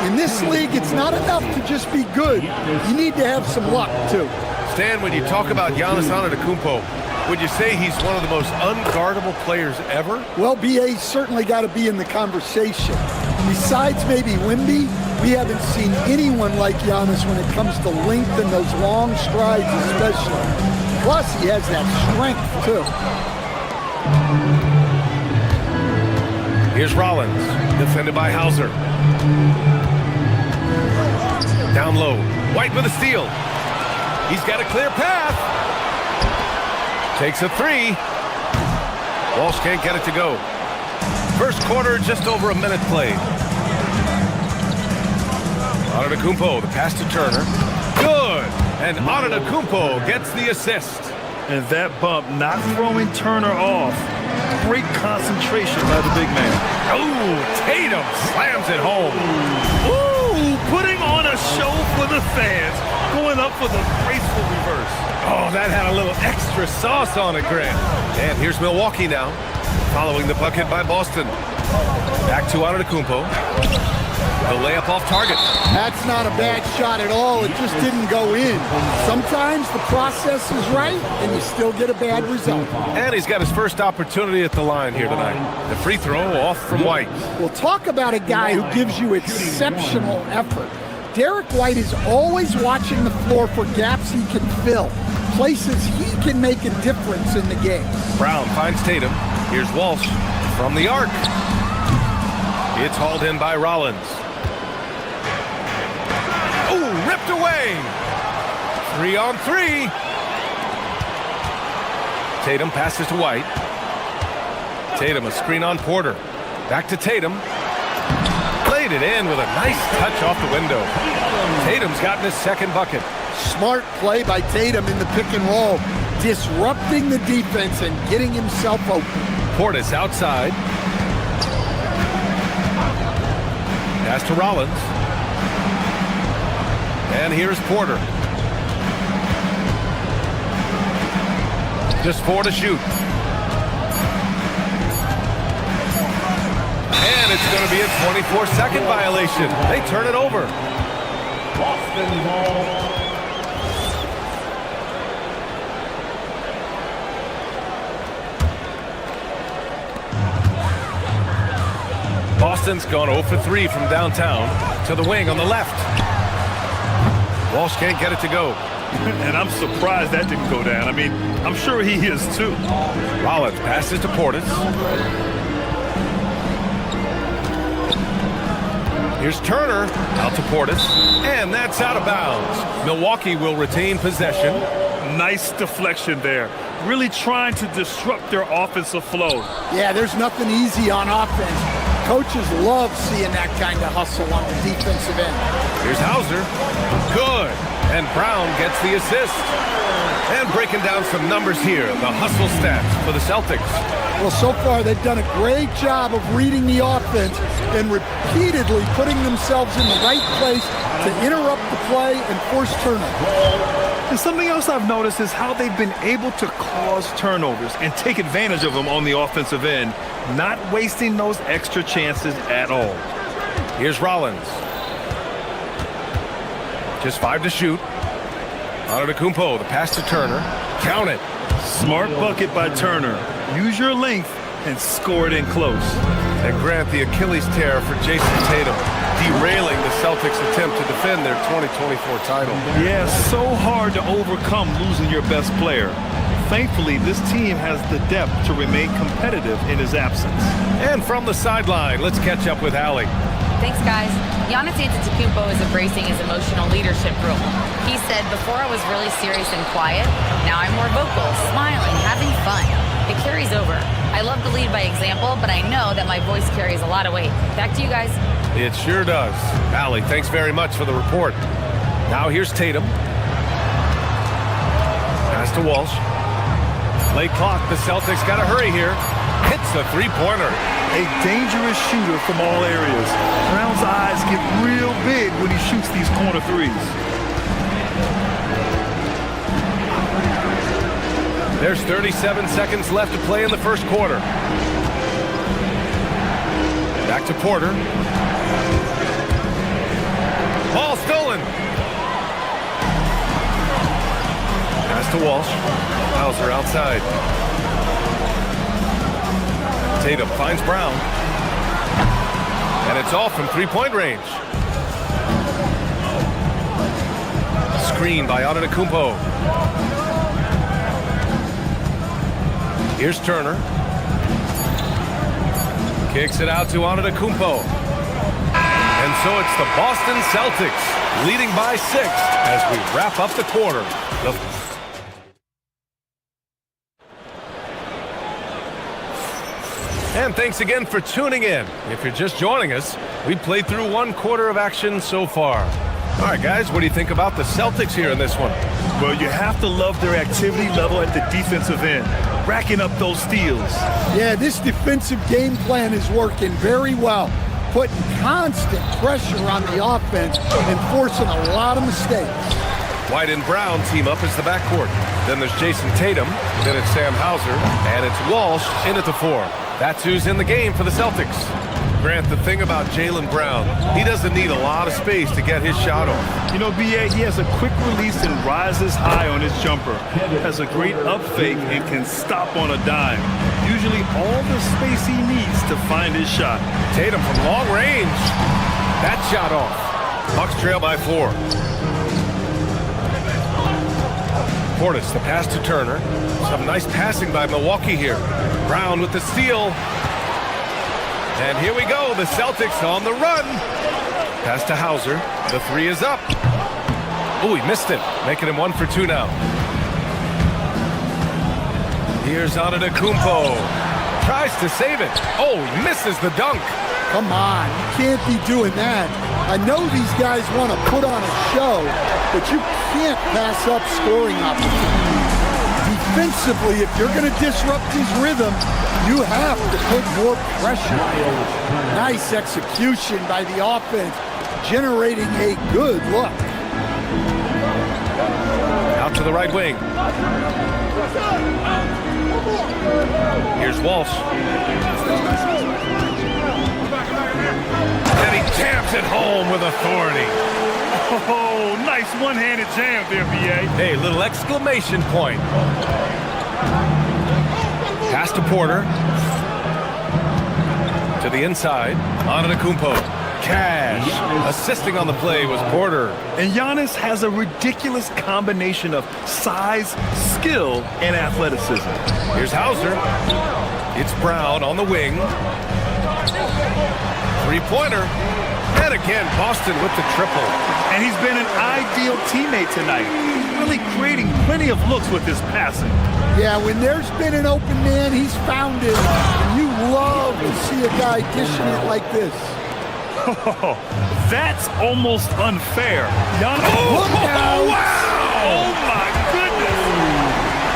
In this league, it's not enough to just be good. You need to have some luck, too.
Stan, when you talk about Giannis Antetokounmpo, would you say he's one of the most unguardable players ever?
Well, BA's certainly got to be in the conversation. Besides maybe Wemby, we haven't seen anyone like Giannis when it comes to length and those long strides especially. Plus, he has that strength, too.
Here's Rollins, defended by Hauser. Down low, White with a steal. He's got a clear path. Takes a three. Walsh can't get it to go. First quarter, just over a minute played. Antetokounmpo, the pass to Turner. Good! And Antetokounmpo gets the assist.
And that bump not throwing Turner off. Great concentration by the big man.
Oh, Tatum slams it home.
Ooh, putting on a show for the fans. Going up for the graceful reverse.
Oh, that had a little extra sauce on it, Grant. And here's Milwaukee now, following the bucket by Boston. Back to Antetokounmpo. The layup off target.
That's not a bad shot at all. It just didn't go in. Sometimes the process is right, and you still get a bad result.
And he's got his first opportunity at the line here tonight. The free throw off from White.
Well, talk about a guy who gives you exceptional effort. Derek White is always watching the floor for gaps he can fill, places he can make a difference in the game.
Brown finds Tatum. Here's Walsh from the arc. It's hauled in by Rollins. Oh, ripped away. 3 on 3. Tatum passes to White. Tatum, a screen on Porter. Back to Tatum. Played it in with a nice touch off the window. Tatum's gotten his second bucket.
Smart play by Tatum in the pick and roll, disrupting the defense and getting himself open.
Portis outside. Pass to Rollins. And here's Porter. Just 4 to shoot. And it's going to be a 24-second violation. They turn it over.
Boston ball.
Boston's gone 0 for 3 from downtown to the wing on the left. Walsh can't get it to go.
And I'm surprised that didn't go down. I mean, I'm sure he is too.
Rollins passes to Portis. Here's Turner out to Portis. And that's out of bounds. Milwaukee will retain possession.
Nice deflection there. Really trying to disrupt their offensive flow.
Yeah, there's nothing easy on offense. Coaches love seeing that kind of hustle on the defensive end.
Here's Hauser. Good. And Brown gets the assist. And breaking down some numbers here, the hustle stats for the Celtics.
Well, so far they've done a great job of reading the offense and repeatedly putting themselves in the right place to interrupt the play and force turnovers.
And something else I've noticed is how they've been able to cause turnovers and take advantage of them on the offensive end, not wasting those extra chances at all.
Here's Rollins. Just 5 to shoot. Antetokounmpo, the pass to Turner. Count it.
Smart bucket by Turner. Use your length and score it in close.
And Grant, the Achilles tear for Jason Tatum, derailing the Celtics' attempt to defend their 2024 title.
Yeah, so hard to overcome losing your best player. Thankfully, this team has the depth to remain competitive in his absence.
And from the sideline, let's catch up with Allie.
Thanks, guys. Giannis Antetokounmpo is embracing his emotional leadership role. He said, before I was really serious and quiet, now I'm more vocal, smiling, having fun. It carries over. I love to lead by example, but I know that my voice carries a lot of weight. Back to you guys.
It sure does. Allie, thanks very much for the report. Now here's Tatum. Pass to Walsh. Late clock, the Celtics got to hurry here. Hits the three-pointer.
A dangerous shooter from all areas. Brown's eyes get real big when he shoots these corner threes.
There's 37 seconds left to play in the first quarter. Back to Porter. Ball stolen. Pass to Walsh. Hauser outside. Tatum finds Brown. And it's off from three-point range. Screen by Antetokounmpo. Here's Turner. Kicks it out to Antetokounmpo. And so it's the Boston Celtics leading by 6 as we wrap up the quarter. And thanks again for tuning in. If you're just joining us, we played through 1 quarter of action so far. All right, guys, what do you think about the Celtics here in this one?
Well, you have to love their activity level at the defensive end, racking up those steals.
Yeah, this defensive game plan is working very well, putting constant pressure on the offense and forcing a lot of mistakes.
White and Brown team up as the backcourt. Then there's Jason Tatum, then it's Sam Hauser, and it's Walsh in at the 4. That's who's in the game for the Celtics. Grant, the thing about Jaylen Brown, he doesn't need a lot of space to get his shot off.
You know, B.A., he has a quick release and rises high on his jumper. Has a great up fake and can stop on a dime. Usually all the space he needs to find his shot.
Tatum from long range. That shot off. Bucks trail by 4. Portis, the pass to Turner. Some nice passing by Milwaukee here. Brown with the steal. And here we go, the Celtics on the run. Pass to Hauser. The 3 is up. Oh, he missed it, making him 1 for 2 now. Here's Antetokounmpo. Tries to save it. Oh, he misses the dunk.
Come on, you can't be doing that. I know these guys want to put on a show, but you can't pass up scoring opportunities. Defensively, if you're going to disrupt his rhythm, you have to put more pressure on him. Nice execution by the offense, generating a good look.
Out to the right wing. Here's Walsh. And he jams it home with authority.
Oh, nice one-handed jam there, B.A.
Hey, little exclamation point. Pass to Porter. To the inside. Antetokounmpo. Cash. Assisting on the play was Porter.
And Giannis has a ridiculous combination of size, skill, and athleticism.
Here's Hauser. It's Brown on the wing. 3-pointer. And again, Boston with the triple.
And he's been an ideal teammate tonight. Really creating plenty of looks with his passing.
Yeah, when there's been an open man, he's found it. And you love to see a guy dishing it like this.
Oh, that's almost unfair.
Look out!
Wow! Oh, my goodness!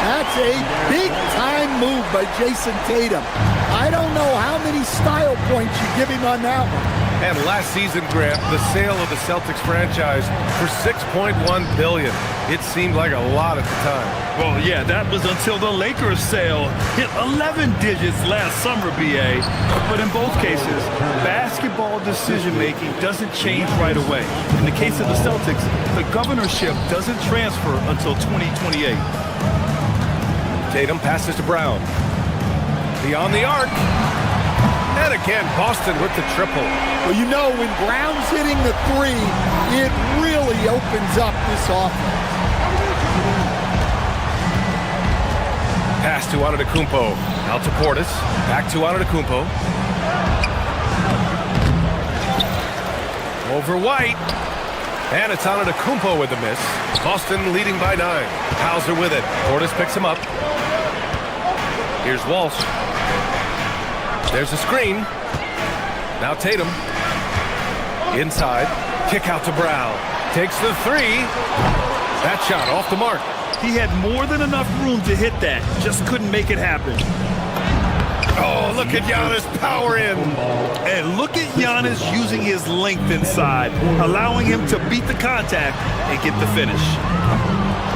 That's a big-time move by Jason Tatum. I don't know how many style points you give him on that one.
And last season, Grant, the sale of the Celtics franchise for $6.1 billion. It seemed like a lot at the time.
Well, yeah, that was until the Lakers sale hit 11 digits last summer, B.A. But in both cases, basketball decision-making doesn't change right away. In the case of the Celtics, the governorship doesn't transfer until 2028.
Tatum passes to Brown. Beyond the arc. And again, Boston with the triple.
Well, you know, when Brown's hitting the 3, it really opens up this offense.
Pass to Antetokounmpo. Out to Portis. Back to Antetokounmpo. Over White. And it's Antetokounmpo with the miss. Boston leading by 9. Hauser with it. Portis picks him up. Here's Walsh. There's a screen. Now Tatum. Inside. Kick out to Brown. Takes the 3. That shot off the mark.
He had more than enough room to hit that. Just couldn't make it happen.
Oh, look at Giannis power in.
And look at Giannis using his length inside, allowing him to beat the contact and get the finish.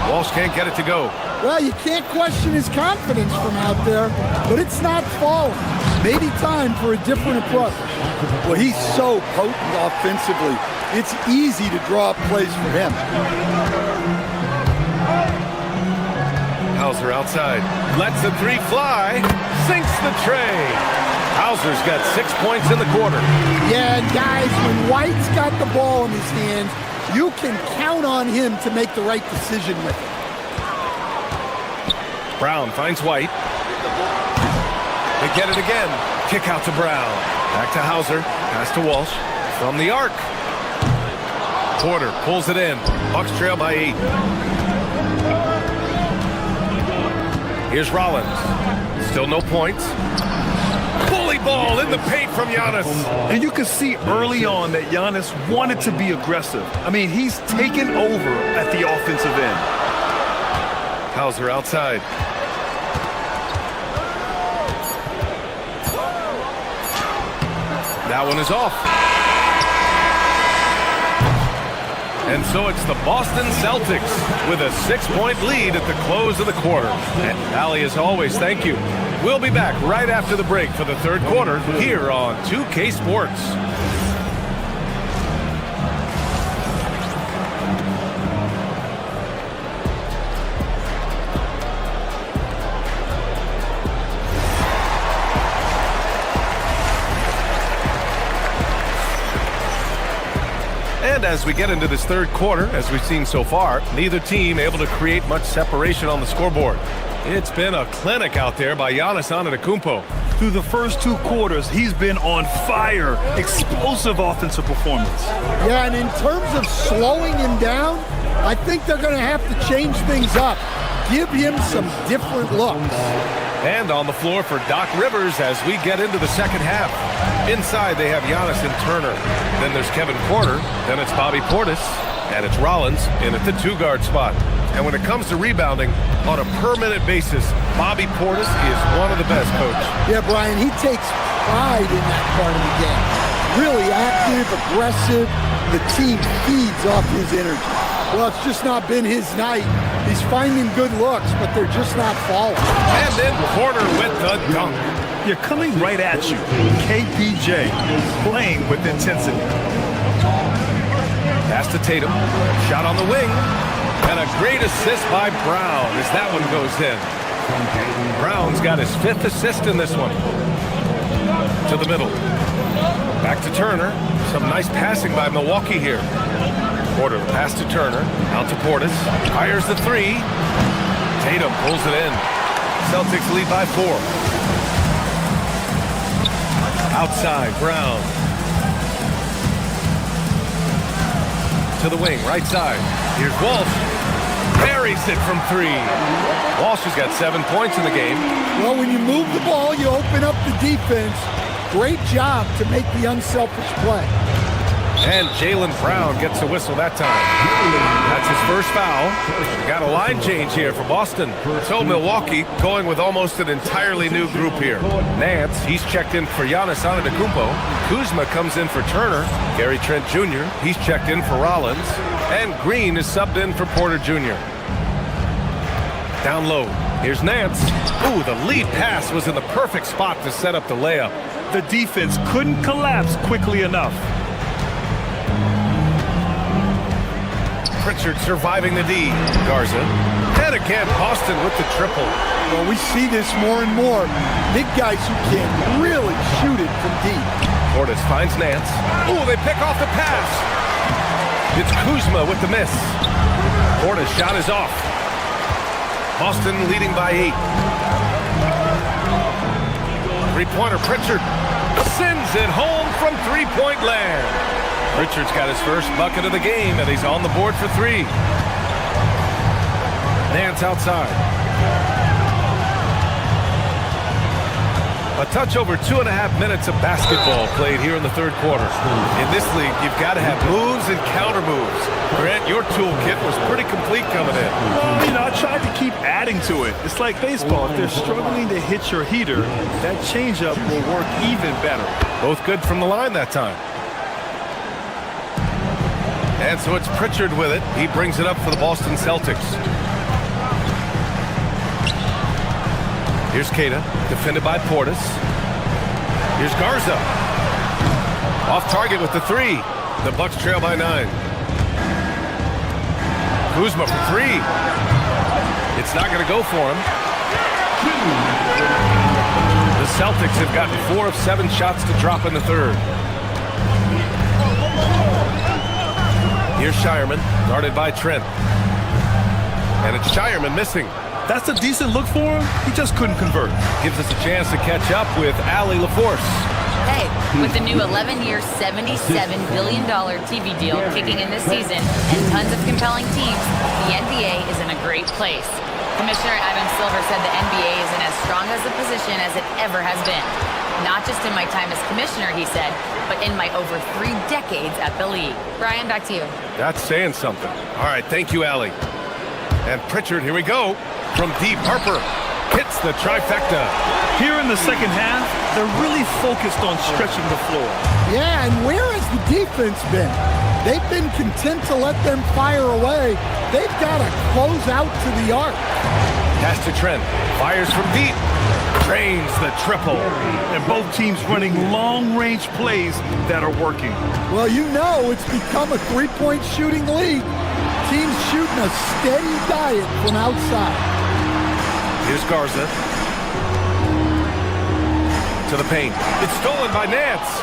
Walsh can't get it to go.
Well, you can't question his confidence from out there, but it's not falling. Maybe time for a different approach. Well, he's so potent offensively. It's easy to draw up plays for him.
Hauser outside. Lets the 3 fly. Sinks the tray. Hauser's got 6 points in the quarter.
Yeah, guys, when White's got the ball in his hands, you can count on him to make the right decision with it.
Brown finds White. They get it again. Kick out to Brown. Back to Hauser. Pass to Walsh. From the arc. Porter pulls it in. Bucks trail by 8. Here's Rollins. Still no points. Bully ball in the paint from Giannis.
And you can see early on that Giannis wanted to be aggressive. I mean, he's taken over at the offensive end.
Hauser outside. That one is off. And so it's the Boston Celtics with a 6-point lead at the close of the quarter. And Allie, as always, thank you. We'll be back right after the break for the third quarter here on 2K Sports. And as we get into this third quarter, as we've seen so far, neither team able to create much separation on the scoreboard. It's been a clinic out there by Giannis Antetokounmpo.
Through the first 2 quarters, he's been on fire. Explosive offensive performance.
Yeah, and in terms of slowing him down, I think they're going to have to change things up. Give him some different looks.
And on the floor for Doc Rivers as we get into the second half. Inside, they have Giannis and Turner. Then there's Kevin Porter. Then it's Bobby Portis. And it's Rollins in at the 2-guard spot. And when it comes to rebounding, on a per-minute basis, Bobby Portis is one of the best, Coach.
Yeah, Brian, he takes pride in that part of the game. Really active, aggressive. The team feeds off his energy. Well, it's just not been his night. He's finding good looks, but they're just not falling.
And then Porter with the dunk.
You're coming right at you. KPJ playing with intensity.
Pass to Tatum. Shot on the wing. And a great assist by Brown as that one goes in. Brown's got his 5th assist in this one. To the middle. Back to Turner. Some nice passing by Milwaukee here. Porter pass to Turner. Out to Portis. Fires the 3. Tatum pulls it in. Celtics lead by 4. Outside, Brown. To the wing, right side. Here's Walsh. Buries it from 3. Walsh has got 7 points in the game.
Well, when you move the ball, you open up the defense. Great job to make the unselfish play.
And Jaylen Brown gets a whistle that time. That's his first foul. Got a line change here for Boston. So Milwaukee going with almost an entirely new group here. Nance, he's checked in for Giannis Antetokounmpo. Kuzma comes in for Turner. Gary Trent Jr., he's checked in for Rollins. And Green is subbed in for Porter Jr. Down low, here's Nance. Ooh, the lead pass was in the perfect spot to set up the layup.
The defense couldn't collapse quickly enough.
Pritchard surviving the D. Garza. And again, Boston with the triple.
Well, we see this more and more. Big guys who can really shoot it from deep.
Portis finds Nance. Ooh, they pick off the pass. It's Kuzma with the miss. Portis' shot is off. Boston leading by 8. Three-pointer Pritchard sends it home from 3-point land. Pritchard's got his first bucket of the game, and he's on the board for 3. Nance outside. A touch over 2.5 minutes of basketball played here in the third quarter. In this league, you've got to have moves and counter moves. Grant, your toolkit was pretty complete coming in.
Well, you know, I tried to keep adding to it. It's like baseball. If they're struggling to hit your heater, that changeup will work even better.
Both good from the line that time. And so it's Pritchard with it. He brings it up for the Boston Celtics. Here's Queta, defended by Portis. Here's Garza. Off target with the 3. The Bucks trail by 9. Kuzma for 3. It's not going to go for him. The Celtics have gotten 4 of 7 shots to drop in the third. Here's Shireman, guarded by Trent. And it's Shireman missing.
That's a decent look for him. He just couldn't convert.
Gives us a chance to catch up with Allie LaForce.
Hey, with the new 11-year, $77 billion TV deal kicking in this season and tons of compelling teams, the NBA is in a great place. Commissioner Adam Silver said the NBA is in as strong as a position as it ever has been. Not just in my time as commissioner, he said, but in my over 3 decades at the league. Brian, back to you.
That's saying something. All right, thank you, Allie. And Pritchard, here we go. From deep, Harper hits the trifecta.
Here in the second half, they're really focused on stretching the floor.
Yeah, and where has the defense been? They've been content to let them fire away. They've got to close out to the arc.
Pass to Trent. Fires from deep. Drains the triple.
And both teams running long-range plays that are working.
Well, you know it's become a three-point shooting league. Teams shooting a steady diet from outside.
Here's Garza. To the paint. It's stolen by Nance.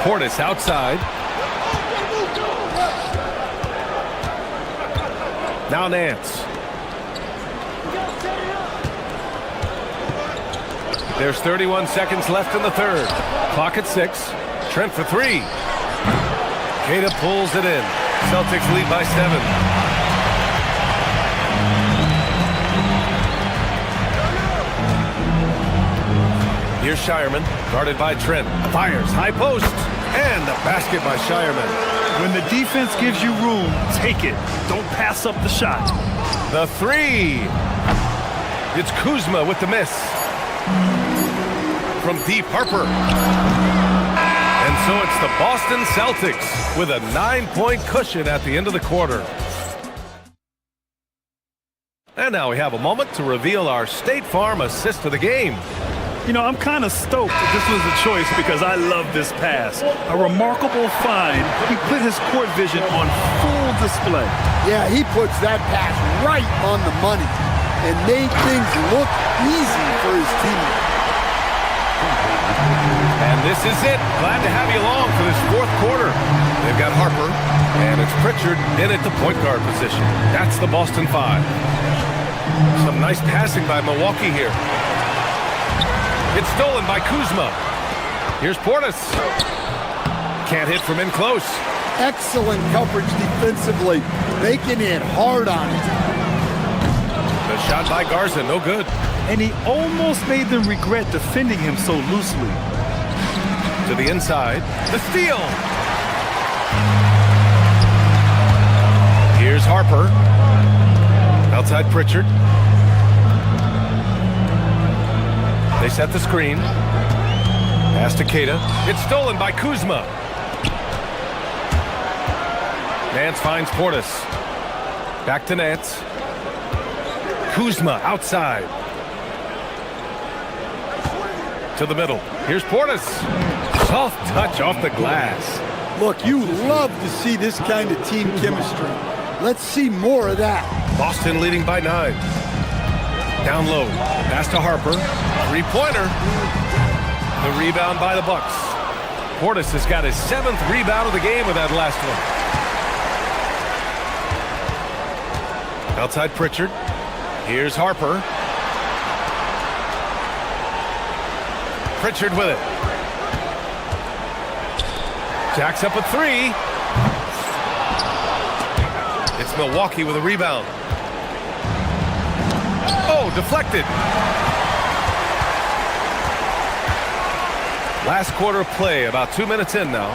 Portis outside. Now Nance. There's 31 seconds left in the third. Clock at 6. Trent for 3. Queta pulls it in. Celtics lead by 7. Here's Shireman, guarded by Trent. Fires, high post, and the basket by Shireman.
When the defense gives you room, take it. Don't pass up the shot.
The 3. It's Kuzma with the miss. From deep, Harper. And so it's the Boston Celtics with a 9-point cushion at the end of the quarter. And now we have a moment to reveal our State Farm assist of the game.
You know, I'm kind of stoked that this was a choice because I love this pass. A remarkable find. He put his court vision on full display.
Yeah, he puts that pass right on the money and made things look easy for his teammates.
And this is it. Glad to have you along for this fourth quarter. They've got Harper, and it's Pritchard in at the point guard position. That's the Boston 5. Some nice passing by Milwaukee here. It's stolen by Kuzma. Here's Portis. Can't hit from in close.
Excellent coverage defensively. Making it hard on it.
The shot by Garza, no good.
And he almost made them regret defending him so loosely.
To the inside. The steal. Here's Harper. Outside Pritchard. They set the screen. Pass to Queta. It's stolen by Kuzma. Nance finds Portis. Back to Nance. Kuzma outside. To the middle. Here's Portis. Soft touch off the glass.
Look, you love to see this kind of team chemistry. Let's see more of that.
Boston leading by 9. Down low. Pass to Harper. 3-pointer. The rebound by the Bucks. Portis has got his 7th rebound of the game with that last one. Outside Pritchard. Here's Harper. Pritchard with it. Jacks up a 3. It's Milwaukee with a rebound. Oh, deflected. Last quarter of play, about 2 minutes in now.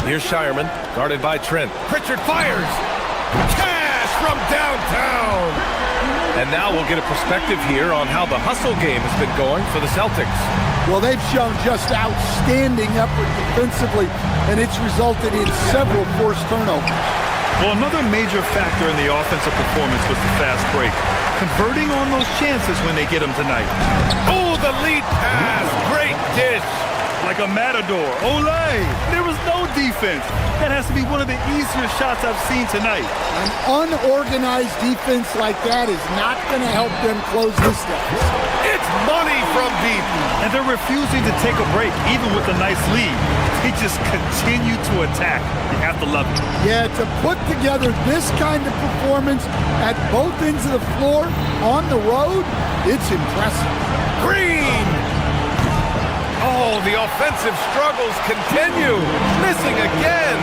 Here's Shireman, guarded by Trent. Pritchard fires. Cash from downtown. And now we'll get a perspective here on how the hustle game has been going for the Celtics.
Well, they've shown just outstanding effort defensively, and it's resulted in several forced turnovers.
Well, another major factor in the offensive performance was the fast break. Converting on those chances when they get them tonight.
Oh, the lead pass. Great dish.
Like a matador. Olay! There was no defense. That has to be one of the easier shots I've seen tonight.
An unorganized defense like that is not going to help them close this deficit.
It's money from deep.
And they're refusing to take a break, even with a nice lead. They just continue to attack. You have to love it.
Yeah, to put together this kind of performance at both ends of the floor on the road, it's impressive.
Green! Oh, the offensive struggles continue. Missing again.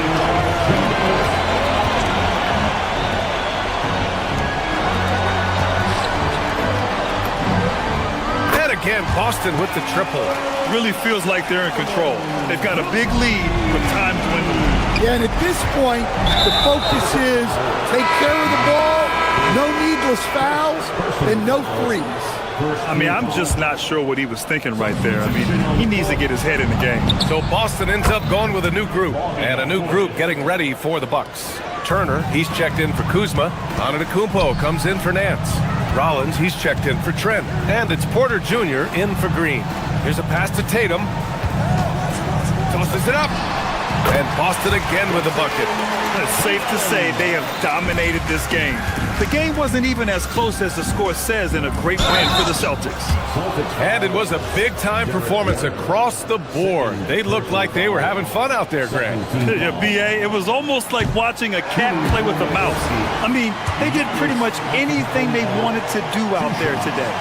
And again, Boston with the triple.
Really feels like they're in control. They've got a big lead, but time to win the lead.
Yeah, and at this point, the focus is take care of the ball, no needless fouls, and no threes.
I mean, I'm just not sure what he was thinking right there. I mean, he needs to get his head in the game.
So Boston ends up going with a new group, and a new group getting ready for the Bucks. Turner, he's checked in for Kuzma. Antetokounmpo comes in for Nance. Rollins, he's checked in for Trent. And it's Porter Jr. in for Green. Here's a pass to Tatum. Tosses it up. And Boston again with a bucket.
It's safe to say they have dominated this game. The game wasn't even as close as the score says in a great win for the Celtics.
And it was a big-time performance across the board. They looked like they were having fun out there, Grant.
Yeah, B.A., it was almost like watching a cat play with a mouse. I mean, they did pretty much anything they wanted to do out there today.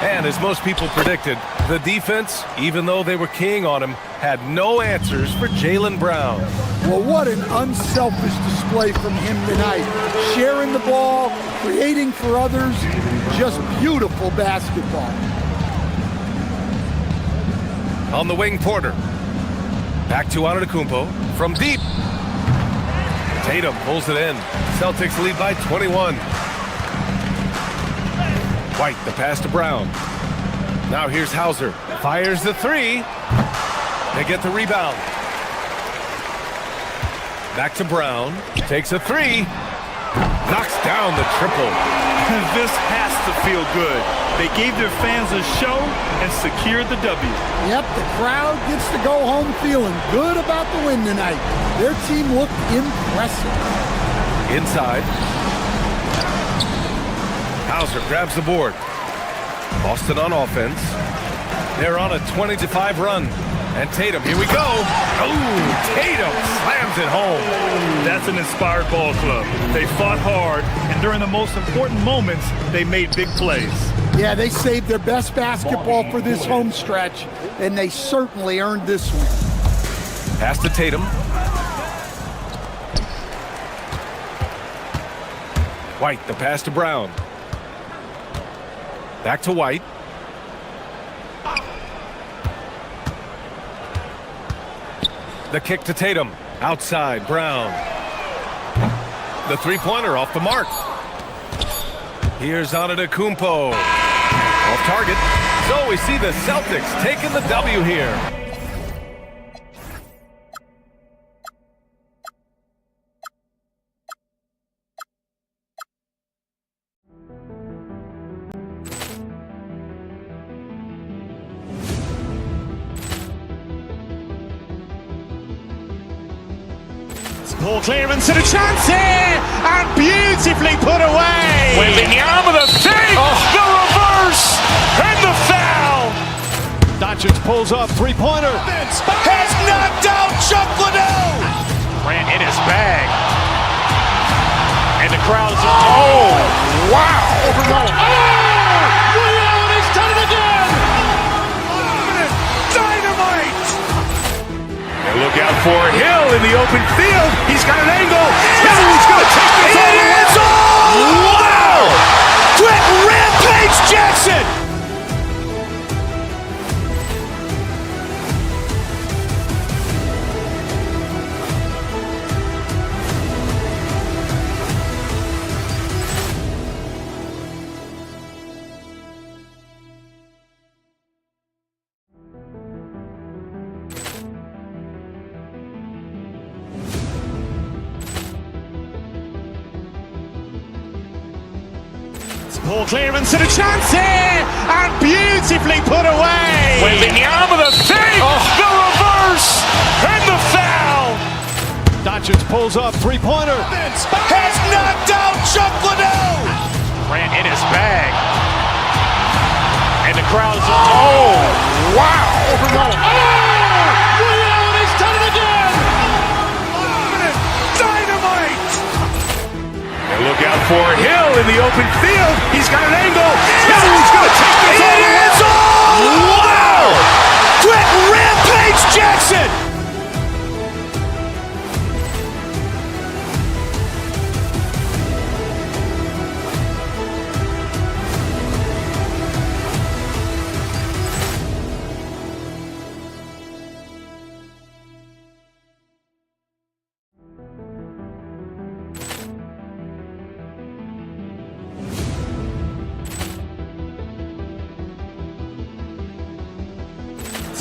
And as most people predicted, the defense, even though they were keying on him, had no answers for Jaylen Brown.
Well, what an unselfish display from him tonight. Sharing the ball, creating for others, just beautiful basketball.
On the wing, Porter. Back to Antetokounmpo from deep. Tatum pulls it in. Celtics lead by 21. White, the pass to Brown. Now here's Hauser. Fires the three. They get the rebound. Back to Brown. Takes a three. Knocks down the triple.
This has to feel good. They gave their fans a show and secured the W.
Yep, the crowd gets to go home feeling good about the win tonight. Their team looked impressive.
Inside. Hauser grabs the board. Boston on offense. They're on a 20-5 run. And Tatum, here we go. Oh, Tatum slams it home.
That's an inspired ball club. They fought hard, and during the most important moments, they made big plays.
Yeah, they saved their best basketball for this home stretch, and they certainly earned this one.
Pass to Tatum. White, the pass to Brown. Back to White. The kick to Tatum. Outside, Brown. The three-pointer off the mark. Here's Antetokounmpo. Off target. So we see the Celtics taking the W here.
Ball clearance and a chance here, and beautifully put away.
Wembanyama the save, the reverse, and the foul.
Doncic pulls up, three-pointer.
Has knocked out Chuck Liddell.
Grant in his bag. And the crowd is...
Oh, wow.
He's done it again.
Dynamite. And look out for Hill in the open field. He's got an angle. Hill's going to take this all the way. Wow! Brett Rampage Jackson.
Ball clearance and a chance here, and beautifully put away.
Wembanyama the save, the reverse, and the foul.
Doncic pulls up, three-pointer.
Has knocked out Chuck Liddell.
Grant in his bag. And the crowd is...
Oh, wow.
He's done it again.
open field. He's got an angle. He's going to take this all the way. Wow! Quick Rampage Jackson!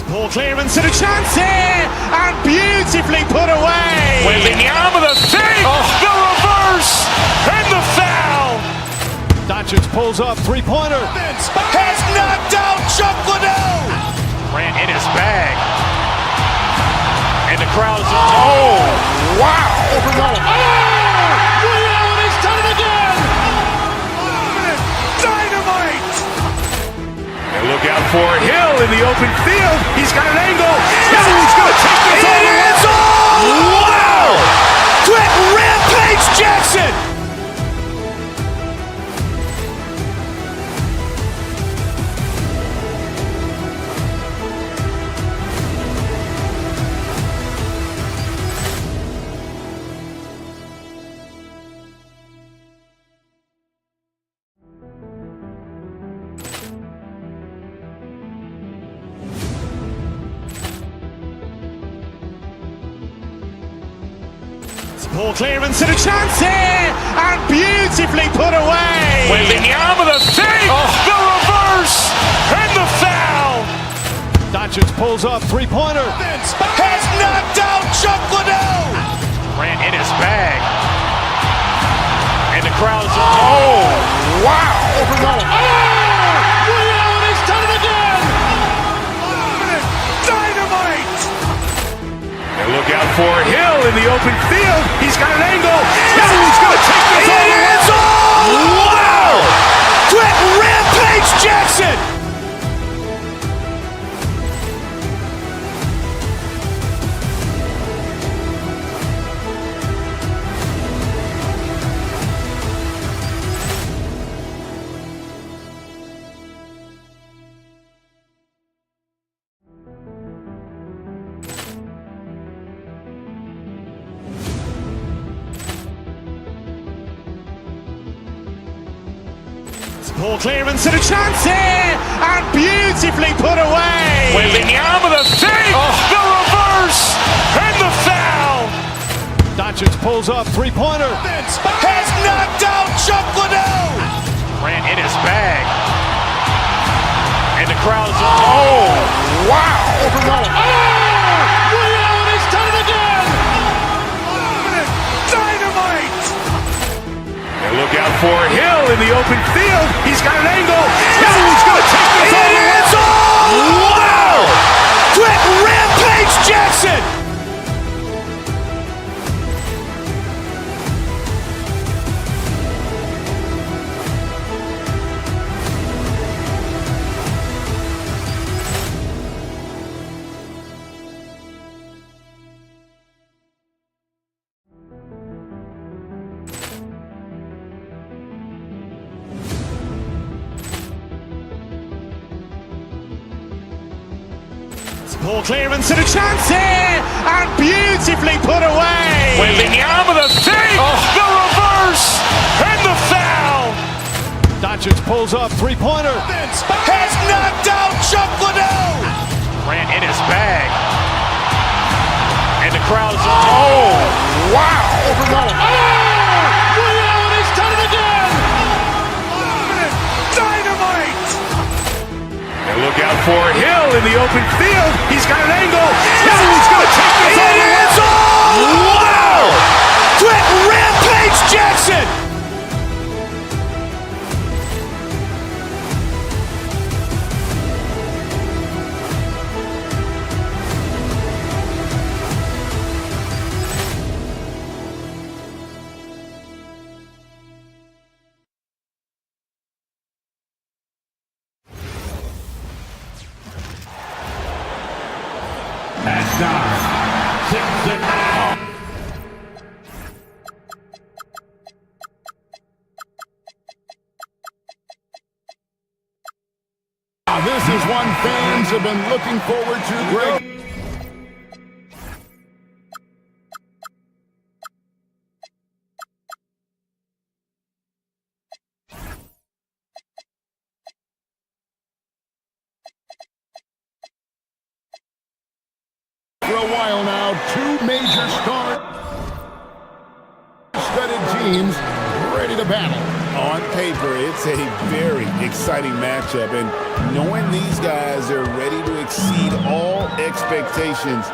Ball clearance and a chance here, and beautifully put away.
Wembanyama the save, the reverse, and the foul.
Doncic pulls up, three-pointer.
Has knocked out Chuck Liddell. Ran in his bag. And the crowd's wow.
Reality's done it again.
Dynamite. And look out for Hill in the open field. He's got an angle. He's going to take this all the way. Wow! Quick Rampage Jackson.
Ball clearance and a chance here, and beautifully put away.
Wembanyama the save, the reverse, and the foul.
Doncic pulls up, three-pointer.
Has knocked out Chuck Liddell. Ran in his bag. And the crowd's wow.
Reality's done it again.
Dynamite. And look out for Hill in the open field. He's got an angle. He's going to take this all the way. Wow! Quick Rampage Jackson.
Ball clearance and a chance here, and beautifully put away.
Wembanyama the save, the reverse, and the foul.
Doncic pulls up, three-pointer.
Has knocked out Chuck Liddell. Ran in his bag. And the crowd's wow.
Reality's done it again.
Dynamite. And look out for Hill in the open field. He's got an angle. He's going to take this all the way. Wow! Quick Rampage Jackson.
Ball clearance and a chance here, and beautifully put away.
Wembanyama the save, the reverse, and the foul.
Doncic pulls up, three-pointer.
Has knocked out Chuck Liddell. Ran in his bag. And the crowd's wow.
Reality's done it again.
Dynamite. And look out for Hill in the open field. He's got an angle. He's going to take this all the way. Wow! Quick Rampage Jackson.
have been looking forward to great. For a while now, two major star-studded teams ready to battle.
On paper, it's a very exciting matchup, and knowing these guys are ready to exceed all expectations,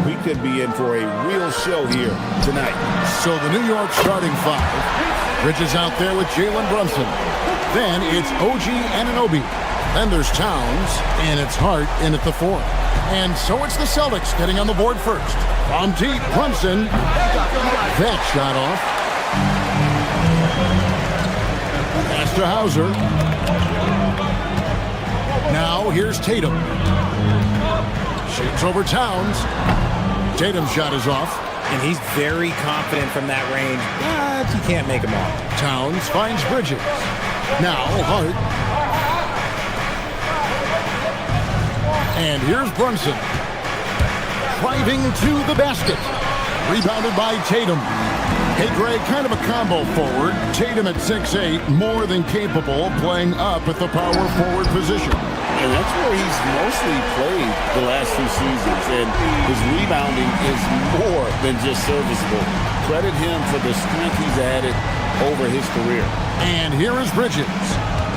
we could be in for a real show here tonight.
So the New York starting five. Bridges out there with Jalen Brunson. Then it's OG Anunoby. Then there's Towns, and it's Hart in at the fourth. And so it's the Celtics getting on the board first. From deep, Brunson. That shot off. Pass to Hauser. Now here's Tatum. Shoots over Towns. Tatum's shot is off.
And he's very confident from that range, but you can't make him off.
Towns finds Bridges. Now Hart. And here's Brunson. Driving to the basket. Rebounded by Tatum. Hey, Greg, kind of a combo forward. Tatum at 6'8", more than capable of playing up at the power forward position.
And that's where he's mostly played the last two seasons. And his rebounding is more than just serviceable. Credit him for the strength he's added over his career.
And here is Bridges.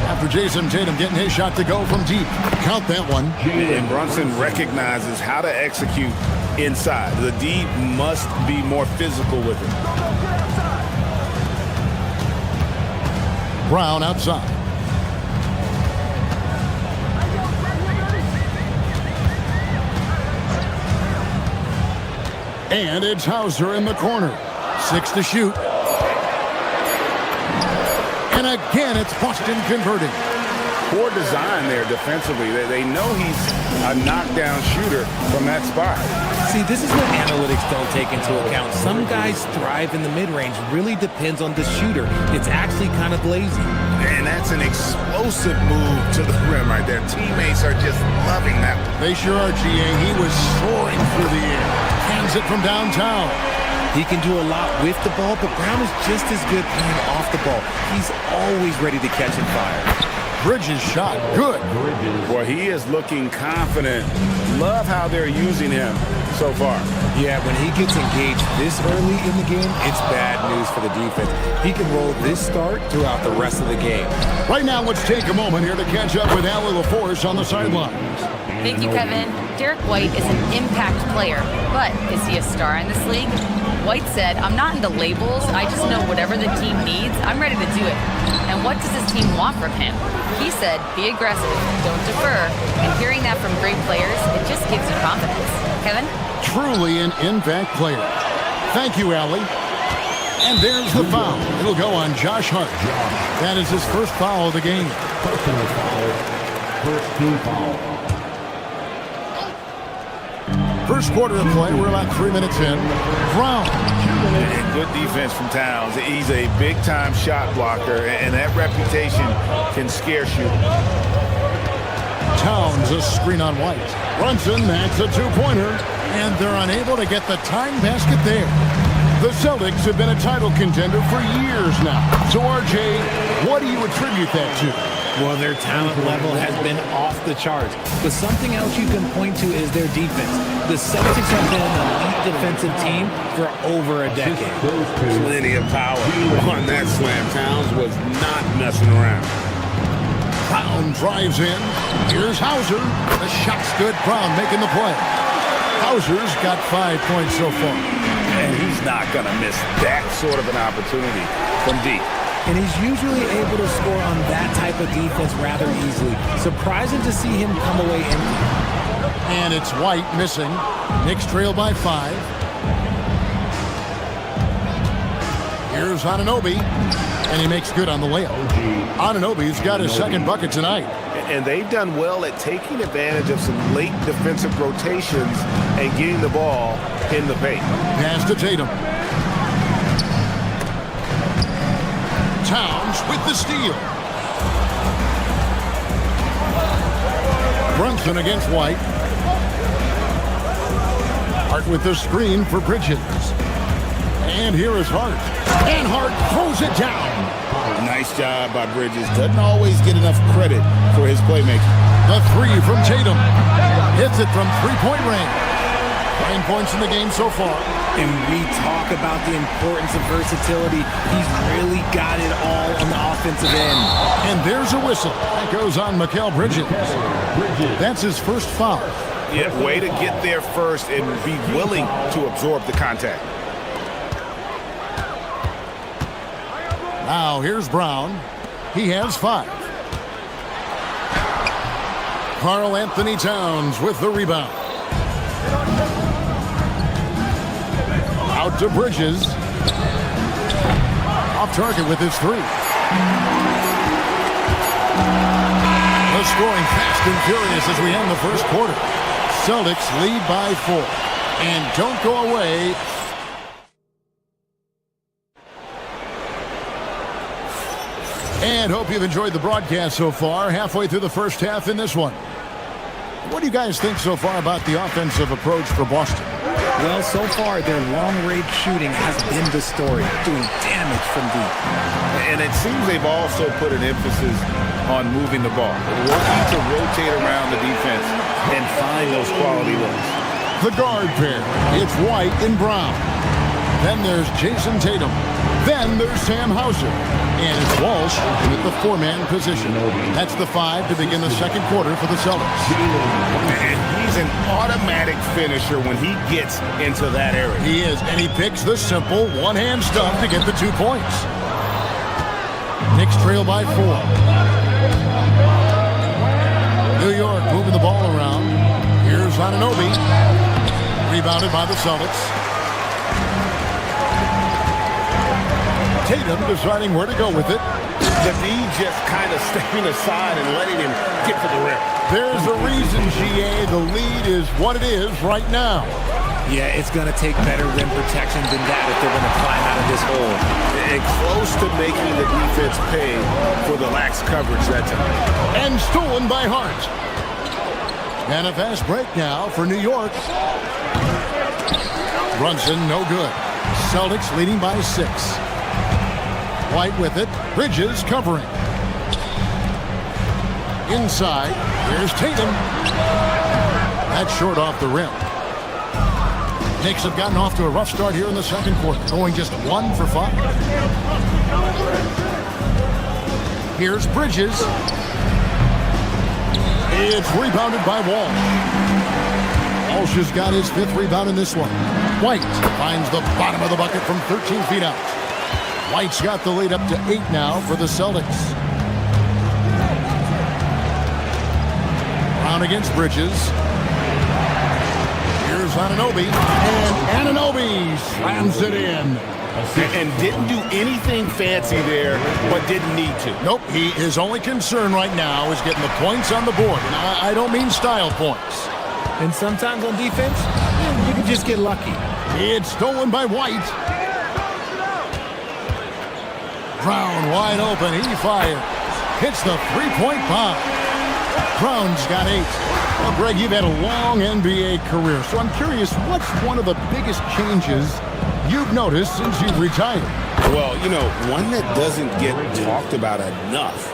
After Jason Tatum getting his shot to go from deep. Count that one.
And Brunson recognizes how to execute inside. The D must be more physical with it.
Brown outside. And it's Hauser in the corner. 6 to shoot. And again, it's Boston converting.
Poor design there defensively. They know he's a knockdown shooter from that spot.
See, this is what analytics don't take into account. Some guys thrive in the mid-range. Really depends on the shooter. It's actually kind of lazy.
And that's an explosive move to the rim right there. Teammates are just loving that one.
They sure are, GA. He was soaring through the air. Hands it from downtown.
He can do a lot with the ball, but Brown is just as good playing off the ball. He's always ready to catch and fire.
Bridges shot. Good.
Boy, he is looking confident. Love how they're using him so far.
Yeah, when he gets engaged this early in the game, it's bad news for the defense. He can roll this start throughout the rest of the game.
Right now, let's take a moment here to catch up with Allie LaForce on the sidelines.
Thank you, Kevin. Derek White is an impact player, but is he a star in this league? White said, "I'm not into labels. I just know whatever the team needs, I'm ready to do it. And what does his team want from him?" He said, "Be aggressive, don't defer." And hearing that from great players, it just gives you confidence. Kevin?
Truly an impact player. Thank you, Allie. And there's the foul. It'll go on Josh Hart. That is his first foul of the game.
Personal foul. First team foul.
First quarter of play, we're about 3 minutes in. Brown.
And good defense from Towns. He's a big-time shot blocker, and that reputation can scare shooters.
Towns, a screen on White. Brunson, that's a two-pointer, and they're unable to get the tying basket there. The Celtics have been a title contender for years now. So, RJ, what do you attribute that to?
Well, their talent level has been off the charts. But something else you can point to is their defense. The Celtics have been an elite defensive team for over a decade.
Plenty of power on that slam. Towns was not messing around.
Brown drives in. Here's Hauser. The shot's good. Brown making the play. Hauser's got 5 points so far.
And he's not going to miss that sort of an opportunity from deep.
And he's usually able to score on that type of defense rather easily. Surprising to see him come away empty.
And it's White missing. Knicks trail by 5. Here's Anunoby. And he makes good on the layup. Anunoby's got his second bucket tonight.
And they've done well at taking advantage of some late defensive rotations and getting the ball in the paint.
Pass to Tatum. Towns with the steal. Brunson against White. Hart with the screen for Bridges. And here is Hart. And Hart throws it down.
Nice job by Bridges. Doesn't always get enough credit for his playmaking.
The three from Tatum. Hits it from three-point range. 9 points in the game so far.
And we talk about the importance of versatility. He's really got it all on the offensive end.
And there's a whistle. That goes on Mikal Bridges. That's his first foul.
Yeah, way to get there first and be willing to absorb the contact.
Now here's Brown. He has 5. Karl Anthony Towns with the rebound. Out to Bridges. Off target with his 3. The scoring fast and furious as we end the first quarter. Celtics lead by 4. And don't go away. And hope you've enjoyed the broadcast so far. Halfway through the first half in this one. What do you guys think so far about the offensive approach for Boston?
Well, so far, their long-range shooting has been the story, doing damage from deep.
And it seems they've also put an emphasis on moving the ball, working to rotate around the defense and find those quality looks.
The guard pair, it's White and Brown. Then there's Jason Tatum. Then there's Sam Hauser. And it's Walsh with the 4-man position. That's the 5 to begin the second quarter for the Celtics.
And he's an automatic finisher when he gets into that area.
He is, and he picks the simple one-hand stuff to get the 2 points. Knicks trail by 4. New York moving the ball around. Here's Anunoby. Rebounded by the Celtics. Tatum deciding where to go with it.
The D just kind of stepping aside and letting him get to the rim.
There's a reason, GA, the lead is what it is right now.
Yeah, it's going to take better rim protection than that if they're going to climb out of this hole.
And close to making the defense pay for the lax coverage that time.
And stolen by Hart. And a fast break now for New York. Brunson, no good. Celtics leading by 6. White with it. Bridges covering. Inside. Here's Tatum. That's short off the rim. Knicks have gotten off to a rough start here in the second quarter, going just 1 for 5. Here's Bridges. It's rebounded by Walsh. Walsh has got his 5th rebound in this one. White finds the bottom of the bucket from 13 feet out. White's got the lead up to 8 now for the Celtics. Brown against Bridges. Here's Anunoby. And Anunoby slams it in.
And didn't do anything fancy there, but didn't need to.
Nope, his only concern right now is getting the points on the board. And I don't mean style points.
And sometimes on defense, you can just get lucky.
It's stolen by White. Brown wide open, he fires. Hits the 3-point bomb. Brown's got 8. Well, Greg, you've had a long NBA career, so I'm curious, what's one of the biggest changes you've noticed since you've retired?
Well, you know, one that doesn't get talked about enough,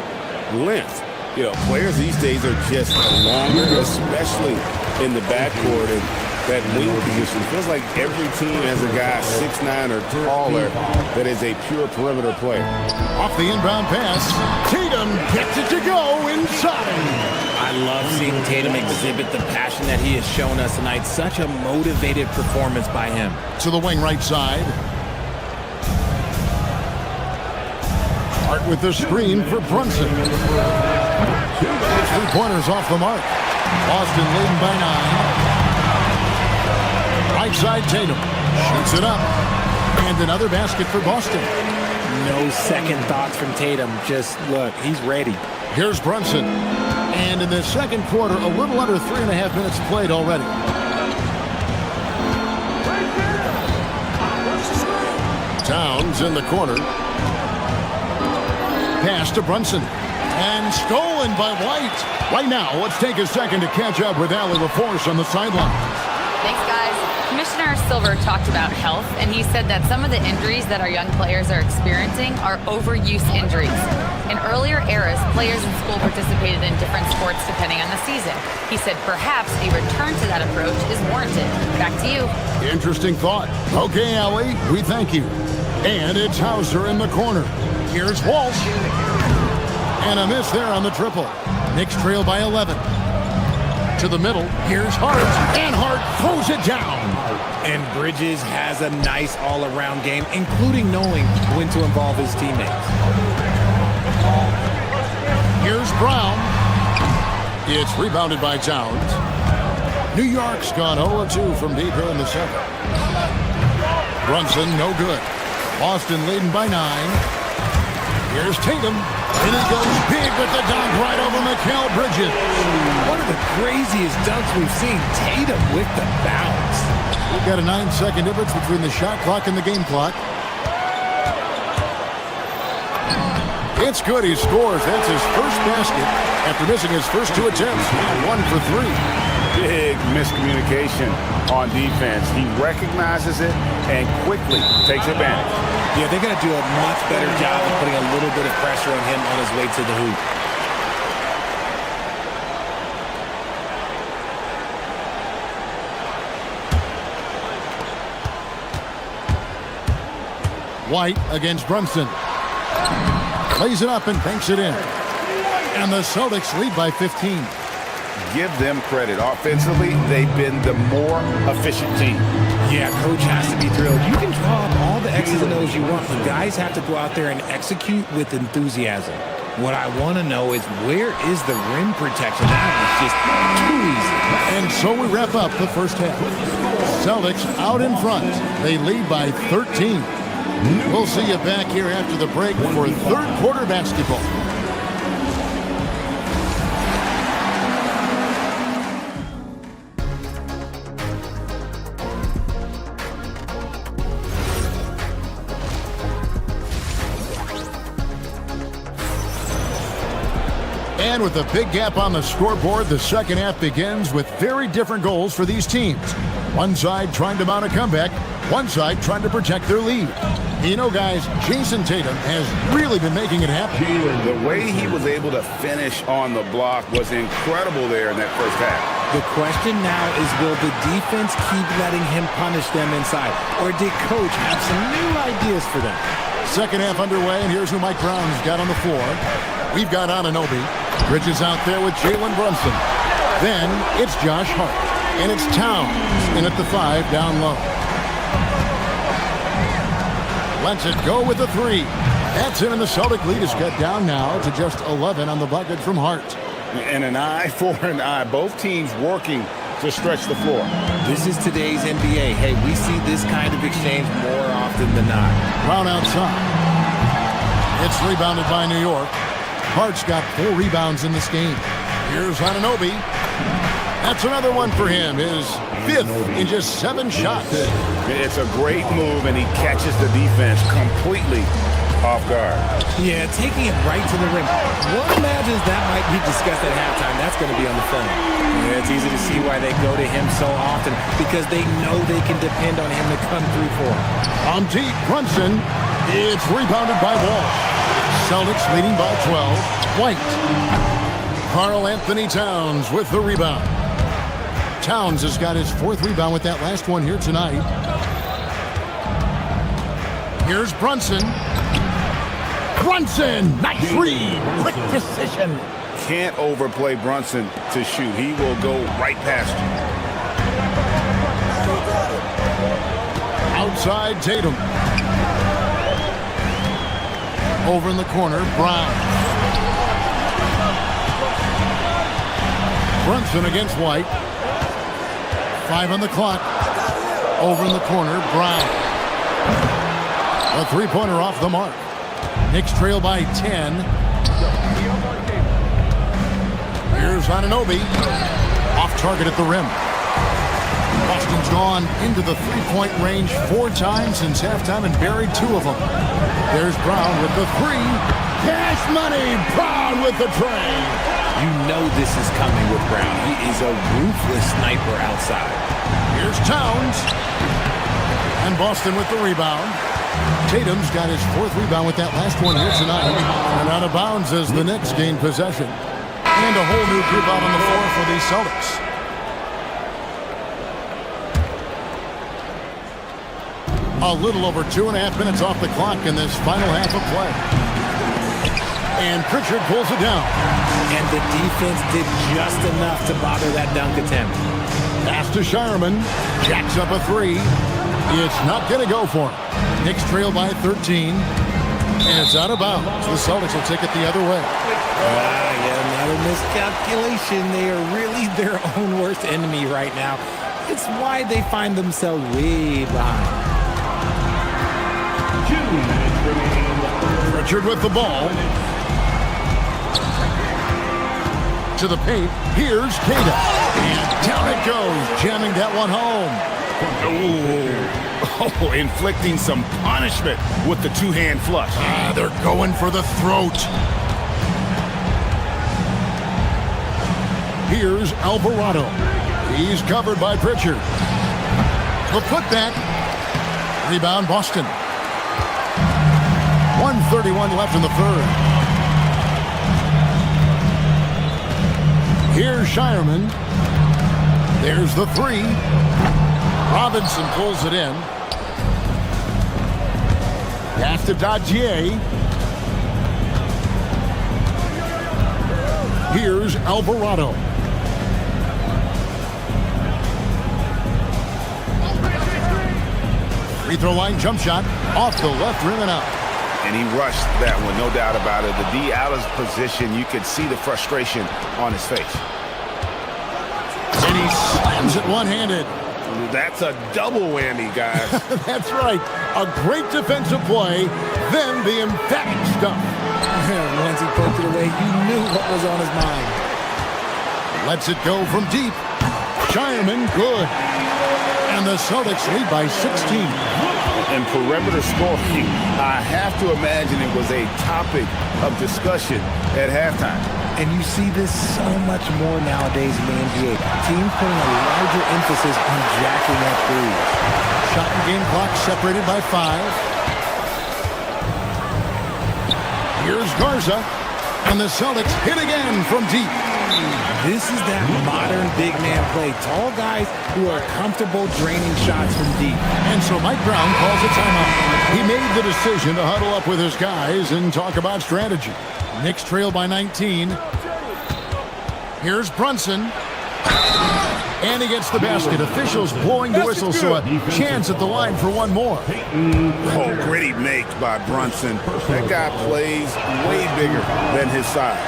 length. You know, players these days are just longer, especially in the backcourt, and that wing position. Feels like every team has a guy 6'9" or taller that is a pure perimeter player.
Off the inbound pass, Tatum gets it to go inside.
I love seeing Tatum exhibit the passion that he has shown us tonight. Such a motivated performance by him.
To the wing right side. Hart with the screen for Brunson. 3-pointers off the mark. Boston leading by 9. Right side Tatum shoots it up. And another basket for Boston.
No second thoughts from Tatum. Just look, he's ready.
Here's Brunson. And in the second quarter, a little under 3.5 minutes played already. Towns in the corner. Pass to Brunson. And stolen by White. Right now, let's take a second to catch up with Allie LaForce on the sideline.
Thanks, guys. Commissioner Silver talked about health, and he said that some of the injuries that our young players are experiencing are overuse injuries. In earlier eras, players in school participated in different sports depending on the season. He said perhaps a return to that approach is warranted. Back to you.
Interesting thought. Okay, Allie, we thank you. And it's Hauser in the corner. Here's Walsh. And a miss there on the triple. Knicks trail by 11. To the middle, here's Hart, and Hart throws it down.
And Bridges has a nice all-around game, including knowing when to involve his teammates.
Here's Brown. It's rebounded by Towns. New York's gone 0-2 from deep here in the second. Brunson, no good. Boston leading by 9. Here's Tatum. And he goes big with the dunk right over Mikal Bridges.
One of the craziest dunks we've seen. Tatum with the bounce.
We've got a 9-second difference between the shot clock and the game clock. It's good. He scores. That's his first basket after missing his first 2 attempts. 1 for 3.
Big miscommunication on defense. He recognizes it and quickly takes advantage.
Yeah, they're going to do a much better job of putting a little bit of pressure on him on his way to the hoop.
White against Brunson. Plays it up and banks it in. And the Celtics lead by 15.
Give them credit. Offensively, they've been the more efficient team.
Yeah, coach has to be thrilled. You can draw up all the X's and O's you want, but guys have to go out there and execute with enthusiasm. What I want to know is, where is the rim protection? That was just too easy.
And so we wrap up the first half. Celtics out in front. They lead by 13. We'll see you back here after the break for third quarter basketball. And with a big gap on the scoreboard, the second half begins with very different goals for these teams. One side trying to mount a comeback, one side trying to protect their lead. You know, guys, Jason Tatum has really been making it happen.
The way he was able to finish on the block was incredible there in that first half.
The question now is, will the defense keep letting him punish them inside? Or did coach have some new ideas for them?
Second half underway, and here's who Mike Brown's got on the floor. We've got Anunoby. Bridges out there with Jalen Brunson. Then it's Josh Hart. And it's Towns in at the 5 down low. Lets it go with the 3. That's in, and the Celtic lead is cut down now to just 11 on the bucket from Hart.
And an eye for an eye. Both teams working to stretch the floor.
This is today's NBA. Hey, we see this kind of exchange more often than not.
Brown outside. It's rebounded by New York. Hart's got 4 rebounds in this game. Here's Anunoby. That's another one for him. His 5th in just 7 shots.
It's a great move, and he catches the defense completely off guard.
Yeah, taking it right to the rim. One imagines that might be discussed at halftime. That's going to be on the phone. Yeah, it's easy to see why they go to him so often, because they know they can depend on him to come through for them.
On deep, Brunson. It's rebounded by Walsh. Celtics leading by 12. White. Karl Anthony Towns with the rebound. Towns has got his 4th rebound with that last one here tonight. Here's Brunson. Brunson! Nice read! Quick precision.
Can't overplay Brunson to shoot. He will go right past you.
Outside Tatum. Over in the corner, Brown. Brunson against White. 5 on the clock. Over in the corner, Brown. A 3-pointer off the mark. Knicks trail by 10. Here's Anunoby. Off target at the rim. Boston's gone into the three-point range 4 times since halftime and buried 2 of them. There's Brown with the 3. Cash money. Brown with the tray.
You know this is coming with Brown. He is a ruthless sniper outside.
Here's Towns. And Boston with the rebound. Tatum's got his 4th rebound with that last one here tonight. And out of bounds as the Knicks gain possession. And a whole new group out on the floor for the Celtics. A little over 2.5 minutes off the clock in this final half of play. And Pritchard pulls it down.
And the defense did just enough to bother that dunk attempt.
Pass to Shireman. Jacks up a 3. It's not going to go for him. Knicks trail by 13. And it's out of bounds. The Celtics will take it the other way.
Yeah, another miscalculation. They are really their own worst enemy right now. It's why they find themselves way behind.
Pritchard with the ball. To the paint. Here's Kata. And down it goes. Jamming that one home.
Oh, inflicting some punishment with the 2-hand flush.
They're going for the throat. Here's Alvarado. He's covered by Pritchard. The putback. Rebound Boston. 1:31 left in the 3rd. Here's Shireman. There's the 3. Robinson pulls it in. Pass to Dadier. Here's Alvarado. Free throw line jump shot off the left rim and out.
And he rushed that one, no doubt about it. The D out of position, you could see the frustration on his face.
And he slams it one-handed.
That's a double whammy, guys.
That's right. A great defensive play, then the emphatic stuff.
Once he poked it away, you knew what was on his mind.
Lets it go from deep. Shireman, good. And the Celtics lead by 16.
And perimeter scoring, I have to imagine it was a topic of discussion at halftime.
And you see this so much more nowadays in the NBA. Teams putting a larger emphasis on jacking up threes.
Shot and game clock separated by 5. Here's Garza. And the Celtics hit again from deep.
This is that modern big man play. Tall guys who are comfortable draining shots from deep.
And so Mike Brown calls a timeout. He made the decision to huddle up with his guys and talk about strategy. Knicks trail by 19. Here's Brunson. And he gets the basket. Officials blowing the whistle, so a chance at the line for one more.
Oh, gritty make by Brunson. That guy plays way bigger than his size.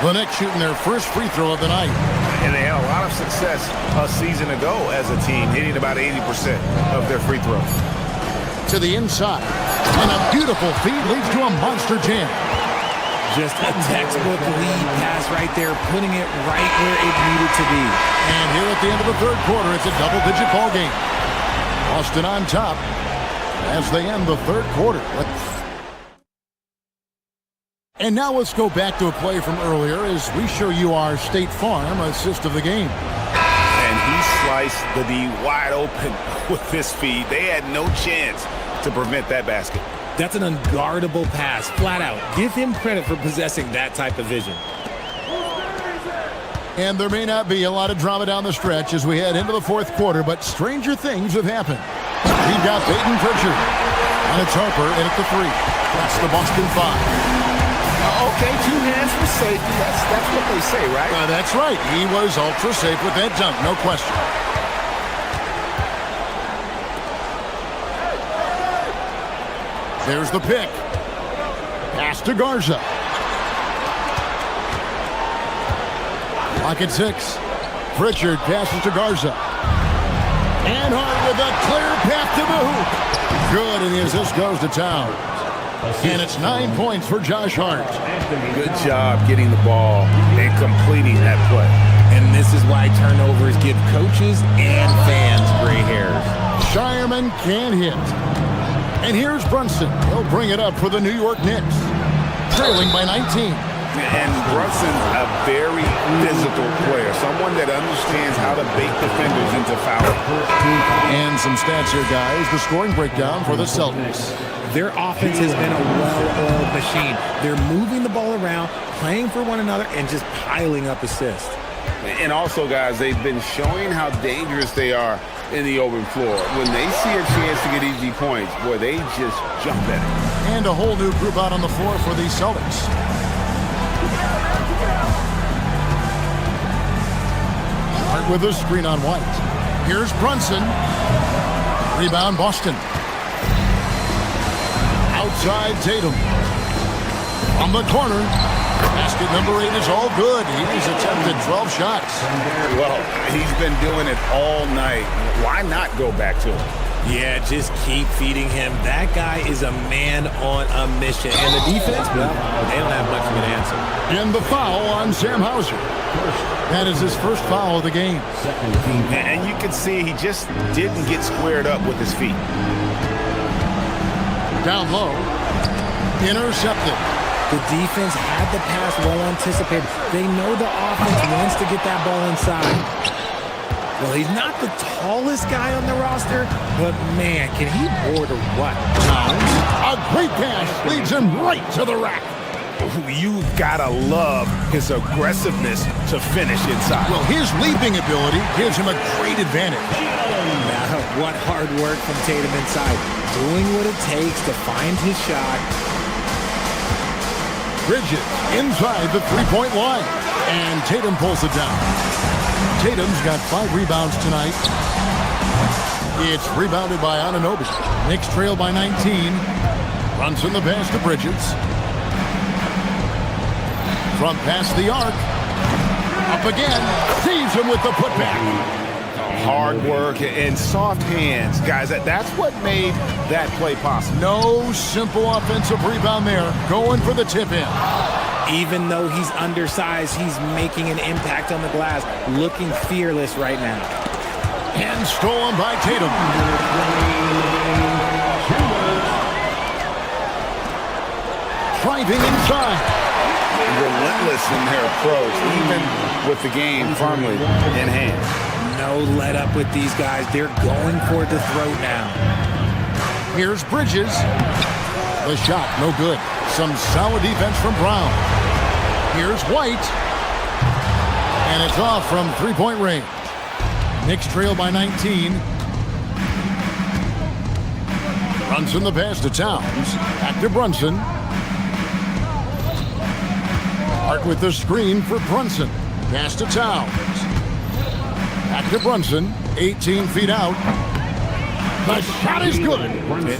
The Knicks shooting their first free throw of the night.
And they had a lot of success a season ago as a team, hitting about 80% of their free throws.
To the inside. And a beautiful feed leads to a monster jam.
Just a textbook lead pass right there, putting it right where it needed to be.
And here at the end of the 3rd quarter, it's a double-digit ball game. Boston on top as they end the 3rd quarter. And now let's go back to a play from earlier as we show you our State Farm assist of the game.
And he sliced the D wide open with this feed. They had no chance to prevent that basket.
That's an unguardable pass, flat out. Give him credit for possessing that type of vision.
And there may not be a lot of drama down the stretch as we head into the 4th quarter, but stranger things have happened. We've got Peyton Pritchard. And it's Harper in at the 3. That's the Boston 5.
Okay, 2 hands for safety. That's what they say, right?
That's right. He was ultra safe with that dunk, no question. There's the pick. Pass to Garza. Clock at 6. Pritchard passes to Garza. And Hart with a clear path to the hoop. Good, and the assist goes to Towns. And it's 9 points for Josh Hart.
Good job getting the ball and completing that play.
And And this is why turnovers give coaches and fans gray hairs.
Shireman can't hit. And here's Brunson. He'll bring it up for the New York Knicks. Trailing by 19.
And Brunson, a very physical player, someone that understands how to bait defenders into foul.
And some stats here, guys. The scoring breakdown for the Celtics.
Their offense has been a well-oiled machine. They're moving the ball around, playing for one another, and just piling up assists.
And also, guys, they've been showing how dangerous they are in the open floor. When they see a chance to get easy points, boy, they just jump at it.
And a whole new group out on the floor for the Celtics. Hart with a screen on White. Here's Brunson. Rebound, Boston. Outside, Tatum. On the corner. Basket number 8 is all good. He's attempted 12 shots.
Well, he's been doing it all night. Why not go back to him?
Yeah, just keep feeding him. That guy is a man on a mission. And the defense, well, they don't have much of an answer.
And the foul on Sam Hauser. That is his first foul of the game.
And you can see he just didn't get squared up with his feet.
Down low. Intercepted.
The defense had the pass well anticipated. They know the offense wants to get that ball inside. Well, he's not the tallest guy on the roster, but man, can he board or what?
A great pass leads him right to the rack.
You've got to love his aggressiveness to finish inside.
Well, his leaping ability gives him a great advantage.
Now, what hard work from Tatum inside. Doing what it takes to find his shot.
Bridges inside the three-point line. And Tatum pulls it down. Tatum's got 5 rebounds tonight. It's rebounded by Anunoby. Knicks trail by 19. Brunson the pass to Bridges. From past the arc. Up again. Sees him with the putback.
Hard work and soft hands. Guys, that's what made that play possible.
No simple offensive rebound there. Going for the tip-in.
Even though he's undersized, he's making an impact on the glass. Looking fearless right now.
And stolen by Tatum. Driving inside.
Relentless in their approach, even with the game firmly in hand.
No let up with these guys. They're going for the throat now.
Here's Bridges. The shot, no good. Some solid defense from Brown. Here's White. And it's off from three-point range. Knicks trail by 19. Brunson the pass to Towns. Back to Brunson. Hart with the screen for Brunson. Pass to Towns. Back to Brunson. 18 feet out. The shot is good.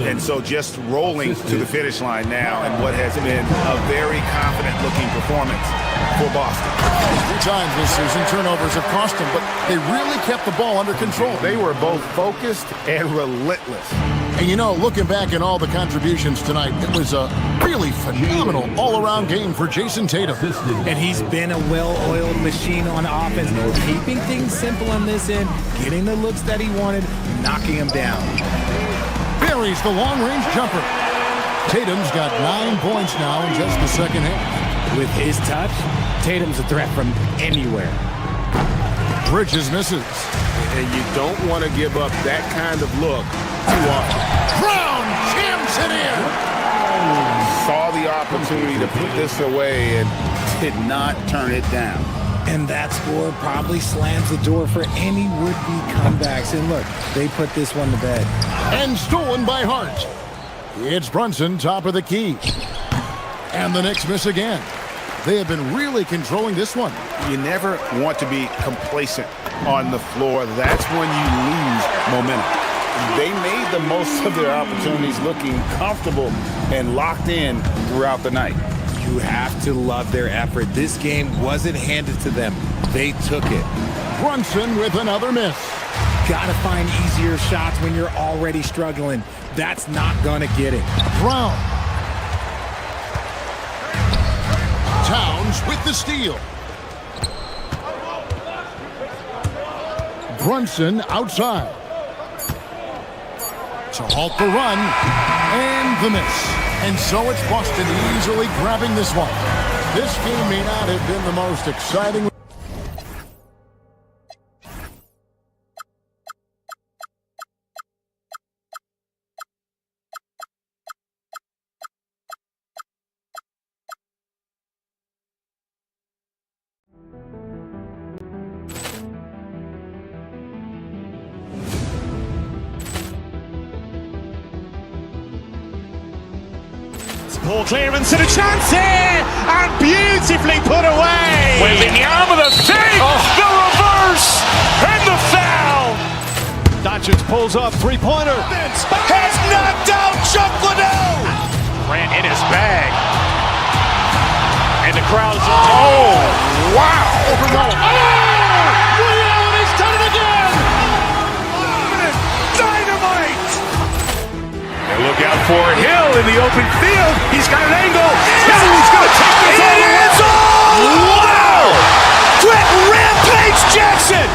And so just rolling to the finish line now in what has been a very confident-looking performance for Boston.
3 times this season, turnovers have cost them, but they really kept the ball under control.
They were both focused and relentless.
And you know, looking back at all the contributions tonight, it was a really phenomenal all-around game for Jason Tatum.
And he's been a well-oiled machine on offense, keeping things simple on this end, getting the looks that he wanted, knocking him down.
Buries the long-range jumper. Tatum's got 9 points now in just the second half.
With his touch, Tatum's a threat from anywhere.
Bridges misses.
And you don't want to give up that kind of look too often.
Brown jams it in.
Saw the opportunity to put this away and did not turn it down.
And that score probably slams the door for any would-be comebacks. And look, they put this one to bed.
And stolen by Hart. It's Brunson, top of the key. And the Knicks miss again. They have been really controlling this one.
You never want to be complacent on the floor. That's when you lose momentum. They made the most of their opportunities, looking comfortable and locked in throughout the night.
You have to love their effort. This game wasn't handed to them. They took it.
Brunson with another miss.
Gotta find easier shots when you're already struggling. That's not gonna get it.
Brown. Towns with the steal. Brunson outside. To halt the run, and the miss. And so it's Boston easily grabbing this one. This game may not have been the most exciting.
Ball clearance and a chance here, and beautifully put away.
Wembanyama the save, the reverse, and the foul.
Doncic pulls up, three-pointer.
Has knocked out Chuck Liddell. Grant in his bag. And the crowd is, oh, wow. Ray Allen has done it again. Dynamite. And look out for Hill in the open field. He's got an angle. He's going to take this all the way. Wow. Quick Rampage Jackson.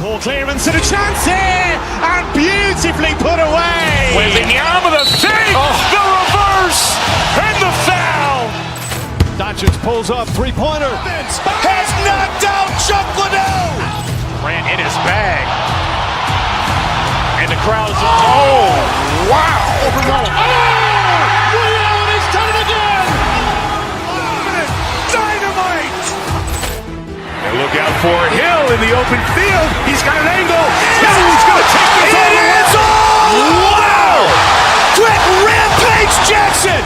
Ball clearance and a chance here, and beautifully put away.
Wembanyama the save, the reverse, and the foul.
Doncic pulls up, three-pointer.
Has knocked out Chuck Liddell. Grant in his bag. And the crowd is, oh, wow. Ray Allen has done it again. Dynamite. And look out for Hill in the open field. He's got an angle. He's going to take this all the way. Wow. Quick Rampage Jackson.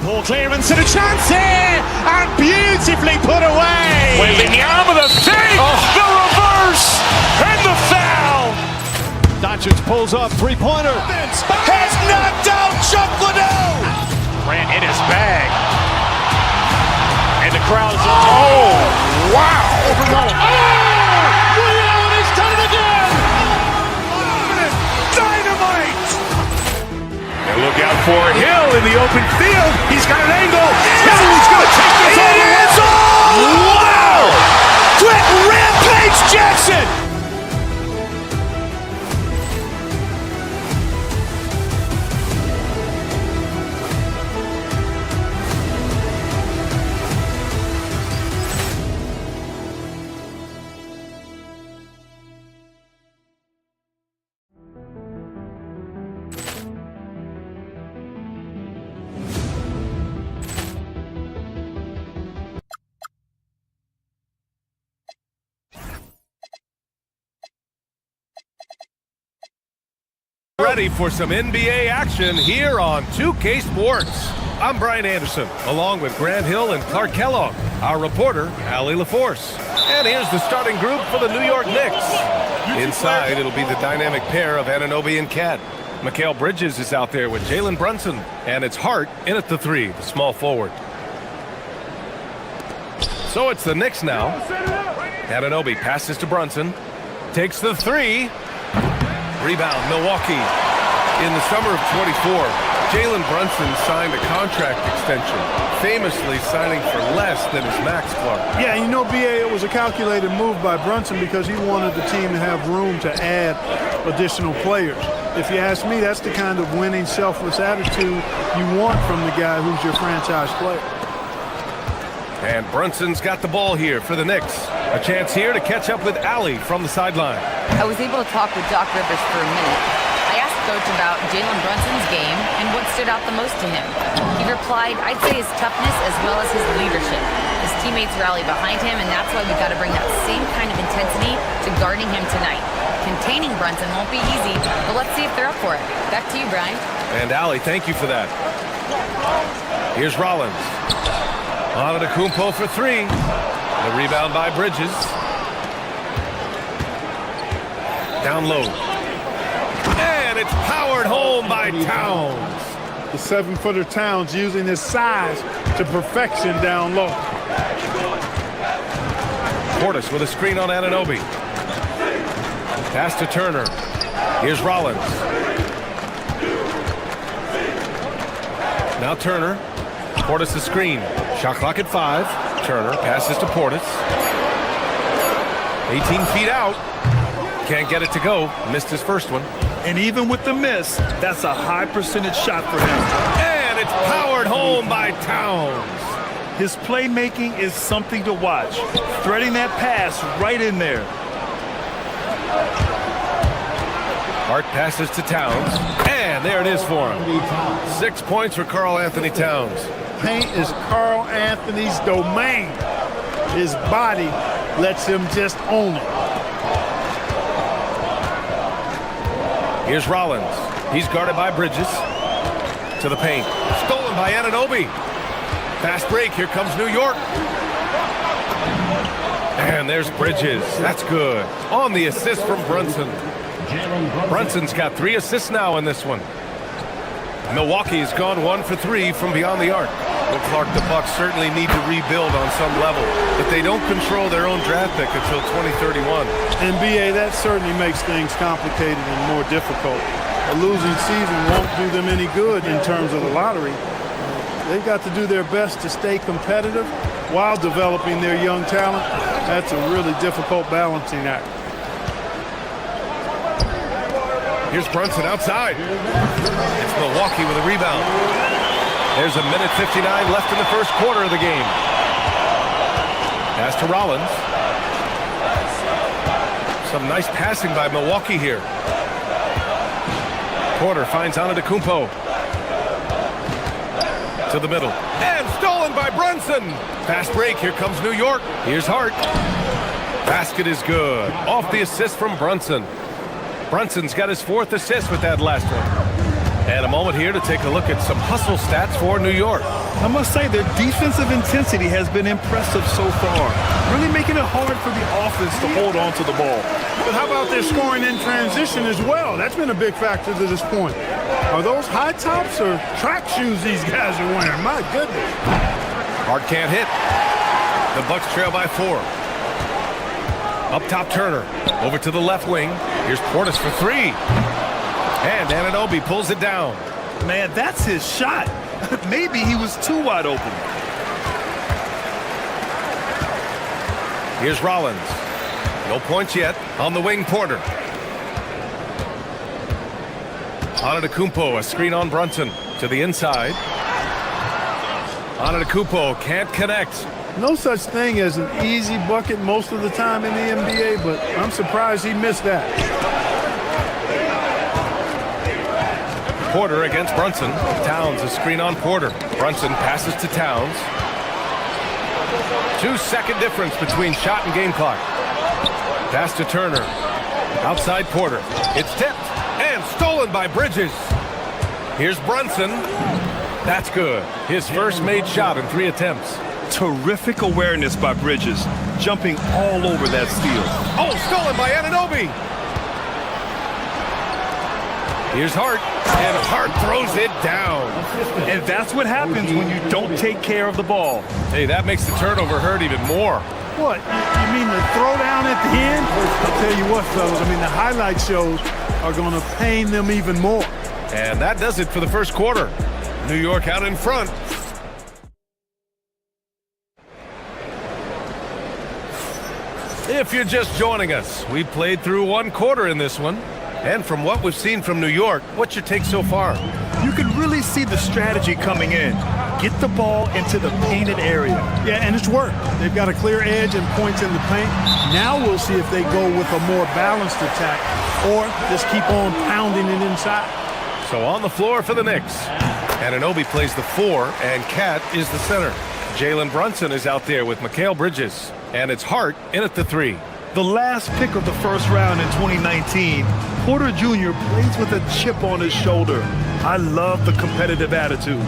Ball clearance and a chance here, and beautifully put away.
Wembanyama the save, the reverse, and the foul.
Doncic pulls up, three-pointer.
Has knocked out Chuck Liddell. Grant in his bag. And the crowd is, oh, wow. Ray Allen has done it again. Dynamite. And look out for Hill in the open field. He's got an angle. He's going to take this all the way. Wow. Quick Rampage Jackson.
Ready for some NBA action here on 2K Sports. I'm Brian Anderson, along with Grant Hill and Clark Kellogg, our reporter, Allie LaForce. And here's the starting group for the New York Knicks. Inside, it'll be the dynamic pair of Anunoby and Cat. Mikal Bridges is out there with Jalen Brunson, and it's Hart in at the three, the small forward. So it's the Knicks now. Anunoby passes to Brunson, takes the three. Rebound, Milwaukee. In the summer of 24, Jalen Brunson signed a contract extension, famously signing for less than his max, Clark.
Yeah, you know, BA, it was a calculated move by Brunson because he wanted the team to have room to add additional players. If you ask me, that's the kind of winning, selfless attitude you want from the guy who's your franchise player.
And Brunson's got the ball here for the Knicks. A chance here to catch up with Allie from the sideline.
I was able to talk with Doc Rivers for a minute. I asked coach about Jalen Brunson's game and what stood out the most to him. He replied, I'd say his toughness as well as his leadership. His teammates rally behind him, and that's why we got to bring that same kind of intensity to guarding him tonight. Containing Brunson won't be easy, but let's see if they're up for it. Back to you, Brian.
And Allie, thank you for that. Here's Rollins. Antetokounmpo for three. The rebound by Bridges. Down low. And it's powered home by Towns.
The 7-footer Towns using his size to perfection down low.
Portis with a screen on Anunoby. Pass to Turner. Here's Rollins. Now Turner. Portis the screen. Shot clock at 5. Turner passes to Portis. 18 feet out. Can't get it to go. Missed his first one.
And even with the miss, that's a high percentage shot for him.
And it's powered home by Towns.
His playmaking is something to watch. Threading that pass right in there.
Hart passes to Towns. And there it is for him. 6 points for Karl Anthony Towns.
Paint is Karl Anthony's domain. His body lets him just own it.
Here's Rollins. He's guarded by Bridges. To the paint. Stolen by Anunoby. Fast break. Here comes New York. And there's Bridges. That's good. On the assist from Brunson. Brunson's got 3 assists now in this one. Milwaukee's gone 1 for 3 from beyond the arc. Well, Clark, the Bucks certainly need to rebuild on some level, but they don't control their own draft pick until 2031.
And BA, that certainly makes things complicated and more difficult. A losing season won't do them any good in terms of the lottery. They've got to do their best to stay competitive while developing their young talent. That's a really difficult balancing act.
Here's Brunson outside. It's Milwaukee with a rebound. There's a minute 59 left in the first quarter of the game. Pass to Rollins. Some nice passing by Milwaukee here. Porter finds Antetokounmpo. To the middle. And stolen by Brunson. Fast break. Here comes New York. Here's Hart. Basket is good. Off the assist from Brunson. Brunson's got his 4th assist with that last one. And a moment here to take a look at some hustle stats for New York.
I must say their defensive intensity has been impressive so far, really making it hard for the offense to hold on to the ball.
But how about their scoring in transition as well? That's been a big factor to this point. Are those high tops or track shoes these guys are wearing? My goodness.
Hart can't hit. The Bucks trail by 4. Up top, Turner. Over to the left wing. Here's Portis for 3. And Anunoby pulls it down.
Man, that's his shot. Maybe he was too wide open.
Here's Rollins. No points yet. On the wing, Porter. Antetokounmpo, a screen on Brunson. To the inside. Antetokounmpo can't connect.
No such thing as an easy bucket most of the time in the NBA, but I'm surprised he missed that.
Porter against Brunson. Towns, a screen on Porter. Brunson passes to Towns. 2-second difference between shot and game clock. Pass to Turner. Outside Porter. It's tipped and stolen by Bridges. Here's Brunson. That's good. His first made shot in 3 attempts.
Terrific awareness by Bridges, jumping all over that steal.
Oh, stolen by Anunoby. Here's Hart, and Hart throws it down.
And that's what happens when you don't take care of the ball.
Hey, that makes the turnover hurt even more.
What, you mean the throwdown at the end? I'll tell you what, fellas, I mean, the highlight shows are going to pain them even more.
And that does it for the first quarter. New York out in front. If you're just joining us, we played through 1 quarter in this one. And from what we've seen from New York, what's your take so far?
You can really see the strategy coming in. get the ball into the painted area.
Yeah, and it's worked. They've got a clear edge and points in the paint. Now we'll see if they go with a more balanced attack or just keep on pounding it inside.
So on the floor for the Knicks. Anunoby plays the 4, and Cat is the center. Jalen Brunson is out there with Mikal Bridges, and it's Hart in at the 3.
The last pick of the first round in 2019, Porter Jr. plays with a chip on his shoulder. I love the competitive attitude.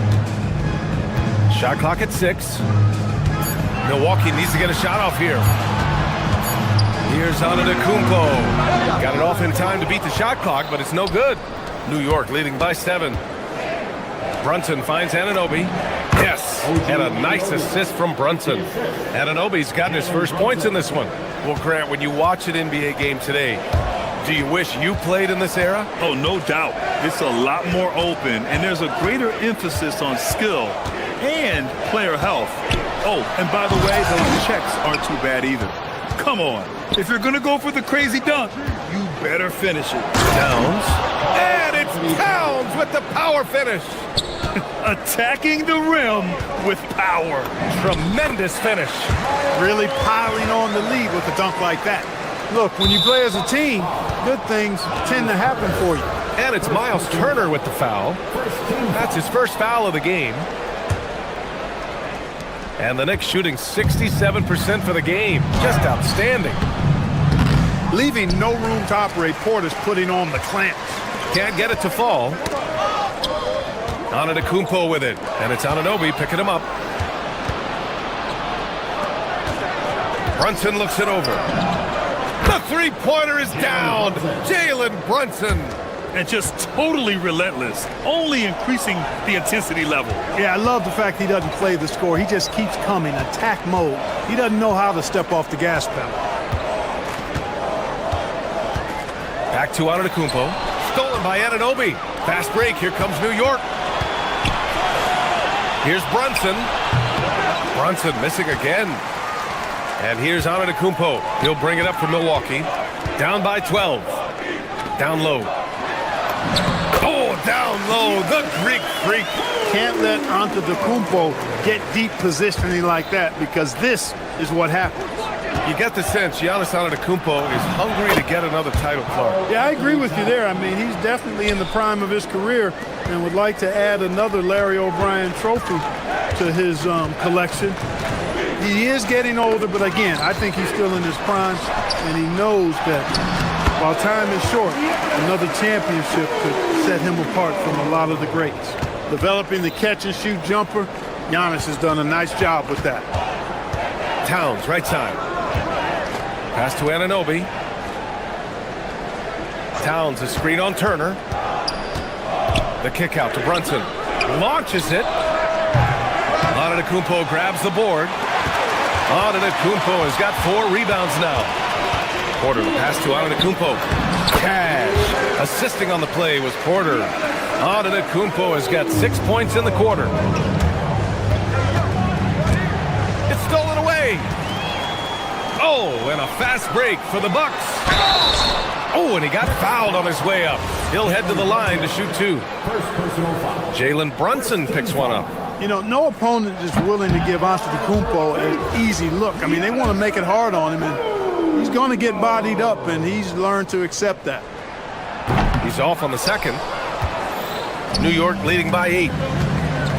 Shot clock at 6. Milwaukee needs to get a shot off here. Here's Antetokounmpo. Got it off in time to beat the shot clock, but it's no good. New York leading by 7. Brunson finds Anunoby. Yes, and a nice assist from Brunson. Anunoby's gotten his first points in this one. Well, Grant, when you watch an NBA game today, do you wish you played in this era?
Oh, no doubt. It's a lot more open, and there's a greater emphasis on skill and player health. Oh, and by the way, those checks aren't too bad either. Come on. If you're going to go for the crazy dunk, you better finish it.
Towns. And it's Towns with the power finish.
Attacking the rim with power.
Tremendous finish.
Really piling on the lead with a dunk like that. Look, when you play as a team, good things tend to happen for you.
And it's Miles Turner with the foul. That's his first foul of the game. And the Knicks shooting 67% for the game. Just outstanding.
Leaving no room to operate. Porter's putting on the clamps.
Can't get it to fall. Antetokounmpo with it. And it's Anunoby picking him up. Brunson looks it over. The three-pointer is down. Jalen Brunson.
And just totally relentless, only increasing the intensity level.
Yeah, I love the fact he doesn't play the score. He just keeps coming, attack mode. He doesn't know how to step off the gas pedal.
Back to Antetokounmpo. Stolen by Anunoby. Fast break. Here comes New York. Here's Brunson. Brunson missing again. And here's Antetokounmpo. He'll bring it up for Milwaukee. Down by 12. Down low. Oh, down low. The Greek freak.
Can't let Antetokounmpo get deep positioning like that, because this is what happens.
You get the sense Giannis Antetokounmpo is hungry to get another title, Clark.
Yeah, I agree with you there. I mean, he's definitely in the prime of his career and would like to add another Larry O'Brien trophy to his collection. He is getting older, but again, I think he's still in his prime, and he knows that while time is short, another championship could set him apart from a lot of the greats. Developing the catch-and-shoot jumper, Giannis has done a nice job with that.
Towns, right side. Pass to Anunoby. Towns, a screen on Turner. The kick out to Brunson. Launches it. Antetokounmpo grabs the board. Antetokounmpo has got 4 rebounds now. Porter, the pass to Antetokounmpo. Cash. Assisting on the play was Porter. Antetokounmpo has got 6 points in the quarter. It's stolen away. Oh, and a fast break for the Bucks. Oh, and he got fouled on his way up. He'll head to the line to shoot 2. Jalen Brunson picks one up.
You know, no opponent is willing to give Antetokounmpo an easy look. I mean, they want to make it hard on him, and he's going to get bodied up, and he's learned to accept that.
He's off on the second. New York leading by 8.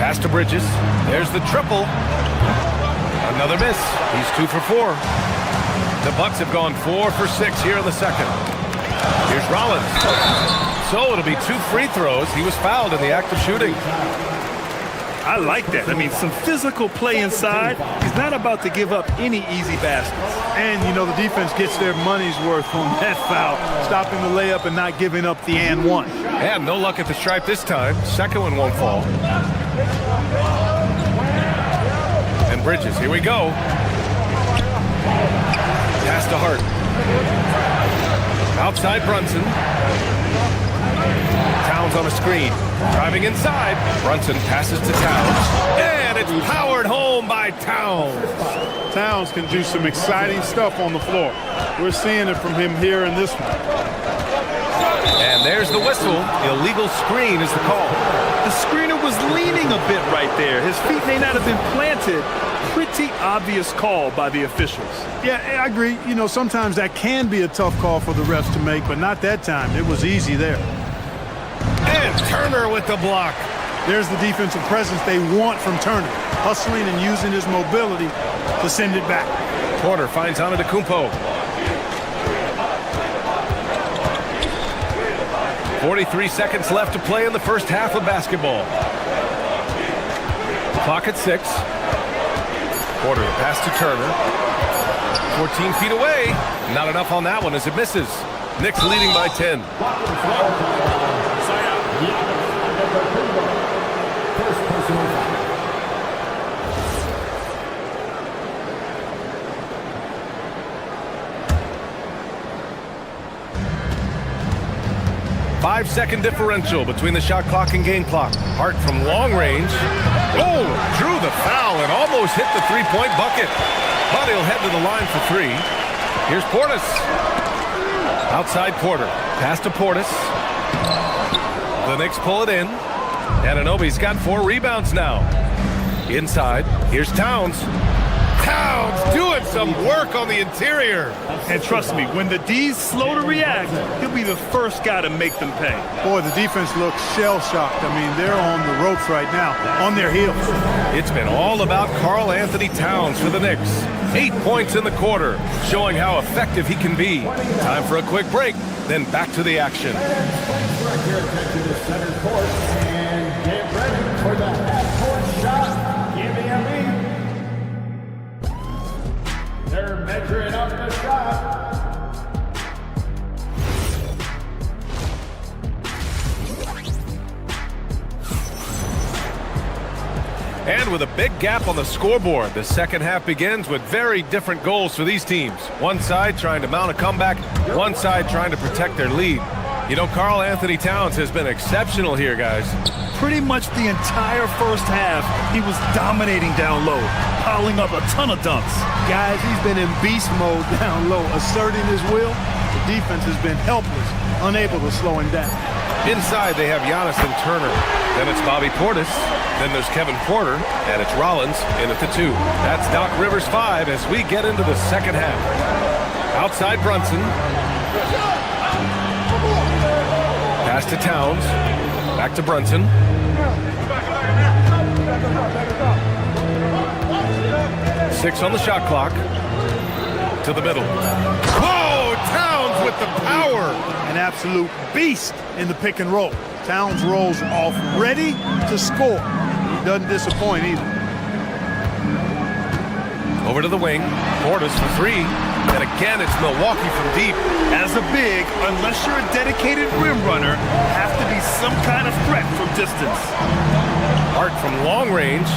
Pass to Bridges. There's the triple. Another miss. He's 2 for 4. The Bucks have gone 4 for 6 here in the second. Here's Rollins. So it'll be 2 free throws. He was fouled in the act of shooting.
I like that. I mean, some physical play inside. He's not about to give up any easy baskets.
And, you know, the defense gets their money's worth on that foul, stopping the layup and not giving up the and one.
And no luck at the stripe this time. Second one won't fall. And Bridges, here we go. Pass to Hart. Outside Brunson. Towns on a screen. Driving inside. Brunson passes to Towns. And it's powered home by Towns.
Towns can do some exciting stuff on the floor. We're seeing it from him here in this one.
And there's the whistle. Illegal screen is the call.
The screener was leaning a bit right there. His feet may not have been planted. Pretty obvious call by the officials.
Yeah, I agree. You know, sometimes that can be a tough call for the refs to make, but not that time. It was easy there.
And Turner with the block.
There's the defensive presence they want from Turner, hustling and using his mobility to send it back.
Porter finds Antetokounmpo. 43 seconds left to play in the first half of basketball. Clock at 6. Porter, the pass to Turner. 14 feet away. Not enough on that one as it misses. Knicks leading by 10.
First personal foul.
5-second differential between the shot clock and game clock. Hart from long range. Oh, drew the foul and almost hit the three-point bucket. But he'll head to the line for 3. Here's Portis. Outside Porter. Pass to Portis. The Knicks pull it in. Anunoby's got 4 rebounds now. Inside. Here's Towns. Towns doing some work on the interior.
And trust me, when the D's slow to react, he'll be the first guy to make them pay.
Boy, the defense looks shell-shocked. I mean, they're on the ropes right now, on their heels.
It's been all about Karl Anthony Towns for the Knicks. 8 points in the quarter, showing how effective he can be. Time for a quick break, then back to the action.
Direct your attention to center court and get ready for the half-court shot. Give me a beat. They're measuring up the shot.
And with a big gap on the scoreboard, the second half begins with very different goals for these teams. One side trying to mount a comeback, one side trying to protect their lead. You know, Karl Anthony Towns has been exceptional here, guys.
Pretty much the entire first half, he was dominating down low, piling up a ton of dunks.
Guys, he's been in beast mode down low, asserting his will. The defense has been helpless, unable to slow him down.
Inside, they have Giannis and Turner. Then it's Bobby Portis. Then there's Kevin Porter. And it's Rollins in at the 2. That's Doc Rivers 5 as we get into the second half. Outside Brunson. Pass to Towns. Back to Brunson. Six on the shot clock. To the middle. Whoa! Towns with the power!
An absolute beast in the pick and roll. Towns rolls off ready to score. He doesn't disappoint either.
Over to the wing. Portis for 3. And again, it's Milwaukee from deep.
As a big, unless you're a dedicated rim runner, have to be some kind of threat from distance.
Hart from long range.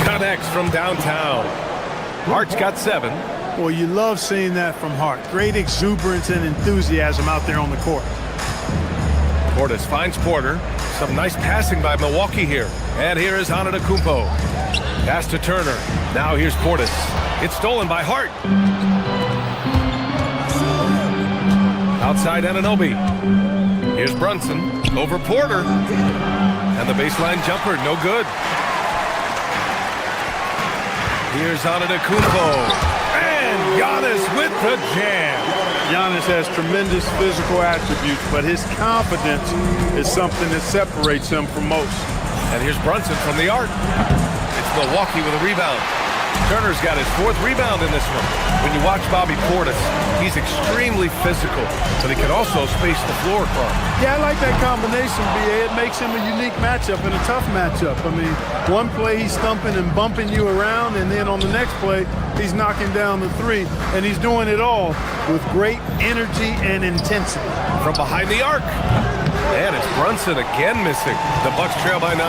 Connects from downtown. Hart's got 7.
Well, you love seeing that from Hart. Great exuberance and enthusiasm out there on the court.
Portis finds Porter. Some nice passing by Milwaukee here. And here is Antetokounmpo. Pass to Turner. Now here's Portis. It's stolen by Hart. Outside Anunoby. Here's Brunson. Over Porter. And the baseline jumper, no good. Here's Antetokounmpo. And Giannis with the jam.
Giannis has tremendous physical attributes, but his confidence is something that separates him from most.
And here's Brunson from the arc. It's Milwaukee with a rebound. Turner's got his 4th rebound in this one. When you watch Bobby Portis, he's extremely physical, but he can also space the floor across.
Yeah, I like that combination, B.A. It makes him a unique matchup and a tough matchup. I mean, one play he's thumping and bumping you around, and then on the next play, he's knocking down the 3, and he's doing it all with great energy and intensity.
From behind the arc. And it's Brunson again missing. The Bucks trail by 9.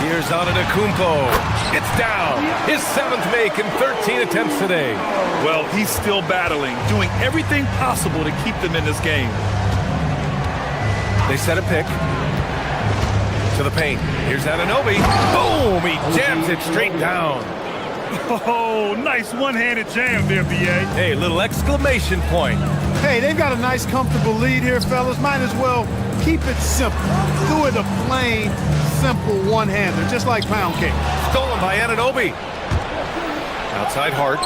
Here's Antetokounmpo. It's down. His 7th make in 13 attempts today.
Well, he's still battling, doing everything possible to keep them in this game.
They set a pick. To the paint. Here's Anunoby. Boom! He jams it straight down.
Oh, nice one-handed jam there, B.A.
Hey, little exclamation point.
Hey, they've got a nice, comfortable lead here, fellas. Might as well Keep it simple. Do it a plain, simple one-hander, just like pound cake.
Stolen by Anunoby. Outside Hart.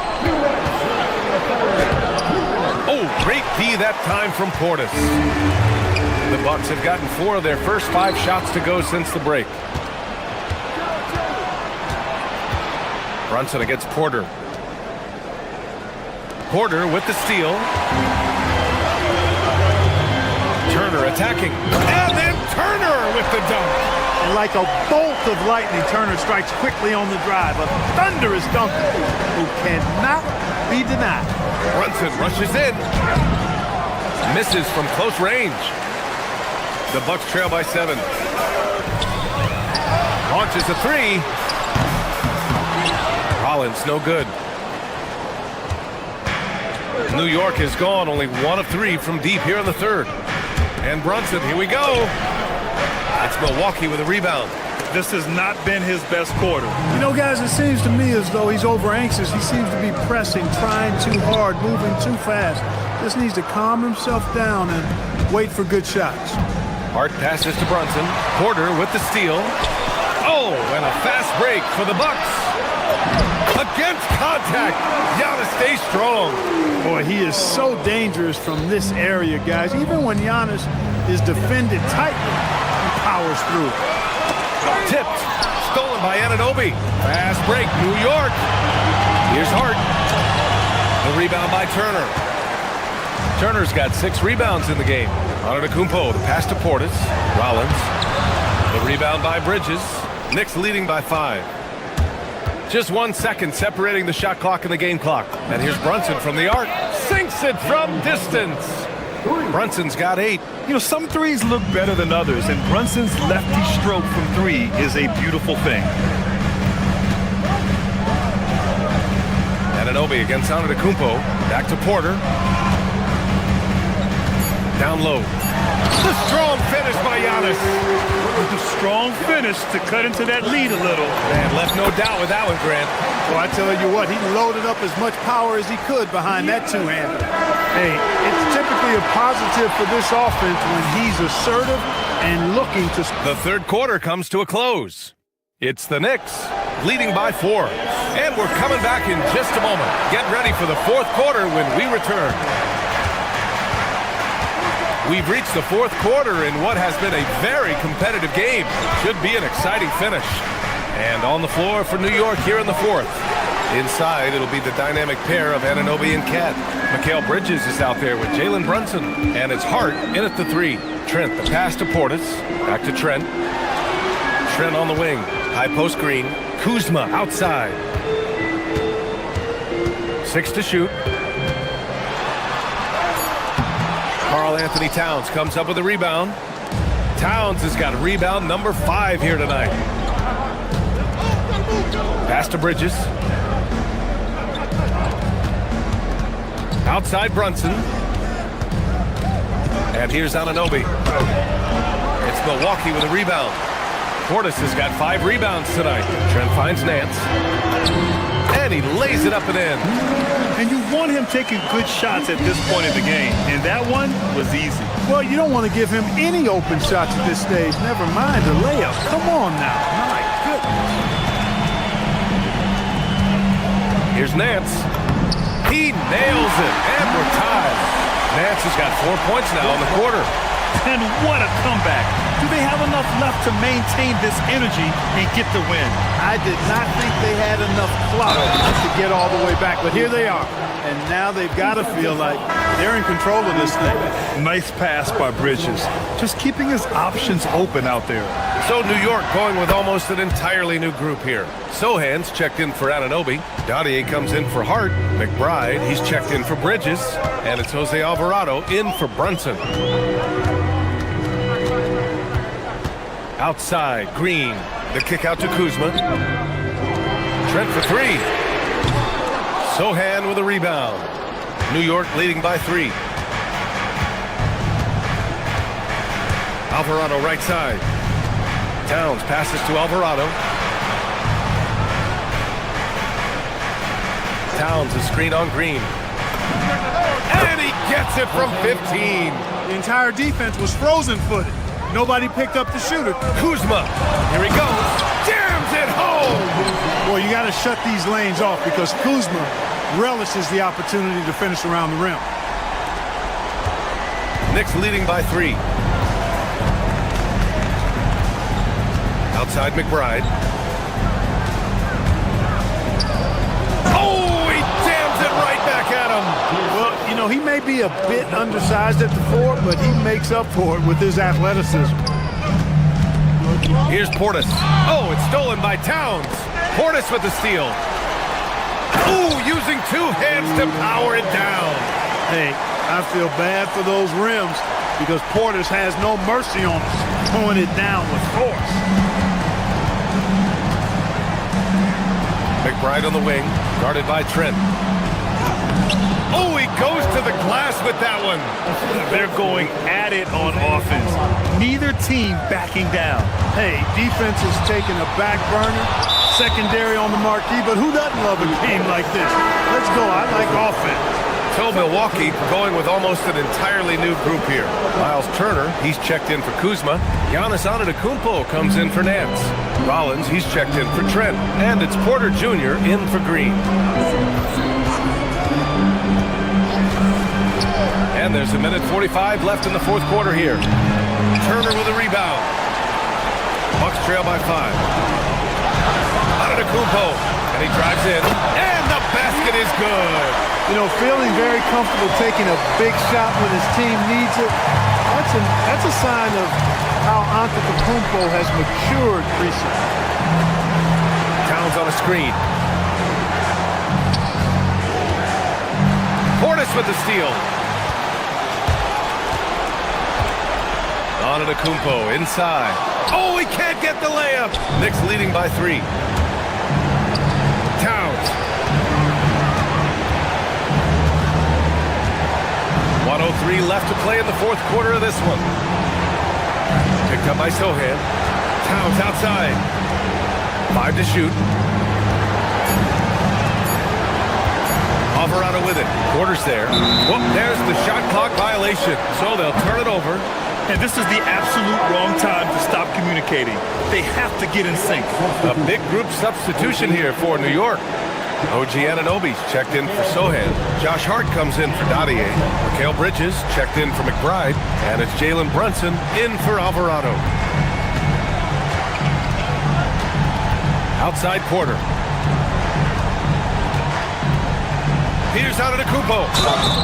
Oh, great D that time from Portis. The Bucks have gotten 4 of their first 5 shots to go since the break. Brunson against Porter. Porter with the steal. Turner attacking. And then Turner with the dunk.
And like a bolt of lightning, Turner strikes quickly on the drive. A thunderous dunker who cannot be denied.
Brunson rushes in. Misses from close range. The Bucks trail by 7. Launches a 3. Rollins no good. New York is gone, only 1 of 3 from deep here in the 3rd. And Brunson, here we go. It's Milwaukee with a rebound.
This has not been his best quarter.
You know, guys, it seems to me as though he's over anxious. He seems to be pressing, trying too hard, moving too fast. Just needs to calm himself down and wait for good shots.
Hart passes to Brunson. Porter with the steal. Oh, and a fast break for the Bucks. Against contact. Giannis stays strong.
Boy, he is so dangerous from this area, guys. Even when Giannis is defended tightly, he powers through.
Tipped. Stolen by Anunoby. Fast break. New York. Here's Hart. The rebound by Turner. Turner's got 6 rebounds in the game. Antetokounmpo, the pass to Portis. Rollins. The rebound by Bridges. Knicks leading by 5. Just 1 second separating the shot clock and the game clock. And here's Brunson from the arc. Sinks it from distance. Brunson's got 8.
You know, some threes look better than others, and Brunson's lefty stroke from 3 is a beautiful thing.
Anunoby against Antetokounmpo. Back to Porter. Down low. The strong finish by Giannis.
With a strong finish to cut into that lead a little.
Man, left no doubt with that one, Grant.
Well, I tell you what, he loaded up as much power as he could behind that two-hander. Hey, it's typically a positive for this offense when he's assertive and looking to...
The 3rd quarter comes to a close. It's the Knicks leading by 4. And we're coming back in just a moment. Get ready for the 4th quarter when we return. We've reached the 4th quarter in what has been a very competitive game. Should be an exciting finish. And on the floor for New York here in the 4th. Inside, it'll be the dynamic pair of Anunoby and Cat. Mikal Bridges is out there with Jalen Brunson. And it's Hart in at the 3. Trent, the pass to Portis. Back to Trent. Trent on the wing. High post green. Kuzma outside. 6 to shoot. Karl Anthony Towns comes up with a rebound. Towns has got rebound number 5 here tonight. Pass to Bridges. Outside Brunson. And here's Anunoby. It's Milwaukee with a rebound. Portis has got 5 rebounds tonight. Trent finds Nance. And he lays it up and in.
And you want him taking good shots at this point in the game. And that one was easy.
Well, you don't want to give him any open shots at this stage. Never mind a layup. Come on now. My goodness.
Here's Nance. He nails it. And we're tied. Nance has got 4 points now in the quarter.
And what a comeback. Do they have enough left to maintain this energy and get the win?
I did not think they had enough clout to get all the way back, but here they are. And now they've got to feel like they're in control of this thing.
Nice pass by Bridges. Just keeping his options open out there.
So New York going with almost an entirely new group here. Sohan's checked in for Anunoby. Dottier comes in for Hart. McBride, he's checked in for Bridges. And it's Jose Alvarado in for Brunson. Outside, Green. The kick out to Kuzma. Trent for 3. Sohan with a rebound. New York leading by 3. Alvarado right side. Towns passes to Alvarado. Towns is screen on Green. And he gets it from 15.
The entire defense was frozen-footed. Nobody picked up the shooter.
Kuzma, here he goes. Jams it home.
Boy, you got to shut these lanes off because Kuzma relishes the opportunity to finish around the rim.
Knicks leading by 3. Outside McBride. Oh, he jams it right back at him.
Well, you know, he may be a bit undersized at the 4, but he makes up for it with his athleticism.
Here's Portis. Oh, it's stolen by Towns. Portis with the steal. Ooh, using 2 hands to power it down.
Hey, I feel bad for those rims because Portis has no mercy on us, throwing it down with force.
McBride on the wing, guarded by Trent. Oh, he goes to the glass with that one.
They're going at it on offense. Neither team backing down.
Hey, defense is taking a back burner, secondary on the marquee, but who doesn't love a game like this? Let's go. I like offense.
So Milwaukee going with almost an entirely new group here. Miles Turner, he's checked in for Kuzma. Giannis Antetokounmpo comes in for Nance. Rollins, he's checked in for Trent. And it's Porter Jr. in for Green. And there's 1:45 left in the 4th quarter here. Turner with a rebound. Bucks trail by 5. Antetokounmpo, and he drives in. And the basket is good.
You know, feeling very comfortable taking a big shot when his team needs it. That's a sign of how Antetokounmpo has matured recently.
Towns on a screen. Portis with the steal. Antetokounmpo inside. Oh, he can't get the layup. Knicks leading by 3. Towns. 1:03 left to play in the 4th quarter of this one. Picked up by Sohan. Towns outside. 5 to shoot. Alvarado with it. Quarters there. Whoop, there's the shot clock violation. So they'll turn it over.
And this is the absolute wrong time to stop communicating. They have to get in sync.
A big group substitution here for New York. OG Anunoby's checked in for Sohan. Josh Hart comes in for Dadier. Mikal Bridges checked in for McBride. And it's Jalen Brunson in for Alvarado. Outside Porter. Here's Antetokounmpo.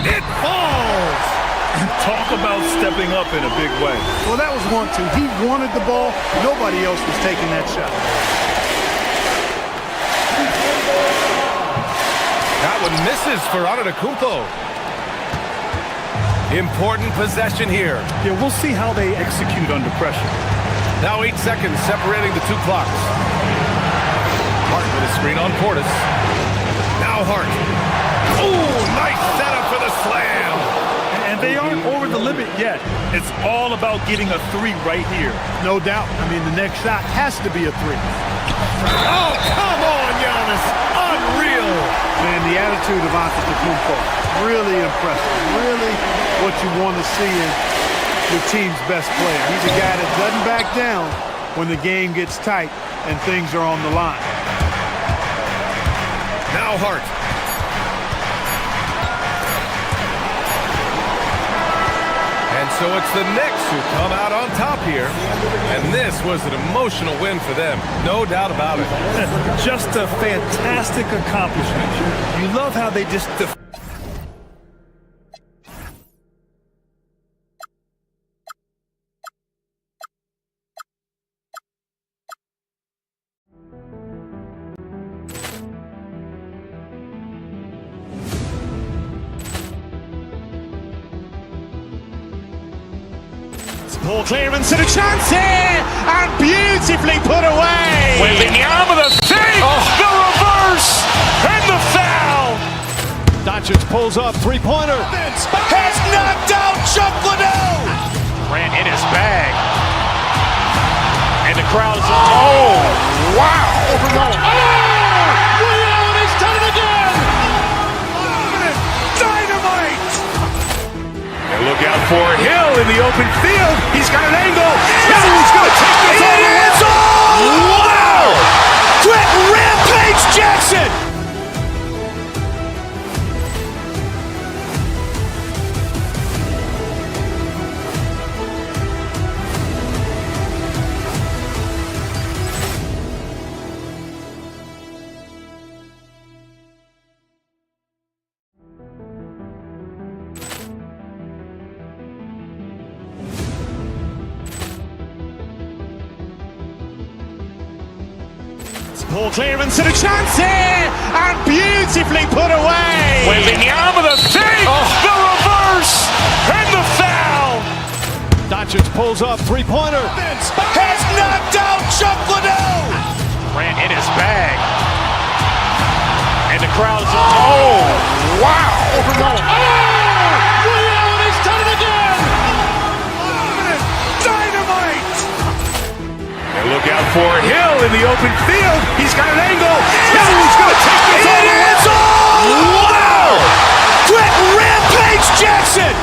It falls!
Talk about stepping up in a big way.
Well, that was 1-2. He wanted the ball. Nobody else was taking that shot.
That one misses for Antetokounmpo. Important possession here.
Yeah, we'll see how they execute under pressure.
Now 8 seconds separating the 2 clocks. Hart with a screen on Portis. Now Hart. Ooh, nice setup for the slam.
And they aren't over the limit yet. It's all about getting a 3 right here.
No doubt. I mean, the next shot has to be a 3.
Oh, come on, Giannis. Unreal.
Man, the attitude of Antetokounmpo, really impressive. Really what you want to see in your team's best player. He's a guy that doesn't back down when the game gets tight and things are on the line.
Now Hart. And so it's the Knicks who come out on top here. And this was an emotional win for them. No doubt about it.
Just a fantastic accomplishment. You love how they just...
Poor clearance and a chance here, and beautifully put away.
Wembanyama with a save, the reverse, and the foul.
Doncic pulls up, three-pointer.
Has knocked out Chuck Liddell. Ran in his bag. And the crowd is... Oh, wow.
Liddell, and he's done it again.
Dynamite. And look out for Hill in the open field. He's got an angle.
Ball clearance and a chance here, and beautifully put away.
Wembanyama the fake, the reverse, and the foul.
Doncic pulls up, three-pointer.
Has knocked out Chuck Liddell. Ran in his bag. And the crowd is, oh, wow.
Ray Allen has done it again.
Dynamite. And look out for Hill in the open field. He's got an angle. Hill's going to take this all the way. Wow. Quick Rampage Jackson.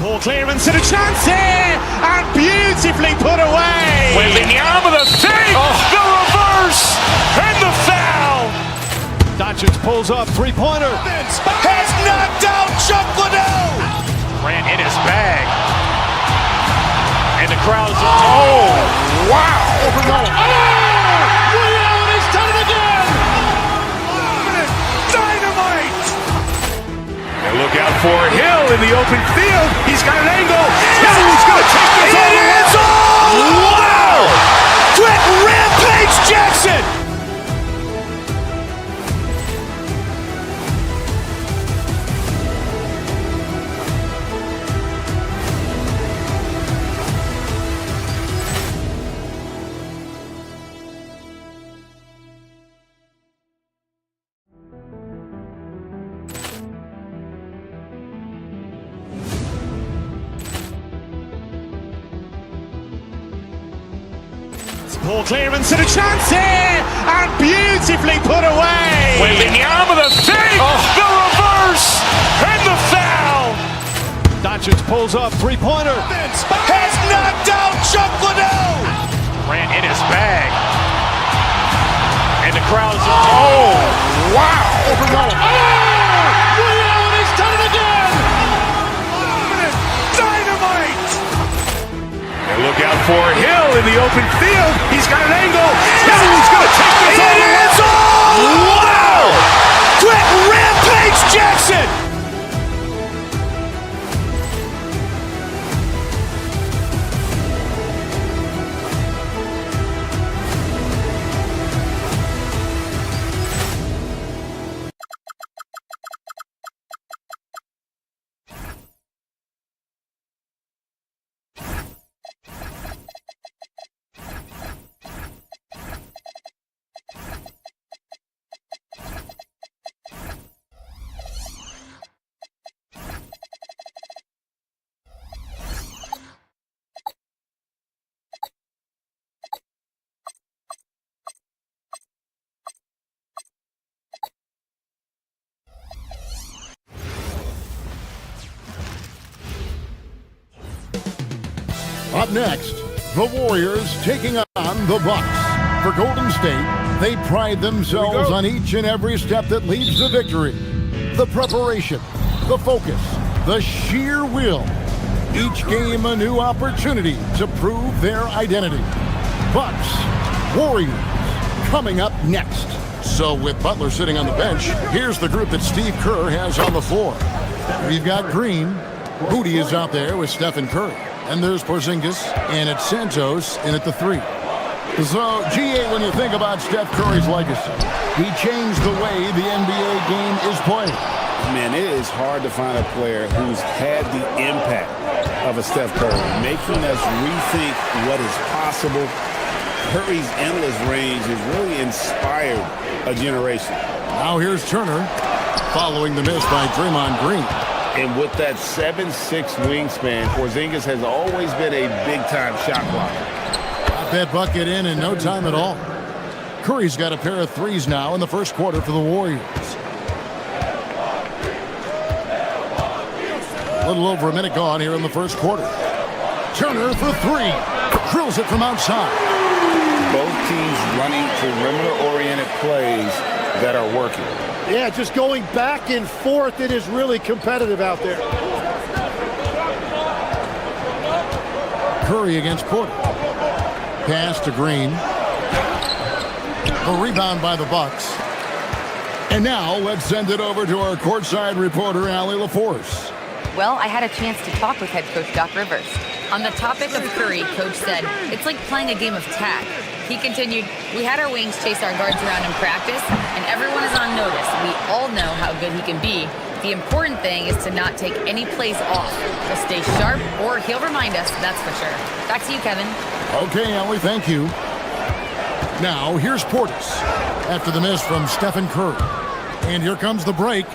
Ball clearance and a chance here, and beautifully put away.
Wembanyama the fake, the reverse, and the foul.
Doncic pulls up, three-pointer.
Has knocked out Chuck Liddell. Ran in his bag. And the crowd is, oh, wow.
Ray Allen has done it again.
Dynamite. And look out for Hill in the open field. He's got an angle. Hill's going to take this all the way. Wow. Quick Rampage Jackson.
Ball clearance and a chance here, and beautifully put away.
Wembanyama the fake, the reverse, and the foul.
Doncic pulls up, three-pointer.
Has knocked out Chuck Liddell. Ran in his bag. And the crowd is, oh, wow.
Ray Allen has done it again.
Dynamite. And look out for Hill in the open field. He's got an angle. Hill's going to take this all the way. Wow. Quick Rampage Jackson.
Up next, the Warriors taking on the Bucks. For Golden State, they pride themselves on each and every step that leads to victory. The preparation, the focus, the sheer will. Each game a new opportunity to prove their identity. Bucks, Warriors, coming up next. So with Butler sitting on the bench, here's the group that Steve Kerr has on the floor. We've got Green. Booty is out there with Stephen Curry. And there's Porzingis, and it's Santos in at the 3. So, GA, when you think about Steph Curry's legacy, he changed the way the NBA game is played.
Man, it is hard to find a player who's had the impact of a Steph Curry, making us rethink what is possible. Curry's endless range has really inspired a generation.
Now here's Turner, following the miss by Draymond Green.
And with that 7'6" wingspan, Porzingis has always been a big-time shot blocker.
Got that bucket in no time at all. Curry's got a pair of threes now in the first quarter for the Warriors. A little over a minute gone here in the first quarter. Turner for 3. Drills it from outside.
Both teams running perimeter-oriented plays that are working.
Yeah, just going back and forth. It is really competitive out there.
Curry against Porter. Pass to Green. A rebound by the Bucks. And now let's send it over to our courtside reporter, Allie LaForce.
Well, I had a chance to talk with head coach Doc Rivers. On the topic of Curry, Coach said, it's like playing a game of tag. He continued, we had our wings chase our guards around in practice, and everyone is on notice. We all know how good he can be. The important thing is to not take any plays off. Just stay sharp, or he'll remind us, that's for sure. Back to you, Kevin.
Okay, Allie, thank you. Now, here's Portis after the miss from Stephen Curry. And here comes the break.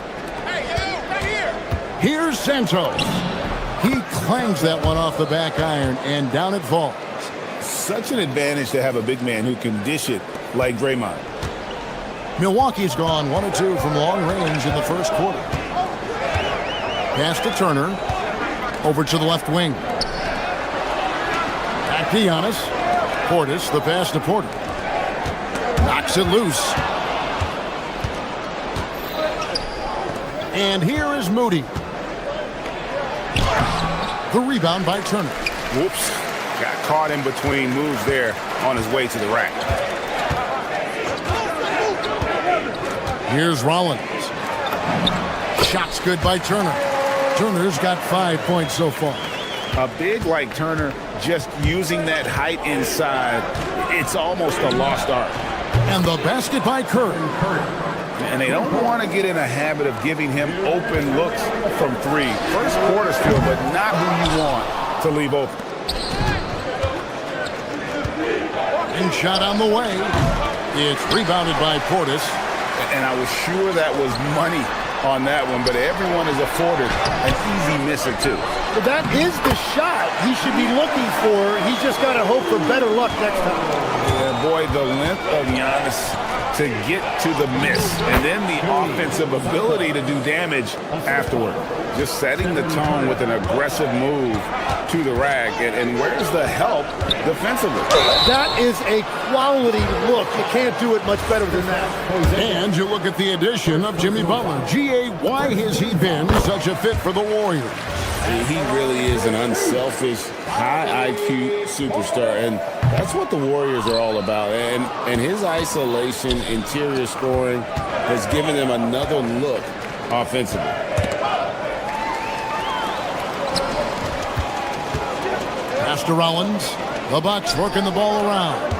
Here's Santos. He clangs that one off the back iron, and down it falls.
Such an advantage to have a big man who can dish it like Draymond.
Milwaukee's gone 1 of 2 from long range in the first quarter. Pass to Turner. Over to the left wing. Back to Giannis. Portis, the pass to Porter. Knocks it loose. And here is Moody. The rebound by Turner.
Whoops. Got caught in between moves there on his way to the rack.
Here's Rollins. Shot's good by Turner. Turner's got 5 points so far.
A big like Turner, just using that height inside, it's almost a lost art.
And the basket by Curry.
And they don't want to get in a habit of giving him open looks from three. First quarter still, but not who you want to leave open.
And shot on the way. It's rebounded by Portis.
And I was sure that was money on that one, but everyone is afforded an easy misser too.
But that is the shot he should be looking for. He's just got to hope for better luck next time.
Yeah, boy, the length of Giannis to get to the miss, and then the offensive ability to do damage afterward. Just setting the tone with an aggressive move to the rack, and where's the help defensively?
That is a quality look. You can't do it much better than that.
And you look at the addition of Jimmy Butler. G.A., why has he been such a fit for the Warriors?
He really is an unselfish, high IQ superstar, and that's what the Warriors are all about. And his isolation, interior scoring has given them another look offensively.
Pass to Rollins. The Bucks working the ball around.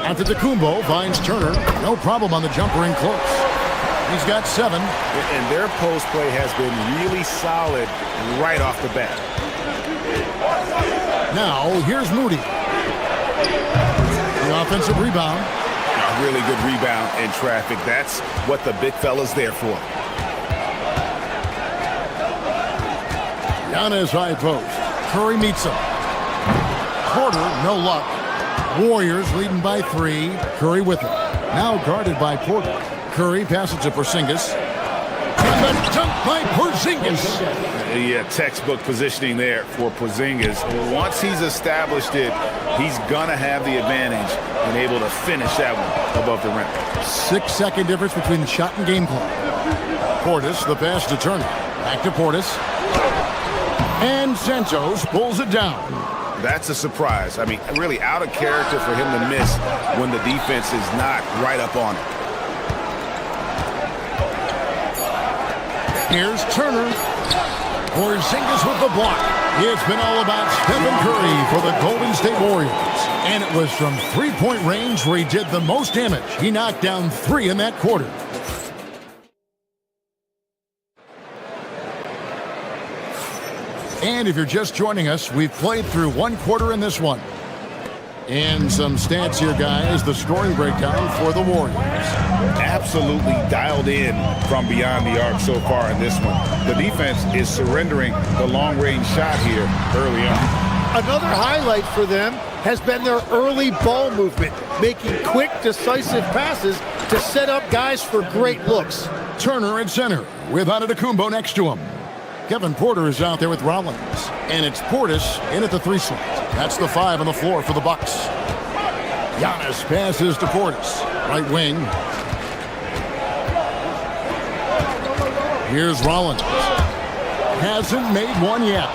Antetokounmpo finds Turner. No problem on the jumper in close. He's got 7.
And their post play has been really solid right off the bat.
Now, here's Moody. The offensive rebound.
A really good rebound in traffic. That's what the big fella's there for.
Giannis high post. Curry meets him. Porter, no luck. Warriors leading by 3. Curry with it. Now guarded by Porter. Curry passes to Porzingis. And the dunk by Porzingis.
Yeah, textbook positioning there for Porzingis. Once he's established it, he's going to have the advantage and able to finish that one above the rim.
6-second difference between the shot and game clock. Portis, the pass to Turner. Back to Portis. And Santos pulls it down.
That's a surprise. I mean, really out of character for him to miss when the defense is not right up on him.
Here's Turner. Porzingis with the block. It's been all about Stephen Curry for the Golden State Warriors. And it was from three-point range where he did the most damage. He knocked down 3 in that quarter. And if you're just joining us, we've played through 1 quarter in this one. And some stats here, guys. The scoring breakdown for the Warriors.
Absolutely dialed in from beyond the arc so far in this one. The defense is surrendering the long-range shot here early on.
Another highlight for them has been their early ball movement, making quick, decisive passes to set up guys for great looks.
Turner at center with Antetokounmpo next to him. Kevin Porter is out there with Rollins. And it's Portis in at the 3 slot. That's the 5 on the floor for the Bucks. Giannis passes to Portis. Right wing. Here's Rollins. Hasn't made one yet.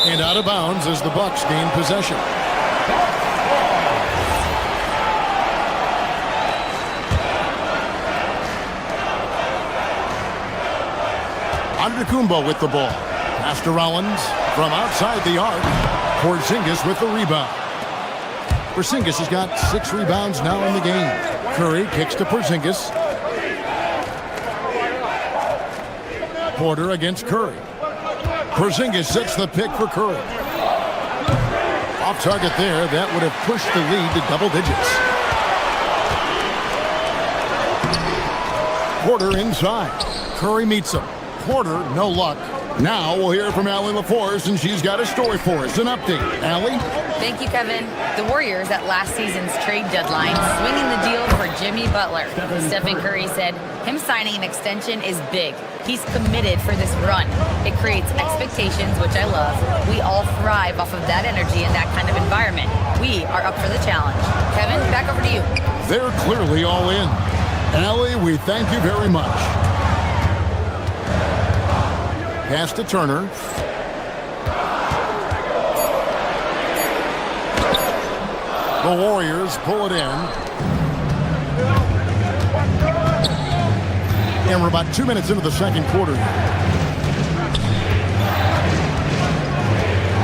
And out of bounds as the Bucks gain possession. Antetokounmpo with the ball. Pass to Rollins from outside the arc. Porzingis with the rebound. Porzingis has got 6 rebounds now in the game. Curry kicks to Porzingis. Porter against Curry. Porzingis sets the pick for Curry. Off target there. That would have pushed the lead to double digits. Porter inside. Curry meets him. Porter, no luck. Now we'll hear from Allie LaForce, and she's got a story for us. An update. Allie?
Thank you, Kevin. The Warriors at last season's trade deadline swinging the deal for Jimmy Butler. Stephen Curry said him signing an extension is big. He's committed for this run. It creates expectations, which I love. We all thrive off of that energy and that kind of environment. We are up for the challenge. Kevin, back over to you.
They're clearly all in. Allie, we thank you very much. Pass to Turner. The Warriors pull it in. And we're about 2 minutes into the second quarter.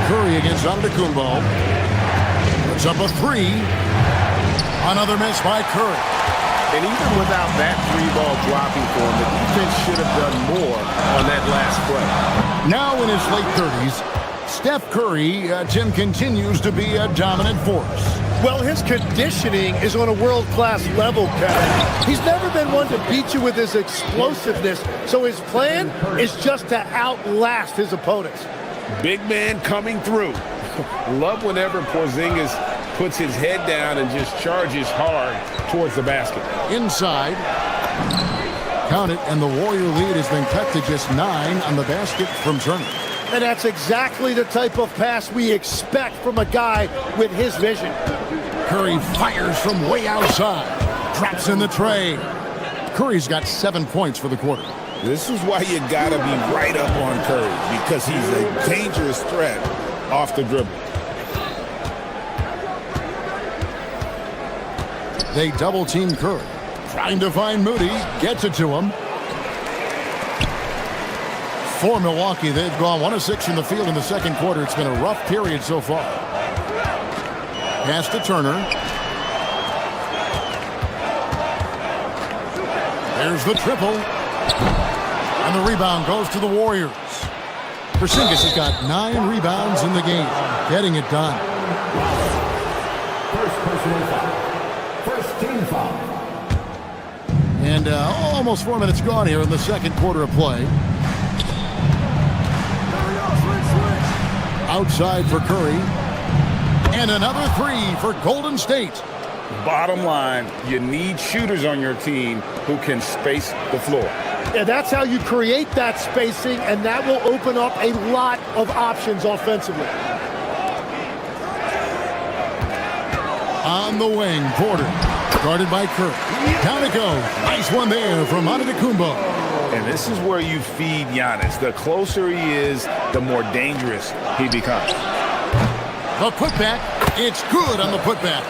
Curry against Antetokounmpo. Puts up a 3. Another miss by Curry.
And even without that 3-ball dropping for him, the defense should have done more on that last play.
Now in his late 30s, Steph Curry, Tim, continues to be a dominant force.
Well, his conditioning is on a world-class level, Kevin. He's never been one to beat you with his explosiveness, so his plan is just to outlast his opponents.
Big man coming through. Love whenever Porzingis puts his head down and just charges hard towards the basket.
Inside. Count it, and the Warrior lead has been cut to just 9 on the basket from Turner.
And that's exactly the type of pass we expect from a guy with his vision.
Curry fires from way outside. Drops in the tray. Curry's got 7 points for the quarter.
This is why you got to be right up on Curry, because he's a dangerous threat off the dribble.
They double-team Curry. Trying to find Moody. Gets it to him. For Milwaukee, they've gone 1 of 6 from the field in the second quarter. It's been a rough period so far. Pass to Turner. There's the triple. And the rebound goes to the Warriors. Porzingis has got 9 rebounds in the game. Getting it done.
First personal foul. First team foul.
And almost 4 minutes gone here in the second quarter of play. Outside for Curry. And another 3 for Golden State.
Bottom line, you need shooters on your team who can space the floor.
Yeah, that's how you create that spacing, and that will open up a lot of options offensively.
On the wing, Porter. Guarded by Curry. Down it goes. Nice one there from Antetokounmpo.
And this is where you feed Giannis. The closer he is, the more dangerous he becomes.
The putback. It's good on the putback.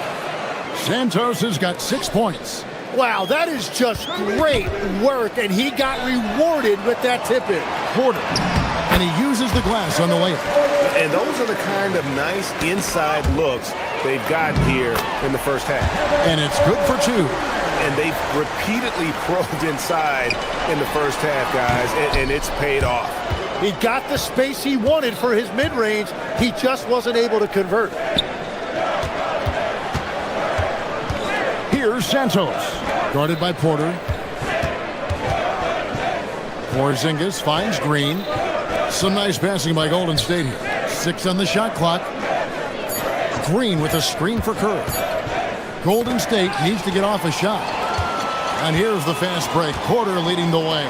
Santos has got 6 points.
Wow, that is just great work, and he got rewarded with that tip-in.
Porter. And he uses the glass on the layup.
And those are the kind of nice inside looks they've gotten here in the first half.
And it's good for 2.
And they've repeatedly probed inside in the first half, guys, and it's paid off.
He got the space he wanted for his mid-range. He just wasn't able to convert.
Here's Santos. Guarded by Porter. Porzingis finds Green. Some nice passing by Golden State here. 6 on the shot clock. Green with a screen for Curry. Golden State needs to get off a shot. And here's the fast break. Porter leading the way.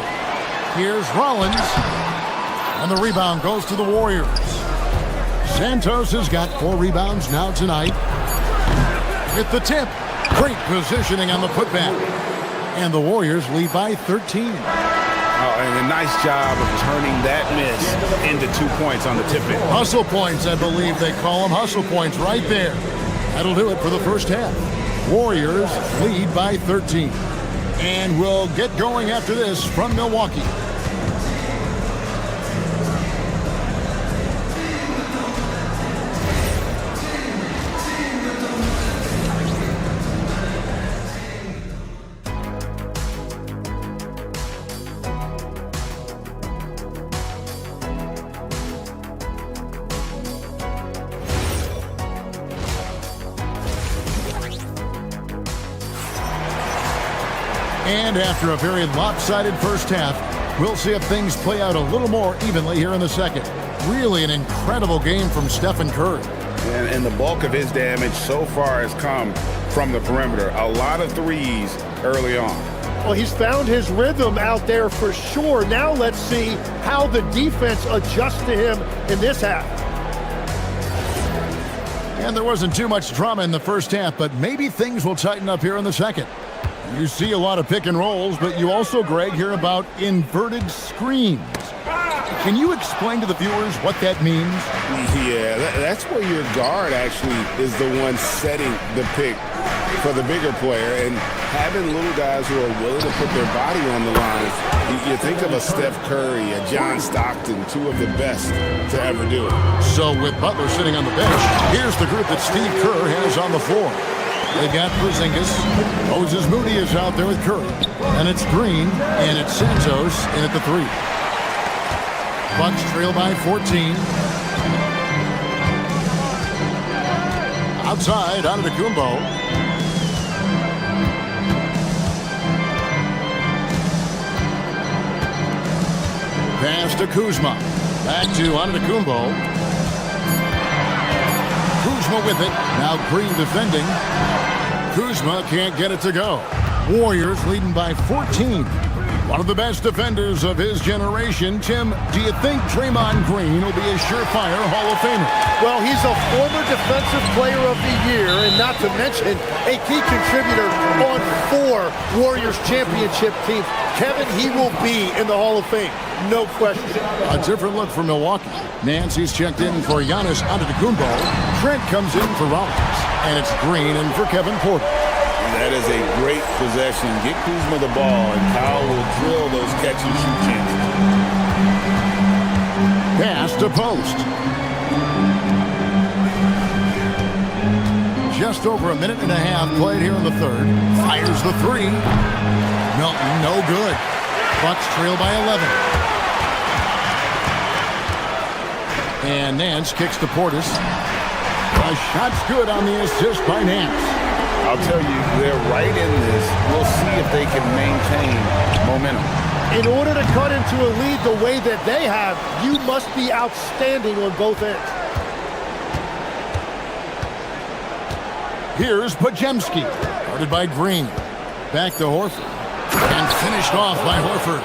Here's Rollins. And the rebound goes to the Warriors. Santos has got 4 rebounds now tonight. With the tip. Great positioning on the putback. And the Warriors lead by 13.
And a nice job of turning that miss into 2 points on the tip-in.
Hustle points, I believe they call them. Hustle points right there. That'll do it for the first half. Warriors lead by 13. And we'll get going after this from Milwaukee. And after a very lopsided first half, we'll see if things play out a little more evenly here in the second. Really an incredible game from Stephen Curry.
And the bulk of his damage so far has come from the perimeter. A lot of threes early on.
Well, he's found his rhythm out there for sure. Now let's see how the defense adjusts to him in this half.
And there wasn't too much drama in the first half, but maybe things will tighten up here in the second. You see a lot of pick and rolls, but you also, Greg, hear about inverted screens. Can you explain to the viewers what that means?
Yeah, that's where your guard actually is the one setting the pick for the bigger player, and having little guys who are willing to put their body on the line. You think of a Steph Curry, a John Stockton, two of the best to ever do it.
So with Butler sitting on the bench, here's the group that Steve Kerr has on the floor. They got Porzingis. Moses Moody is out there with Curry. And it's Green, and it's Santos in at the 3. Bucks trail by 14. Outside, Antetokounmpo. Pass to Kuzma. Back to Antetokounmpo. Kuzma with it. Now Green defending. Kuzma can't get it to go. Warriors leading by 14. One of the best defenders of his generation. Tim, do you think Draymond Green will be a surefire Hall of Famer?
Well, he's a former Defensive Player of the Year, and not to mention a key contributor on 4 Warriors championship teams. Kevin, he will be in the Hall of Fame. No question.
A different look for Milwaukee. Nancy's checked in for Giannis Antetokounmpo. Trent comes in for Rollins. And it's Green in for Kevin Porter.
That is a great possession. Get Kuzma the ball, and Kyle will drill those catch-and-shoot chances.
Pass to Post. Just over a minute and a half played here in the third. Fires the 3. Melton, no good. Bucks trail by 11. And Nance kicks to Portis. A shot's good on the assist by Nance.
I'll tell you, they're right in this. We'll see if they can maintain momentum.
In order to cut into a lead the way that they have, you must be outstanding on both ends.
Here's Podziemski. Guarded by Green. Back to Horford. And finished off by Horford.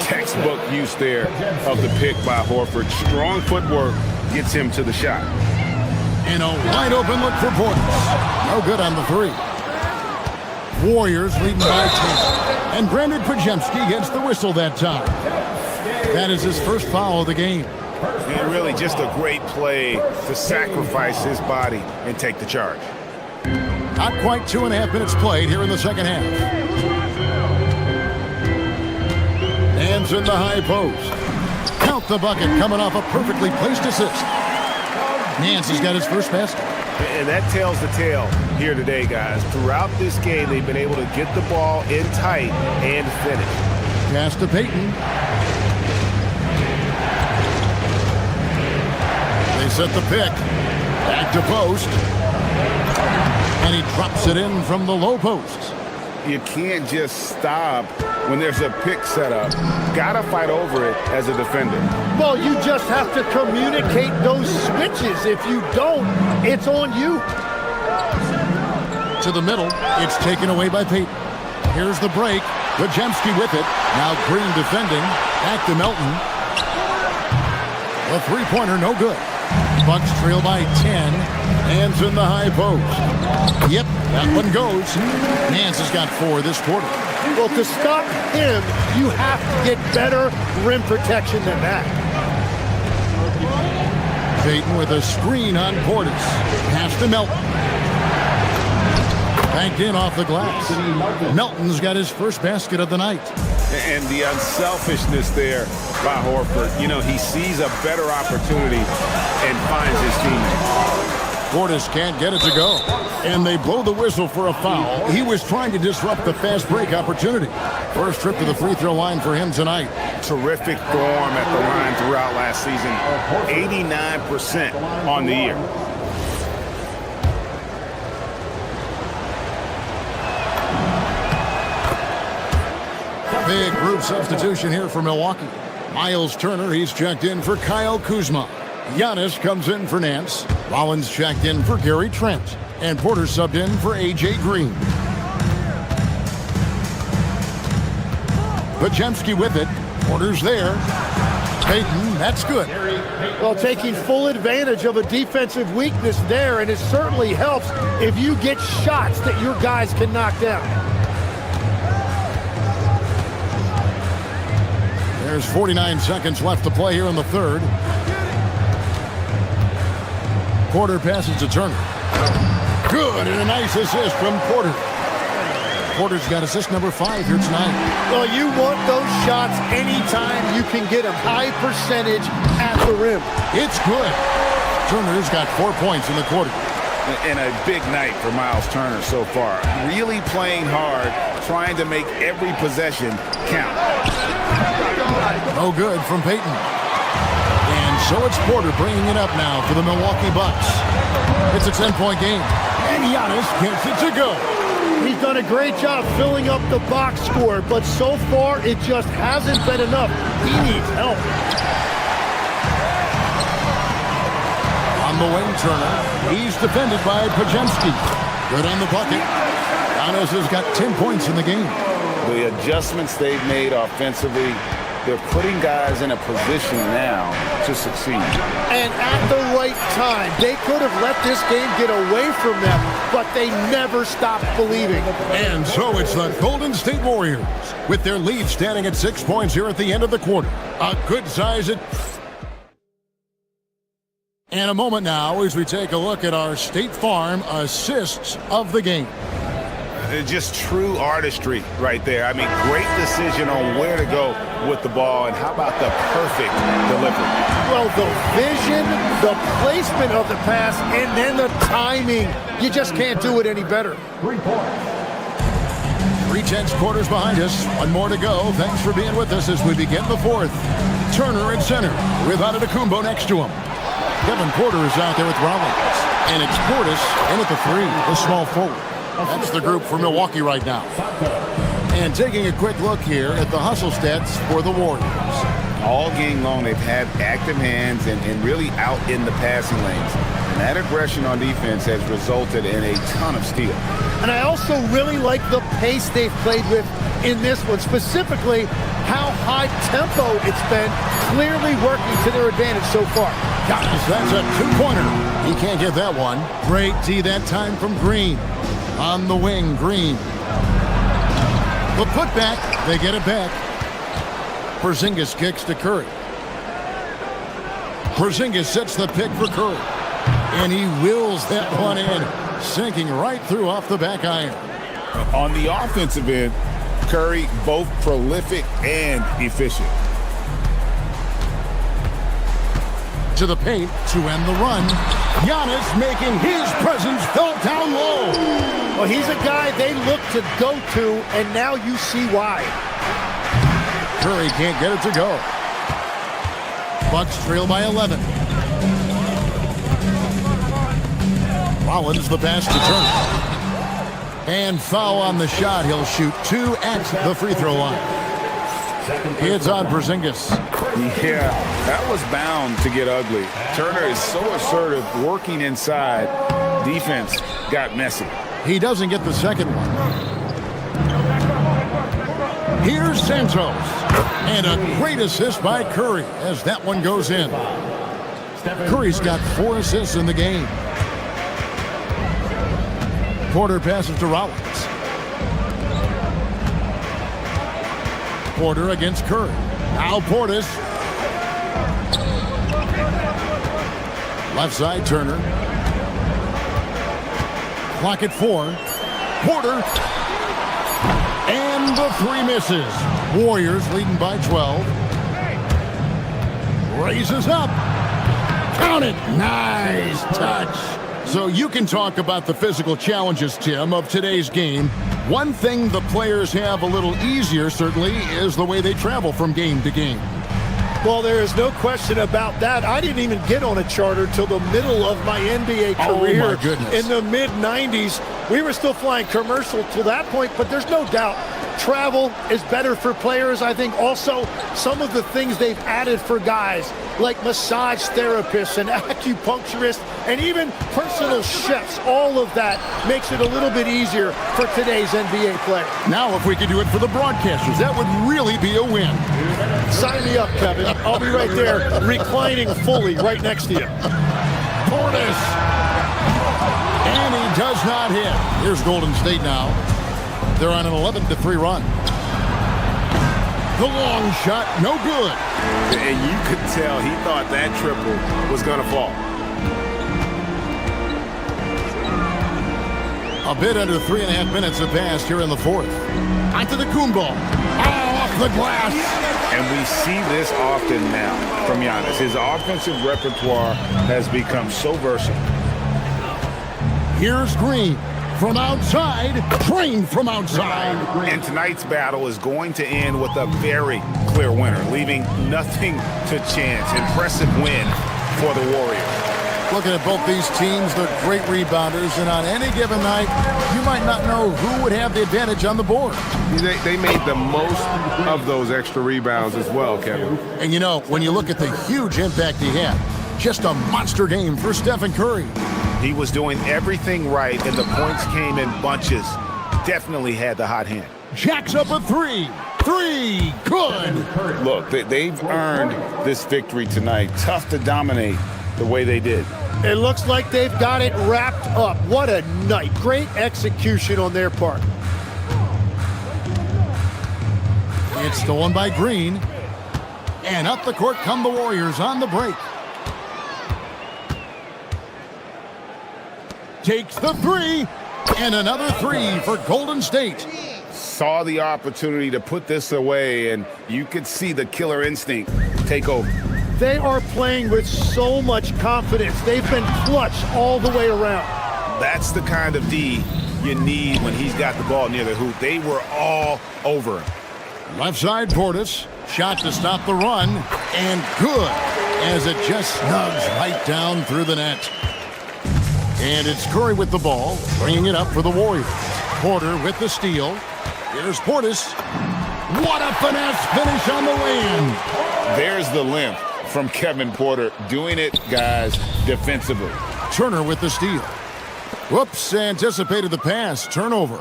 Textbook use there of the pick by Horford. Strong footwork gets him to the shot.
And a wide open look for Portis. No good on the 3. Warriors leading by 10. And Brandon Podziemski gets the whistle that time. That is his first foul of the game.
And really just a great play to sacrifice his body and take the charge.
Not quite 2.5 minutes played here in the second half. Hands in the high post. Count the bucket coming off a perfectly placed assist. Nance has got his first basket.
And that tells the tale here today, guys. Throughout this game, they've been able to get the ball in tight and finish.
Pass to Payton. They set the pick. Back to post. And he drops it in from the low post.
You can't just stop when there's a pick set up. Gotta fight over it as a defender.
Well, you just have to communicate those switches. If you don't, it's on you.
To the middle, it's taken away by Payton. Here's the break. Podziemski with it. Now Green defending. Back to Melton. A three-pointer, no good. Bucks trail by 10. Hands in the high post. Yep, that one goes. Nance has got 4 this quarter.
Well, to stop him, you have to get better rim protection than that.
Payton with a screen on Portis. Pass to Melton. Banked in off the glass. Melton's got his first basket of the night.
And the unselfishness there by Horford. You know, he sees a better opportunity and finds his teammate.
Portis can't get it to go. And they blow the whistle for a foul. He was trying to disrupt the fast break opportunity. First trip to the free throw line for him tonight.
Terrific form at the line throughout last season. 89% on the year.
Big group substitution here for Milwaukee. Miles Turner, he's checked in for Kyle Kuzma. Giannis comes in for Nance. Rollins checked in for Gary Trent. And Porter subbed in for A.J. Green. Podziemski with it. Porter's there. Payton, that's good.
Well, taking full advantage of a defensive weakness there, and it certainly helps if you get shots that your guys can knock down.
There's 49 seconds left to play here in the third. Porter passes to Turner. Good, and a nice assist from Porter. Porter's got assist number 5 here tonight.
Well, you want those shots anytime you can get a high percentage at the rim.
It's good. Turner's got 4 points in the quarter.
And a big night for Miles Turner so far. Really playing hard, trying to make every possession count.
No good from Payton. And so it's Porter bringing it up now for the Milwaukee Bucks. It's a 10-point game. And Giannis gets it to go.
He's done a great job filling up the box score, but so far it just hasn't been enough. He needs help.
On the wing, Turner. He's defended by Podziemski. Good on the bucket. Giannis has got 10 points in the game.
The adjustments they've made offensively, they're putting guys in a position now to succeed.
And at the right time, they could have let this game get away from them, but they never stopped believing.
And so it's the Golden State Warriors with their lead standing at 6 points here at the end of the quarter. A good size at... And a moment now as we take a look at our State Farm assists of the game.
Just true artistry right there. I mean, great decision on where to go with the ball, and how about the perfect delivery?
Well, the vision, the placement of the pass, and then the timing. You just can't do it any better.
3/10 quarters behind us. One more to go. Thanks for being with us as we begin the fourth. Turner in center with Antetokounmpo next to him. Kevin Porter is out there with Rollins. And it's Portis in at the 3, the small forward. That's the group for Milwaukee right now. And taking a quick look here at the hustle stats for the Warriors.
All game long, they've had active hands and really out in the passing lanes. And that aggression on defense has resulted in a ton of steals.
And I also really like the pace they've played with in this one, specifically how high tempo it's been, clearly working to their advantage so far.
Gosh, that's a 2-pointer. He can't get that one. Great D that time from Green. On the wing, Green. The putback, they get it back. Porzingis kicks to Curry. Porzingis sets the pick for Curry. And he wills that one in, sinking right through off the back iron.
On the offensive end, Curry both prolific and efficient.
To the paint to end the run. Giannis making his presence felt down low.
Well, he's a guy they look to go to, and now you see why.
Curry can't get it to go. Bucks trail by 11. Rollins the pass to Turner. And foul on the shot. He'll shoot 2 at the free throw line. It's on Porzingis.
Yeah, that was bound to get ugly. Turner is so assertive, working inside. Defense got messy.
He doesn't get the second one. Here's Santos. And a great assist by Curry as that one goes in. Curry's got 4 assists in the game. Porter passes to Rollins. Porter against Curry. Now Portis. Left side, Turner. Clock at 4. Porter. And the 3 misses. Warriors leading by 12. Raises up. Count it. Nice touch. So you can talk about the physical challenges, Tim, of today's game. One thing the players have a little easier, certainly, is the way they travel from game to game.
Well, there is no question about that. I didn't even get on a charter till the middle of my NBA career.
Oh, my goodness.
In the mid-90s. We were still flying commercial to that point, but there's no doubt travel is better for players. I think also some of the things they've added for guys, like massage therapists and acupuncturists and even personal chefs, all of that makes it a little bit easier for today's NBA player.
Now, if we could do it for the broadcasters, that would really be a win.
Sign me up, Kevin. I'll be right there reclining fully right next to you.
Portis. And he does not hit. Here's Golden State now. They're on an 11-3 run. The long shot, no good.
And you could tell he thought that triple was going to fall.
A bit under 3.5 minutes have passed here in the fourth. Onto the Kumball. Off the glass.
And we see this often now from Giannis. His offensive repertoire has become so versatile.
Here's Green. From outside, trained from outside.
And tonight's battle is going to end with a very clear winner, leaving nothing to chance. Impressive win for the Warriors.
Looking at both these teams, they're great rebounders, and on any given night, you might not know who would have the advantage on the board.
They made the most of those extra rebounds as well, Kevin.
And you know, when you look at the huge impact he had, just a monster game for Stephen Curry.
He was doing everything right, and the points came in bunches. Definitely had the hot hand.
Jacks up a 3. 3, good.
Look, they've earned this victory tonight. Tough to dominate the way they did.
It looks like they've got it wrapped up. What a night. Great execution on their part.
It's stolen by Green. And up the court come the Warriors on the break. Takes the 3. And another 3 for Golden State.
Saw the opportunity to put this away, and you could see the killer instinct take over.
They are playing with so much confidence. They've been clutch all the way around.
That's the kind of D you need when he's got the ball near the hoop. They were all over him.
Left side, Portis. Shot to stop the run. And good, as it just snugs right down through the net. And it's Curry with the ball, bringing it up for the Warriors. Porter with the steal. Here's Portis. What a finesse finish on the way-in.
There's the limp from Kevin Porter, doing it, guys, defensively.
Turner with the steal. Whoops, anticipated the pass. Turnover.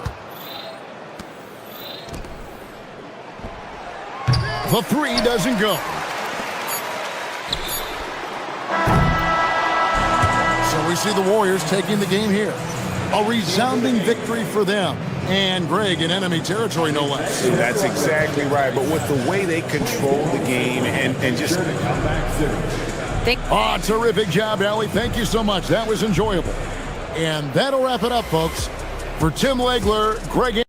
The 3 doesn't go. So we see the Warriors taking the game here. A resounding victory for them. And Greg in enemy territory, no less.
That's exactly right. But with the way they control the game and just...
terrific job, Allie. Thank you so much. That was enjoyable. And that'll wrap it up, folks. For Tim Legler, Greg...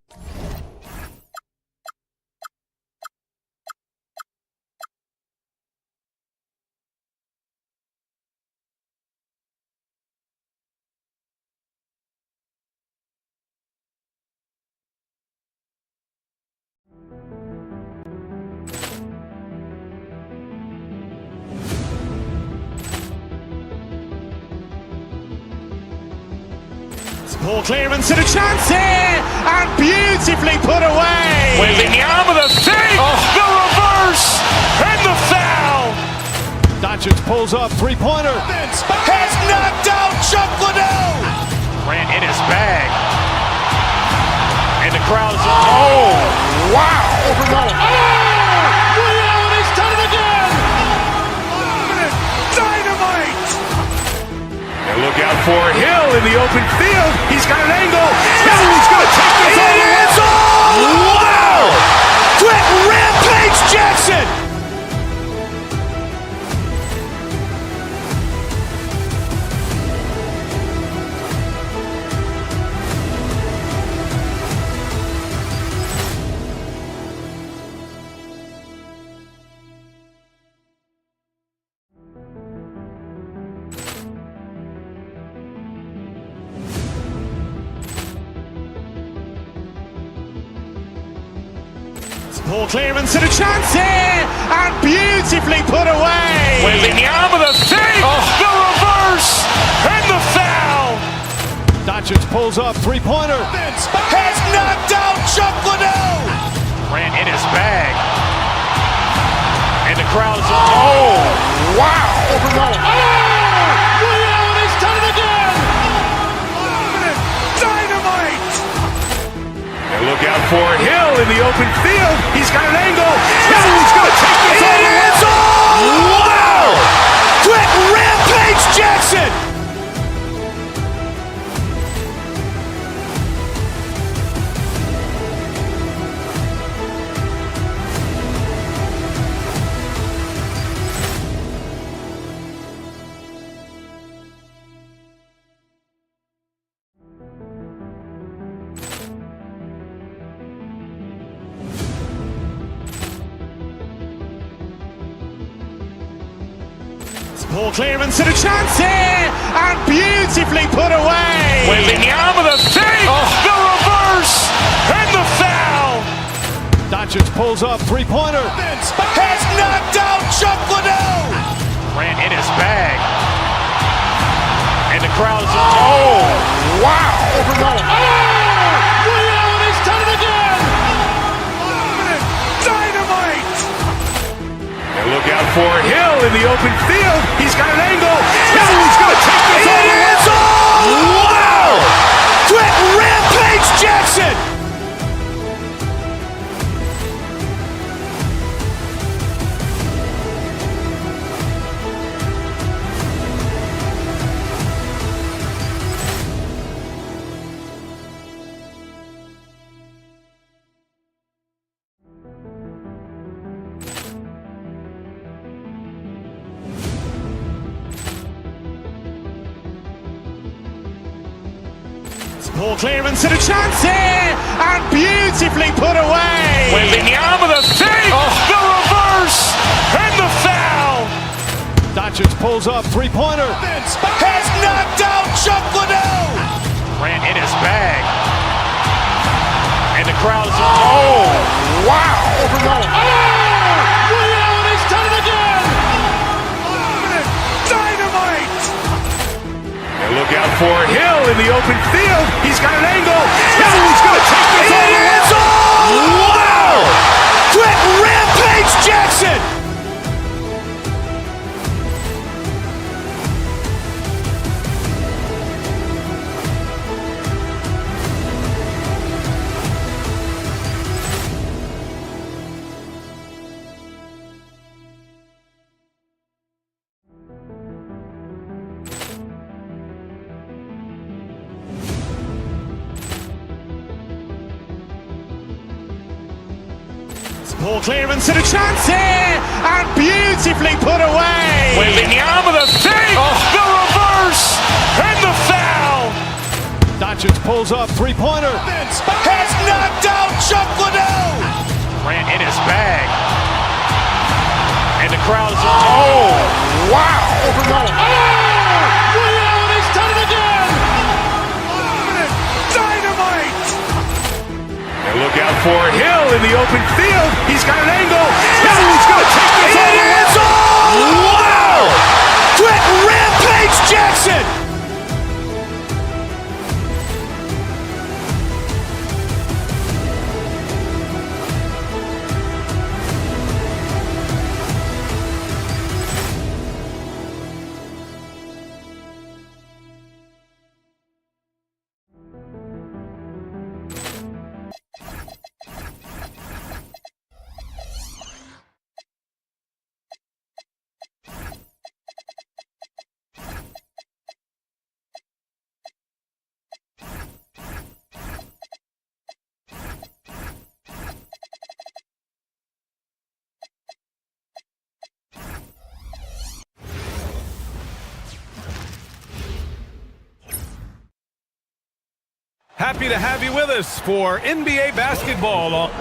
Ball clearance and a chance here, and beautifully put away.
With the arm of the fake, the reverse, and the foul.
Doncic pulls up, three-pointer.
Has knocked out Chuck Liddell. Ran in his bag. And the crowd is, oh, wow.
Overruled.
Liddell has done it again. Dynamite. And look out for Hill in the open field. He's got an angle. Hill's going to take this all the way. Wow! Quick rampage
Ball clearance and a chance here, and beautifully put away.
Wembanyama the save, the reverse, and the foul.
Doncic pulls up, three-pointer.
Has knocked out Chuck Liddell. Ran in his bag. And the crowd is, wow.
Ray Allen has done it again.
Dynamite. And look out for Hill in the open field. He's got an angle. Hill's going to take this all the way. Wow. Quick Rampage Jackson.
Ball clearance and a chance here, and beautifully put away.
Wembanyama the save, the reverse, and the foul.
Doncic pulls up, three-pointer.
Has knocked out Chuck Liddell. Ran in his bag. And the crowd is, wow.
Ray Allen has done it again.
Dynamite. And look out for Hill in the open field. He's got an angle. Hill's going to take this all the way. Wow. Quick Rampage Jackson.
Ball clearance and a chance here, and beautifully put away.
Wembanyama the save, the reverse, and the foul.
Doncic pulls up, three-pointer.
Has knocked out Chuck Liddell. Ran in his bag. And the crowd is, wow.
Ray Allen has done it again.
Dynamite. And look out for Hill in the open field. He's got an angle. Hill's going to take this all the way. Wow. Quick Rampage Jackson.
Ball clearance and a chance here, and beautifully put away.
Wembanyama the save, the reverse, and the foul.
Doncic pulls up, three-pointer.
Has knocked out Chuck Liddell. Ran in his bag. And the crowd is, wow.
Ray Allen has done it again.
Dynamite. And look out for Hill in the open field. He's got an angle. Hill's going to take this all the way. Wow. Quick Rampage Jackson.
Happy to have you with us for NBA basketball.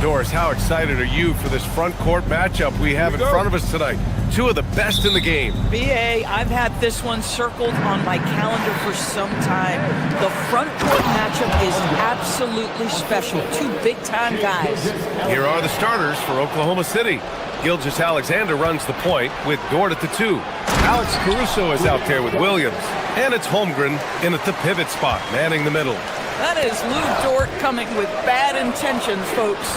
Doris, how excited are you for this front court matchup we have in front of us tonight? Two of the best in the game.
BA, I've had this one circled on my calendar for some time. The front court matchup is absolutely special. Two big-time guys.
Here are the starters for Oklahoma City. Gilgeous-Alexander runs the point with Dort at the 2. Alex Caruso is out there with Williams. And it's Holmgren in at the pivot spot, manning the middle.
That is Lou Dort coming with bad intentions, folks.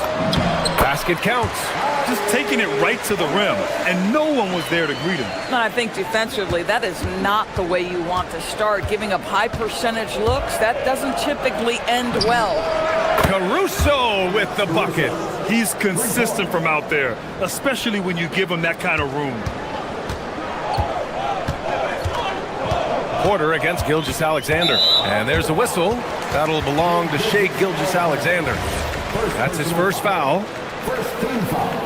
Basket counts.
Just taking it right to the rim, and no one was there to greet him.
And I think defensively, that is not the way you want to start. Giving up high percentage looks, that doesn't typically end well.
Caruso with the bucket.
He's consistent from out there, especially when you give him that kind of room.
Porter against Gilgeous-Alexander. And there's a whistle. That'll belong to Shai Gilgeous-Alexander. That's his first foul.
First team foul.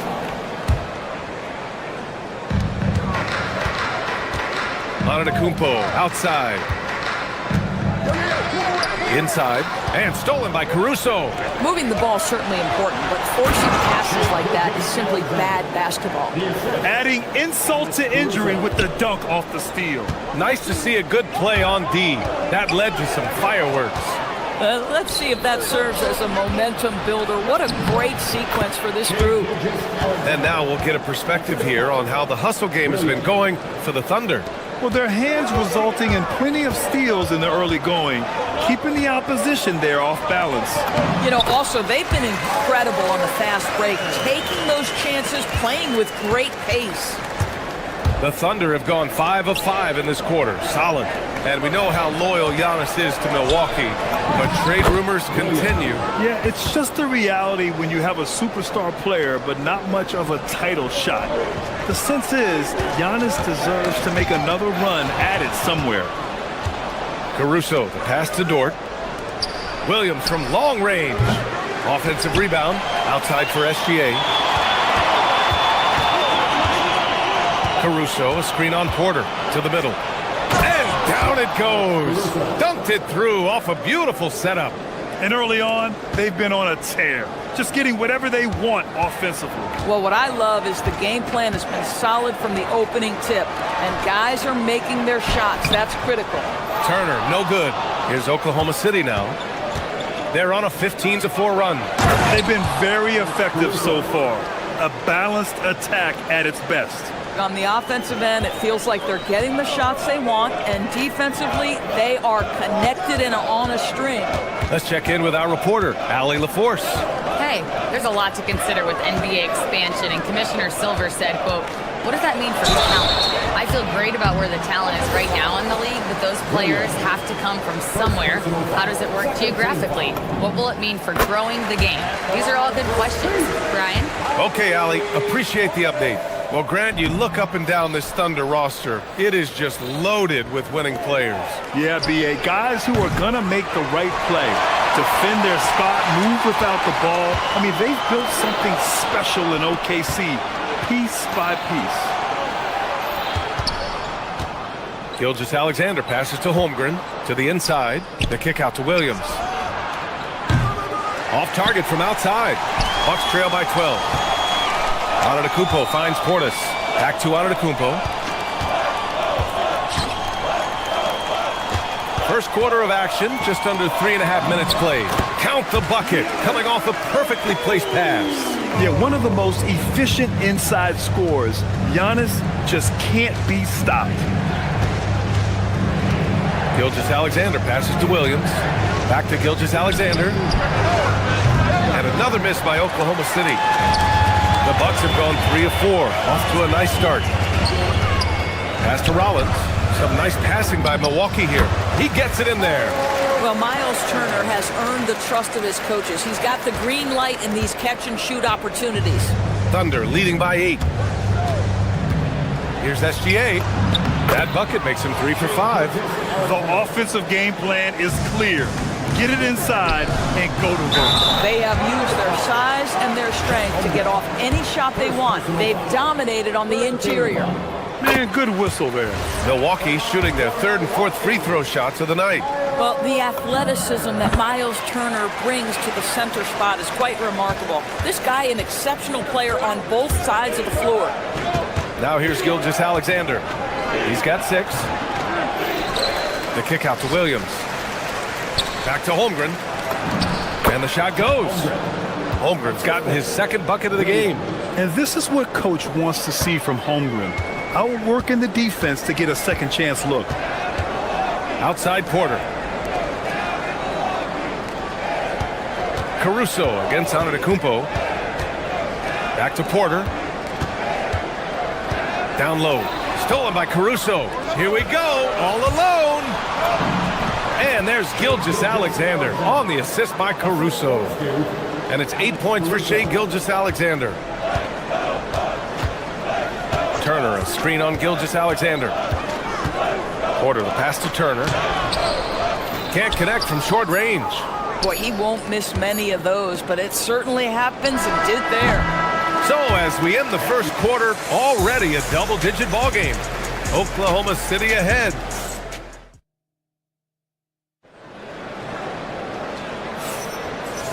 Antetokounmpo outside. Inside. And stolen by Caruso.
Moving the ball is certainly important, but forcing passes like that is simply bad basketball.
Adding insult to injury with the dunk off the steal.
Nice to see a good play on D. That led to some fireworks.
Let's see if that serves as a momentum builder. What a great sequence for this group.
And now we'll get a perspective here on how the hustle game has been going for the Thunder.
Well, their hands resulting in plenty of steals in the early going, keeping the opposition there off balance.
You know, also, they've been incredible on the fast break, taking those chances, playing with great pace.
The Thunder have gone 5 of 5 in this quarter. Solid. And we know how loyal Giannis is to Milwaukee, but trade rumors continue.
Yeah, it's just the reality when you have a superstar player, but not much of a title shot. The sense is Giannis deserves to make another run at it somewhere.
Caruso, the pass to Dort. Williams from long range. Offensive rebound, outside for SGA. Caruso, a screen on Porter, to the middle. And down it goes. Dunked it through off a beautiful setup.
And early on, they've been on a tear, just getting whatever they want offensively.
Well, what I love is the game plan has been solid from the opening tip, and guys are making their shots. That's critical.
Turner, no good. Here's Oklahoma City now. They're on a 15-4 run.
They've been very effective so far. A balanced attack at its best.
On the offensive end, it feels like they're getting the shots they want, and defensively, they are connected and on a string.
Let's check in with our reporter, Allie LaForce.
Hey, there's a lot to consider with NBA expansion, and Commissioner Silver said, quote, what does that mean for talent? I feel great about where the talent is right now in the league, but those players have to come from somewhere. How does it work geographically? What will it mean for growing the game? These are all good questions. Brian?
Okay, Allie, appreciate the update. Well, Grant, you look up and down this Thunder roster, it is just loaded with winning players.
Yeah, BA, guys who are going to make the right play, defend their spot, move without the ball. I mean, they've built something special in OKC, piece by piece.
Gilgeous-Alexander passes to Holmgren, to the inside, the kick out to Williams. Off target from outside. Bucks trail by 12. Antetokounmpo finds Portis. Back to Antetokounmpo. First quarter of action, just under 3.5 minutes played. Count the bucket, coming off a perfectly placed pass.
Yeah, one of the most efficient inside scorers. Giannis just can't be stopped.
Gilgeous-Alexander passes to Williams. Back to Gilgeous-Alexander. And another miss by Oklahoma City. The Bucks have gone 3 of 4, off to a nice start. Pass to Rollins. Some nice passing by Milwaukee here. He gets it in there.
Well, Miles Turner has earned the trust of his coaches. He's got the green light in these catch-and-shoot opportunities.
Thunder leading by 8. Here's SGA. That bucket makes him 3 for 5.
The offensive game plan is clear. Get it inside and go to work.
They have used their size and their strength to get off any shot they want. They've dominated on the interior.
Man, good whistle there.
Milwaukee shooting their 3rd and 4th free throw shots of the night.
Well, the athleticism that Miles Turner brings to the center spot is quite remarkable. This guy, an exceptional player on both sides of the floor.
Now here's Gilgeous-Alexander. He's got 6. The kick out to Williams. Back to Holmgren. And the shot goes. Holmgren's gotten his second bucket of the game.
And this is what Coach wants to see from Holmgren. Outworking the defense to get a second chance look.
Outside Porter. Caruso against Antetokounmpo. Back to Porter. Down low. Stolen by Caruso. Here we go. All alone. And there's Gilgeous-Alexander on the assist by Caruso. And it's 8 points for Shai Gilgeous-Alexander. Turner, a screen on Gilgeous-Alexander. Porter, the pass to Turner. Can't connect from short range.
Boy, he won't miss many of those, but it certainly happens and did there.
So as we end the first quarter, already a double-digit ball game. Oklahoma City ahead.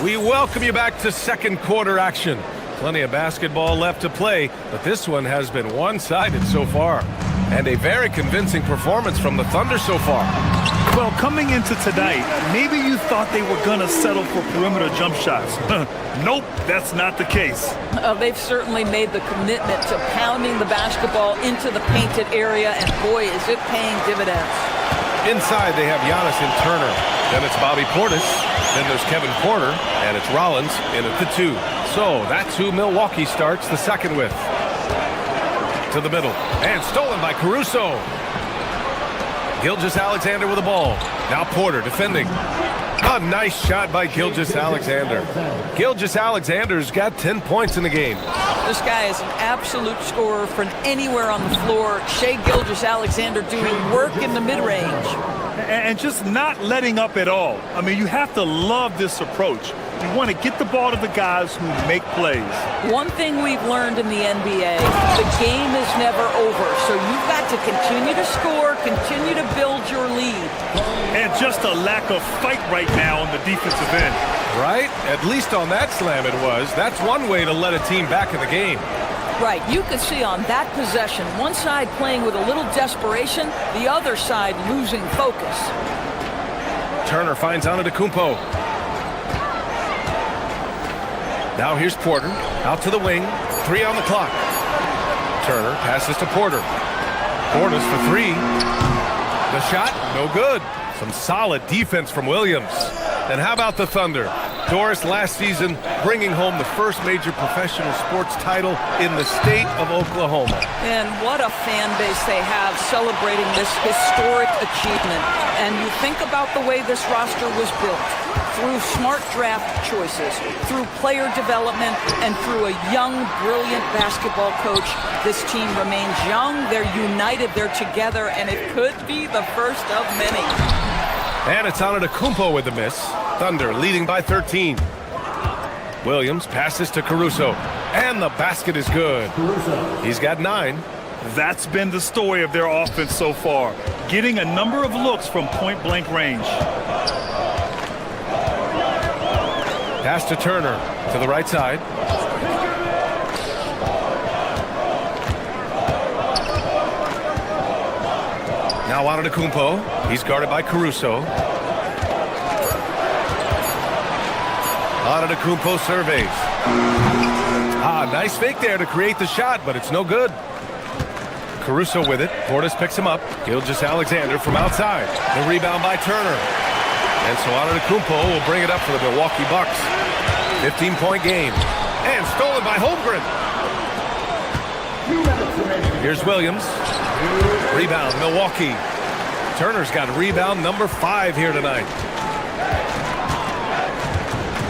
We welcome you back to second quarter action. Plenty of basketball left to play, but this one has been one-sided so far. And a very convincing performance from the Thunder so far.
Well, coming into tonight, maybe you thought they were going to settle for perimeter jump shots. Nope, that's not the case.
They've certainly made the commitment to pounding the basketball into the painted area, and boy, is it paying dividends.
Inside, they have Giannis and Turner. Then it's Bobby Portis. Then there's Kevin Porter, and it's Rollins in at the 2. So that's who Milwaukee starts the second with. To the middle, and stolen by Caruso. Gilgeous-Alexander with the ball. Now Porter defending. A nice shot by Gilgeous-Alexander. Gilgeous-Alexander's got 10 points in the game.
This guy is an absolute scorer from anywhere on the floor. Shai Gilgeous-Alexander doing work in the mid-range.
And just not letting up at all. I mean, you have to love this approach. You want to get the ball to the guys who make plays.
One thing we've learned in the NBA, the game is never over. So you've got to continue to score, continue to build your lead.
And just a lack of fight right now on the defensive end.
Right? At least on that slam it was. That's one way to let a team back in the game.
Right, you could see on that possession, one side playing with a little desperation, the other side losing focus.
Turner finds Antetokounmpo. Now here's Porter, out to the wing, 3 on the clock. Turner passes to Porter. Portis for 3. The shot, no good. Some solid defense from Williams. And how about the Thunder? Doris last season bringing home the first major professional sports title in the state of Oklahoma.
And what a fan base they have celebrating this historic achievement. And you think about the way this roster was built. Through smart draft choices, through player development, and through a young, brilliant basketball coach, this team remains young, they're united, they're together, and it could be the first of many.
And it's Antetokounmpo with the miss. Thunder leading by 13. Williams passes to Caruso, and the basket is good. He's got 9.
That's been the story of their offense so far, getting a number of looks from point-blank range.
Pass to Turner to the right side. Now Antetokounmpo. He's guarded by Caruso. Antetokounmpo surveys. Nice fake there to create the shot, but it's no good. Caruso with it. Portis picks him up. Gilgeous-Alexander from outside. The rebound by Turner. And so Antetokounmpo will bring it up for the Milwaukee Bucks. 15-point game. And stolen by Holmgren. Here's Williams. Rebound, Milwaukee. Turner's got rebound number 5 here tonight.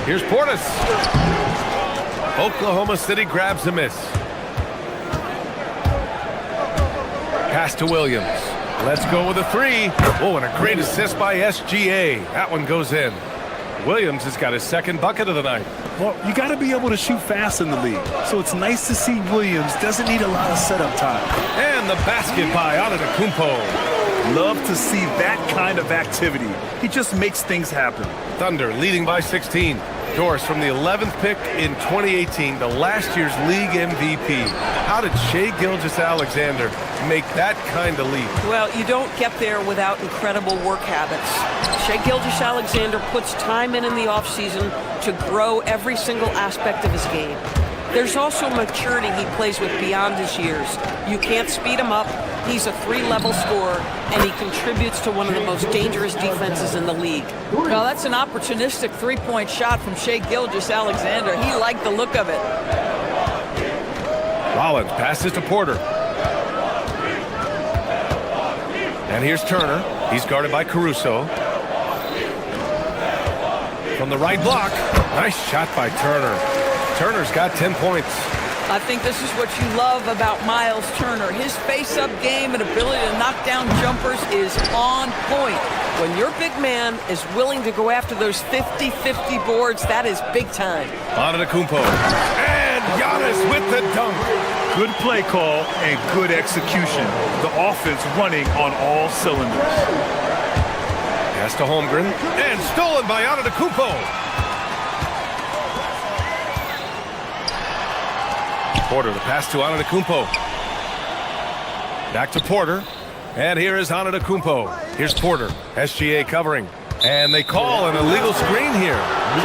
Here's Portis. Oklahoma City grabs the miss. Pass to Williams. Let's go with a 3. Oh, and a great assist by SGA. That one goes in. Williams has got his second bucket of the night.
Well, you got to be able to shoot fast in the league. So it's nice to see Williams doesn't need a lot of setup time.
And the basket by Antetokounmpo.
Love to see that kind of activity. He just makes things happen.
Thunder leading by 16. Doris from the 11th pick in 2018, the last year's league MVP. How did Shai Gilgeous-Alexander make that kind of leap?
Well, you don't get there without incredible work habits. Shai Gilgeous-Alexander puts time in the offseason to grow every single aspect of his game. There's also maturity he plays with beyond his years. You can't speed him up. He's a 3-level scorer, and he contributes to one of the most dangerous defenses in the league.
Well, that's an opportunistic three-point shot from Shai Gilgeous-Alexander. He liked the look of it.
Rollins passes to Porter. And here's Turner. He's guarded by Caruso. From the right block. Nice shot by Turner. Turner's got 10 points.
I think this is what you love about Miles Turner. His face-up game and ability to knock down jumpers is on point.
When your big man is willing to go after those 50-50 boards, that is big time.
Antetokounmpo. And Giannis with the dunk.
Good play call and good execution. The offense running on all cylinders.
Pass to Holmgren. And stolen by Antetokounmpo. Porter, the pass to Antetokounmpo. Back to Porter. And here is Antetokounmpo. Here's Porter. SGA covering. And they call an illegal screen here.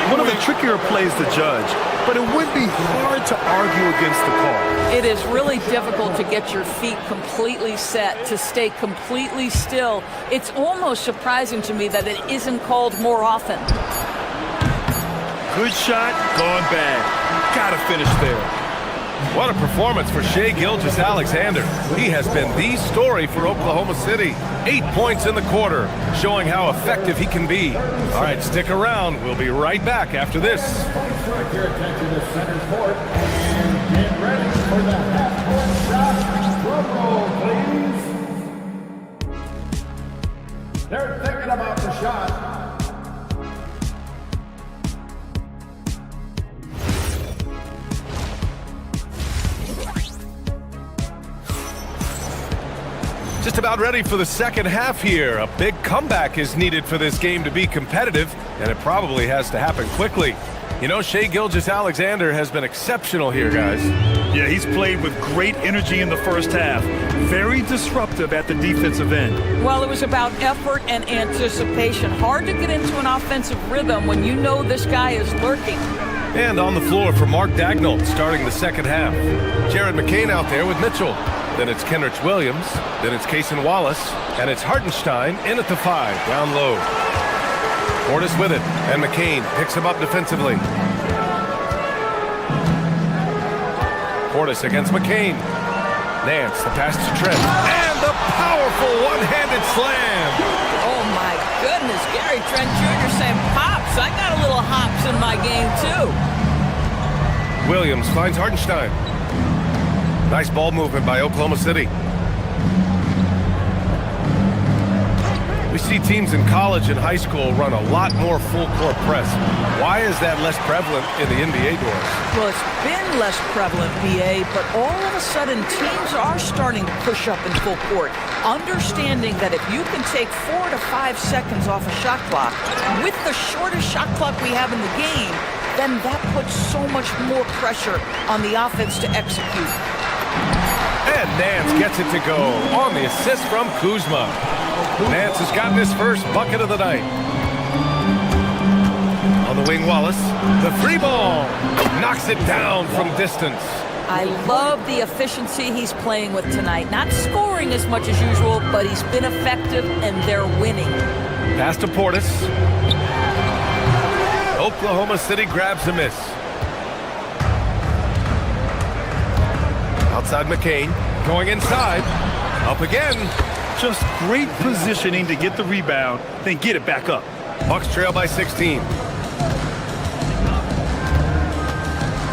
One of the trickier plays to judge, but it would be hard to argue against the call.
It is really difficult to get your feet completely set, to stay completely still. It's almost surprising to me that it isn't called more often.
Good shot, gone bad. Gotta finish there.
What a performance for Shai Gilgeous-Alexander. He has been the story for Oklahoma City. 8 points in the quarter, showing how effective he can be. All right, stick around. We'll be right back after this.
Direct your attention to center court and get ready for the half-court shot. Drum roll, please. They're thinking about the shot.
Just about ready for the second half here. A big comeback is needed for this game to be competitive, and it probably has to happen quickly. You know, Shai Gilgeous-Alexander has been exceptional here, guys.
Yeah, he's played with great energy in the first half. Very disruptive at the defensive end.
Well, it was about effort and anticipation. Hard to get into an offensive rhythm when you know this guy is lurking.
And on the floor for Mark Dagnall starting the second half. Jared McCain out there with Mitchell. Then it's Kenrich Williams. Then it's Cason Wallace. And it's Hartenstein in at the 5, down low. Portis with it. And McCain picks him up defensively. Portis against McCain. Nance, the pass to Trent. And the powerful one-handed slam.
Oh, my goodness. Gary Trent Jr. saying, "Pops, I got a little hops in my game, too."
Williams finds Hartenstein. Nice ball movement by Oklahoma City. We see teams in college and high school run a lot more full-court press. Why is that less prevalent in the NBA, Doris?
Well, it's been less prevalent, BA, but all of a sudden teams are starting to push up in full court, understanding that if you can take 4 to 5 seconds off a shot clock, with the shortest shot clock we have in the game, then that puts so much more pressure on the offense to execute.
And Nance gets it to go on the assist from Kuzma. Nance has gotten his first bucket of the night. On the wing, Wallace. The free ball. Knocks it down from distance.
I love the efficiency he's playing with tonight. Not scoring as much as usual, but he's been effective, and they're winning.
Pass to Portis. Oklahoma City grabs a miss. Outside McCain. Going inside. Up again.
Just great positioning to get the rebound, then get it back up.
Bucks trail by 16.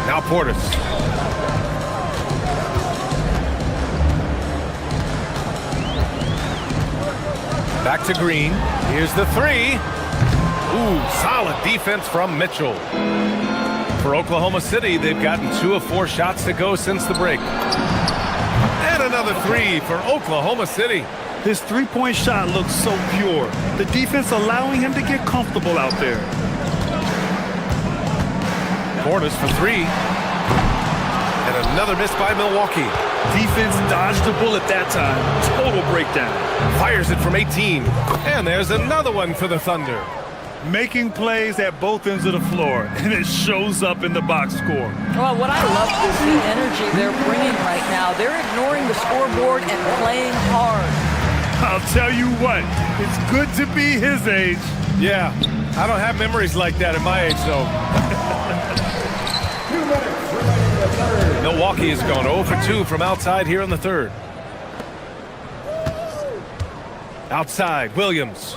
Now Portis. Back to Green. Here's the 3. Ooh, solid defense from Mitchell. For Oklahoma City, they've gotten 2 of 4 shots to go since the break. And another 3 for Oklahoma City.
His three-point shot looks so pure. The defense allowing him to get comfortable out there.
Portis for three. And another miss by Milwaukee.
Defense dodged the bullet that time. Total breakdown.
Fires it from 18. And there's another one for the Thunder.
Making plays at both ends of the floor, and it shows up in the box score.
Well, what I love is the energy they're bringing right now. They're ignoring the scoreboard and playing hard.
I'll tell you what, it's good to be his age.
Yeah, I don't have memories like that at my age, though.
2 minutes remaining in the third.
Milwaukee has gone 0 for 2 from outside here in the third. Outside, Williams.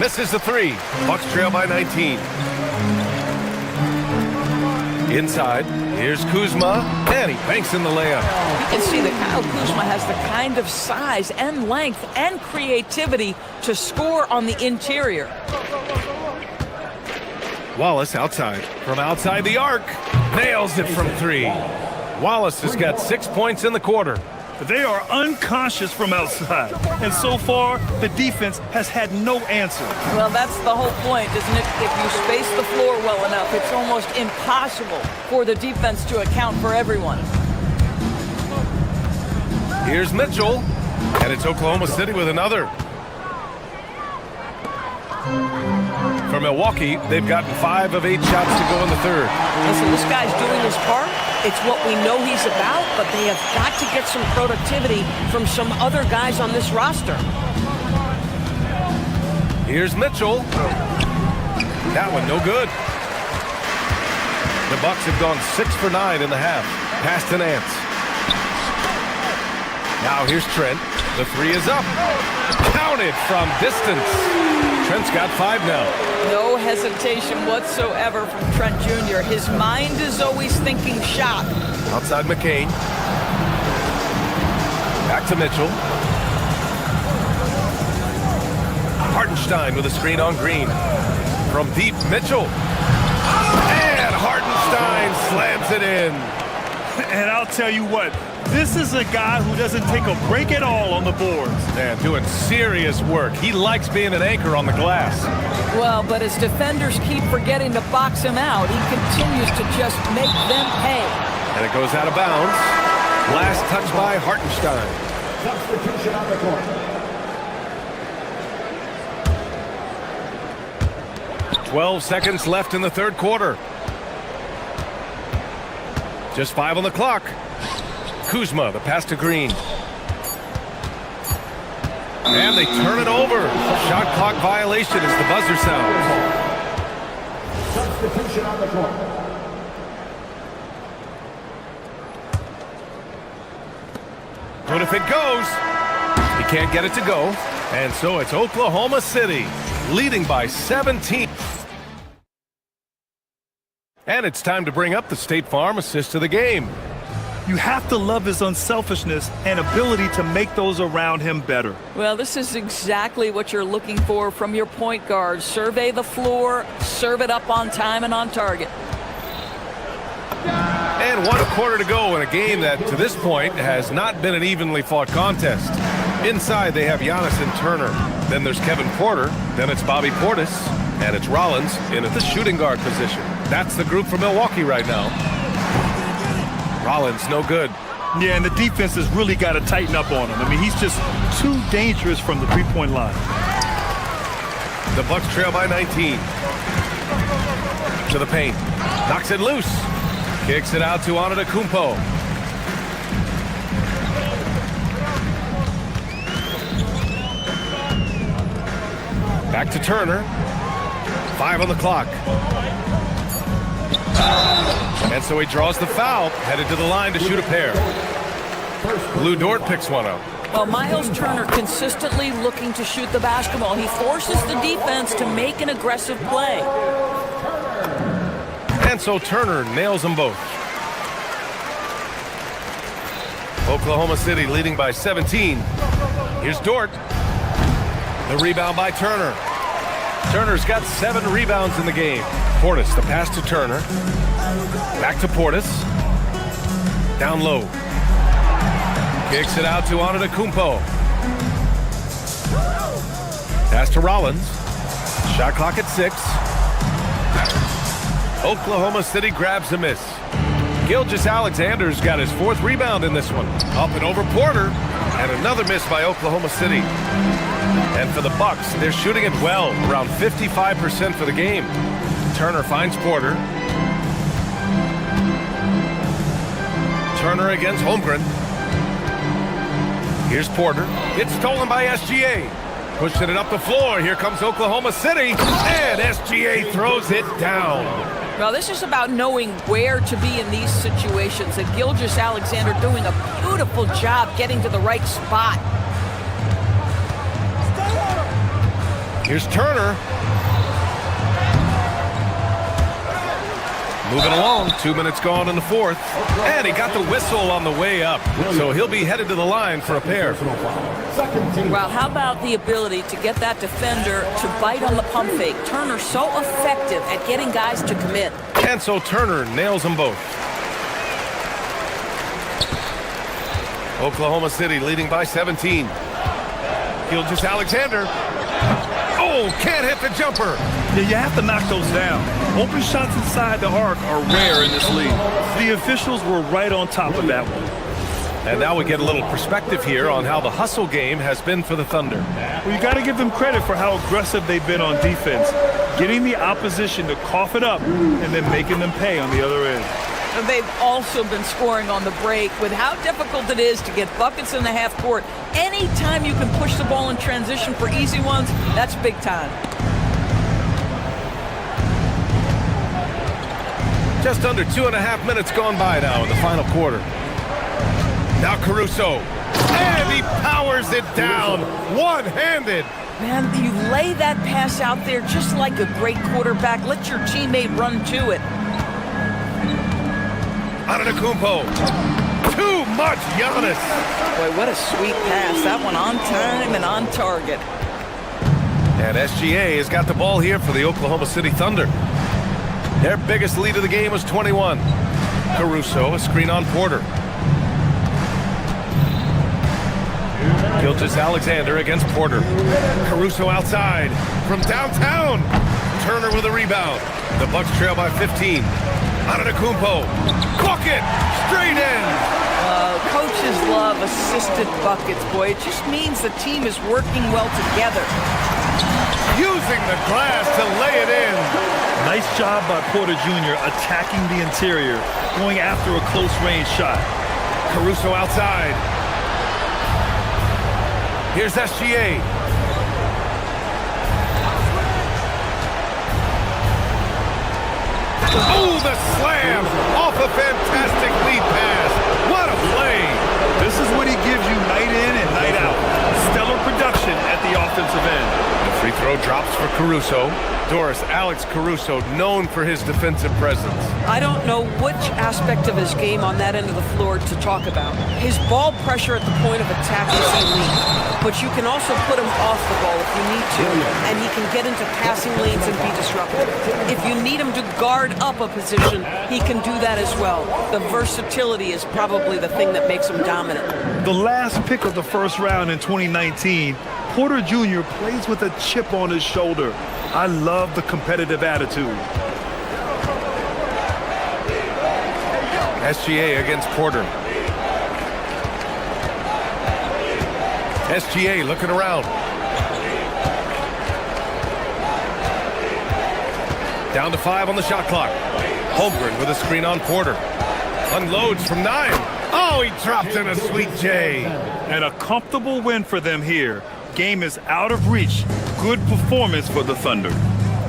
Misses the three. Bucks trail by 19. Inside, here's Kuzma, and he banks in the layup.
You can see that Kyle Kuzma has the kind of size and length and creativity to score on the interior.
Wallace outside. From outside the arc. Nails it from three. Wallace has got 6 points in the quarter.
They are unconscious from outside, and so far, the defense has had no answer.
Well, that's the whole point, isn't it? If you space the floor well enough, it's almost impossible for the defense to account for everyone.
Here's Mitchell, and it's Oklahoma City with another. For Milwaukee, they've gotten 5 of 8 shots to go in the third.
Listen, this guy's doing his part. It's what we know he's about, but they have got to get some productivity from some other guys on this roster.
Here's Mitchell. That one no good. The Bucks have gone 6 for 9 in the half. Pass to Nance. Now here's Trent. The three is up. Counted from distance. Trent's got 5 now.
No hesitation whatsoever from Trent Jr. His mind is always thinking shot.
Outside McCain. Back to Mitchell. Hartenstein with a screen on Green. From deep, Mitchell. And Hartenstein slams it in.
And I'll tell you what, this is a guy who doesn't take a break at all on the boards.
Man, doing serious work. He likes being an anchor on the glass.
Well, but as defenders keep forgetting to box him out, he continues to just make them pay.
And it goes out of bounds. Last touch by Hartenstein.
Substitution on the court.
12 seconds left in the third quarter. Just 5 on the clock. Kuzma, the pass to Green. And they turn it over. Shot clock violation as the buzzer sounds.
Substitution on the court.
But if it goes, he can't get it to go. And so it's Oklahoma City leading by 17. And it's time to bring up the State Farm assist of the game.
You have to love his unselfishness and ability to make those around him better.
Well, this is exactly what you're looking for from your point guard. Survey the floor, serve it up on time and on target.
And 1 quarter to go in a game that, to this point, has not been an evenly fought contest. Inside, they have Giannis and Turner. Then there's Kevin Porter. Then it's Bobby Portis. And it's Rollins in at the shooting guard position. That's the group for Milwaukee right now. Rollins, no good.
Yeah, and the defense has really got to tighten up on him. I mean, he's just too dangerous from the three-point line.
The Bucks trail by 19. To the paint. Knocks it loose. Kicks it out to Antetokounmpo. Back to Turner. 5 on the clock. And so he draws the foul, headed to the line to shoot a pair. Lou Dort picks one up.
Well, Miles Turner consistently looking to shoot the basketball. He forces the defense to make an aggressive play.
And so Turner nails them both. Oklahoma City leading by 17. Here's Dort. The rebound by Turner. Turner's got 7 rebounds in the game. Portis, the pass to Turner. Back to Portis. Down low. Kicks it out to Antetokounmpo. Pass to Rollins. Shot clock at 6. Oklahoma City grabs a miss. Gilgeous-Alexander's got his 4th rebound in this one. Up and over Porter. And another miss by Oklahoma City. And for the Bucks, they're shooting it well, around 55% for the game. Turner finds Porter. Turner against Holmgren. Here's Porter. It's stolen by SGA. Pushing it up the floor. Here comes Oklahoma City. And SGA throws it down.
Well, this is about knowing where to be in these situations. And Gilgeous-Alexander doing a beautiful job getting to the right spot.
Here's Turner. Moving along, 2 minutes gone in the 4th. And he got the whistle on the way up. So he'll be headed to the line for a pair.
Well, how about the ability to get that defender to bite on the pump fake? Turner's so effective at getting guys to commit.
And so Turner nails them both. Oklahoma City leading by 17. Gilgeous-Alexander. Oh, can't hit the jumper.
Yeah, you have to knock those down. Open shots inside the arc are rare in this league. The officials were right on top of that one.
And now we get a little perspective here on how the hustle game has been for the Thunder.
Well, you got to give them credit for how aggressive they've been on defense, getting the opposition to cough it up and then making them pay on the other end.
And they've also been scoring on the break with how difficult it is to get buckets in the half court. Anytime you can push the ball in transition for easy ones, that's big time.
Just under 2.5 minutes gone by now in the final quarter. Now Caruso. And he powers it down one-handed.
Man, you lay that pass out there just like a great quarterback. Let your teammate run to it.
Antetokounmpo. Too much Giannis.
Boy, what a sweet pass. That one on time and on target.
And SGA has got the ball here for the Oklahoma City Thunder. Their biggest lead of the game was 21. Caruso, a screen on Porter. Gilgeous-Alexander against Porter. Caruso outside from downtown. Turner with a rebound. The Bucks trail by 15. Antetokounmpo. Cook it! Straight in!
Coaches love assisted buckets, boy. It just means the team is working well together.
Using the glass to lay it in.
Nice job by Porter Jr. attacking the interior, going after a close-range shot.
Caruso outside. Here's SGA. Oh, the slam off a fantastic lead pass. What a play.
This is what he gives you night in and night out. Stellar production at the offensive end.
The free throw drops for Caruso. Doris, Alex Caruso, known for his defensive presence.
I don't know which aspect of his game on that end of the floor to talk about. His ball pressure at the point of attack is elite, but you can also put him off the ball if you need to, and he can get into passing lanes and be disruptive. If you need him to guard up a position, he can do that as well. The versatility is probably the thing that makes him dominant.
The last pick of the first round in 2019, Porter Jr. plays with a chip on his shoulder. I love the competitive attitude.
SGA against Porter. SGA looking around. Down to 5 on the shot clock. Holmgren with a screen on Porter. Unloads from 9. Oh, he dropped in a sweet J.
And a comfortable win for them here. Game is out of reach. Good performance for the Thunder.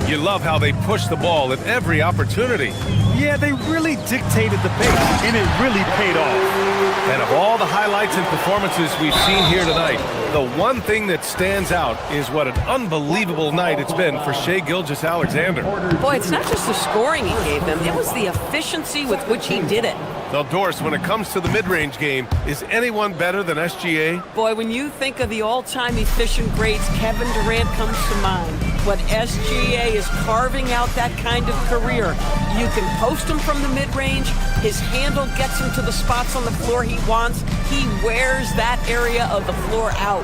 You love how they push the ball at every opportunity.
Yeah, they really dictated the pace, and it really paid off.
And of all the highlights and performances we've seen here tonight, the one thing that stands out is what an unbelievable night it's been for Shai Gilgeous-Alexander.
Boy, it's not just the scoring he gave them, it was the efficiency with which he did it.
Now, Doris, when it comes to the mid-range game, is anyone better than SGA?
Boy, when you think of the all-time efficient greats, Kevin Durant comes to mind. But SGA is carving out that kind of career. You can post him from the mid-range. His handle gets him to the spots on the floor he wants. He wears that area of the floor out.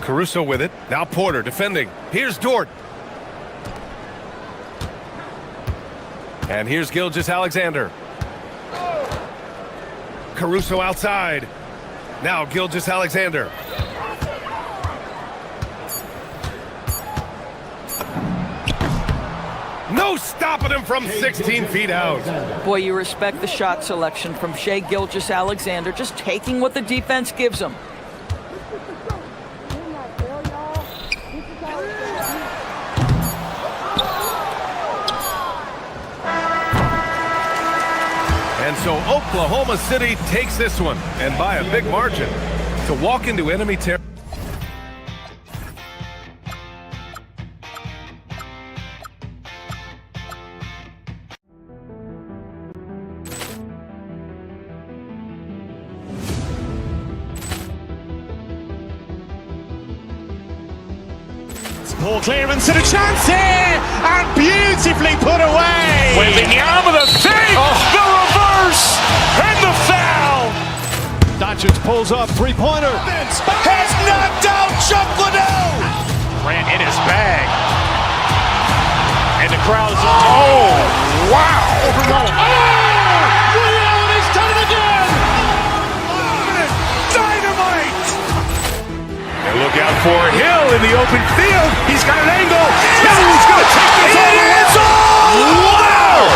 Caruso with it. Now Porter defending. Here's Dort. And here's Gilgeous-Alexander. Caruso outside. Now Gilgeous-Alexander. No stopping him from 16 feet out.
Boy, you respect the shot selection from Shai Gilgeous-Alexander, just taking what the defense gives him.
And so Oklahoma City takes this one, and by a big margin, to walk into enemy territory.
Ball clearance and a chance here, and beautifully put away.
Wembanyama with a save, the reverse, and the foul.
Doncic pulls up, three-pointer.
Has knocked out Chuck Liddell. Grant in his bag. And the crowd is, oh, wow. Ray Allen has done it again. Dynamite. And look out for Hill in the open field. He's got an angle. Hill's going to take this all the way. Wow.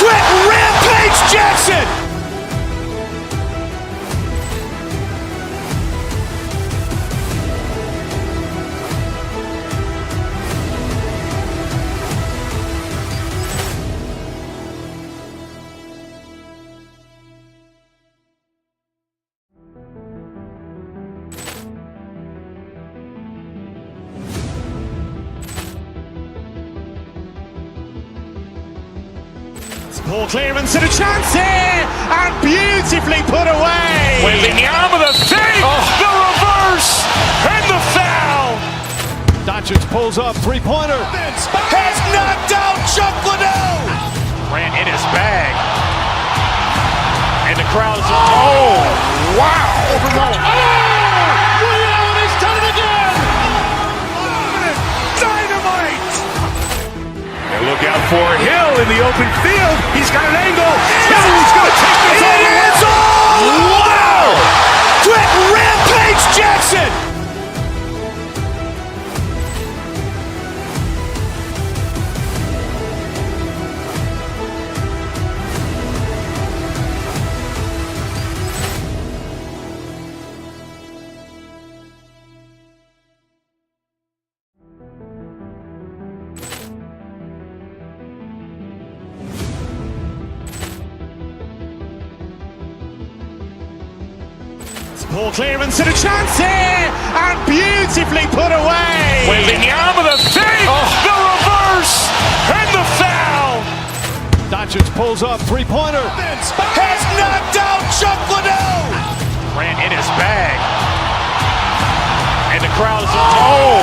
Quick Rampage Jackson.
Ball clearance and a chance here, and beautifully put away.
Wembanyama with a save, the reverse, and the foul.
Doncic pulls up, three-pointer.
Has knocked out Chuck Liddell. Grant in his bag. And the crowd is, oh, wow. Ray Allen has done it again. Dynamite. And look out for Hill in the open field. He's got an angle. Hill's going to take this all the way. Wow. Quick Rampage Jackson.
Ball clearance and a chance here, and beautifully put away.
Wembanyama with a save, the reverse, and the foul.
Doncic pulls up, three-pointer.
Has knocked out Chuck Liddell. Grant in his bag. And the crowd is, oh,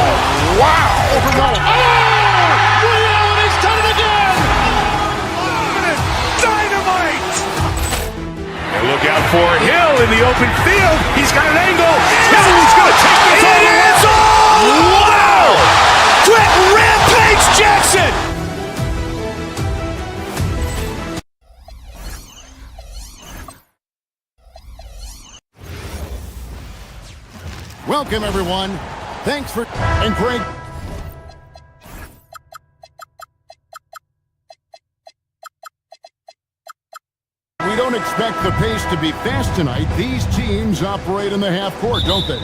wow. Ray Allen has done it again. Dynamite. And look out for Hill in the open field. He's got an angle. Hill's going to take this all the way. Wow. Quick Rampage Jackson.
Welcome, everyone. Thanks for... And Greg... We don't expect the pace to be fast tonight. These teams operate in the half court, don't they?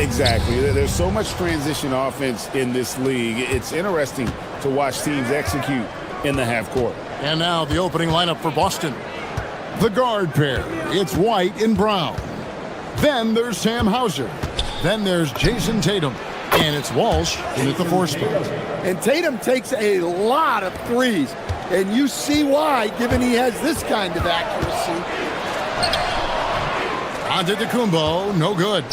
Exactly. There's so much transition offense in this league. It's interesting to watch teams execute in the half court.
And now the opening lineup for Boston. The guard pair. It's White and Brown. Then there's Sam Hauser. Then there's Jason Tatum. And it's Walsh in at the 4 spot.
And Tatum takes a lot of threes. And you see why, given he has this kind of accuracy.
Antetokounmpo, no good.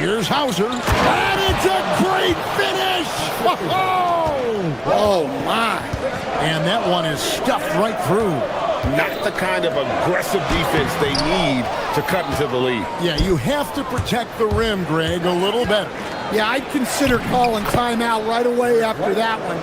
Here's Hauser, and it's a great finish! Oh, my. And that one is stuffed right through.
Not the kind of aggressive defense they need to cut into the lead.
Yeah, you have to protect the rim, Greg, a little better.
Yeah, I'd consider calling timeout right away after that one.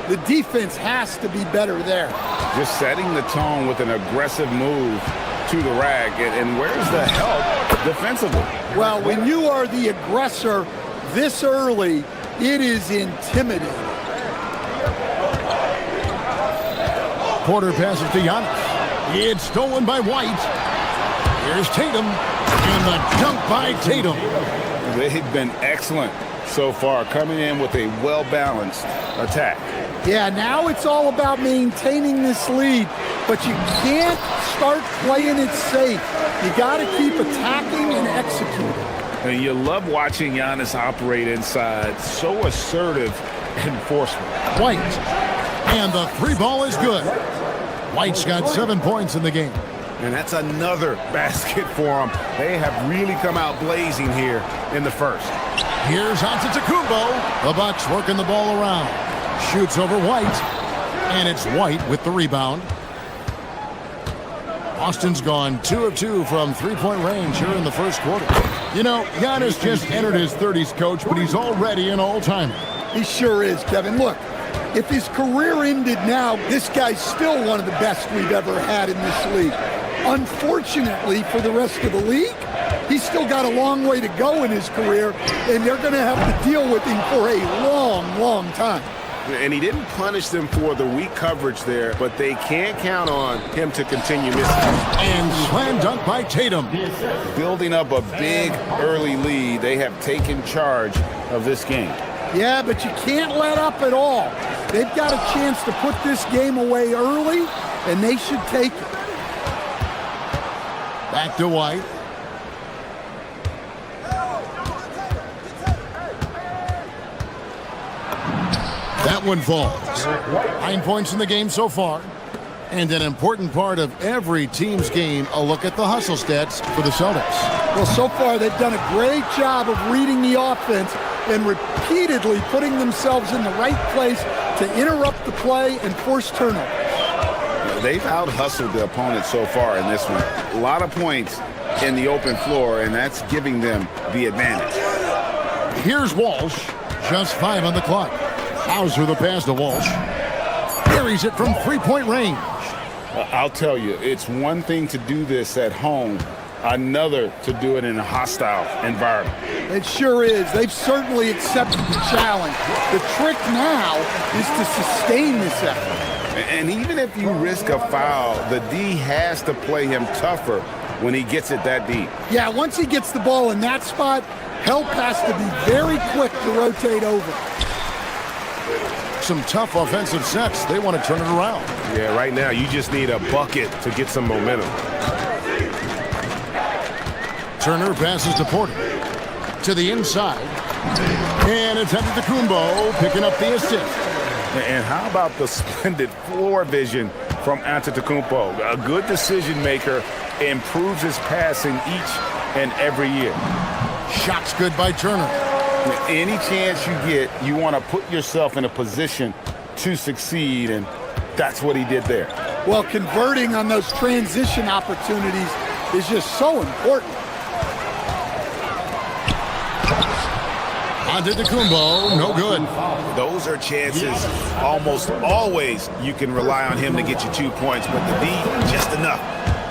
The defense has to be better there.
Just setting the tone with an aggressive move to the rack. And where's the help defensively?
Well, when you are the aggressor this early, it is intimidating.
Porter passes to Giannis. It's stolen by White. Here's Tatum. And the dunk by Tatum.
They've been excellent so far, coming in with a well-balanced attack.
Yeah, now it's all about maintaining this lead, but you can't start playing it safe. You got to keep attacking and executing.
And you love watching Giannis operate inside. So assertive enforcement.
White. And the three ball is good. White's got 7 points in the game.
And that's another basket for them. They have really come out blazing here in the first.
Here's Antetokounmpo. The Bucks working the ball around. Shoots over White. And it's White with the rebound. Austin's gone 2 of 2 from three-point range here in the first quarter. You know, Giannis just entered his 30s, Coach, but he's already an all-timer.
He sure is, Kevin. Look, if his career ended now, this guy's still one of the best we've ever had in this league. Unfortunately for the rest of the league, he's still got a long way to go in his career, and they're going to have to deal with him for a long, long time.
And he didn't punish them for the weak coverage there, but they can't count on him to continue missing.
And slam dunk by Tatum.
Building up a big early lead, they have taken charge of this game.
Yeah, but you can't let up at all. They've got a chance to put this game away early, and they should take it.
Back to White. That one falls. 9 points in the game so far. And an important part of every team's game, a look at the hustle stats for the Celtics.
Well, so far they've done a great job of reading the offense and repeatedly putting themselves in the right place to interrupt the play and force turnovers.
They've out-hustled the opponent so far in this one. A lot of points in the open floor, and that's giving them the advantage.
Here's Walsh. Just 5 on the clock. Hauser the pass to Walsh. Carries it from three-point range.
I'll tell you, it's one thing to do this at home, another to do it in a hostile environment.
It sure is. They've certainly accepted the challenge. The trick now is to sustain this effort.
And even if you risk a foul, the D has to play him tougher when he gets it that deep.
Yeah, once he gets the ball in that spot, help has to be very quick to rotate over.
Some tough offensive sets. They want to turn it around.
Yeah, right now you just need a bucket to get some momentum.
Turner passes to Porter. To the inside. And it's Antetokounmpo picking up the assist.
And how about the splendid floor vision from Antetokounmpo? A good decision maker, improves his passing each and every year.
Shots good by Turner.
Any chance you get, you want to put yourself in a position to succeed, and that's what he did there.
Well, converting on those transition opportunities is just so important.
Antetokounmpo, no good.
Those are chances almost always you can rely on him to get you 2 points, but the D, just enough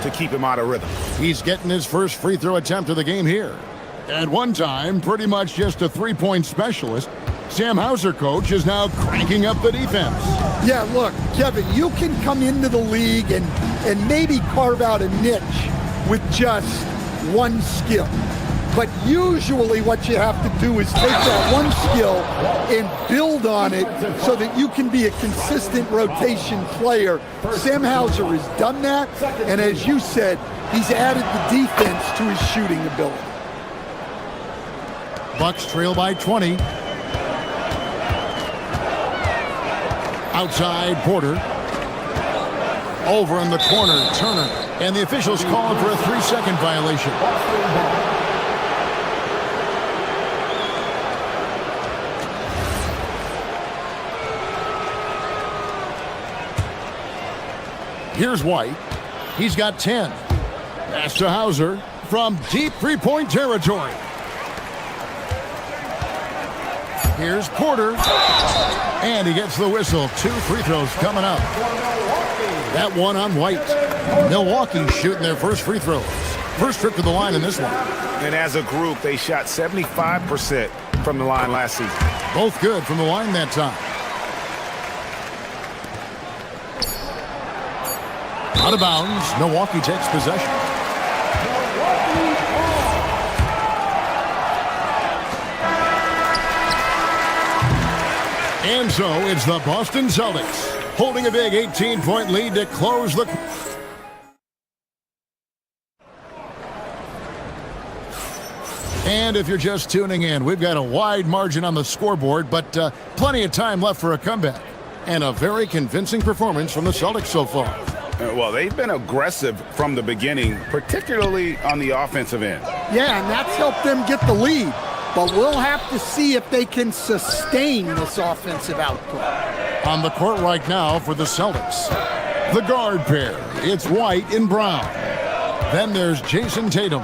to keep him out of rhythm.
He's getting his first free throw attempt of the game here. At one time, pretty much just a three-point specialist, Sam Hauser, coach, is now cranking up the defense.
Yeah, look, Kevin, you can come into the league and maybe carve out a niche with just one skill. But usually what you have to do is take that one skill and build on it so that you can be a consistent rotation player. Sam Hauser has done that, and as you said, he's added the defense to his shooting ability.
Bucks trail by 20. Outside, Porter. Over in the corner, Turner. And the officials calling for a 3-second violation. Here's White. He's got 10. Pass to Hauser from deep three-point territory. Here's Porter. And he gets the whistle. 2 free throws coming up. That one on White. Milwaukee shooting their first free throws. First trip to the line in this one.
And as a group, they shot 75% from the line last season.
Both good from the line that time. Out of bounds. Milwaukee takes possession. And so it's the Boston Celtics holding a big 18-point lead to close the... And if you're just tuning in, we've got a wide margin on the scoreboard, but plenty of time left for a comeback. And a very convincing performance from the Celtics so far.
Well, they've been aggressive from the beginning, particularly on the offensive end.
Yeah, and that's helped them get the lead. But we'll have to see if they can sustain this offensive output.
On the court right now for the Celtics, the guard pair. It's White and Brown. Then there's Jason Tatum.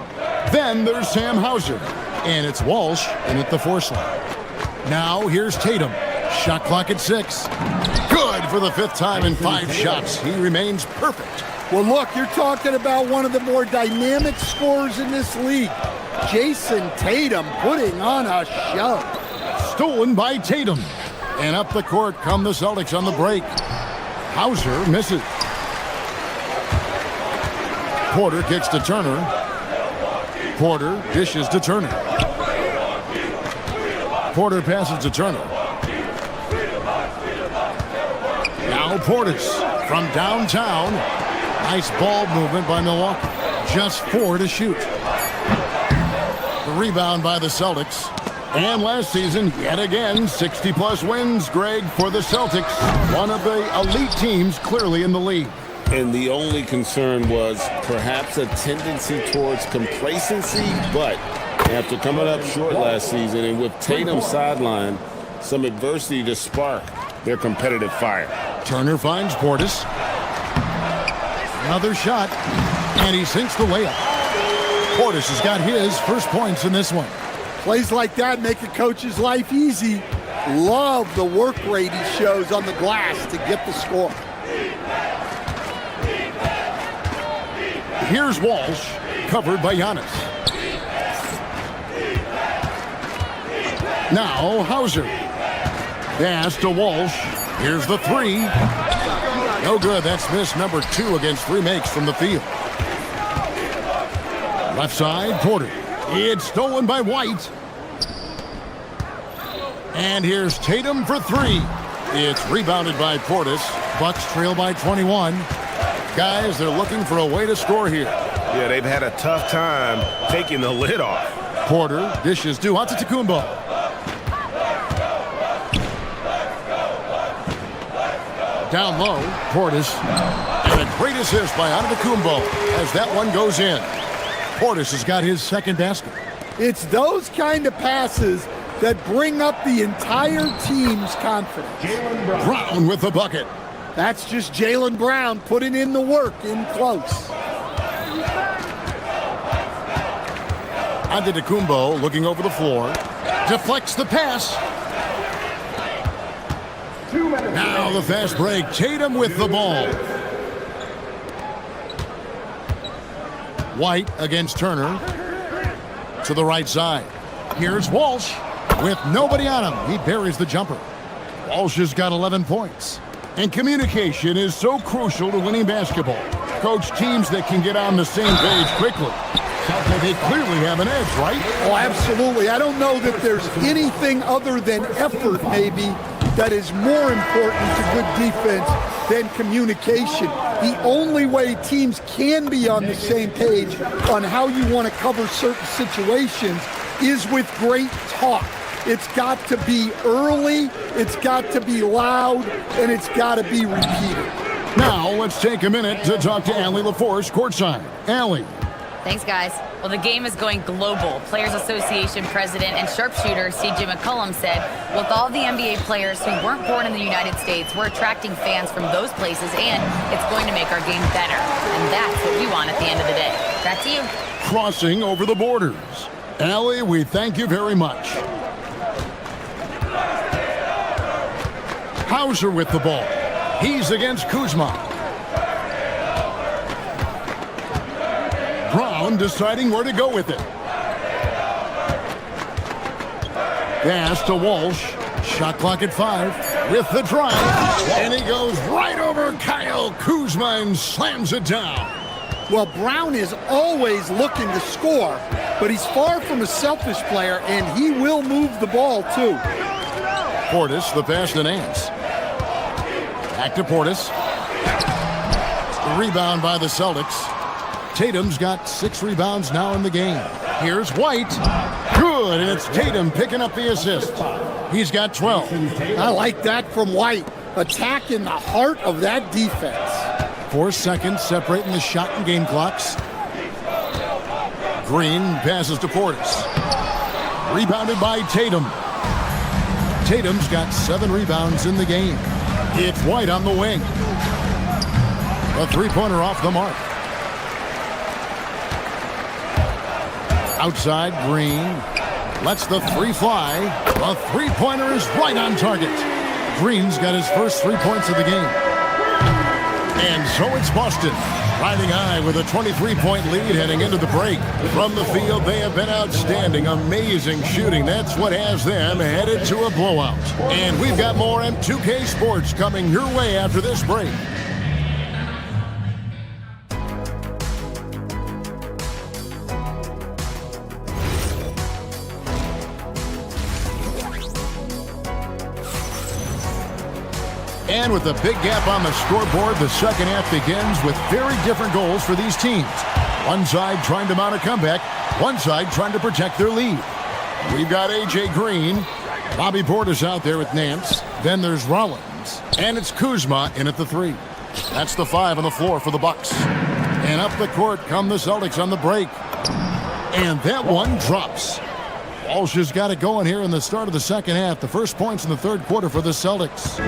Then there's Sam Hauser. And it's Walsh in at the 4 slot. Now here's Tatum. Shot clock at 6. Good for the 5th time in 5 shots. He remains perfect.
Well, look, you're talking about one of the more dynamic scorers in this league. Jason Tatum putting on a show.
Stolen by Tatum. And up the court come the Celtics on the break. Hauser misses. Porter kicks to Turner. Porter dishes to Turner. Porter passes to Turner. Now Portis from downtown. Nice ball movement by Milwaukee. Just 4 to shoot. The rebound by the Celtics. And last season, yet again, 60-plus wins, Greg, for the Celtics. One of the elite teams clearly in the league.
And the only concern was perhaps a tendency towards complacency, but after coming up short last season and with Tatum sidelined, some adversity to spark their competitive fire.
Turner finds Portis. Another shot, and he sinks the layup. Portis has got his first points in this one.
Plays like that make a coach's life easy. Love the work rate he shows on the glass to get the score.
Here's Walsh, covered by Giannis. Now Hauser. Pass to Walsh. Here's the 3. No good. That's miss number 2 against 3 makes from the field. Left side, Porter. It's stolen by White. And here's Tatum for 3. It's rebounded by Portis. Bucks trail by 21. Guys, they're looking for a way to score here.
Yeah, they've had a tough time taking the lid off.
Porter dishes to Antetokounmpo. Down low, Portis. And a great assist by Antetokounmpo as that one goes in. Portis has got his second basket.
It's those kind of passes that bring up the entire team's confidence.
Brown with the bucket.
That's just Jaylen Brown putting in the work in close.
Antetokounmpo looking over the floor. Deflects the pass. Now the fast break. Tatum with the ball. White against Turner. To the right side. Here's Walsh. With nobody on him, he buries the jumper. Walsh has got 11 points. And communication is so crucial to winning basketball. Coach, teams that can get on the same page quickly. Sounds like they clearly have an edge, right?
Oh, absolutely. I don't know that there's anything other than effort, maybe, that is more important to good defense than communication. The only way teams can be on the same page on how you want to cover certain situations is with great talk. It's got to be early, it's got to be loud, and it's got to be repeated.
Now let's take a minute to talk to Allie LaForce courtside. Allie.
Thanks, guys. Well, the game is going global. Players Association President and sharpshooter C.J. McCollum said, with all the NBA players who weren't born in the United States, we're attracting fans from those places, and it's going to make our game better. And that's what we want at the end of the day. Back to you.
Crossing over the borders. Allie, we thank you very much. Hauser with the ball. He's against Kuzma. Brown deciding where to go with it. Pass to Walsh. Shot clock at 5 with the drive. And he goes right over Kyle Kuzma and slams it down.
Well, Brown is always looking to score, but he's far from a selfish player, and he will move the ball, too.
Portis, the pass to Nance. Back to Portis. Rebound by the Celtics. Tatum's got 6 rebounds now in the game. Here's White. Good, and it's Tatum picking up the assist. He's got 12.
I like that from White. Attack in the heart of that defense.
4 seconds separating the shot and game clocks. Green passes to Portis. Rebounded by Tatum. Tatum's got 7 rebounds in the game. It's White on the wing. A three-pointer off the mark. Outside, Green lets the 3 fly. A three-pointer is right on target. Green's got his first 3 points of the game. And so it's Boston, riding high with a 23-point lead heading into the break. From the field, they have been outstanding. Amazing shooting. That's what has them headed to a blowout. And we've got more M2K Sports coming your way after this break. And with a big gap on the scoreboard, the second half begins with very different goals for these teams. One side trying to mount a comeback, one side trying to protect their lead. We've got A.J. Green. Bobby Portis out there with Nance. Then there's Rollins. And it's Kuzma in at the 3. That's the 5 on the floor for the Bucks. And up the court come the Celtics on the break. And that one drops. Walsh has got it going here in the start of the second half. The first points in the third quarter for the Celtics.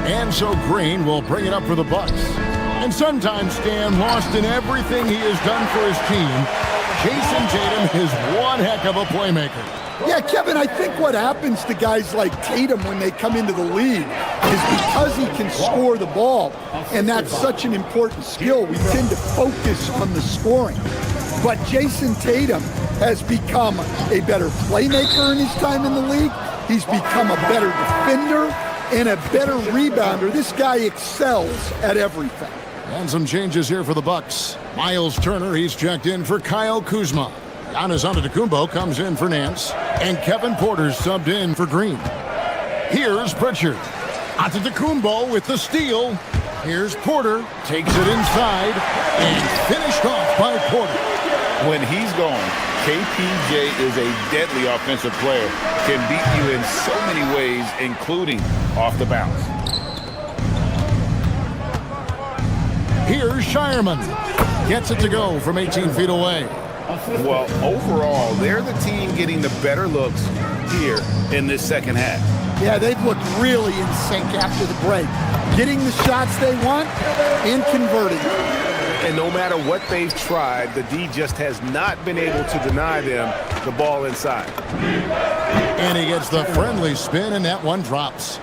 And so Green will bring it up for the Bucks. And sometimes Stan, lost in everything he has done for his team, Jason Tatum is one heck of a playmaker.
Yeah, Kevin, I think what happens to guys like Tatum when they come into the league is because he can score the ball, and that's such an important skill, we tend to focus on the scoring. But Jason Tatum has become a better playmaker in his time in the league. He's become a better defender and a better rebounder. This guy excels at everything.
And some changes here for the Bucks. Miles Turner, he's checked in for Kyle Kuzma. Giannis Antetokounmpo comes in for Nance. And Kevin Porter's subbed in for Green. Here's Pritchard. Antetokounmpo with the steal. Here's Porter. Takes it inside. And finished off by Porter.
When he's gone, KPJ is a deadly offensive player. Can beat you in so many ways, including off the bounce.
Here's Shireman. Gets it to go from 18 feet away.
Well, overall, they're the team getting the better looks here in this second half.
Yeah, they've looked really in sync after the break. Getting the shots they want and converting.
And no matter what they've tried, the D just has not been able to deny them the ball inside.
And he gets the friendly spin, and that one drops.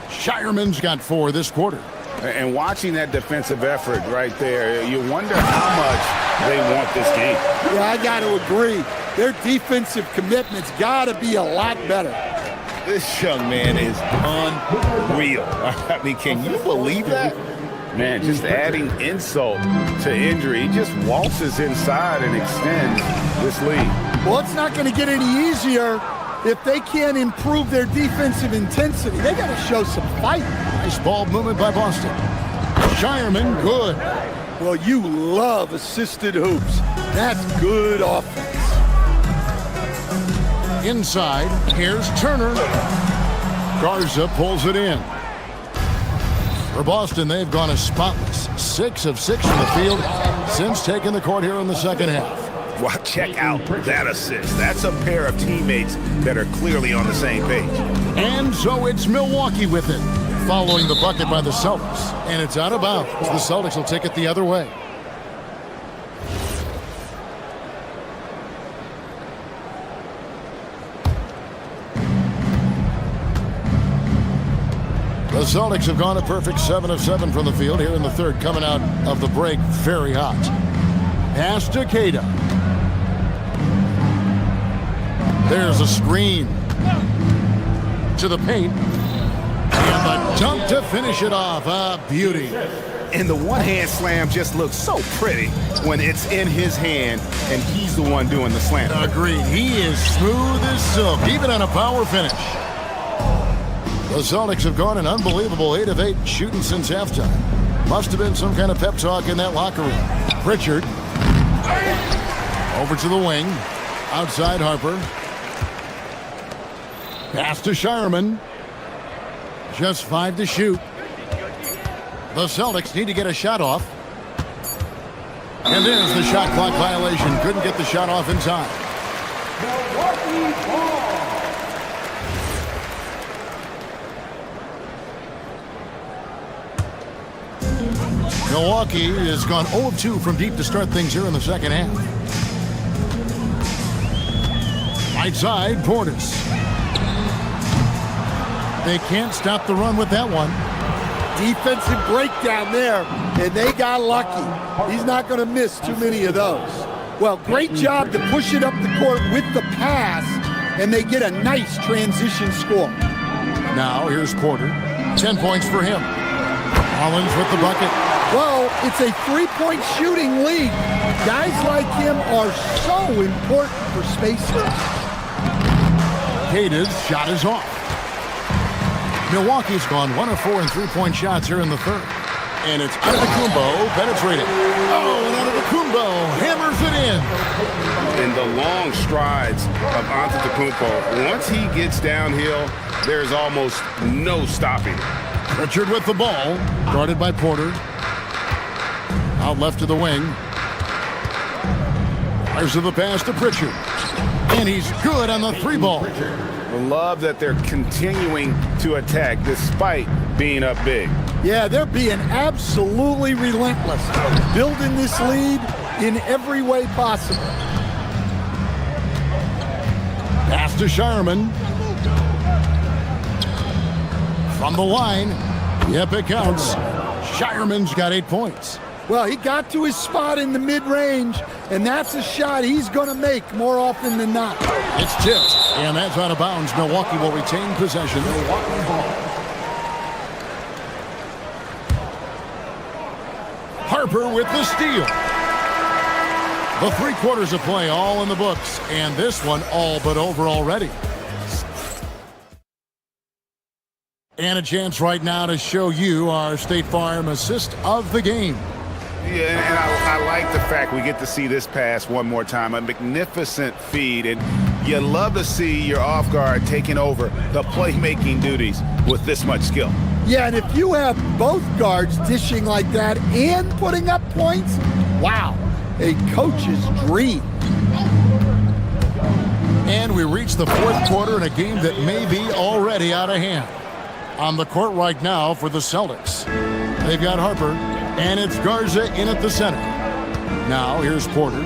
Shireman's got 4 this quarter.
And watching that defensive effort right there, you wonder how much they want this game.
Yeah, I got to agree. Their defensive commitment's got to be a lot better.
This young man is unreal. I mean, can you believe that? Man, just adding insult to injury. He just waltzes inside and extends this lead.
Well, it's not going to get any easier if they can't improve their defensive intensity. They got to show some fight.
Nice ball movement by Boston. Shireman, good.
Well, you love assisted hoops. That's good offense.
Inside, here's Turner. Garza pulls it in. For Boston, they've gone as spotless. 6 of 6 from the field since taking the court here in the second half.
Well, check out that assist. That's a pair of teammates that are clearly on the same page.
And so it's Milwaukee with it, following the bucket by the Celtics. And it's out of bounds. The Celtics will take it the other way. The Celtics have gone a perfect 7 of 7 from the field here in the third, coming out of the break very hot. Pass to Queta. There's a screen to the paint. And the dunk to finish it off. A beauty.
And the one-hand slam just looks so pretty when it's in his hand and he's the one doing the slam.
Agreed. He is smooth as silk, even on a power finish. The Celtics have gone an unbelievable 8 of 8 shooting since halftime. Must have been some kind of pep talk in that locker room. Pritchard. Over to the wing. Outside Harper. Pass to Shireman. Just 5 to shoot. The Celtics need to get a shot off. And there's the shot clock violation. Couldn't get the shot off in time. Milwaukee has gone 0 of 2 from deep to start things here in the second half. Right side, Portis. They can't stop the run with that one.
Defensive breakdown there, and they got lucky. He's not going to miss too many of those. Well, great job to push it up the court with the pass, and they get a nice transition score.
Now, here's Porter. 10 points for him. Collins with the bucket.
Well, it's a three-point shooting league. Guys like him are so important for spacers.
Queta's shot is off. Milwaukee's gone 1 of 4 in three-point shots here in the third. And it's Antetokounmpo penetrating. Oh, and Antetokounmpo hammers it in.
In the long strides of Antetokounmpo, once he gets downhill, there's almost no stopping it.
Pritchard with the ball, guarded by Porter. Out left to the wing. Fires to the pass to Pritchard. And he's good on the 3-ball.
Love that they're continuing to attack despite being up big.
Yeah, they're being absolutely relentless, building this lead in every way possible.
Pass to Shireman. From the line. Yep, it counts. Shireman's got 8 points.
Well, he got to his spot in the mid-range, and that's a shot he's going to make more often than not.
It's tipped, and that's out of bounds. Milwaukee will retain possession. Milwaukee ball. Harper with the steal. The 3 quarters of play all in the books, and this one all but over already. And a chance right now to show you our State Farm assist of the game.
Yeah, and I like the fact we get to see this pass one more time. A magnificent feed, and you love to see your off guard taking over the playmaking duties with this much skill.
Yeah, and if you have both guards dishing like that and putting up points, wow, a coach's dream.
And we reach the 4th quarter in a game that may be already out of hand. On the court right now for the Celtics. They've got Harper, and it's Garza in at the center. Now here's Porter.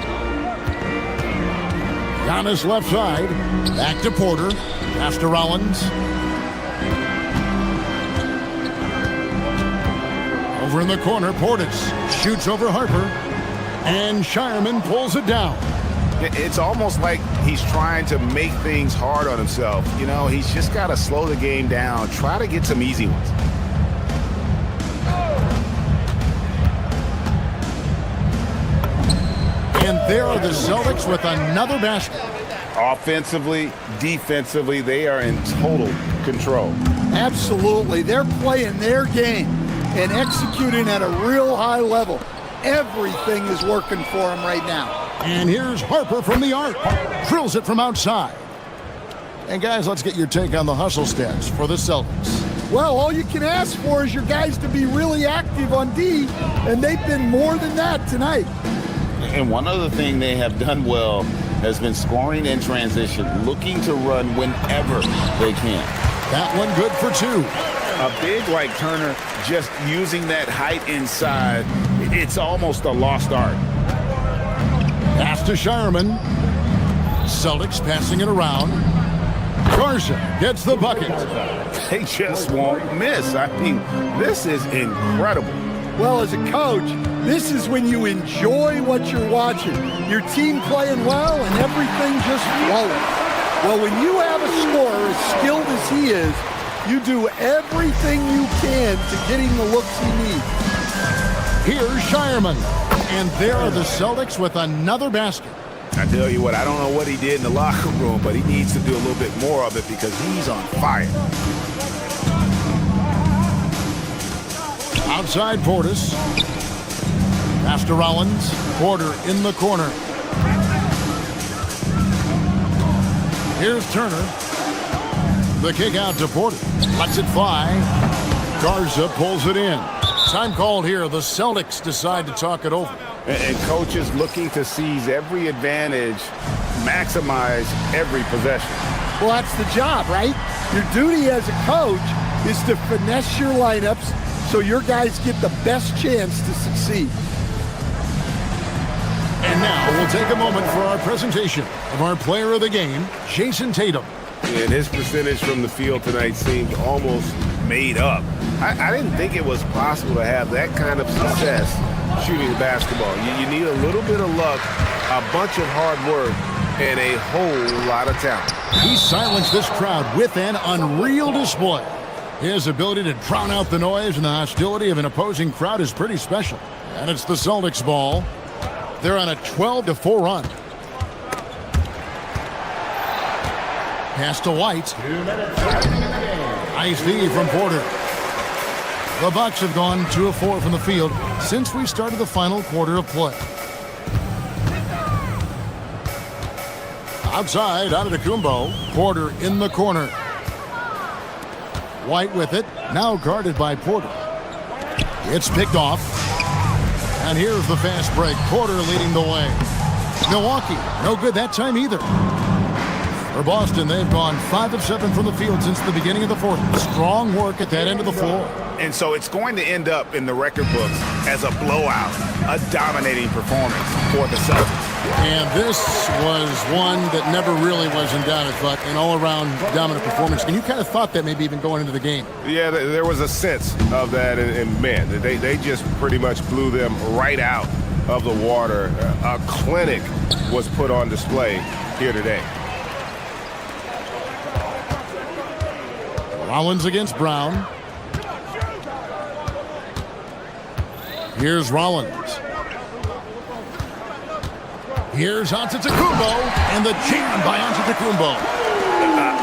Giannis left side. Back to Porter. Pass to Rollins. Over in the corner, Portis shoots over Harper. And Shireman pulls it down.
It's almost like he's trying to make things hard on himself. You know, he's just got to slow the game down, try to get some easy ones.
And there are the Celtics with another basket.
Offensively, defensively, they are in total control.
Absolutely. They're playing their game and executing at a real high level. Everything is working for them right now.
And here's Harper from the arc. Drills it from outside. And guys, let's get your take on the hustle stats for the Celtics.
Well, all you can ask for is your guys to be really active on D, and they've been more than that tonight.
And one other thing they have done well has been scoring in transition, looking to run whenever they can.
That one good for 2.
A big like Turner just using that height inside, it's almost a lost art.
Pass to Shireman. Celtics passing it around. Garza gets the bucket.
They just won't miss. I mean, this is incredible.
Well, as a coach, this is when you enjoy what you're watching. Your team playing well and everything just flowing. Well, when you have a scorer as skilled as he is, you do everything you can to get him the looks he needs.
Here's Shireman. And there are the Celtics with another basket.
I tell you what, I don't know what he did in the locker room, but he needs to do a little bit more of it because he's on fire.
Outside Portis. Pass to Rollins. Porter in the corner. Here's Turner. The kick out to Porter. Lets it fly. Garza pulls it in. Time called here. The Celtics decide to talk it over.
And coaches looking to seize every advantage, maximize every possession.
Well, that's the job, right? Your duty as a coach is to finesse your lineups so your guys get the best chance to succeed.
And now we'll take a moment for our presentation of our player of the game, Jason Tatum.
And his percentage from the field tonight seemed almost made up. I didn't think it was possible to have that kind of success shooting the basketball. You need a little bit of luck, a bunch of hard work, and a whole lot of talent.
He silenced this crowd with an unreal display. His ability to drown out the noise and the hostility of an opposing crowd is pretty special. And it's the Celtics ball. They're on a 12-4 run. Pass to White.
2 minutes remaining in the game.
Nice D from Porter. The Bucks have gone 2 of 4 from the field since we started the final quarter of play. Outside, Antetokounmpo. Porter in the corner. White with it, now guarded by Porter. It's picked off. And here's the fast break. Porter leading the way. Milwaukee, no good that time either. For Boston, they've gone 5 of 7 from the field since the beginning of the fourth. Strong work at that end of the floor.
And so it's going to end up in the record books as a blowout, a dominating performance for the Celtics.
And this was one that never really was in doubt, I thought, an all-around dominant performance. And you kind of thought that maybe even going into the game.
Yeah, there was a sense of that, and man, they just pretty much blew them right out of the water. A clinic was put on display here today.
Rollins against Brown. Here's Rollins. Here's Antetokounmpo, and the jam by Antetokounmpo.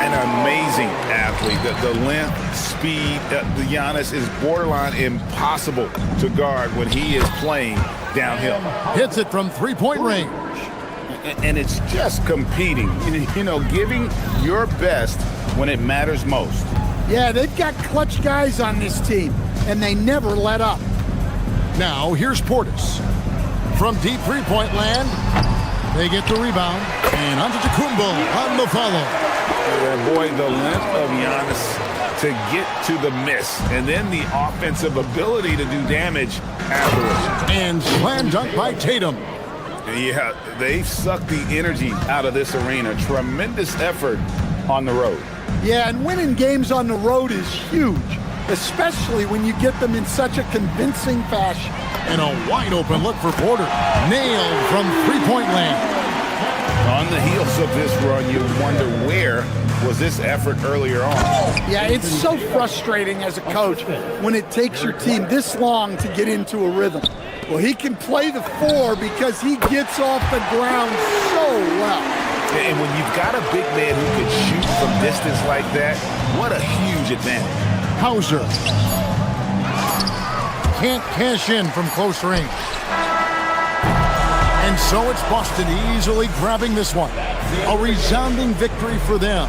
An amazing athlete. The length, speed, the Giannis is borderline impossible to guard when he is playing downhill.
Hits it from three-point range.
And it's just competing, you know, giving your best when it matters most.
Yeah, they've got clutch guys on this team, and they never let up.
Now, here's Portis. From deep three-point land, they get the rebound, and Antetokounmpo on the follow.
And boy, the length of Giannis to get to the miss, and then the offensive ability to do damage afterwards.
And slam dunk by Tatum.
Yeah, they've sucked the energy out of this arena. Tremendous effort on the road.
Yeah, and winning games on the road is huge, especially when you get them in such a convincing fashion.
And a wide-open look for Porter. Nailed from three-point land.
On the heels of this run, you wonder where was this effort earlier on.
Yeah, it's so frustrating as a coach when it takes your team this long to get into a rhythm. Well, he can play the four because he gets off the ground so well.
And when you've got a big man who can shoot from distance like that, what a huge advantage.
Hauser can't cash in from close range. And so it's Boston easily grabbing this one. A resounding victory for them.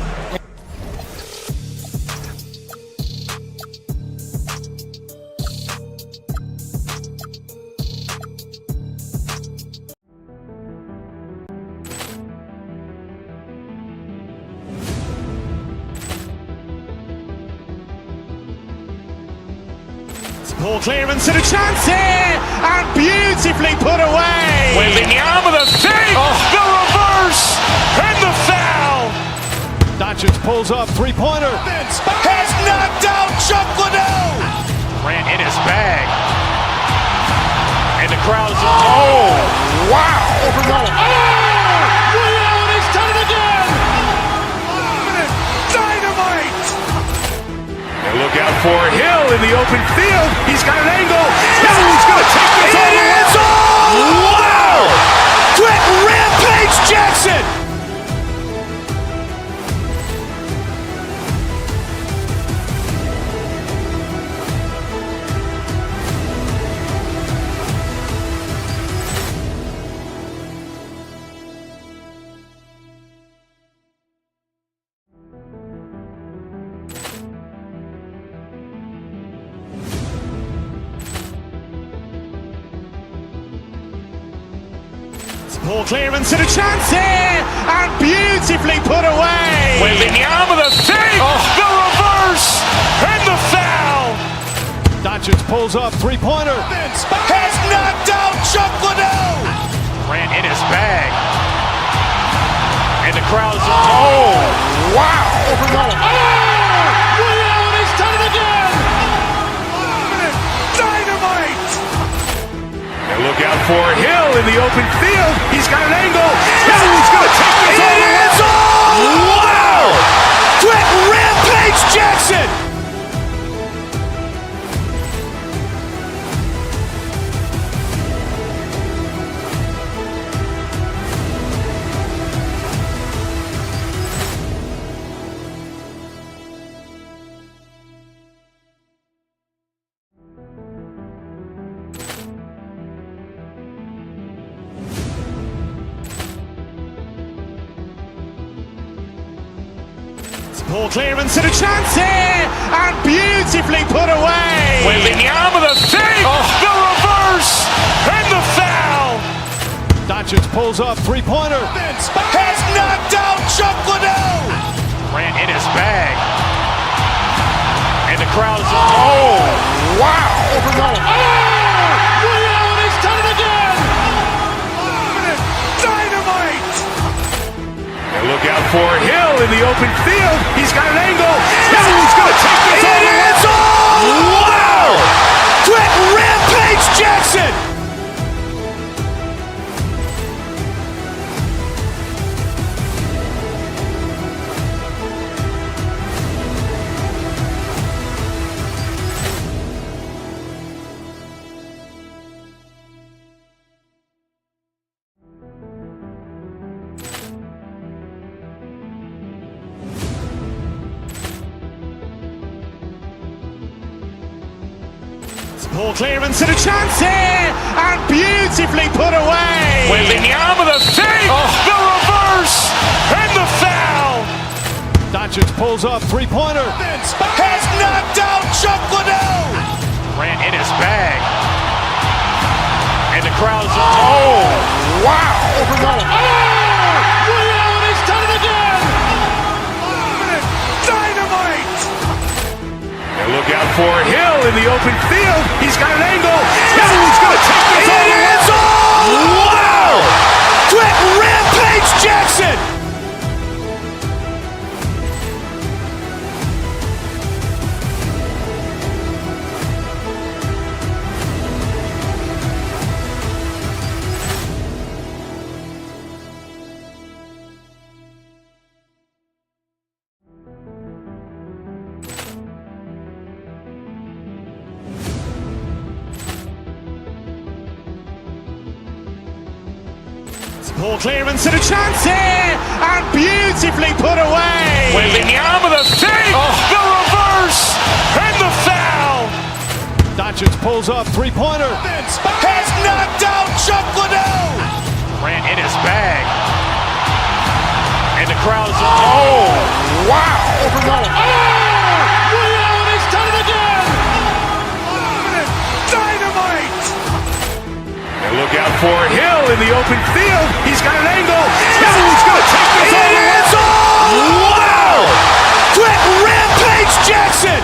Ball clearance and a chance here, and beautifully put away.
Wembanyama the save, the reverse, and the foul.
Doncic pulls up, three-pointer.
Has knocked out Chuck Liddell. Grant in his bag. And the crowd's, wow.
He's done it again.
Dynamite. And look out for Hill in the open field. He's got an angle. Hill's going to take this all the way. Wow. Quick Rampage Jackson.
Ball clearance and a chance here, and beautifully put away.
Wembanyama the save, the reverse, and the foul.
Doncic pulls up, three-pointer.
Has knocked out Chuck Liddell. Grant in his bag. And the crowd's, wow.
He's done it again.
Dynamite. And look out for Hill in the open field. He's got an angle. Hill's going to take this all the way. Wow. Quick Rampage Jackson.
Ball clearance and a chance here, and beautifully put away.
Wembanyama the save, the reverse, and the foul.
Doncic pulls up, three-pointer.
Has knocked out Chuck Liddell. Grant in his bag. And the crowd's, wow.
He's done it again.
Dynamite. And look out for Hill in the open field. He's got an angle. Hill's going to take this all the way. Wow. Quick Rampage Jackson.
Ball clearance and a chance here, and beautifully put away.
Wembanyama the save, the reverse, and the foul.
Doncic pulls up, three-pointer.
Has knocked out Chuck Liddell. Grant in his bag. And the crowd's, wow.
He's done it again.
Dynamite. And look out for Hill in the open field. He's got an angle. Hill's going to take this all the way. Wow. Quick Rampage Jackson.
Ball clearance and a chance here, and beautifully put away.
Wembanyama the save, the reverse, and the foul.
Doncic pulls up, three-pointer.
Has knocked out Chuck Liddell. Grant in his bag. And the crowd's, wow.
He's done it again.
Dynamite. And look out for Hill in the open field. He's got an angle. Hill's going to take this all the way. Wow. Quick Rampage Jackson.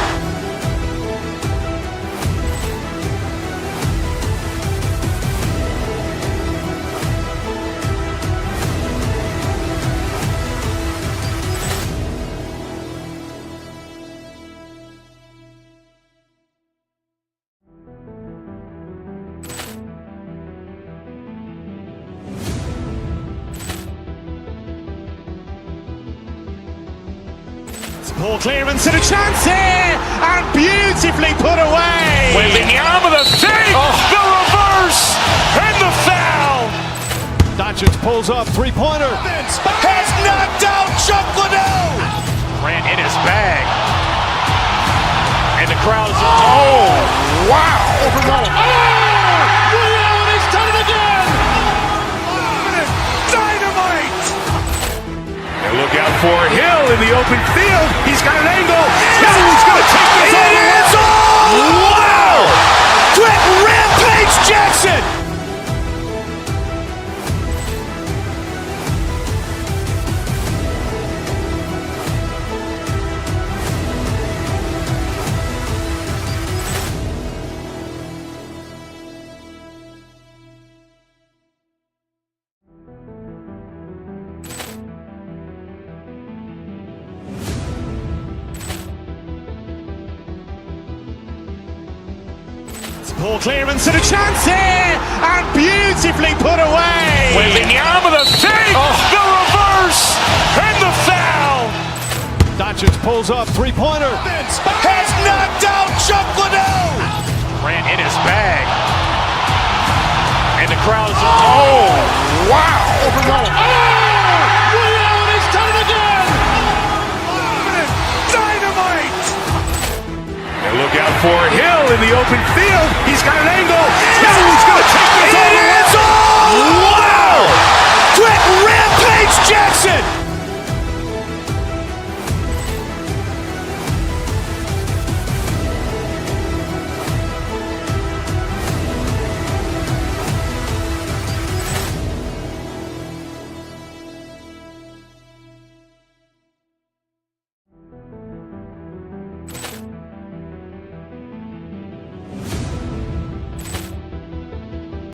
Ball clearance and a chance here, and beautifully put away.
Wembanyama the fake, the reverse, and the foul.
Doncic pulls up, three-pointer.
Has knocked out Chuck Liddell. Ran in his bag. And the crowd is, oh, wow.
He's done it again.
Dynamite. And look out for Hill in the open field. He's got an angle. Hill's going to take this all the way. Wow. Quick Rampage Jackson.
Ball clearance and a chance here, and beautifully put away.
Wembanyama the fake, the reverse, and the foul.
Doncic pulls up, three-pointer.
Has knocked out Chuck Liddell. Ran in his bag. And the crowd is, oh, wow.
He's done it again.
Dynamite. And look out for Hill in the open field. He's got an angle.